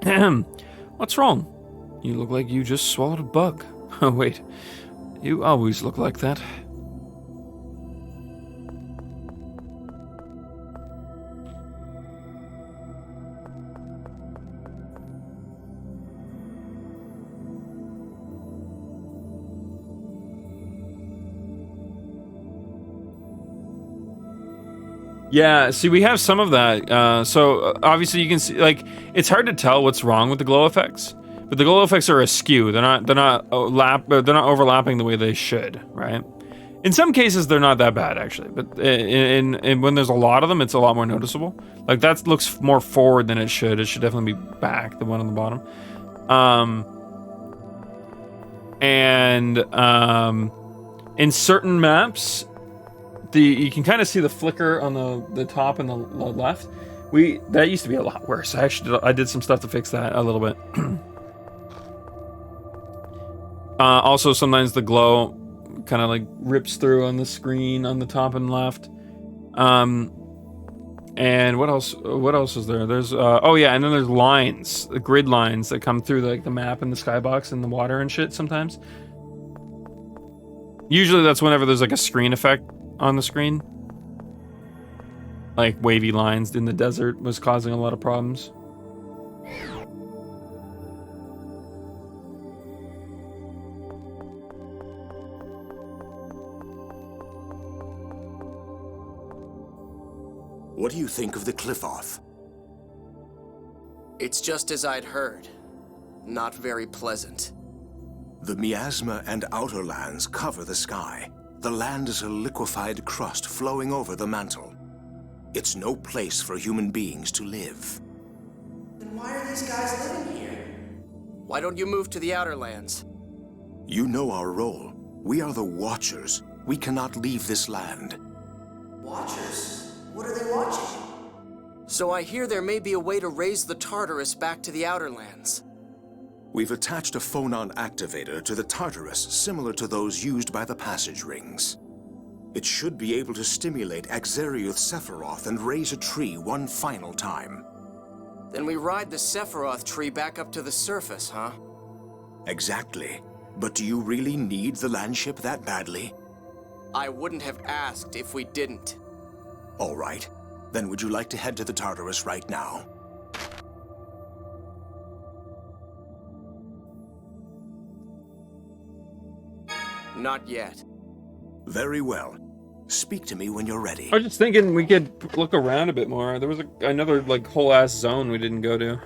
Ahem. What's wrong? You look like you just swallowed a bug. Oh, wait. You always look like that. Yeah, see, we have some of that. So obviously, you can see, like, it's hard to tell what's wrong with the glow effects, but the glow effects are askew. They're not overlapping the way they should, right? In some cases, they're not that bad, actually. But in when there's a lot of them, it's a lot more noticeable. Like, that looks more forward than it should. It should definitely be back, the one on the bottom. In certain maps, you can kind of see the flicker on the top and the left. That used to be a lot worse. I did some stuff to fix that a little bit. Also, sometimes the glow kind of like rips through on the screen on the top and left. And what else? What else is there? There's oh yeah, and then there's lines, the grid lines that come through like the map and the skybox and the water and shit sometimes. Usually that's whenever there's like a screen effect on the screen. Like wavy lines in the desert was causing a lot of problems. What do you think of the Cliff-Off? It's just as I'd heard. Not very pleasant. The miasma and outer lands cover the sky. The land is a liquefied crust flowing over the mantle. It's no place for human beings to live. Then why are these guys living here? Why don't you move to the outer lands? You know our role. We are the Watchers. We cannot leave this land. Watchers? What are they watching? So I hear there may be a way to raise the Tartarus back to the outer lands. We've attached a phonon activator to the Tartarus similar to those used by the passage rings. It should be able to stimulate Axariuth Sephiroth and raise a tree one final time. Then we ride the Sephiroth tree back up to the surface, huh? Exactly. But do you really need the landship that badly? I wouldn't have asked if we didn't. All right. Then would you like to head to the Tartarus right now? Not yet. Very well. Speak to me when you're ready. I was just thinking we could look around a bit more. There was another like whole ass zone we didn't go to.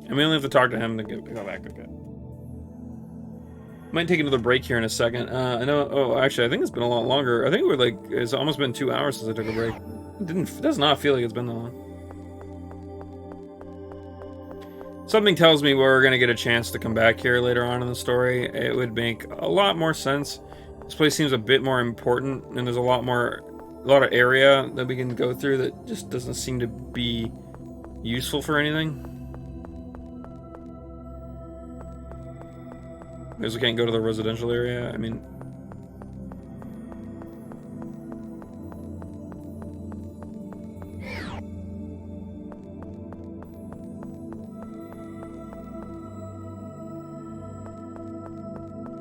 And we only have to talk to him to go back. Okay. Might take another break here in a second. I know. Oh, actually, I think it's been a lot longer. I think it's almost been 2 hours since I took a break. It does not feel like it's been that long. Something tells me we're gonna get a chance to come back here later on in the story. It would make a lot more sense. This place seems a bit more important, and there's a lot of area that we can go through that just doesn't seem to be useful for anything. Because we can't go to the residential area. I mean,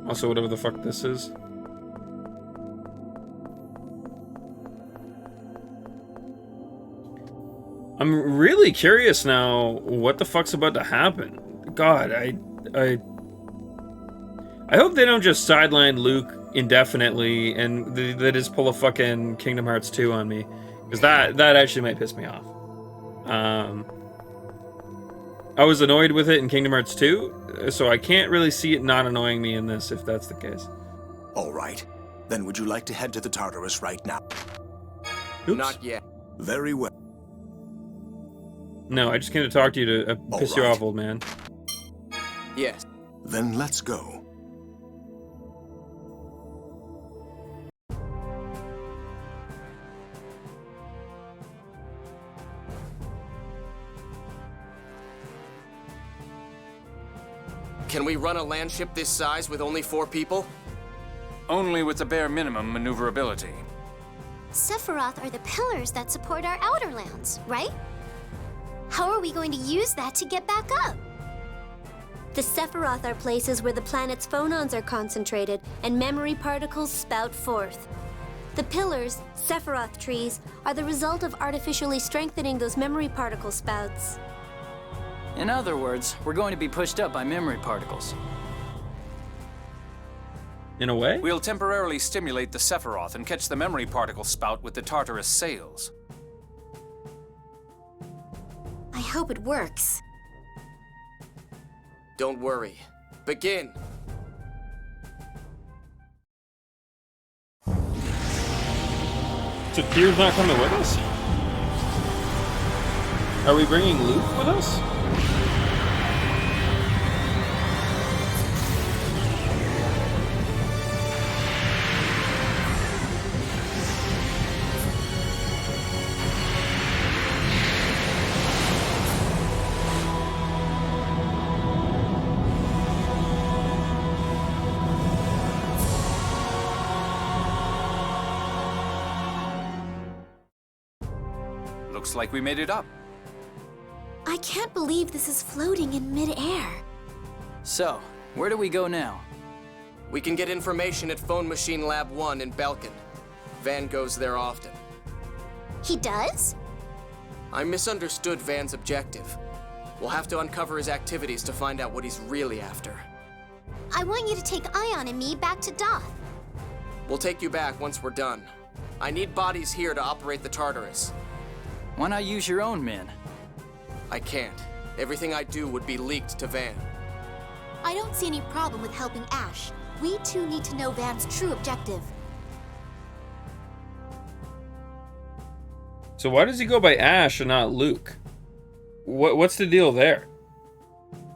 also whatever the fuck this is. I'm really curious now what the fuck's about to happen. God, I hope they don't just sideline Luke indefinitely and they just pull a fucking Kingdom Hearts 2 on me. Because that actually might piss me off. I was annoyed with it in Kingdom Hearts 2, so I can't really see it not annoying me in this if that's the case. All right. Then would you like to head to the Tartarus right now? Oops. Not yet. Very well. No, I just came to talk to you to piss you off, old man. Yes. Then let's go. Can we run a landship this size with only 4 people? Only with the bare minimum maneuverability. Sephiroth are the pillars that support our outer lands, right? How are we going to use that to get back up? The Sephiroth are places where the planet's phonons are concentrated and memory particles spout forth. The pillars, Sephiroth trees, are the result of artificially strengthening those memory particle spouts. In other words, we're going to be pushed up by memory particles. In a way? We'll temporarily stimulate the Sephiroth and catch the memory particle spout with the Tartarus sails. I hope it works. Don't worry. Begin. So Kier's not coming with us? Are we bringing Luke with us? Looks like we made it up. I can't believe this is floating in midair. So, where do we go now? We can get information at Phone Machine Lab 1 in Belkin. Van goes there often. He does? I misunderstood Van's objective. We'll have to uncover his activities to find out what he's really after. I want you to take Ion and me back to Doth. We'll take you back once we're done. I need bodies here to operate the Tartarus. Why not use your own men? I can't. Everything I do would be leaked to Van. I don't see any problem with helping Ash. We too need to know Van's true objective. So why does he go by Ash and not Luke? What's the deal there?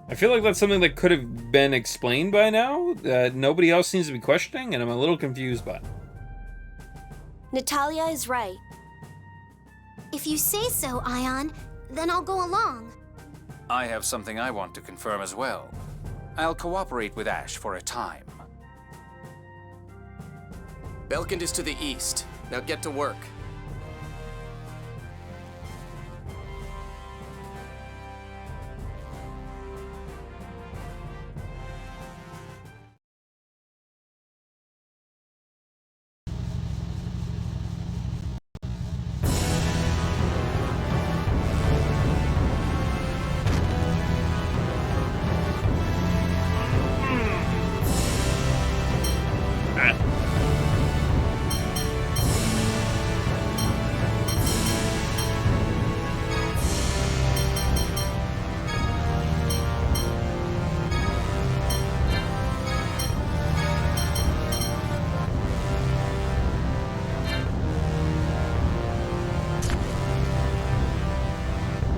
I feel like that's something that could have been explained by now, that nobody else seems to be questioning, and I'm a little confused by it. Natalia is right. If you say so, Ion, then I'll go along. I have something I want to confirm as well. I'll cooperate with Ash for a time. Belkind is to the east. Now get to work.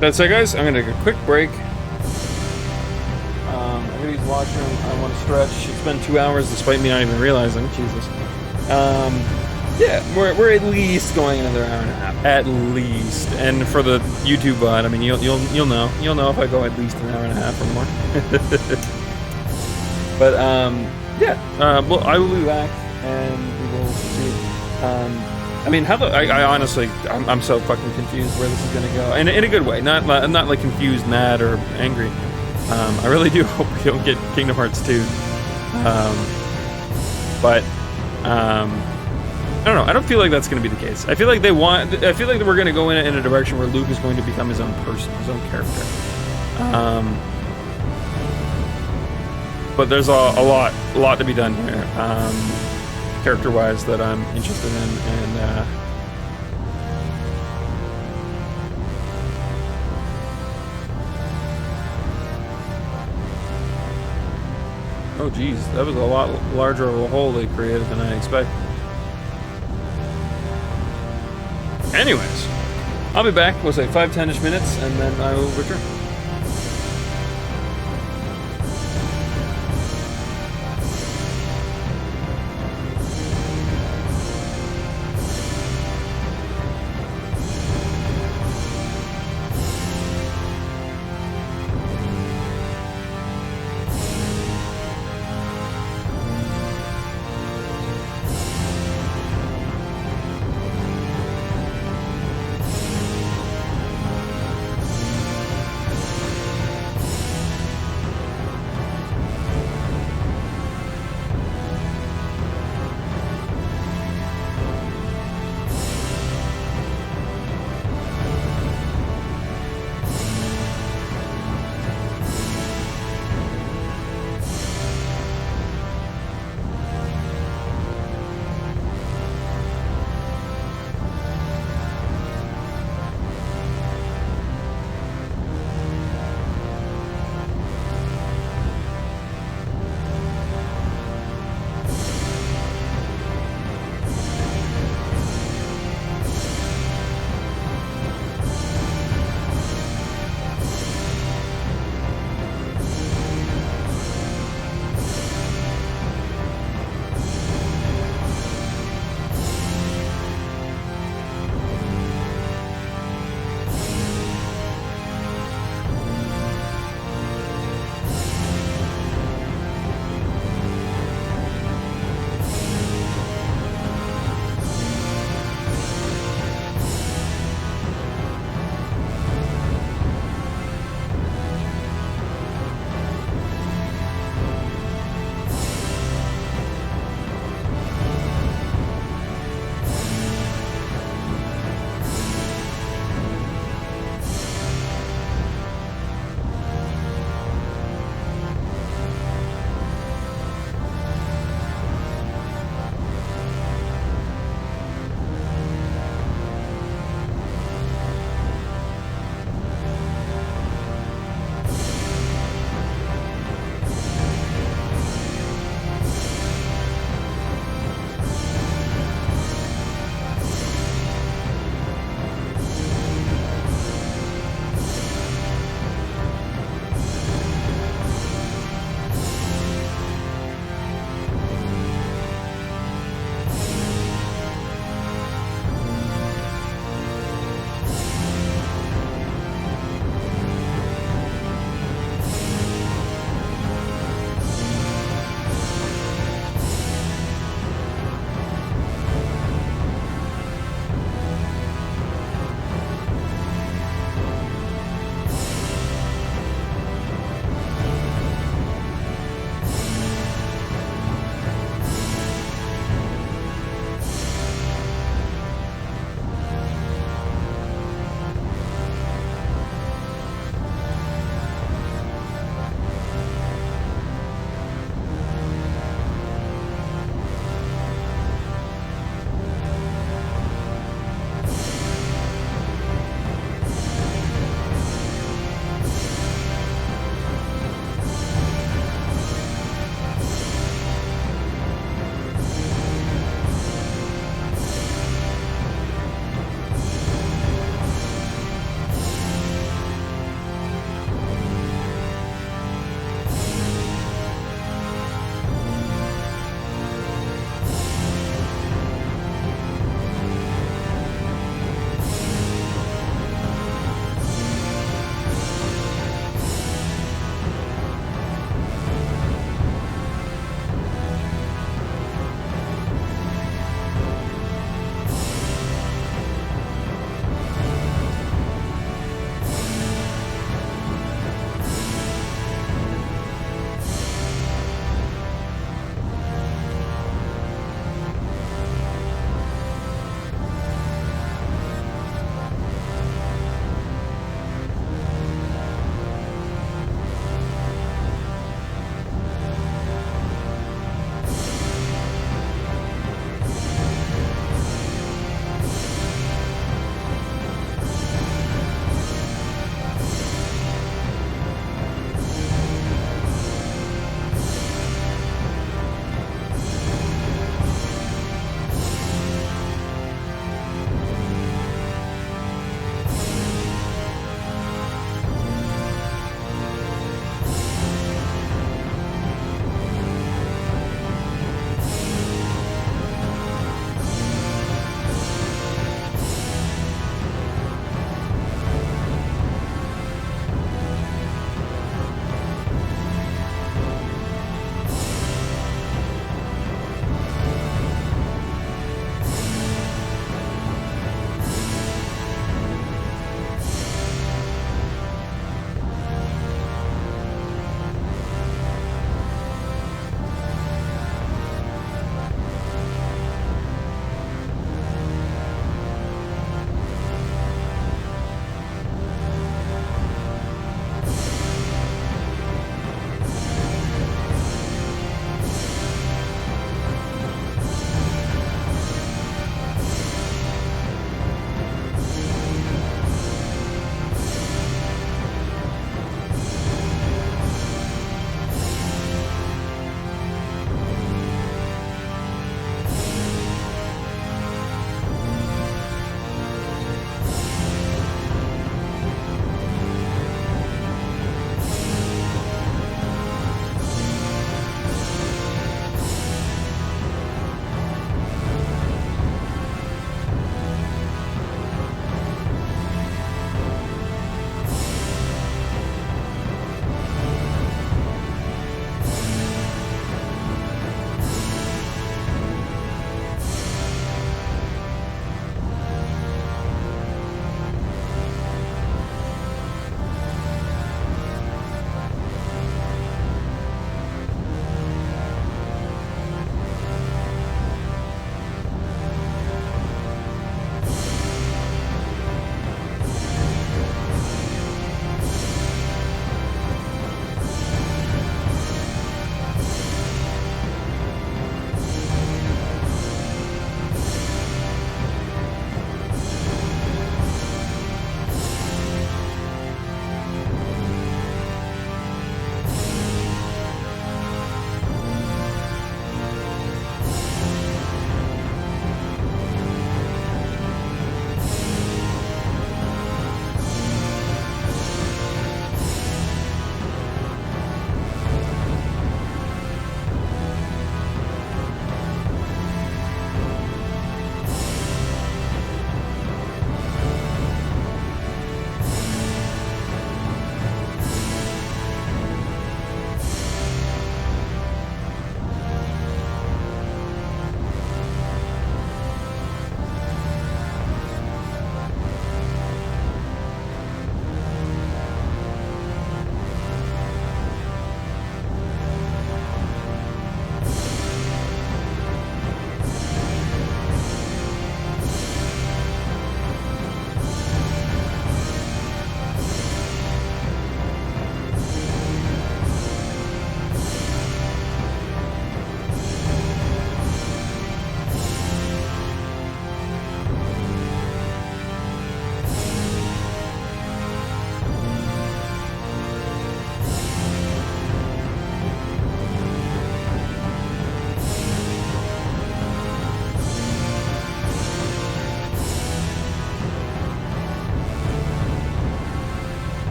That's it, guys. I'm gonna take a quick break. Everybody's watching. I want to stretch. It's been 2 hours, despite me not even realizing. Jesus. Yeah, we're at least going another hour and a half, at least. And for the YouTube VOD, I mean, you'll know if I go at least an hour and a half or more. But yeah. Well, I will be back, and we will see. I mean, I honestly, I'm so fucking confused where this is gonna go, and in a good way, not like confused, mad, or angry. I really do hope we don't get Kingdom Hearts 2. But I don't know. I don't feel like that's gonna be the case. I feel like I feel like we're gonna go in a direction where Luke is going to become his own person, his own character. But there's a lot to be done here. Character-wise, that I'm interested in, and oh geez, that was a lot larger of a hole they created than I expected. Anyways, I'll be back, we'll say 5-10ish minutes, and then I will return.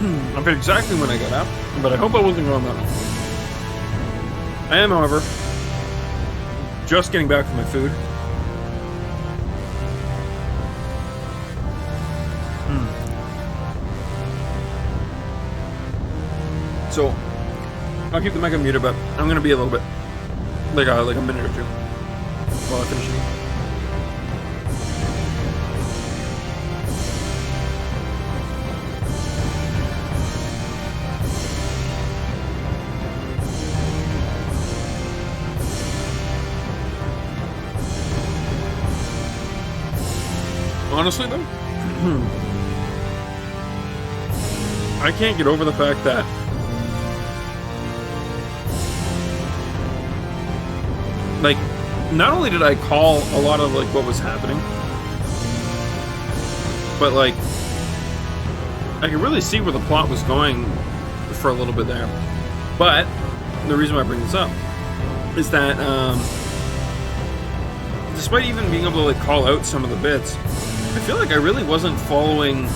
I forget exactly when I got up, but I hope I wasn't going that long. I am, however, just getting back from my food. So, I'll keep the mic muted, but I'm gonna be a little bit, like a minute or two while I finish eating. Honestly, though, I can't get over the fact that like, not only did I call a lot of, like, what was happening, but, like, I could really see where the plot was going for a little bit there. But the reason why I bring this up is that, despite even being able to, like, call out some of the bits, I feel like I really wasn't following,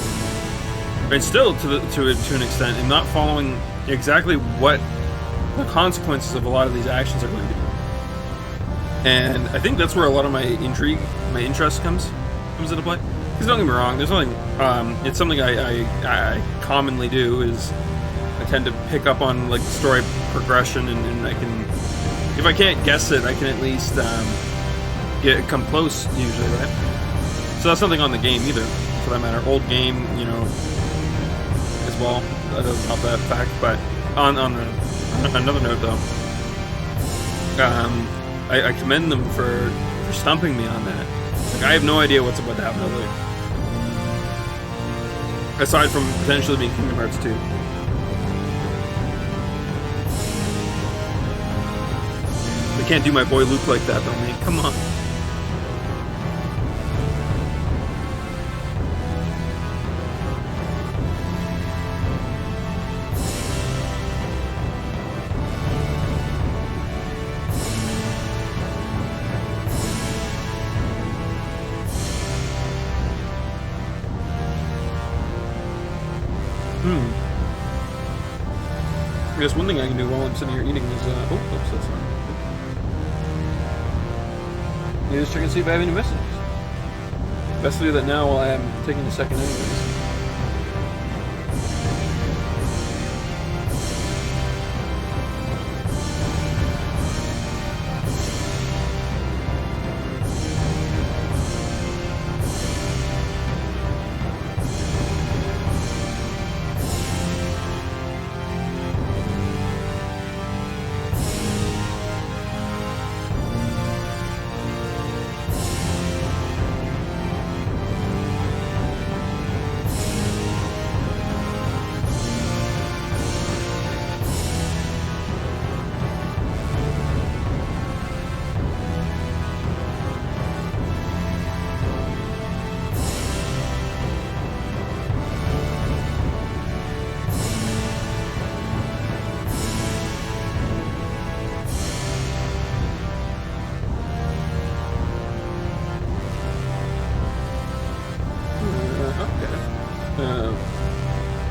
and still to an extent, and not following exactly what the consequences of a lot of these actions are going to be. And I think that's where a lot of my intrigue, my interest comes into play. Because don't get me wrong, there's nothing. It's something I commonly do is I tend to pick up on, like, story progression, and I can, if I can't guess it, I can at least come close usually, right? So that's nothing on the game either, for that matter. Old game, you know, as well. That doesn't help that fact. But on another note, though. I commend them for stumping me on that. Like, I have no idea what's about to happen over there. Aside from potentially being Kingdom Hearts 2. They can't do my boy Luke like that, though, man. Come on. I guess one thing I can do while I'm sitting here eating is, oops, that's not. Maybe just check and see if I have any messages. Best to do that now while I am taking a second anyways.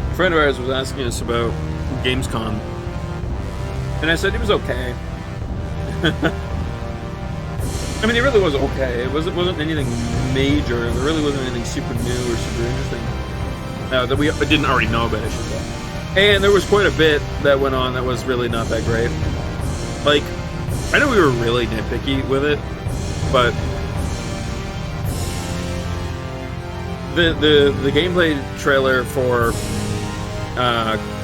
A friend of ours was asking us about Gamescom, and I said it was okay. I mean, it really was okay. It wasn't anything major. There really wasn't anything super new or super interesting that we didn't already know about, I should say. And there was quite a bit that went on that was really not that great. Like, I know we were really nitpicky with it, but the gameplay trailer for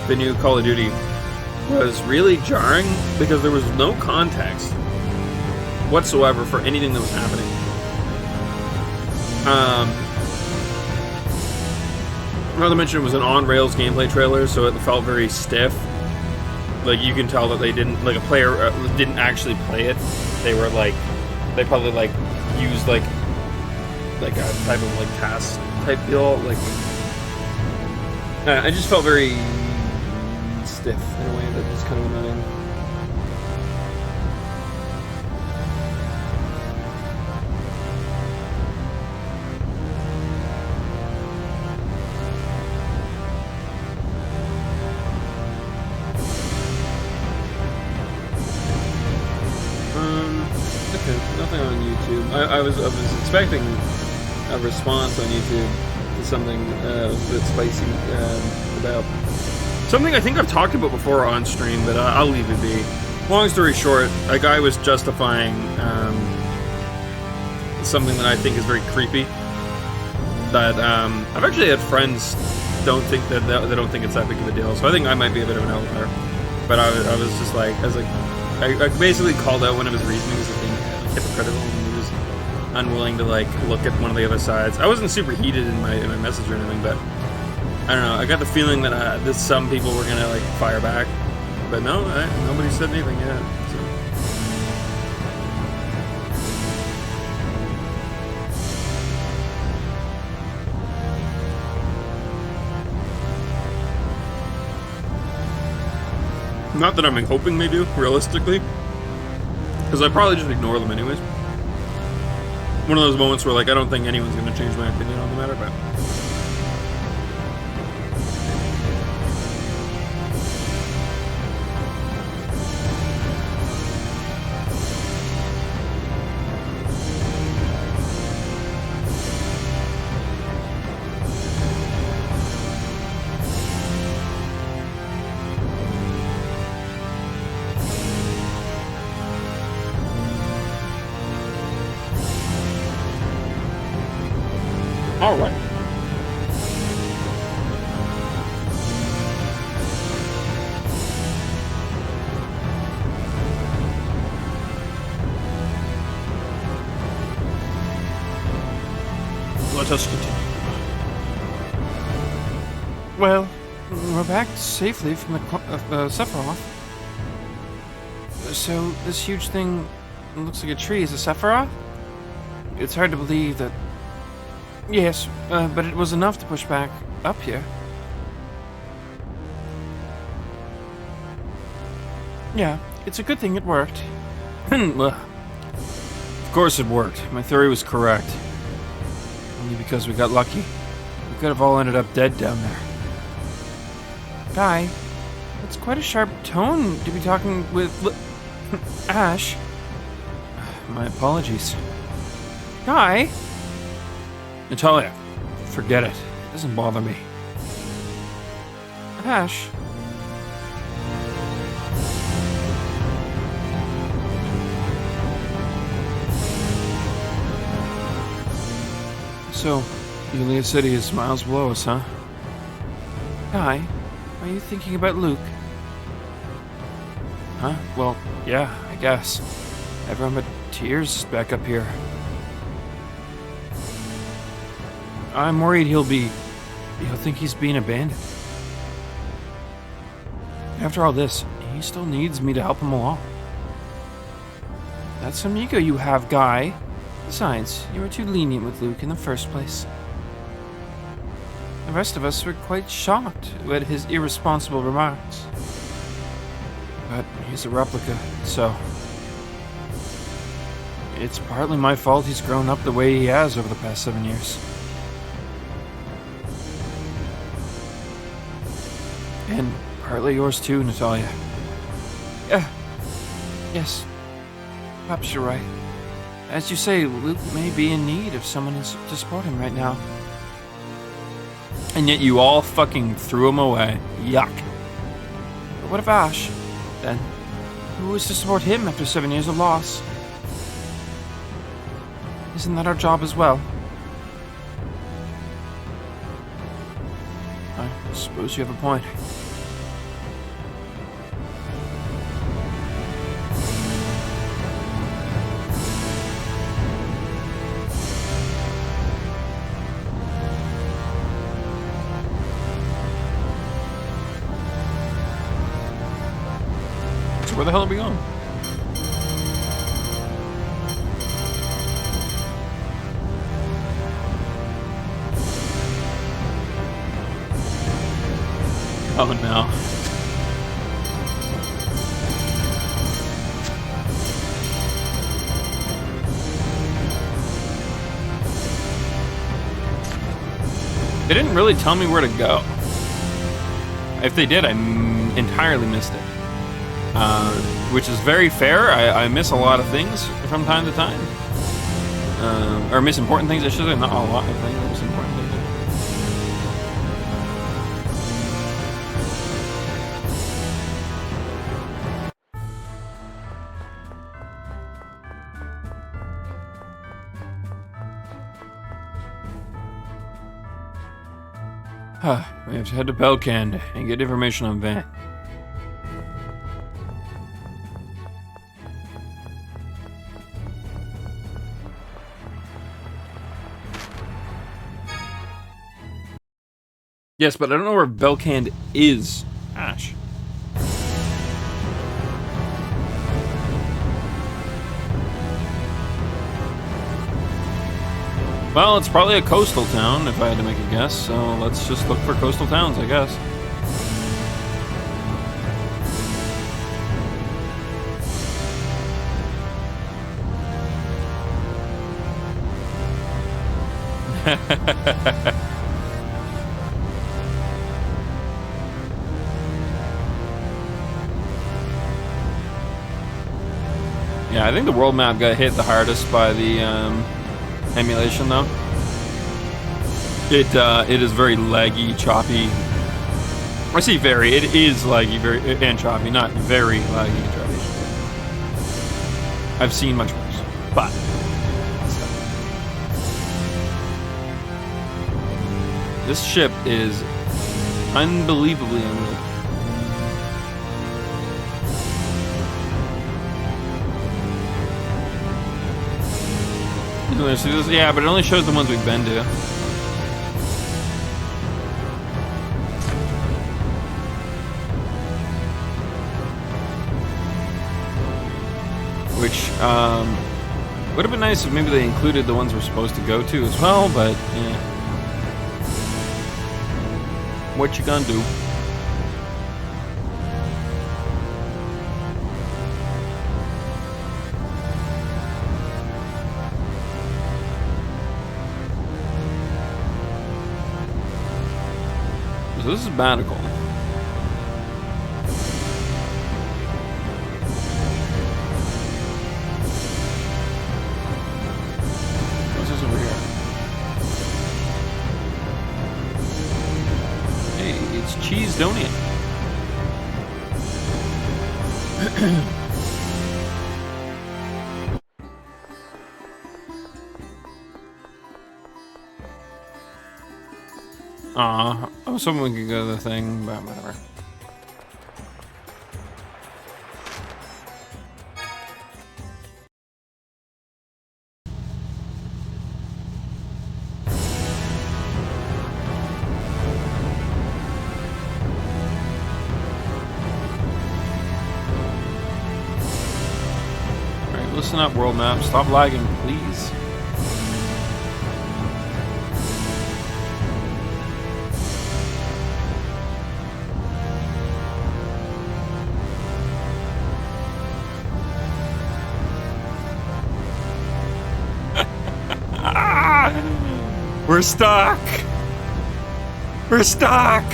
the new Call of Duty was really jarring because there was no context whatsoever for anything that was happening. Not to mention it was an on-rails gameplay trailer, so it felt very stiff. Like, you can tell that they didn't, like, a player didn't actually play it. They were like, they probably like used like a type of like task type deal. Like, I just felt very stiff in a way that was kind of annoying. I was expecting a response on YouTube to something a bit spicy about something I think I've talked about before on stream, but I'll leave it be. Long story short, a guy was justifying something that I think is very creepy. That I've actually had friends don't think that they don't think it's that big of a deal, so I think I might be a bit of an outlier. But I was just like, I basically called out one of his reasonings as being hypocritical, and he was unwilling to like look at one of the other sides. I wasn't super heated in my message or anything, but I don't know. I got the feeling that some people were gonna like fire back, but no, nobody said anything yet. So. Not that I'm hoping they do, realistically, because I'd probably just ignore them anyways. One of those moments where, like, I don't think anyone's going to change my opinion on the matter, but... All right. Let us continue. Well, we're back safely from the Sephiroth. So this huge thing looks like a tree. Is a Sephiroth? It's hard to believe that. Yes, but it was enough to push back up here. Yeah, it's a good thing it worked. Well, of course it worked. My theory was correct. Only because we got lucky. We could have all ended up dead down there. Guy, that's quite a sharp tone to be talking with Ash. My apologies. Guy? Natalia, forget it. It doesn't bother me. Ash. So, Yulia City is miles below us, huh? Guy, are you thinking about Luke? Huh? Well, yeah, I guess. Everyone but Tears back up here. I'm worried he'll think he's being abandoned. After all this, he still needs me to help him along. That's some ego you have, Guy. Besides, you were too lenient with Luke in the first place. The rest of us were quite shocked at his irresponsible remarks. But he's a replica, so... It's partly my fault he's grown up the way he has over the past 7 years. And partly yours too, Natalia. Yeah. Yes. Perhaps you're right. As you say, Luke may be in need of someone to support him right now. And yet you all fucking threw him away. Yuck. But what of Ash, then? Who is to support him after 7 years of loss? Isn't that our job as well? I suppose you have a point. So where the hell are we going? Oh no. They didn't really tell me where to go. If they did, I entirely missed it. Which is very fair. I miss a lot of things from time to time. or miss important things. I should say not a lot of things. Miss important things. We have to head to Belkand and get information on Van. Yes, but I don't know where Belkand is, Ash. Well, it's probably a coastal town, if I had to make a guess, so let's just look for coastal towns, I guess. Yeah, I think the world map got hit the hardest by the emulation, though. It is very laggy, choppy. I say very. It is laggy, very and choppy, not very laggy and choppy. I've seen much worse, but this ship is unbelievably unreal. Yeah, but it only shows the ones we've been to. Which would have been nice if maybe they included the ones we're supposed to go to as well, but yeah. What you gonna do? So this is Banacle. What's this over here? Hey, it's Cheesedonia. I was hoping we could go to the thing, but whatever. Alright, listen up, world map. Stop lagging, please. We're stuck! We're stuck!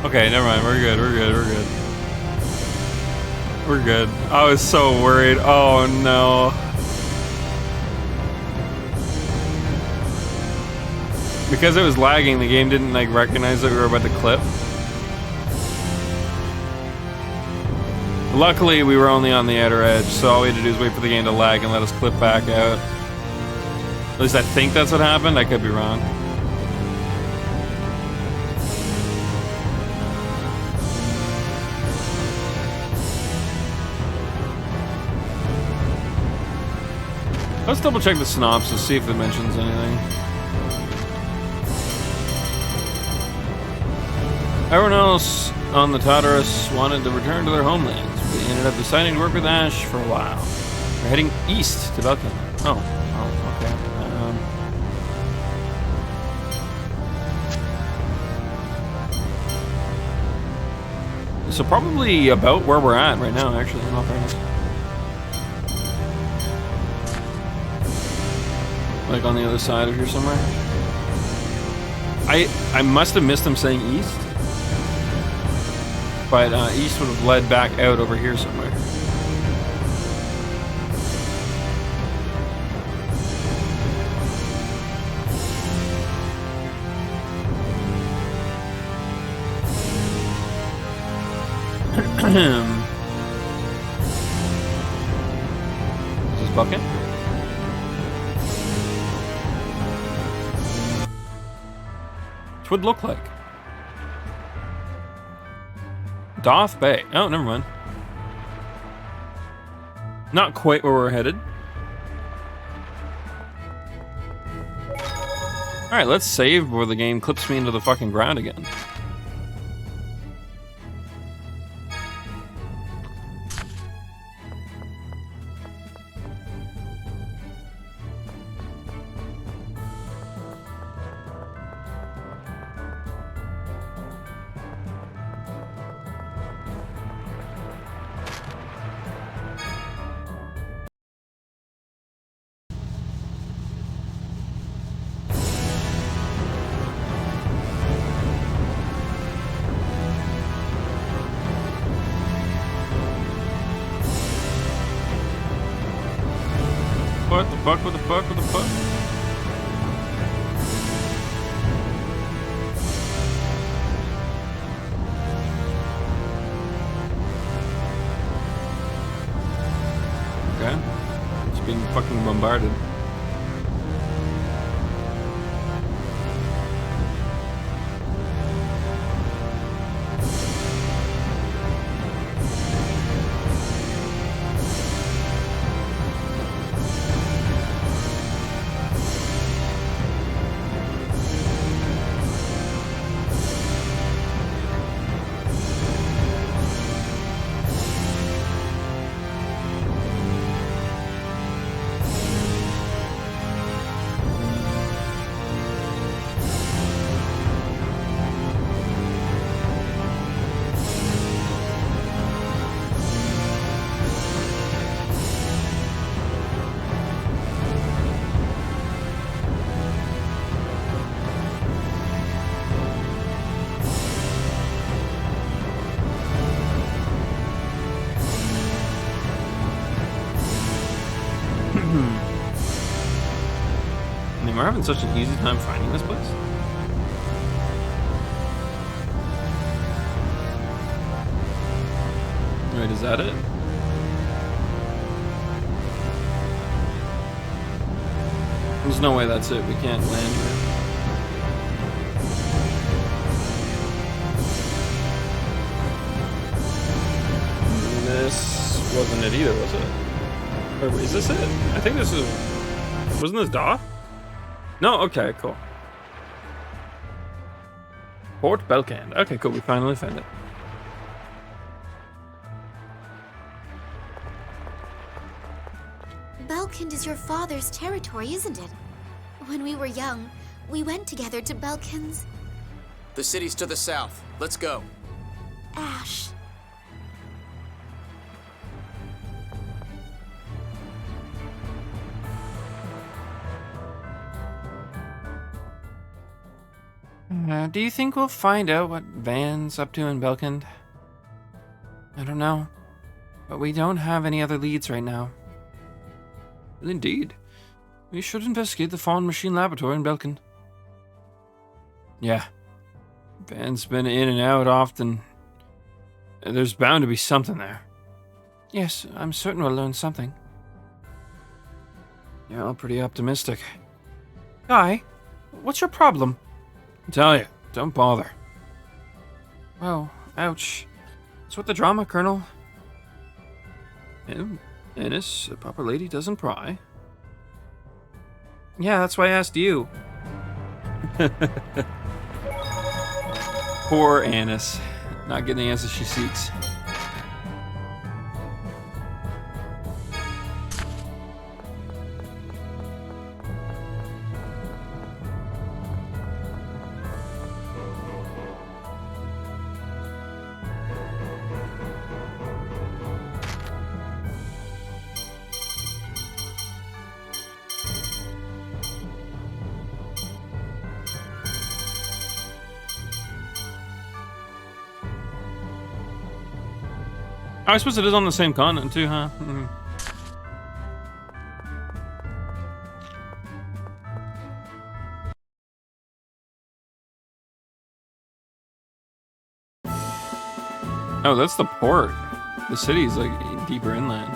Okay, never mind. We're good. We're good. We're good. We're good. I was so worried. Oh no. Because it was lagging, the game didn't like recognize that we were about to clip. Luckily, we were only on the outer edge, so all we had to do is wait for the game to lag and let us clip back out. At least I think that's what happened. I could be wrong. Let's double check the synopsis, see if it mentions anything. Everyone else on the Tartarus wanted to return to their homelands. We ended up deciding to work with Ash for a while. We're heading east to Belkand. Oh, okay. So probably about where we're at right now, actually, in all fairness. Like on the other side of here somewhere. I must have missed him saying east. But east would have led back out over here somewhere. Is this bucket? What would it look like? Doth Bay. Oh, never mind. Not quite where we're headed. Alright, let's save before the game clips me into the fucking ground again. What the fuck, what the fuck, what the fuck? Okay. It's being fucking bombarded. I mean, we're having such an easy time finding this place. Wait, is that it? There's no way that's it. We can't land here. This wasn't it either, was it? Or is this it? I think this is... Wasn't this Doth? No? Okay, cool. Port Belkand. Okay, cool. We finally found it. Belkand is your father's territory, isn't it? When we were young, we went together to Belkand's... The city's to the south. Let's go. Ash. Do you think we'll find out what Van's up to in Belkand? I don't know. But we don't have any other leads right now. Indeed. We should investigate the Fawn Machine Laboratory in Belkand. Yeah. Van's been in and out often. There's bound to be something there. Yes, I'm certain we'll learn something. You're all pretty optimistic. Guy, what's your problem? I tell you, don't bother. Whoa, ouch. What's with the drama, Colonel? Ennis, a proper lady doesn't pry. Yeah, that's why I asked you. Poor Annis. Not getting the answer she seeks. I suppose it is on the same continent too, huh? Mm. Oh, that's the port. The city's like deeper inland.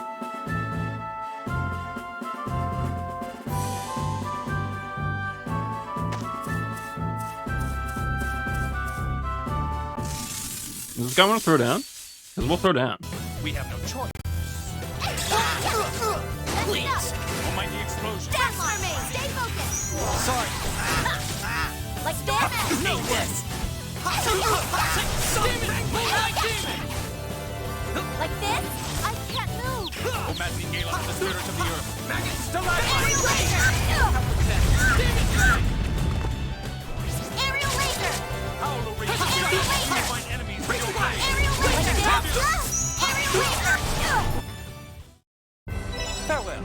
Does this guy want to throw down? Because we'll throw down. We have no choice. Please. Almighty explosion. Dance for me! Stay focused! Sorry. Like this? No this. Demon! Moonlight demon! Like this? I can't move! Oh, maddening gale of the spirits of the earth. Maggots, Aerial laser! Aerial laser! Howl, O raging Aerial giant. laser! Find enemies for your blade. Aerial laser! Aerial laser! Farewell.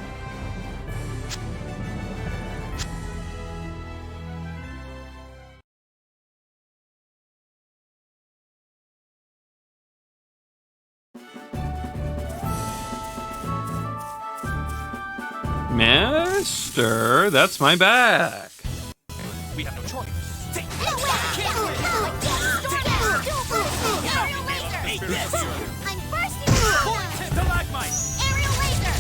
Master, that's my back. We have no choice. Take Aerial laser! I'm bursting through! stalagmite. Aerial laser!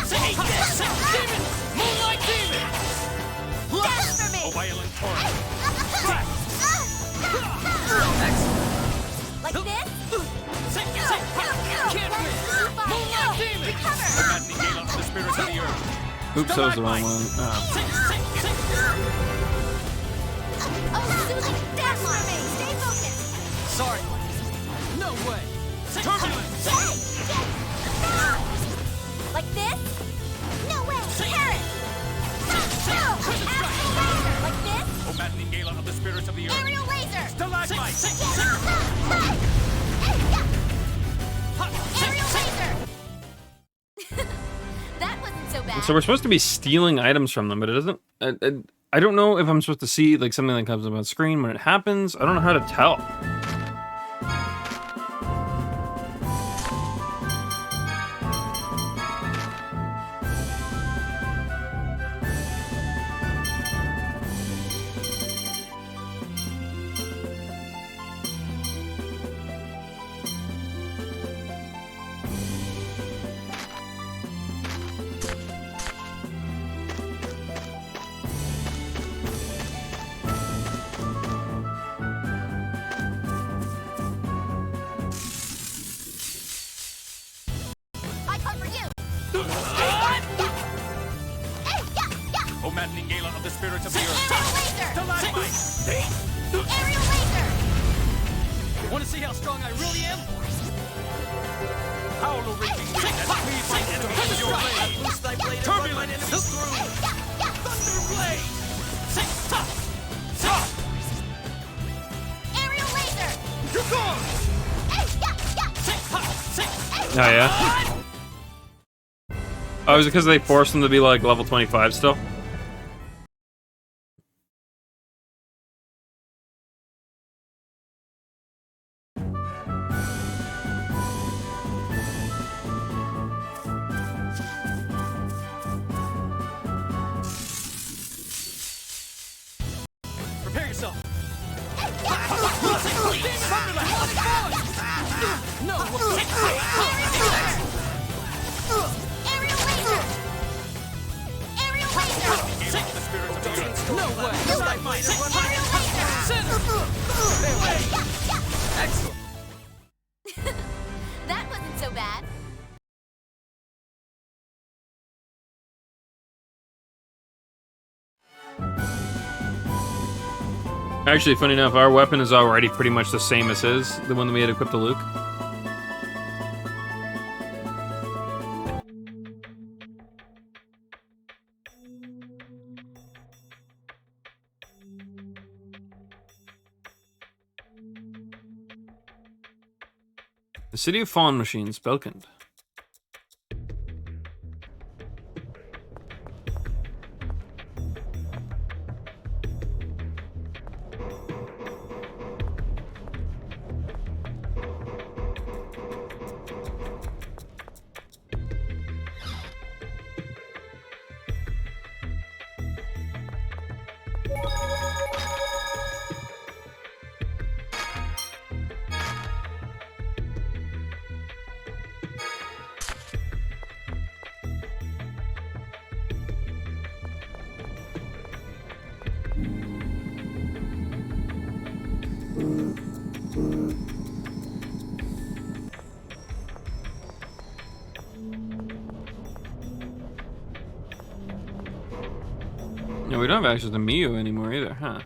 Take this. Demon! Moonlight demon! Dance for me! A violent torrent. Like this? Can't win. Moonlight demon! Recover! Maddening gale of the spirits of the earth. Oops, that was the wrong one. Oh. Oh, Susan, dance for me! Stay focused! Sorry. No way. Turbulence. Like this? No way! Carrot! Like this? Oh, maddening gale of the spirits of the earth. Aerial laser! Stalagmite. Aerial laser! That wasn't so bad. So we're supposed to be stealing items from them, but it doesn't. I don't know if I'm supposed to see like something that comes up on screen when it happens. I don't know how to tell. I come for you! Oh, maddening gale of the spirits of the earth. Aerial laser! Stalagmite. Aerial laser! Want to see how strong I really am? Howl, O raging wind, and cleave my enemies with your blade. Loose thy blade and run Turbulence. mine enemies through. Thunder blade. Aerial laser! You're gone. Oh yeah. Oh, is it because they forced them to be like level 25 still? Prepare yourself. No. Aerial laser! Aerial laser! Take the spirits of the earth. No way. Stalagmite and run mine enemies Excellent. That wasn't so bad. Actually, funny enough, our weapon is already pretty much the same as his, the one that we had equipped to Luke. The City of Fallen Machines, Belkand. No, we don't have access to Miu anymore either, huh?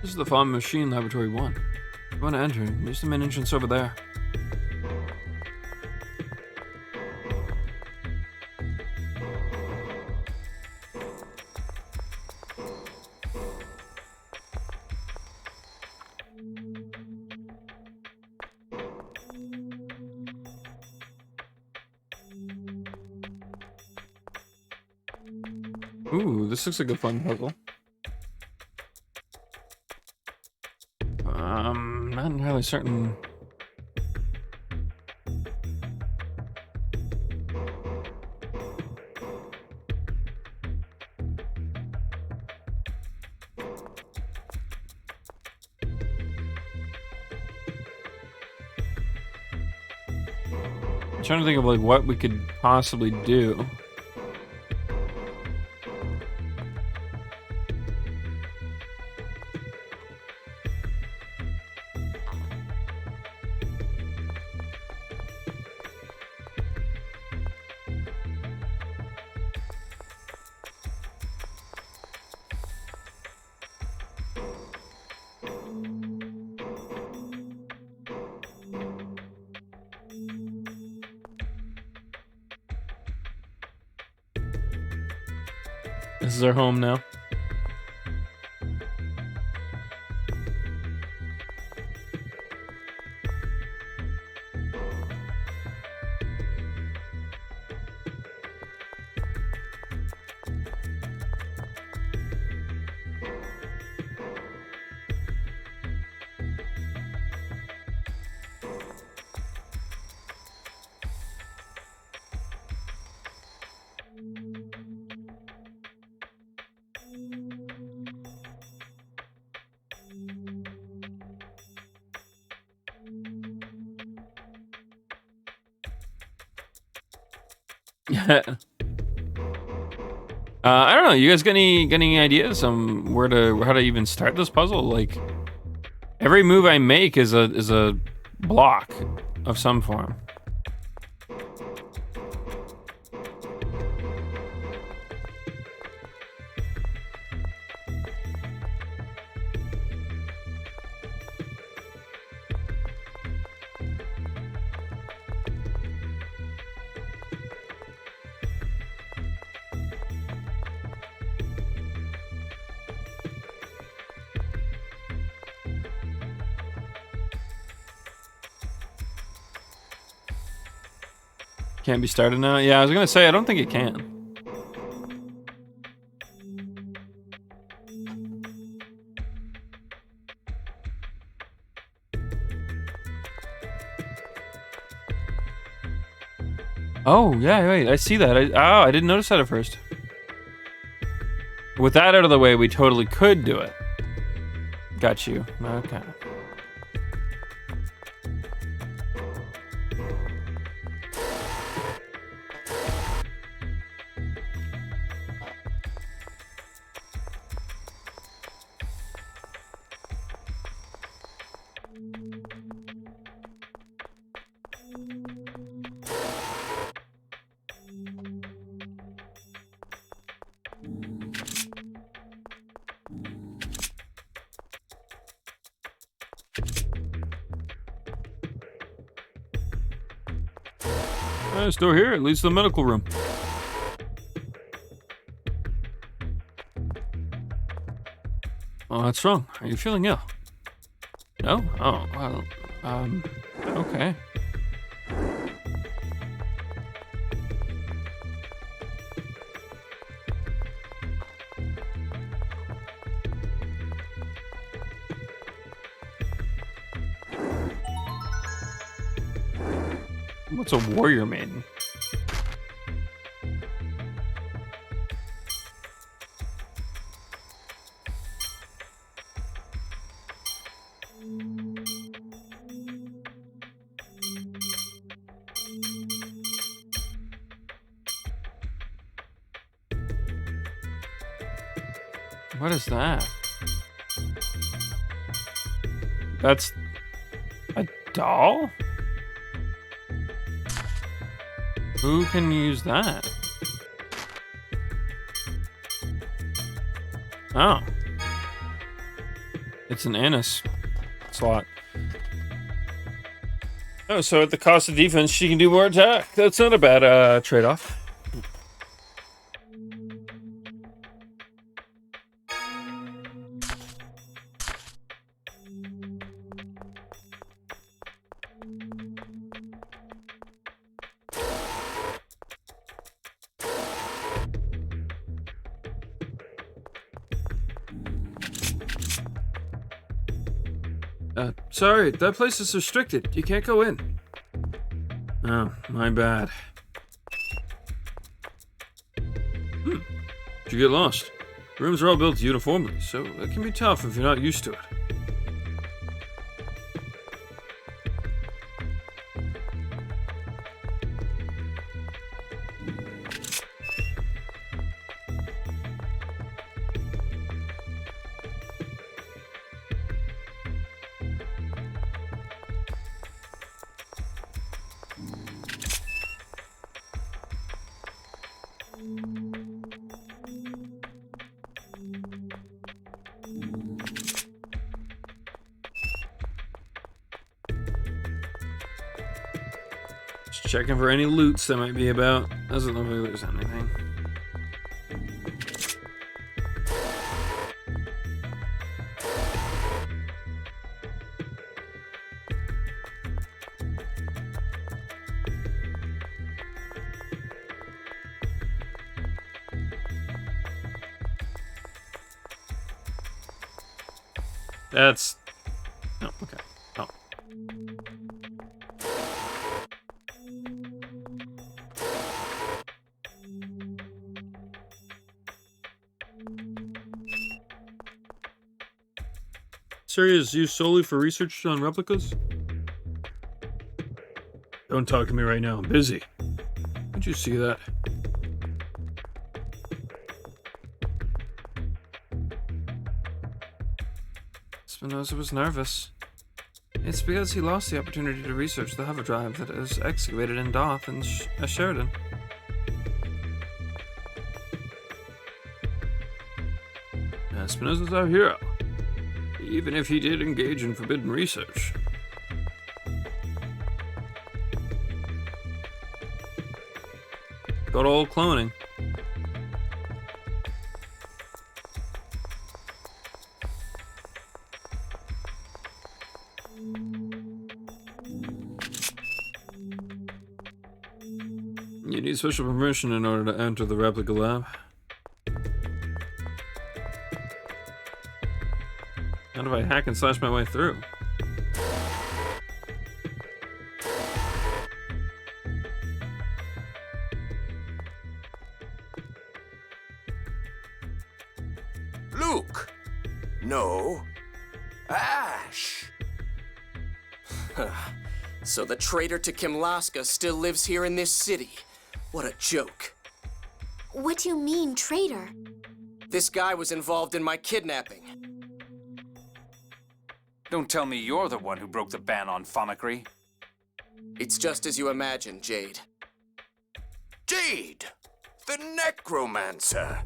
This is the Farm Machine Laboratory 1. You want to enter? There's the main entrance over there. Ooh, this looks like a fun puzzle. Not entirely certain. I'm trying to think of like what we could possibly do. This is our home now. I don't know. You guys got any ideas on how to even start this puzzle? Like, every move I make is a block of some form. Can't be started now? Yeah, I was gonna say, I don't think it can. Oh, yeah, wait, I see that. I didn't notice that at first. With that out of the way, we totally could do it. Got you. Okay. Still here, at least the medical room. Oh, what's wrong? Are you feeling ill? No? Oh, well, okay. What's a warrior maiden? What is that? That's a doll? Who can use that? Oh. It's an Annis slot. Oh, so at the cost of defense, she can do more attack. That's not a bad trade-off. Sorry, that place is restricted. You can't go in. Oh, my bad. Did you get lost? Rooms are all built uniformly, so it can be tough if you're not used to it. Just checking for any loots that might be about. Doesn't look like there's anything. That's... Oh, okay. Oh. This area is used solely for research on replicas? Don't talk to me right now. I'm busy. Did you see that? Spinoza was nervous. It's because he lost the opportunity to research the hover drive that is excavated in Doth and Sheridan. Spinoza's our hero, even if he did engage in forbidden research. Got all cloning. You need special permission in order to enter the replica lab. How do I hack and slash my way through? Luke! No. Ash! So the traitor to Kimlaska still lives here in this city. What a joke. What do you mean, traitor? This guy was involved in my kidnapping. Don't tell me you're the one who broke the ban on Famicry. It's just as you imagine, Jade. Jade! The necromancer!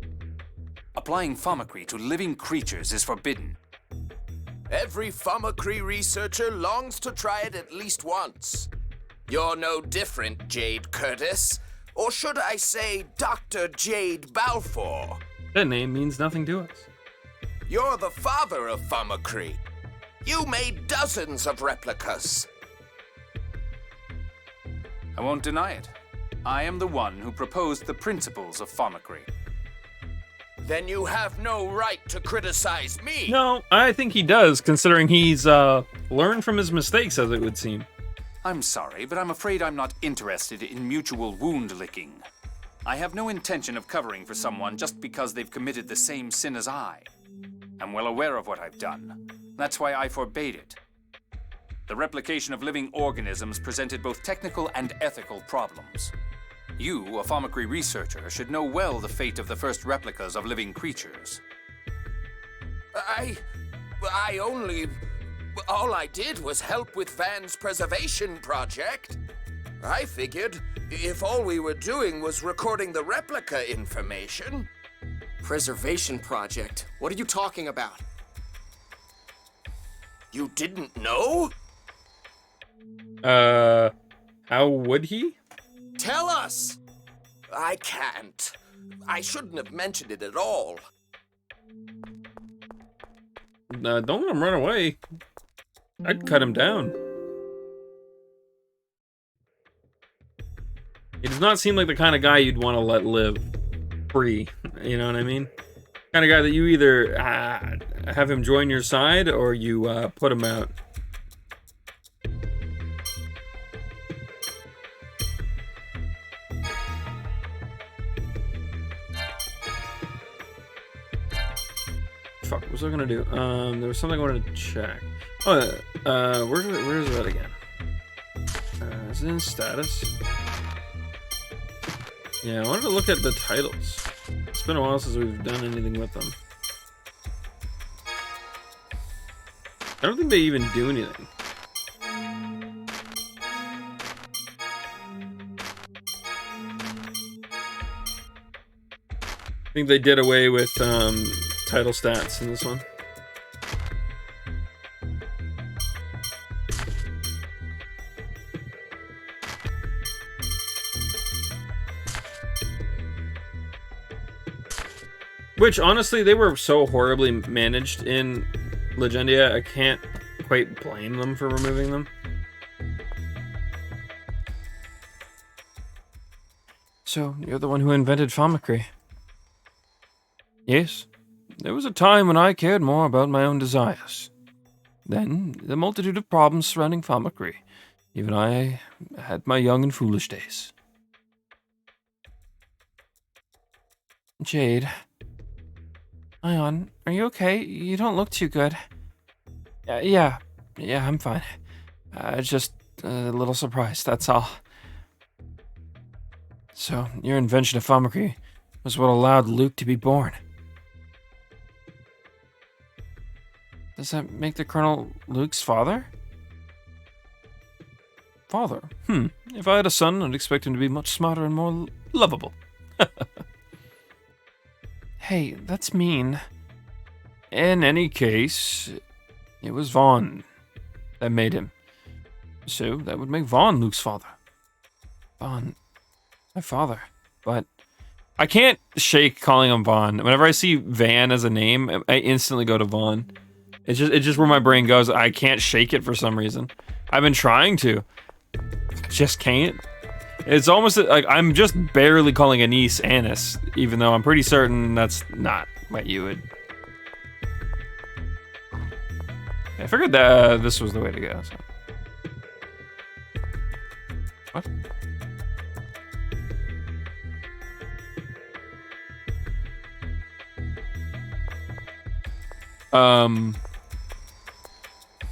Applying Famicry to living creatures is forbidden. Every Famicry researcher longs to try it at least once. You're no different, Jade Curtis. Or should I say, Dr. Jade Balfour? That name means nothing to us. You're the father of Famicry. You made dozens of replicas. I won't deny it. I am the one who proposed the principles of Famicry. Then you have no right to criticize me. No, I think he does, considering he's learned from his mistakes, as it would seem. I'm sorry, but I'm afraid I'm not interested in mutual wound licking. I have no intention of covering for someone just because they've committed the same sin as I. I'm well aware of what I've done. That's why I forbade it. The replication of living organisms presented both technical and ethical problems. You, a Famicry researcher, should know well the fate of the first replicas of living creatures. All I did was help with Van's preservation project. I figured if all we were doing was recording the replica information. Preservation project? What are you talking about? You didn't know? How would he? Tell us! I can't. I shouldn't have mentioned it at all. Don't let him run away. I'd cut him down. He does not seem like the kind of guy you'd want to let live free. You know what I mean? Kind of guy that you either have him join your side or you put him out. Fuck, what was I gonna do? There was something I wanted to check. Oh, where is that again? Is it in status? Yeah, I wanted to look at the titles. It's been a while since we've done anything with them. I don't think they even do anything. I think they did away with title stats in this one. Which, honestly, they were so horribly managed in Legendia, I can't quite blame them for removing them. So, you're the one who invented Famicry. Yes, there was a time when I cared more about my own desires. Then, the multitude of problems surrounding Famicry. Even I had my young and foolish days. Jade. Ion, are you okay? You don't look too good. Yeah, I'm fine. Just a little surprised, that's all. So, your invention of Famicry was what allowed Luke to be born. Does that make the Colonel Luke's father? Father? If I had a son, I'd expect him to be much smarter and more lovable. Hey, that's mean. In any case, it was Vaughn that made him. So that would make Vaughn Luke's father. Vaughn, my father. But I can't shake calling him Vaughn. Whenever I see Van as a name, I instantly go to Vaughn. It's just where my brain goes. I can't shake it for some reason. I've been trying to. Just can't. It's almost like I'm just barely calling Anise Annis, even though I'm pretty certain that's not what you would. I figured that this was the way to go. So. What?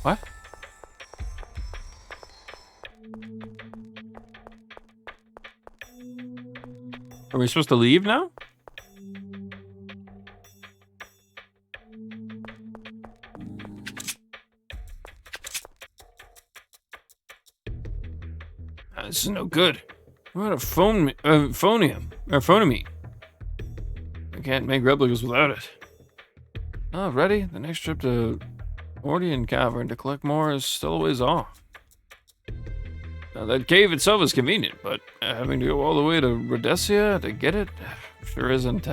What? Are we supposed to leave now? This is no good. We're out of phoneme. I can't make replicas without it. Oh, ready? The next trip to Ordean Cavern to collect more is still a ways off. Now, that cave itself is convenient, but having to go all the way to Rhodesia to get it sure isn't,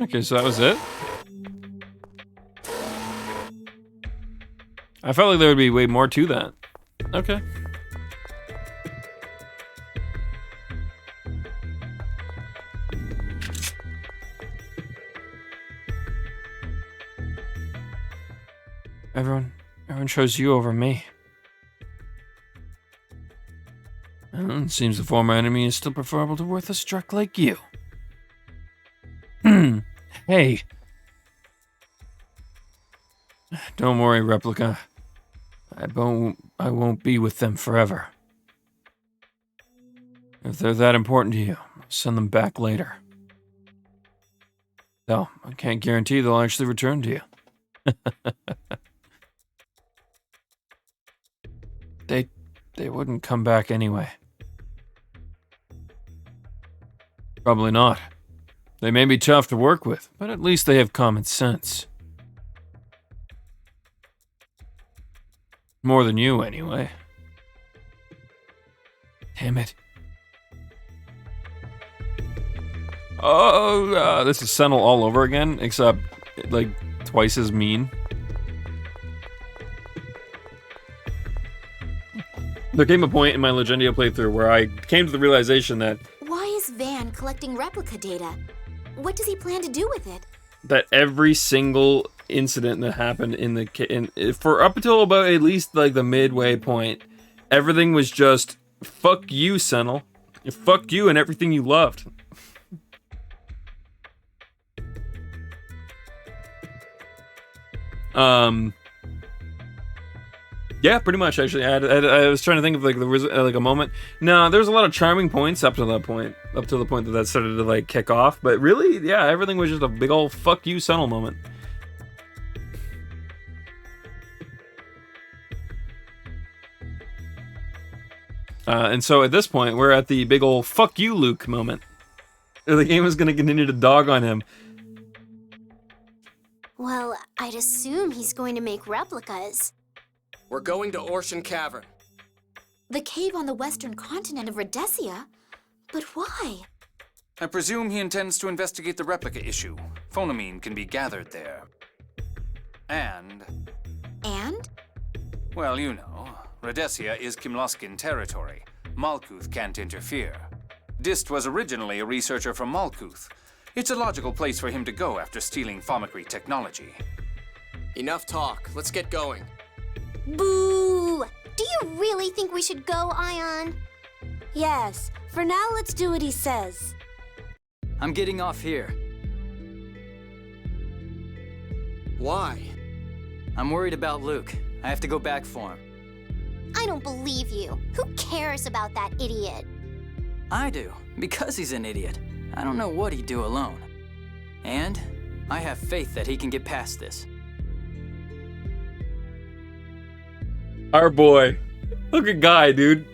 Okay, so that was it? I felt like there would be way more to that. Okay. Everyone chose you over me. Seems the former enemy is still preferable to worthless struck like you. Hey. Don't worry, Replica. I won't be with them forever. If they're that important to you, I'll send them back later. Though, I can't guarantee they'll actually return to you. They wouldn't come back anyway. Probably not. They may be tough to work with, but at least they have common sense. More than you, anyway. Damn it. Oh, this is Sentinel all over again, except, like, twice as mean. There came a point in my Legendia playthrough where I came to the realization that... Why is Van collecting replica data? What does he plan to do with it? That every single incident that happened for up until about at least, like, the midway point, everything was just, fuck you, Sentinel. Fuck you and everything you loved. Yeah, pretty much. Actually, I was trying to think of like there was like a moment. No, there was a lot of charming points up to that point, up to the point that started to like kick off. But really, yeah, everything was just a big old "fuck you, Sentinel" moment. And so at this point, we're at the big old "fuck you, Luke" moment. The game is going to continue to dog on him. Well, I'd assume he's going to make replicas. We're going to Orshan Cavern. The cave on the western continent of Rhodesia? But why? I presume he intends to investigate the replica issue. Phonamine can be gathered there. And? Well, you know, Rhodesia is Kimloskin territory. Malkuth can't interfere. Dist was originally a researcher from Malkuth. It's a logical place for him to go after stealing Thaumacrine technology. Enough talk. Let's get going. Boo! Do you really think we should go, Ion? Yes. For now, let's do what he says. I'm getting off here. Why? I'm worried about Luke. I have to go back for him. I don't believe you. Who cares about that idiot? I do, because he's an idiot. I don't know what he'd do alone. And I have faith that he can get past this. Our boy. Look at Guy, dude.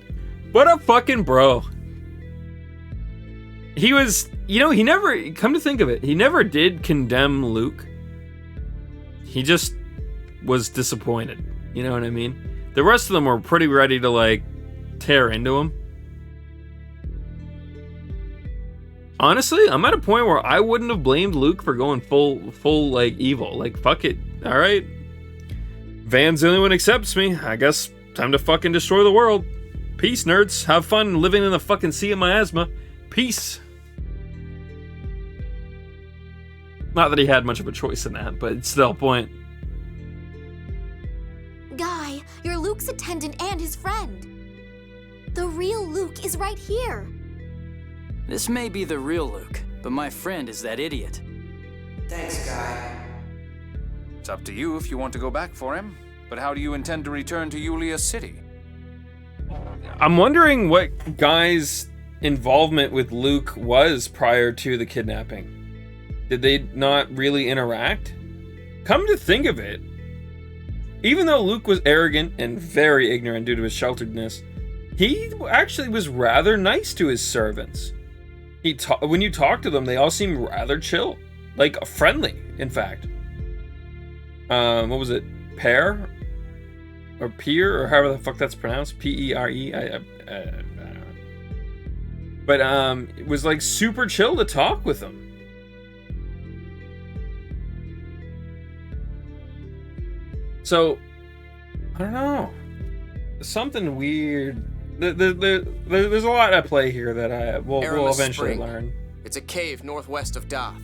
What a fucking bro. He was, you know, he never, come to think of it, he never did condemn Luke. He just was disappointed. You know what I mean? The rest of them were pretty ready to, like, tear into him. Honestly, I'm at a point where I wouldn't have blamed Luke for going full like, evil. Like, fuck it. Alright. Van's the only one who accepts me. I guess time to fucking destroy the world. Peace, nerds. Have fun living in the fucking sea of miasma. Peace. Not that he had much of a choice in that, but it's still a point. Guy, you're Luke's attendant and his friend. The real Luke is right here. This may be the real Luke, but my friend is that idiot. Thanks, Guy. It's up to you if you want to go back for him. But how do you intend to return to Yulia City? I'm wondering what Guy's involvement with Luke was prior to the kidnapping. Did they not really interact? Come to think of it, even though Luke was arrogant and very ignorant due to his shelteredness, he actually was rather nice to his servants. When you talk to them, they all seem rather chill. Like, friendly, in fact. What was it? Pear? Or Peer? Or however the fuck that's pronounced? P-E-R-E? I don't know. But, it was, like, super chill to talk with them. So, I don't know. Something weird. There's a lot at play here that we'll eventually Spring. learn. It's a cave northwest of Doth.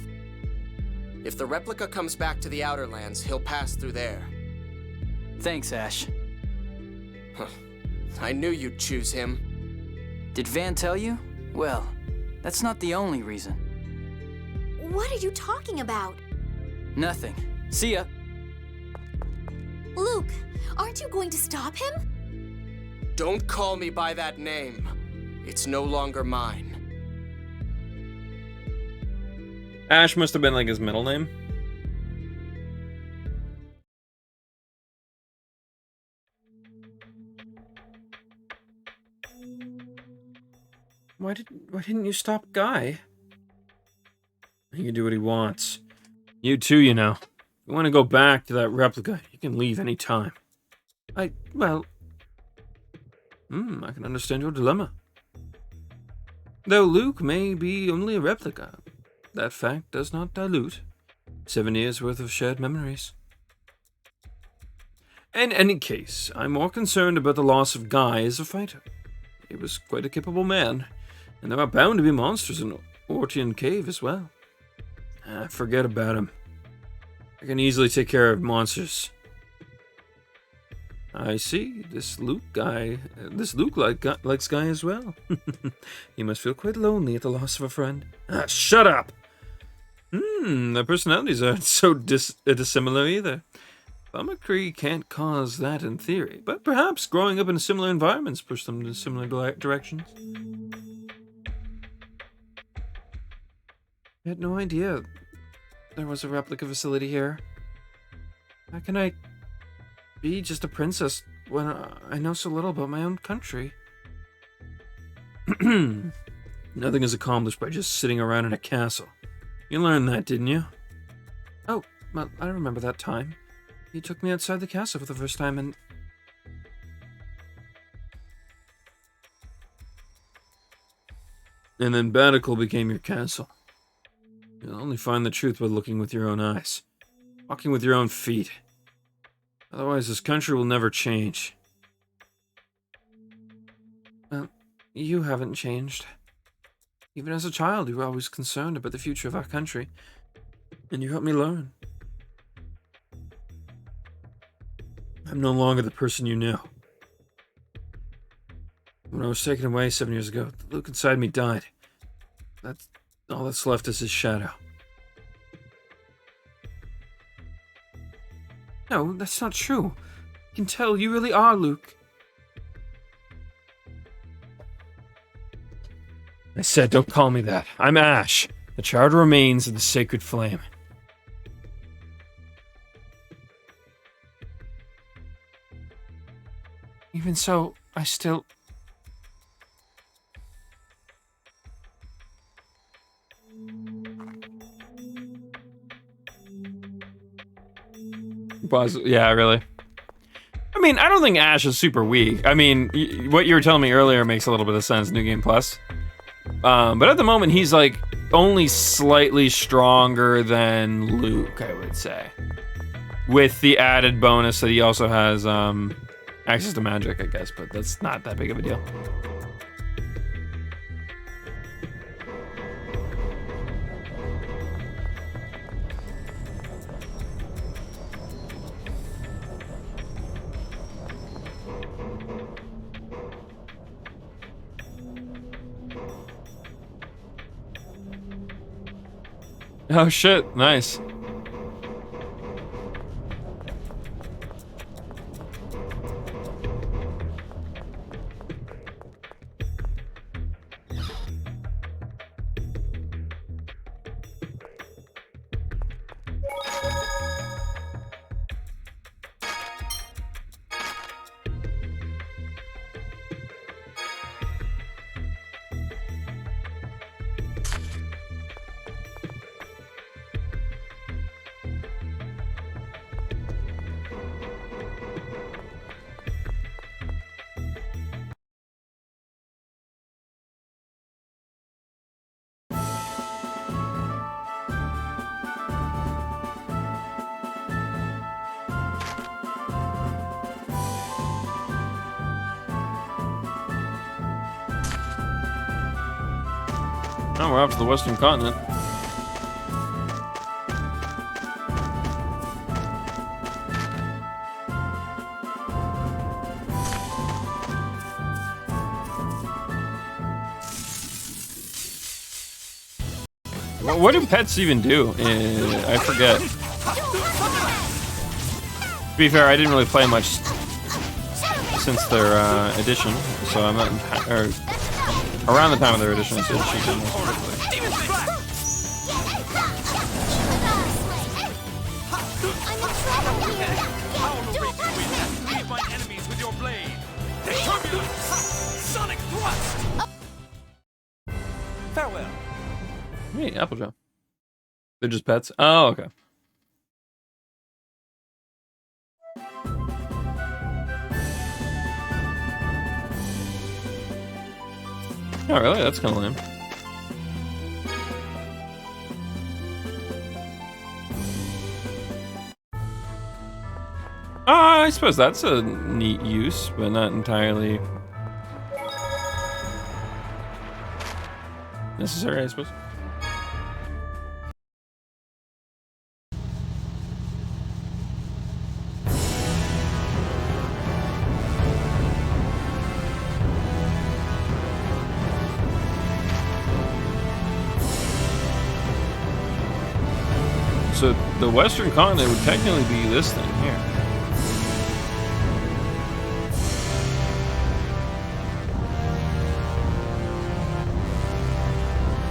If the replica comes back to the Outer Lands, he'll pass through there. Thanks, Ash. I knew you'd choose him. Did Van tell you? Well, that's not the only reason. What are you talking about? Nothing. See ya. Luke, aren't you going to stop him? Don't call me by that name. It's no longer mine. Ash must have been like his middle name. Why didn't you stop Guy? He can do what he wants. You too, you know. If you want to go back to that replica, you can leave any time. Well... I can understand your dilemma. Though Luke may be only a replica, that fact does not dilute 7 years' worth of shared memories. In any case, I'm more concerned about the loss of Guy as a fighter. He was quite a capable man, and there are bound to be monsters in Ortian Cave as well. Forget about him. I can easily take care of monsters. I see. This Luke likes Guy as well. He must feel quite lonely at the loss of a friend. Shut up! Their personalities aren't so dissimilar either. Bumacree can't cause that in theory, but perhaps growing up in similar environments push them in similar directions. I had no idea there was a replica facility here. How can I be just a princess when I know so little about my own country? Nothing is accomplished by just sitting around in a castle. You learned that, didn't you? Oh, well, I remember that time. You took me outside the castle for the first time and... And then Batical became your castle. You'll only find the truth by looking with your own eyes. Walking with your own feet. Otherwise, this country will never change. Well, you haven't changed. Even as a child, you were always concerned about the future of our country. And you helped me learn. I'm no longer the person you knew. When I was taken away 7 years ago, the Luke inside me died. All that's left is his shadow. No, that's not true. I can tell you really are Luke. I said, don't call me that. I'm Ash, the charred remains of the sacred flame. Even so, I still... Yeah, really. I mean, I don't think Ash is super weak. I mean, what you were telling me earlier makes a little bit of sense, New Game Plus. But at the moment, he's like only slightly stronger than Luke, I would say. With the added bonus that he also has access to magic, I guess, but that's not that big of a deal. Oh shit, nice. Oh, we're off to the Western Continent. What do pets even do? I forget. To be fair, I didn't really play much since their edition, so I'm not around the time of their edition. So Leave my enemies with your blade. Turbulence! Sonic thrust! Farewell. Hey, Applejaw. They're just pets? Oh, okay. Oh, really? That's kind of lame. I suppose that's a neat use, but not entirely necessary, I suppose. So the Western continent would technically be this thing here.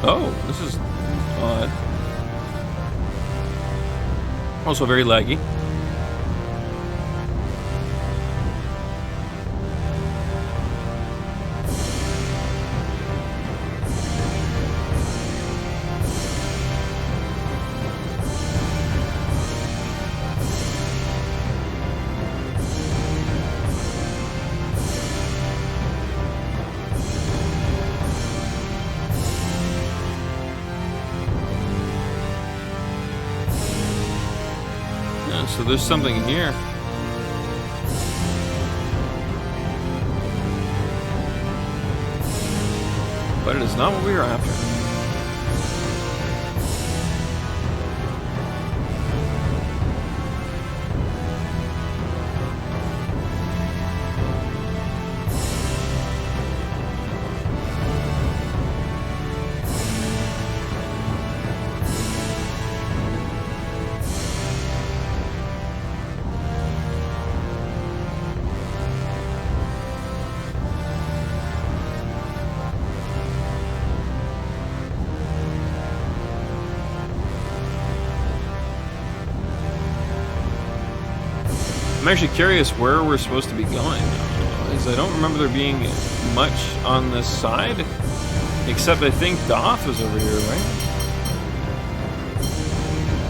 Oh, this is odd. Also very laggy. So there's something here. But it is not what we were after. I'm actually curious where we're supposed to be going, because I don't remember there being much on this side, except I think Doth is over here, right?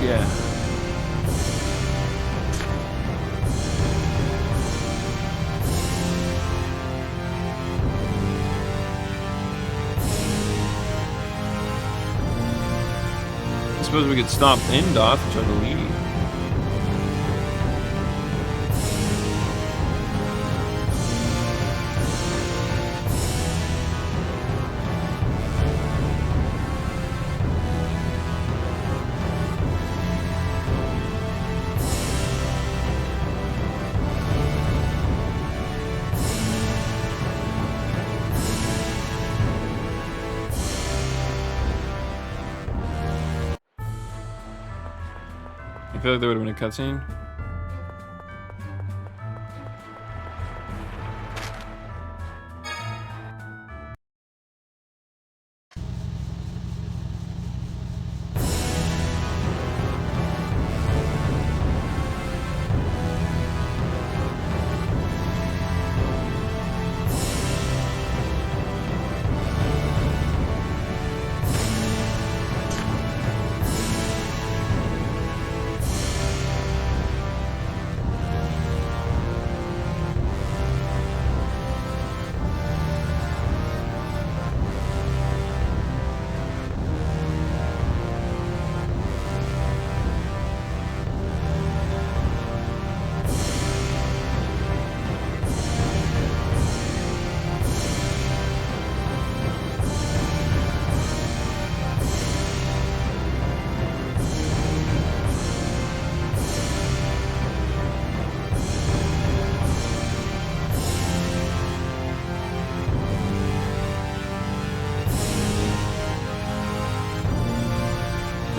Yeah. I suppose we could stop in Doth and try to leave. I feel like there would have been a cutscene.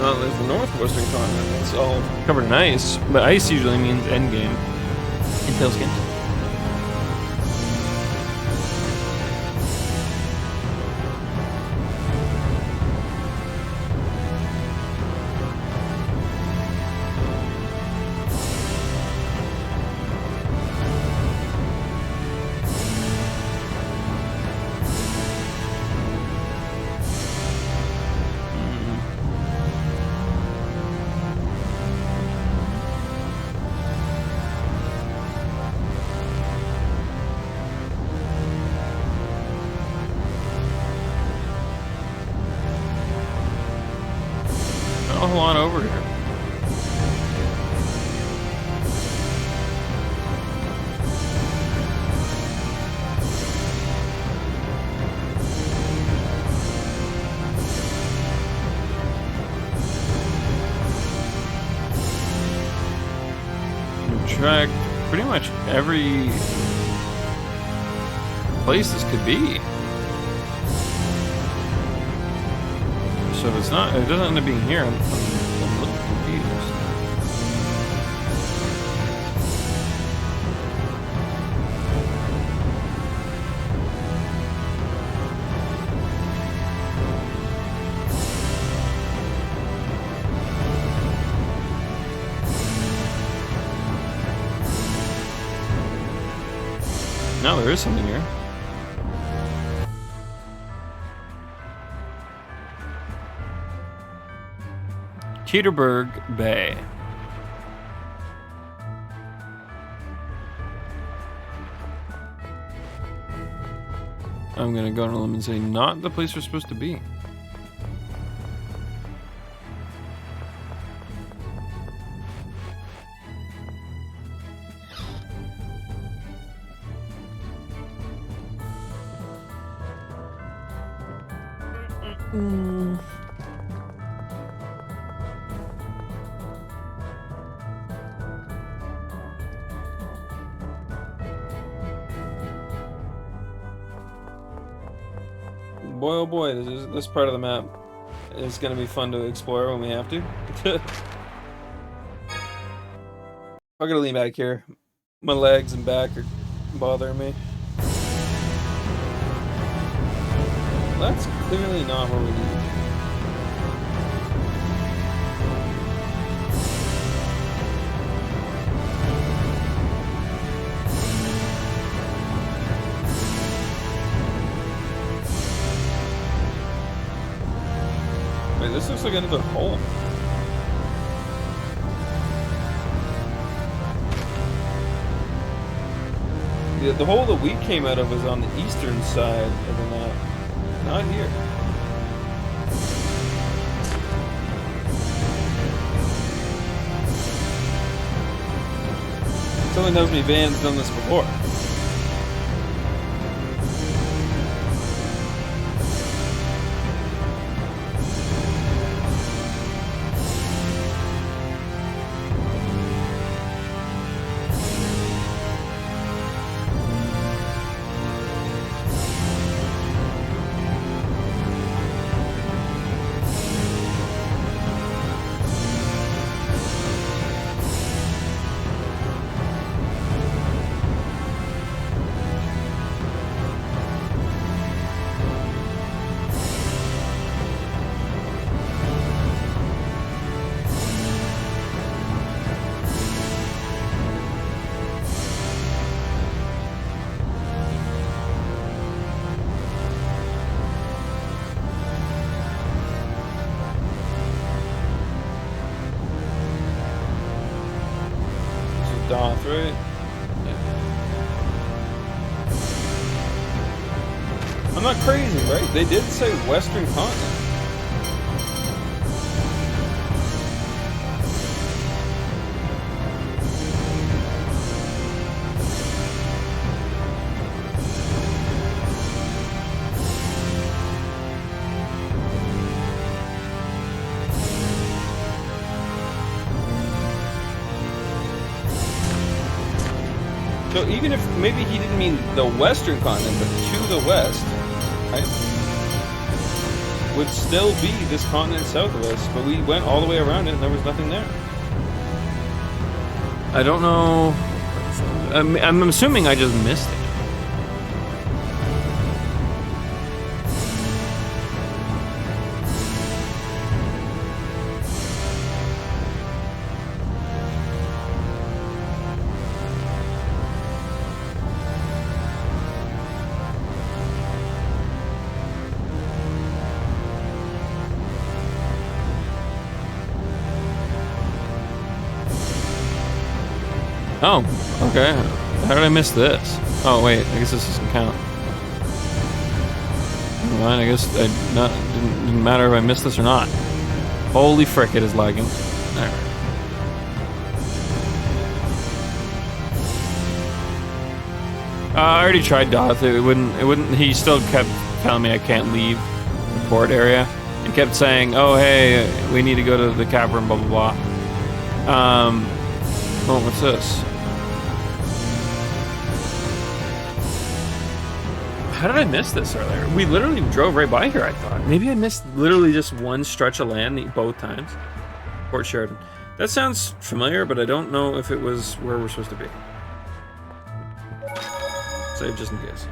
Well, there's the northwestern continent. It's all covered in ice, but ice usually means endgame in Tailskin. A whole lot over here. We've tracked pretty much every place this could be. So if it's not, it doesn't end up being here. I'm a little confused. No, there is something here. Tetersburg Bay. I'm gonna go on a limb and say not the place we're supposed to be. Boy, oh boy, this part of the map is going to be fun to explore when we have to. I'm going to lean back here. My legs and back are bothering me. That's clearly not what we need. Wait, this looks like another hole. The hole that we came out of was on the eastern side of the map. Not here. Someone tells me Van's done this before. Doth, right? Yeah. I'm not crazy, right? They did say Western Continent. So even if maybe he didn't mean the Western Continent, but to the west, right? would still be this continent south of us, but we went all the way around it and there was nothing there. I don't know. I'm assuming I just missed it. Oh, okay. How did I miss this? Oh, wait. I guess this doesn't count. Never mind. I guess didn't matter if I missed this or not. Holy frick, it is lagging. Alright. I already tried Doth. It wouldn't. He still kept telling me I can't leave the port area. He kept saying, "Oh, hey, we need to go to the cavern." Blah blah blah. Oh, what's this? How did I miss this earlier? We literally drove right by here, I thought. Maybe I missed literally just one stretch of land both times. Port Sheridan. That sounds familiar, but I don't know if it was where we're supposed to be. Save just in case.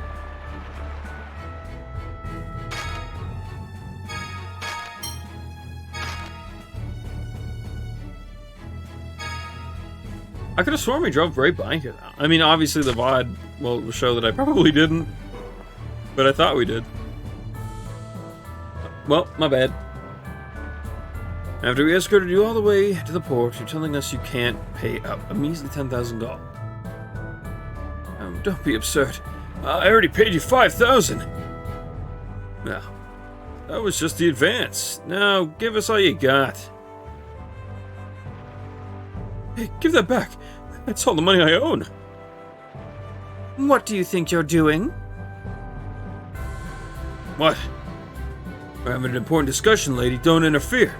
I could have sworn we drove right by here, though. I mean, obviously the VOD will show that I probably didn't. But I thought we did. Well, my bad. After we escorted you all the way to the port, you're telling us you can't pay up a measly 10,000 gold. Oh, don't be absurd. I already paid you 5,000. Well, that was just the advance. Now, give us all you got. Hey, give that back. That's all the money I own. What do you think you're doing? What? We're having an important discussion, lady. Don't interfere.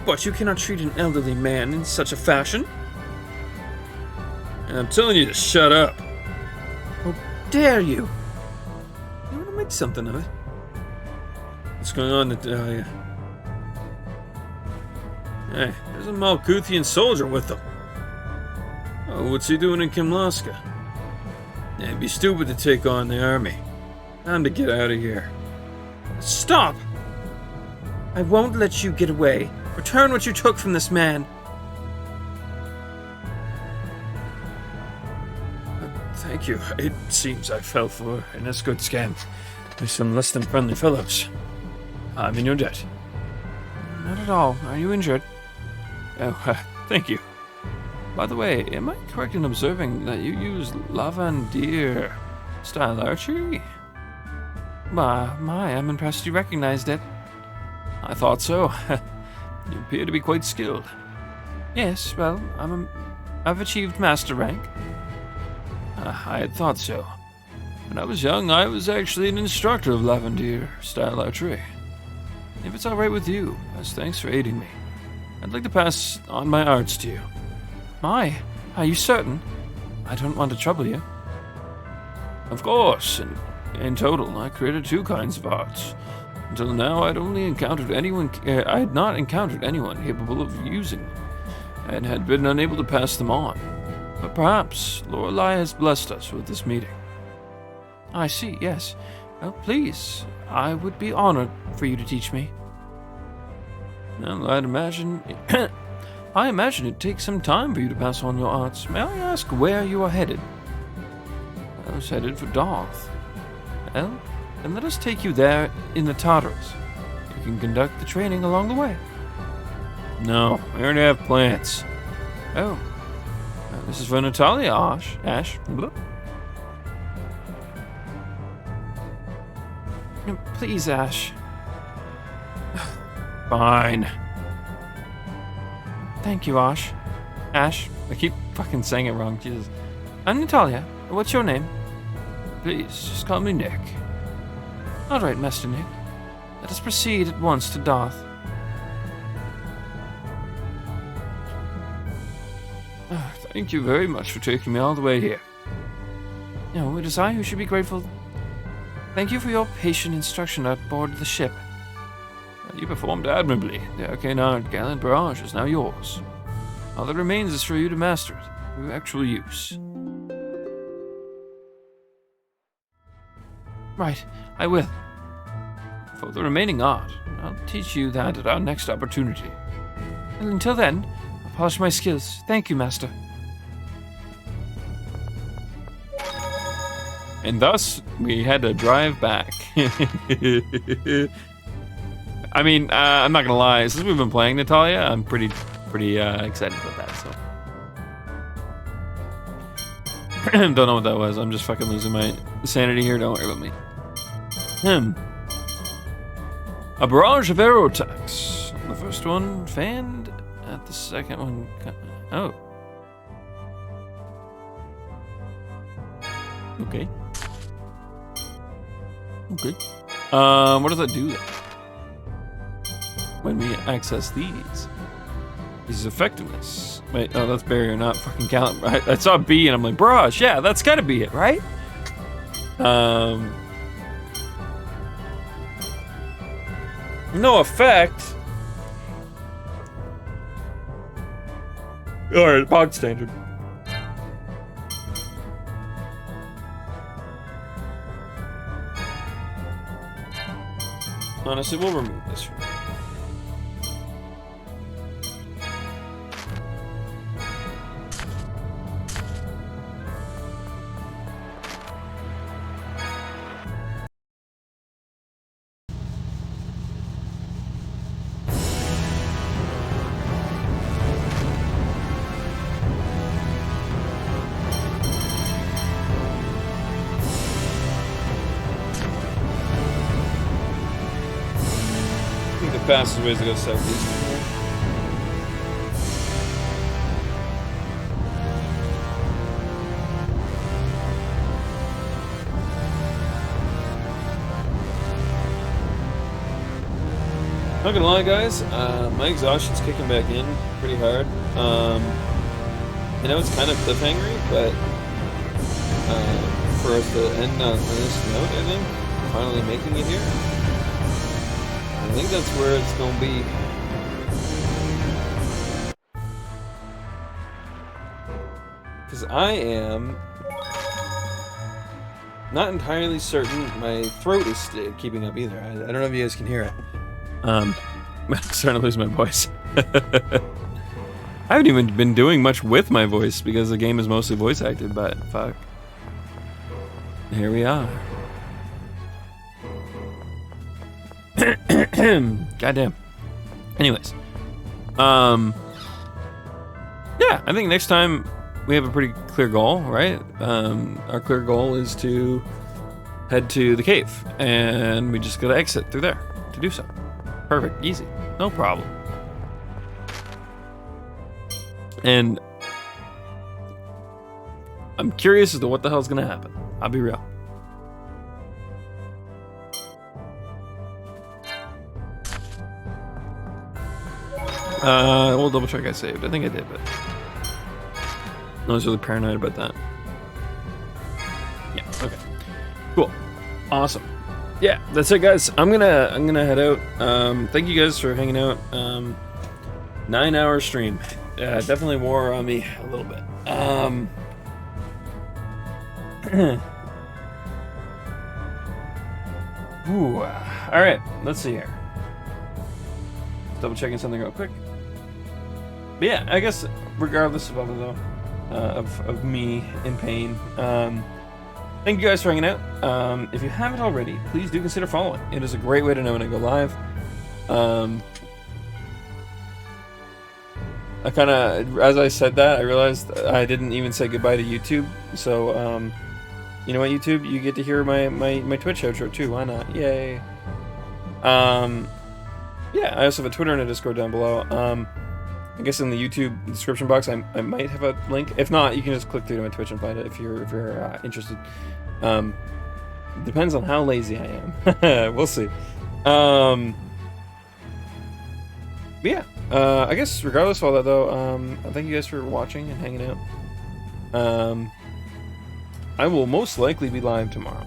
But you cannot treat an elderly man in such a fashion. And I'm telling you to shut up. How dare you? You want to make something of it? What's going on? Hey, there's a Malkuthian soldier with them. Oh, what's he doing in Kimlaska? It'd be stupid to take on the army. Time to get out of here. Stop! I won't let you get away. Return what you took from this man. Thank you. It seems I fell for an escort scam by some less than friendly fellows. I'm in your debt. Not at all. Are you injured? Oh, thank you. By the way, am I correct in observing that you use Lavandier style archery? My, I'm impressed you recognized it. I thought so. You appear to be quite skilled. Yes, well, I've achieved master rank. I had thought so. When I was young, I was actually an instructor of Lavandier style archery. If it's alright with you, as thanks for aiding me, I'd like to pass on my arts to you. My, are you certain? I don't want to trouble you. Of course, and in total, I created 2 kinds of arts. Until now, I had not encountered anyone capable of using them, and had been unable to pass them on. But perhaps Lorelei has blessed us with this meeting. I see, yes. Well, please, I would be honored for you to teach me. Well, I imagine it takes some time for you to pass on your arts. May I ask where you are headed? I was headed for Darth. Well, then let us take you there in the Tartarus. You can conduct the training along the way. No, we already have plans. Oh, this is for Natalia, Ash. Blah. No, please, Ash. Fine. Thank you, Ash. Ash, I keep fucking saying it wrong, Jesus. I'm Natalia. What's your name? Please, just call me Nick. Alright, Master Nick. Let us proceed at once to Darth. Thank you very much for taking me all the way here. No, it is I who should be grateful. Thank you for your patient instruction aboard the ship. You performed admirably. The Arcanard Gallant Barrage is now yours. All that remains is for you to master it through actual use. Right, I will. For the remaining art, I'll teach you that at our next opportunity. And until then, I'll polish my skills. Thank you, Master. And thus, we had to drive back. I mean, I'm not gonna lie. Since we've been playing Natalia, I'm pretty excited about that. So, don't know what that was. I'm just fucking losing my sanity here. Don't worry about me. A barrage of arrow attacks. The first one fanned. At the second one, oh. Okay. Okay. What does that do then? When we access these? This is effectiveness. Wait, oh, that's barrier, not fucking caliber. I saw B and I'm like, barrage, yeah, that's gotta be it, right? No effect. Alright, bog standard. Honestly, we'll remove this from here. Fastest ways to go southeast from here. Not gonna lie, guys, my exhaustion's kicking back in pretty hard. I know it's kind of cliffhangery, but for us to end on this note, I think, finally making it here. I think that's where it's going to be. Because I am not entirely certain my throat is keeping up either. I don't know if you guys can hear it. I'm starting to lose my voice. I haven't even been doing much with my voice because the game is mostly voice acted, but fuck. Here we are. Goddamn. Anyways. Yeah, I think next time we have a pretty clear goal, right? Our clear goal is to head to the cave, and we just gotta exit through there to do so. Perfect, easy, no problem. And I'm curious as to what the hell's gonna happen. I'll be real. We'll double check I saved. I think I did, but I was really paranoid about that. Yeah, okay. Cool. Awesome. Yeah, that's it, guys. I'm gonna head out. Thank you guys for hanging out. 9-hour stream. Definitely wore on me a little bit. Ooh. Alright, let's see here. Double checking something real quick. But yeah, I guess regardless of all though, of me in pain, thank you guys for hanging out. If you haven't already, please do consider following. It is a great way to know when I go live. I kind of, as I said that, I realized I didn't even say goodbye to YouTube. So, you know what, YouTube, you get to hear my Twitch outro too. Why not? Yay. Yeah, I also have a Twitter and a Discord down below. I guess in the YouTube description box, I might have a link. If not, you can just click through to my Twitch and find it if you're interested. Depends on how lazy I am. We'll see. But yeah, I guess regardless of all that though, thank you guys for watching and hanging out. I will most likely be live tomorrow.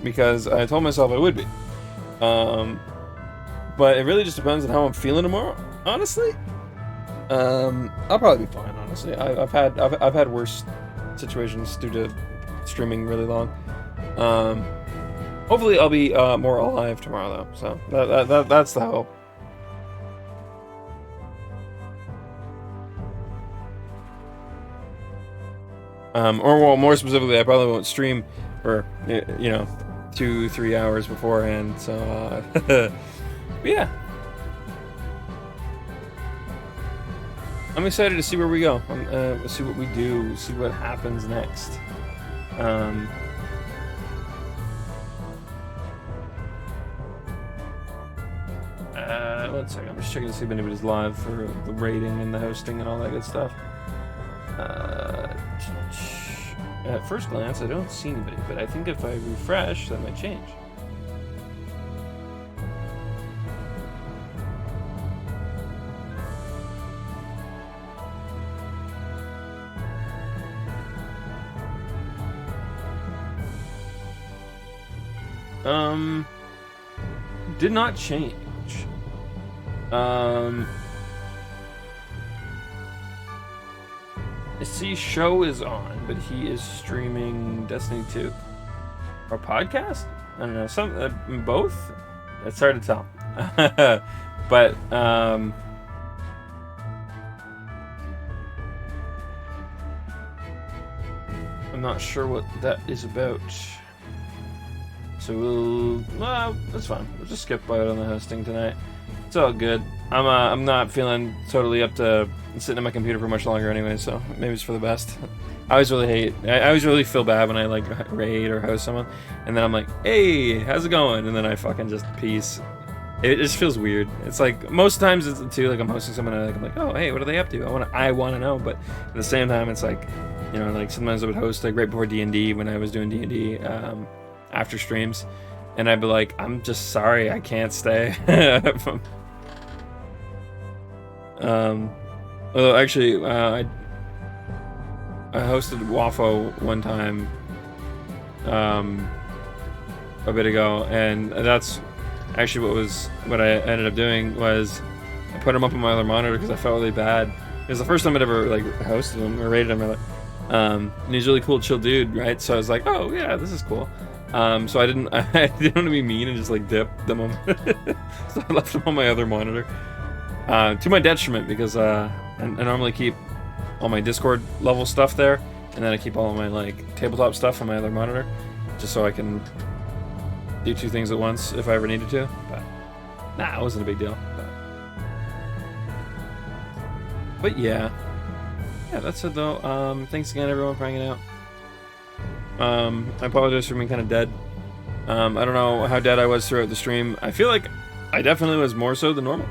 because I told myself I would be. But it really just depends on how I'm feeling tomorrow. Honestly, I'll probably be fine. Honestly, I've had worse situations due to streaming really long. Hopefully, I'll be more alive tomorrow, though. So that's the hope. Or well, more specifically, I probably won't stream for 2-3 hours beforehand. So yeah, I'm excited to see where we go. See what we do. See what happens next. One second. I'm just checking to see if anybody's live for the rating and the hosting and all that good stuff. At first glance, I don't see anybody, but I think if I refresh, that might change. Did not change. I see Show is on, but he is streaming Destiny 2 or podcast. I don't know, both. It's hard to tell, but I'm not sure what that is about. So well, that's fine. We'll just skip out on the hosting tonight. It's all good. I'm not feeling totally up to sitting at my computer for much longer anyway, so maybe it's for the best. I always really feel bad when I like raid or host someone, and then I'm like, hey, how's it going? And then I fucking just peace. It just feels weird. It's like most times it's too like I'm hosting someone and I'm like, oh hey, what are they up to? I want to know, but at the same time it's like, like sometimes I would host like right before D&D when I was doing D&D after streams, and I'd be like, I'm just sorry I can't stay. Although actually, I hosted WAFO one time, a bit ago, and that's actually what I ended up doing was I put him up on my other monitor because I felt really bad. It was the first time I'd ever like hosted him or rated him. And he's a really cool, chill dude, right? So I was like, oh yeah, this is cool. So I didn't want to be mean and just like dip them on. So I left him on my other monitor. To my detriment, because I normally keep all my Discord level stuff there, and then I keep all of my like tabletop stuff on my other monitor, just so I can do two things at once if I ever needed to. But nah, it wasn't a big deal. But yeah, that's it though. Thanks again everyone for hanging out. I apologize for being kind of dead. I don't know how dead I was throughout the stream. I feel like I definitely was more so than normal.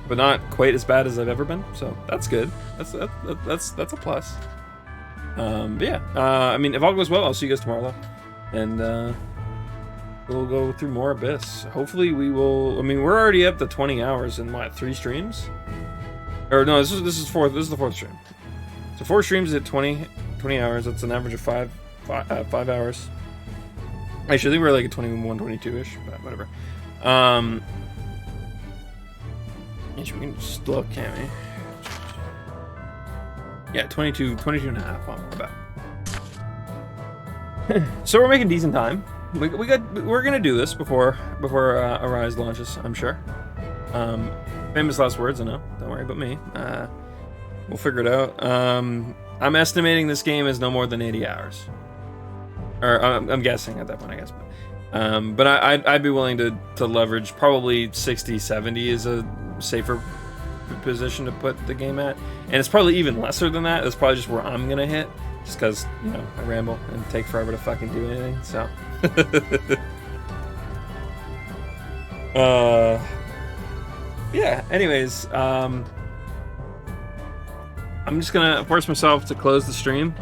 But not quite as bad as I've ever been, so that's good. That's a plus. But yeah, I mean, if all goes well, I'll see you guys tomorrow, though, and we'll go through more Abyss. Hopefully, we will. I mean, we're already up to 20 hours in what, 3 streams? Or no, this is the fourth stream. So 4 streams at 20 hours. That's an average of 5 hours. Actually, I think we're like at 21, 22-ish, but whatever. We can just look, can't we? Yeah, 22 and a half on about. So we're making decent time. We're gonna do this before Arise launches, I'm sure. Famous last words, I know. Don't worry about me. We'll figure it out. I'm estimating this game is no more than 80 hours. Or I'm guessing at that point, I guess. But I'd be willing to leverage probably 60, 70 is a safer position to put the game at, and it's probably even lesser than that. That's probably just where I'm gonna hit, just because I ramble and take forever to fucking do anything. So yeah, anyways, I'm just gonna force myself to close the stream,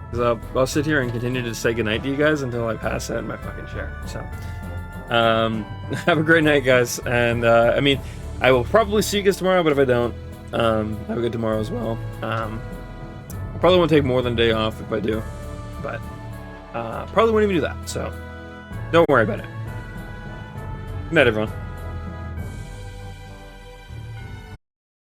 because I'll sit here and continue to say goodnight to you guys until I pass out in my fucking chair. So have a great night, guys, and I mean, I will probably see you guys tomorrow, but if I don't, have a good tomorrow as well. I probably won't take more than a day off if I do, but probably won't even do that. So Don't worry about it. Good night, everyone.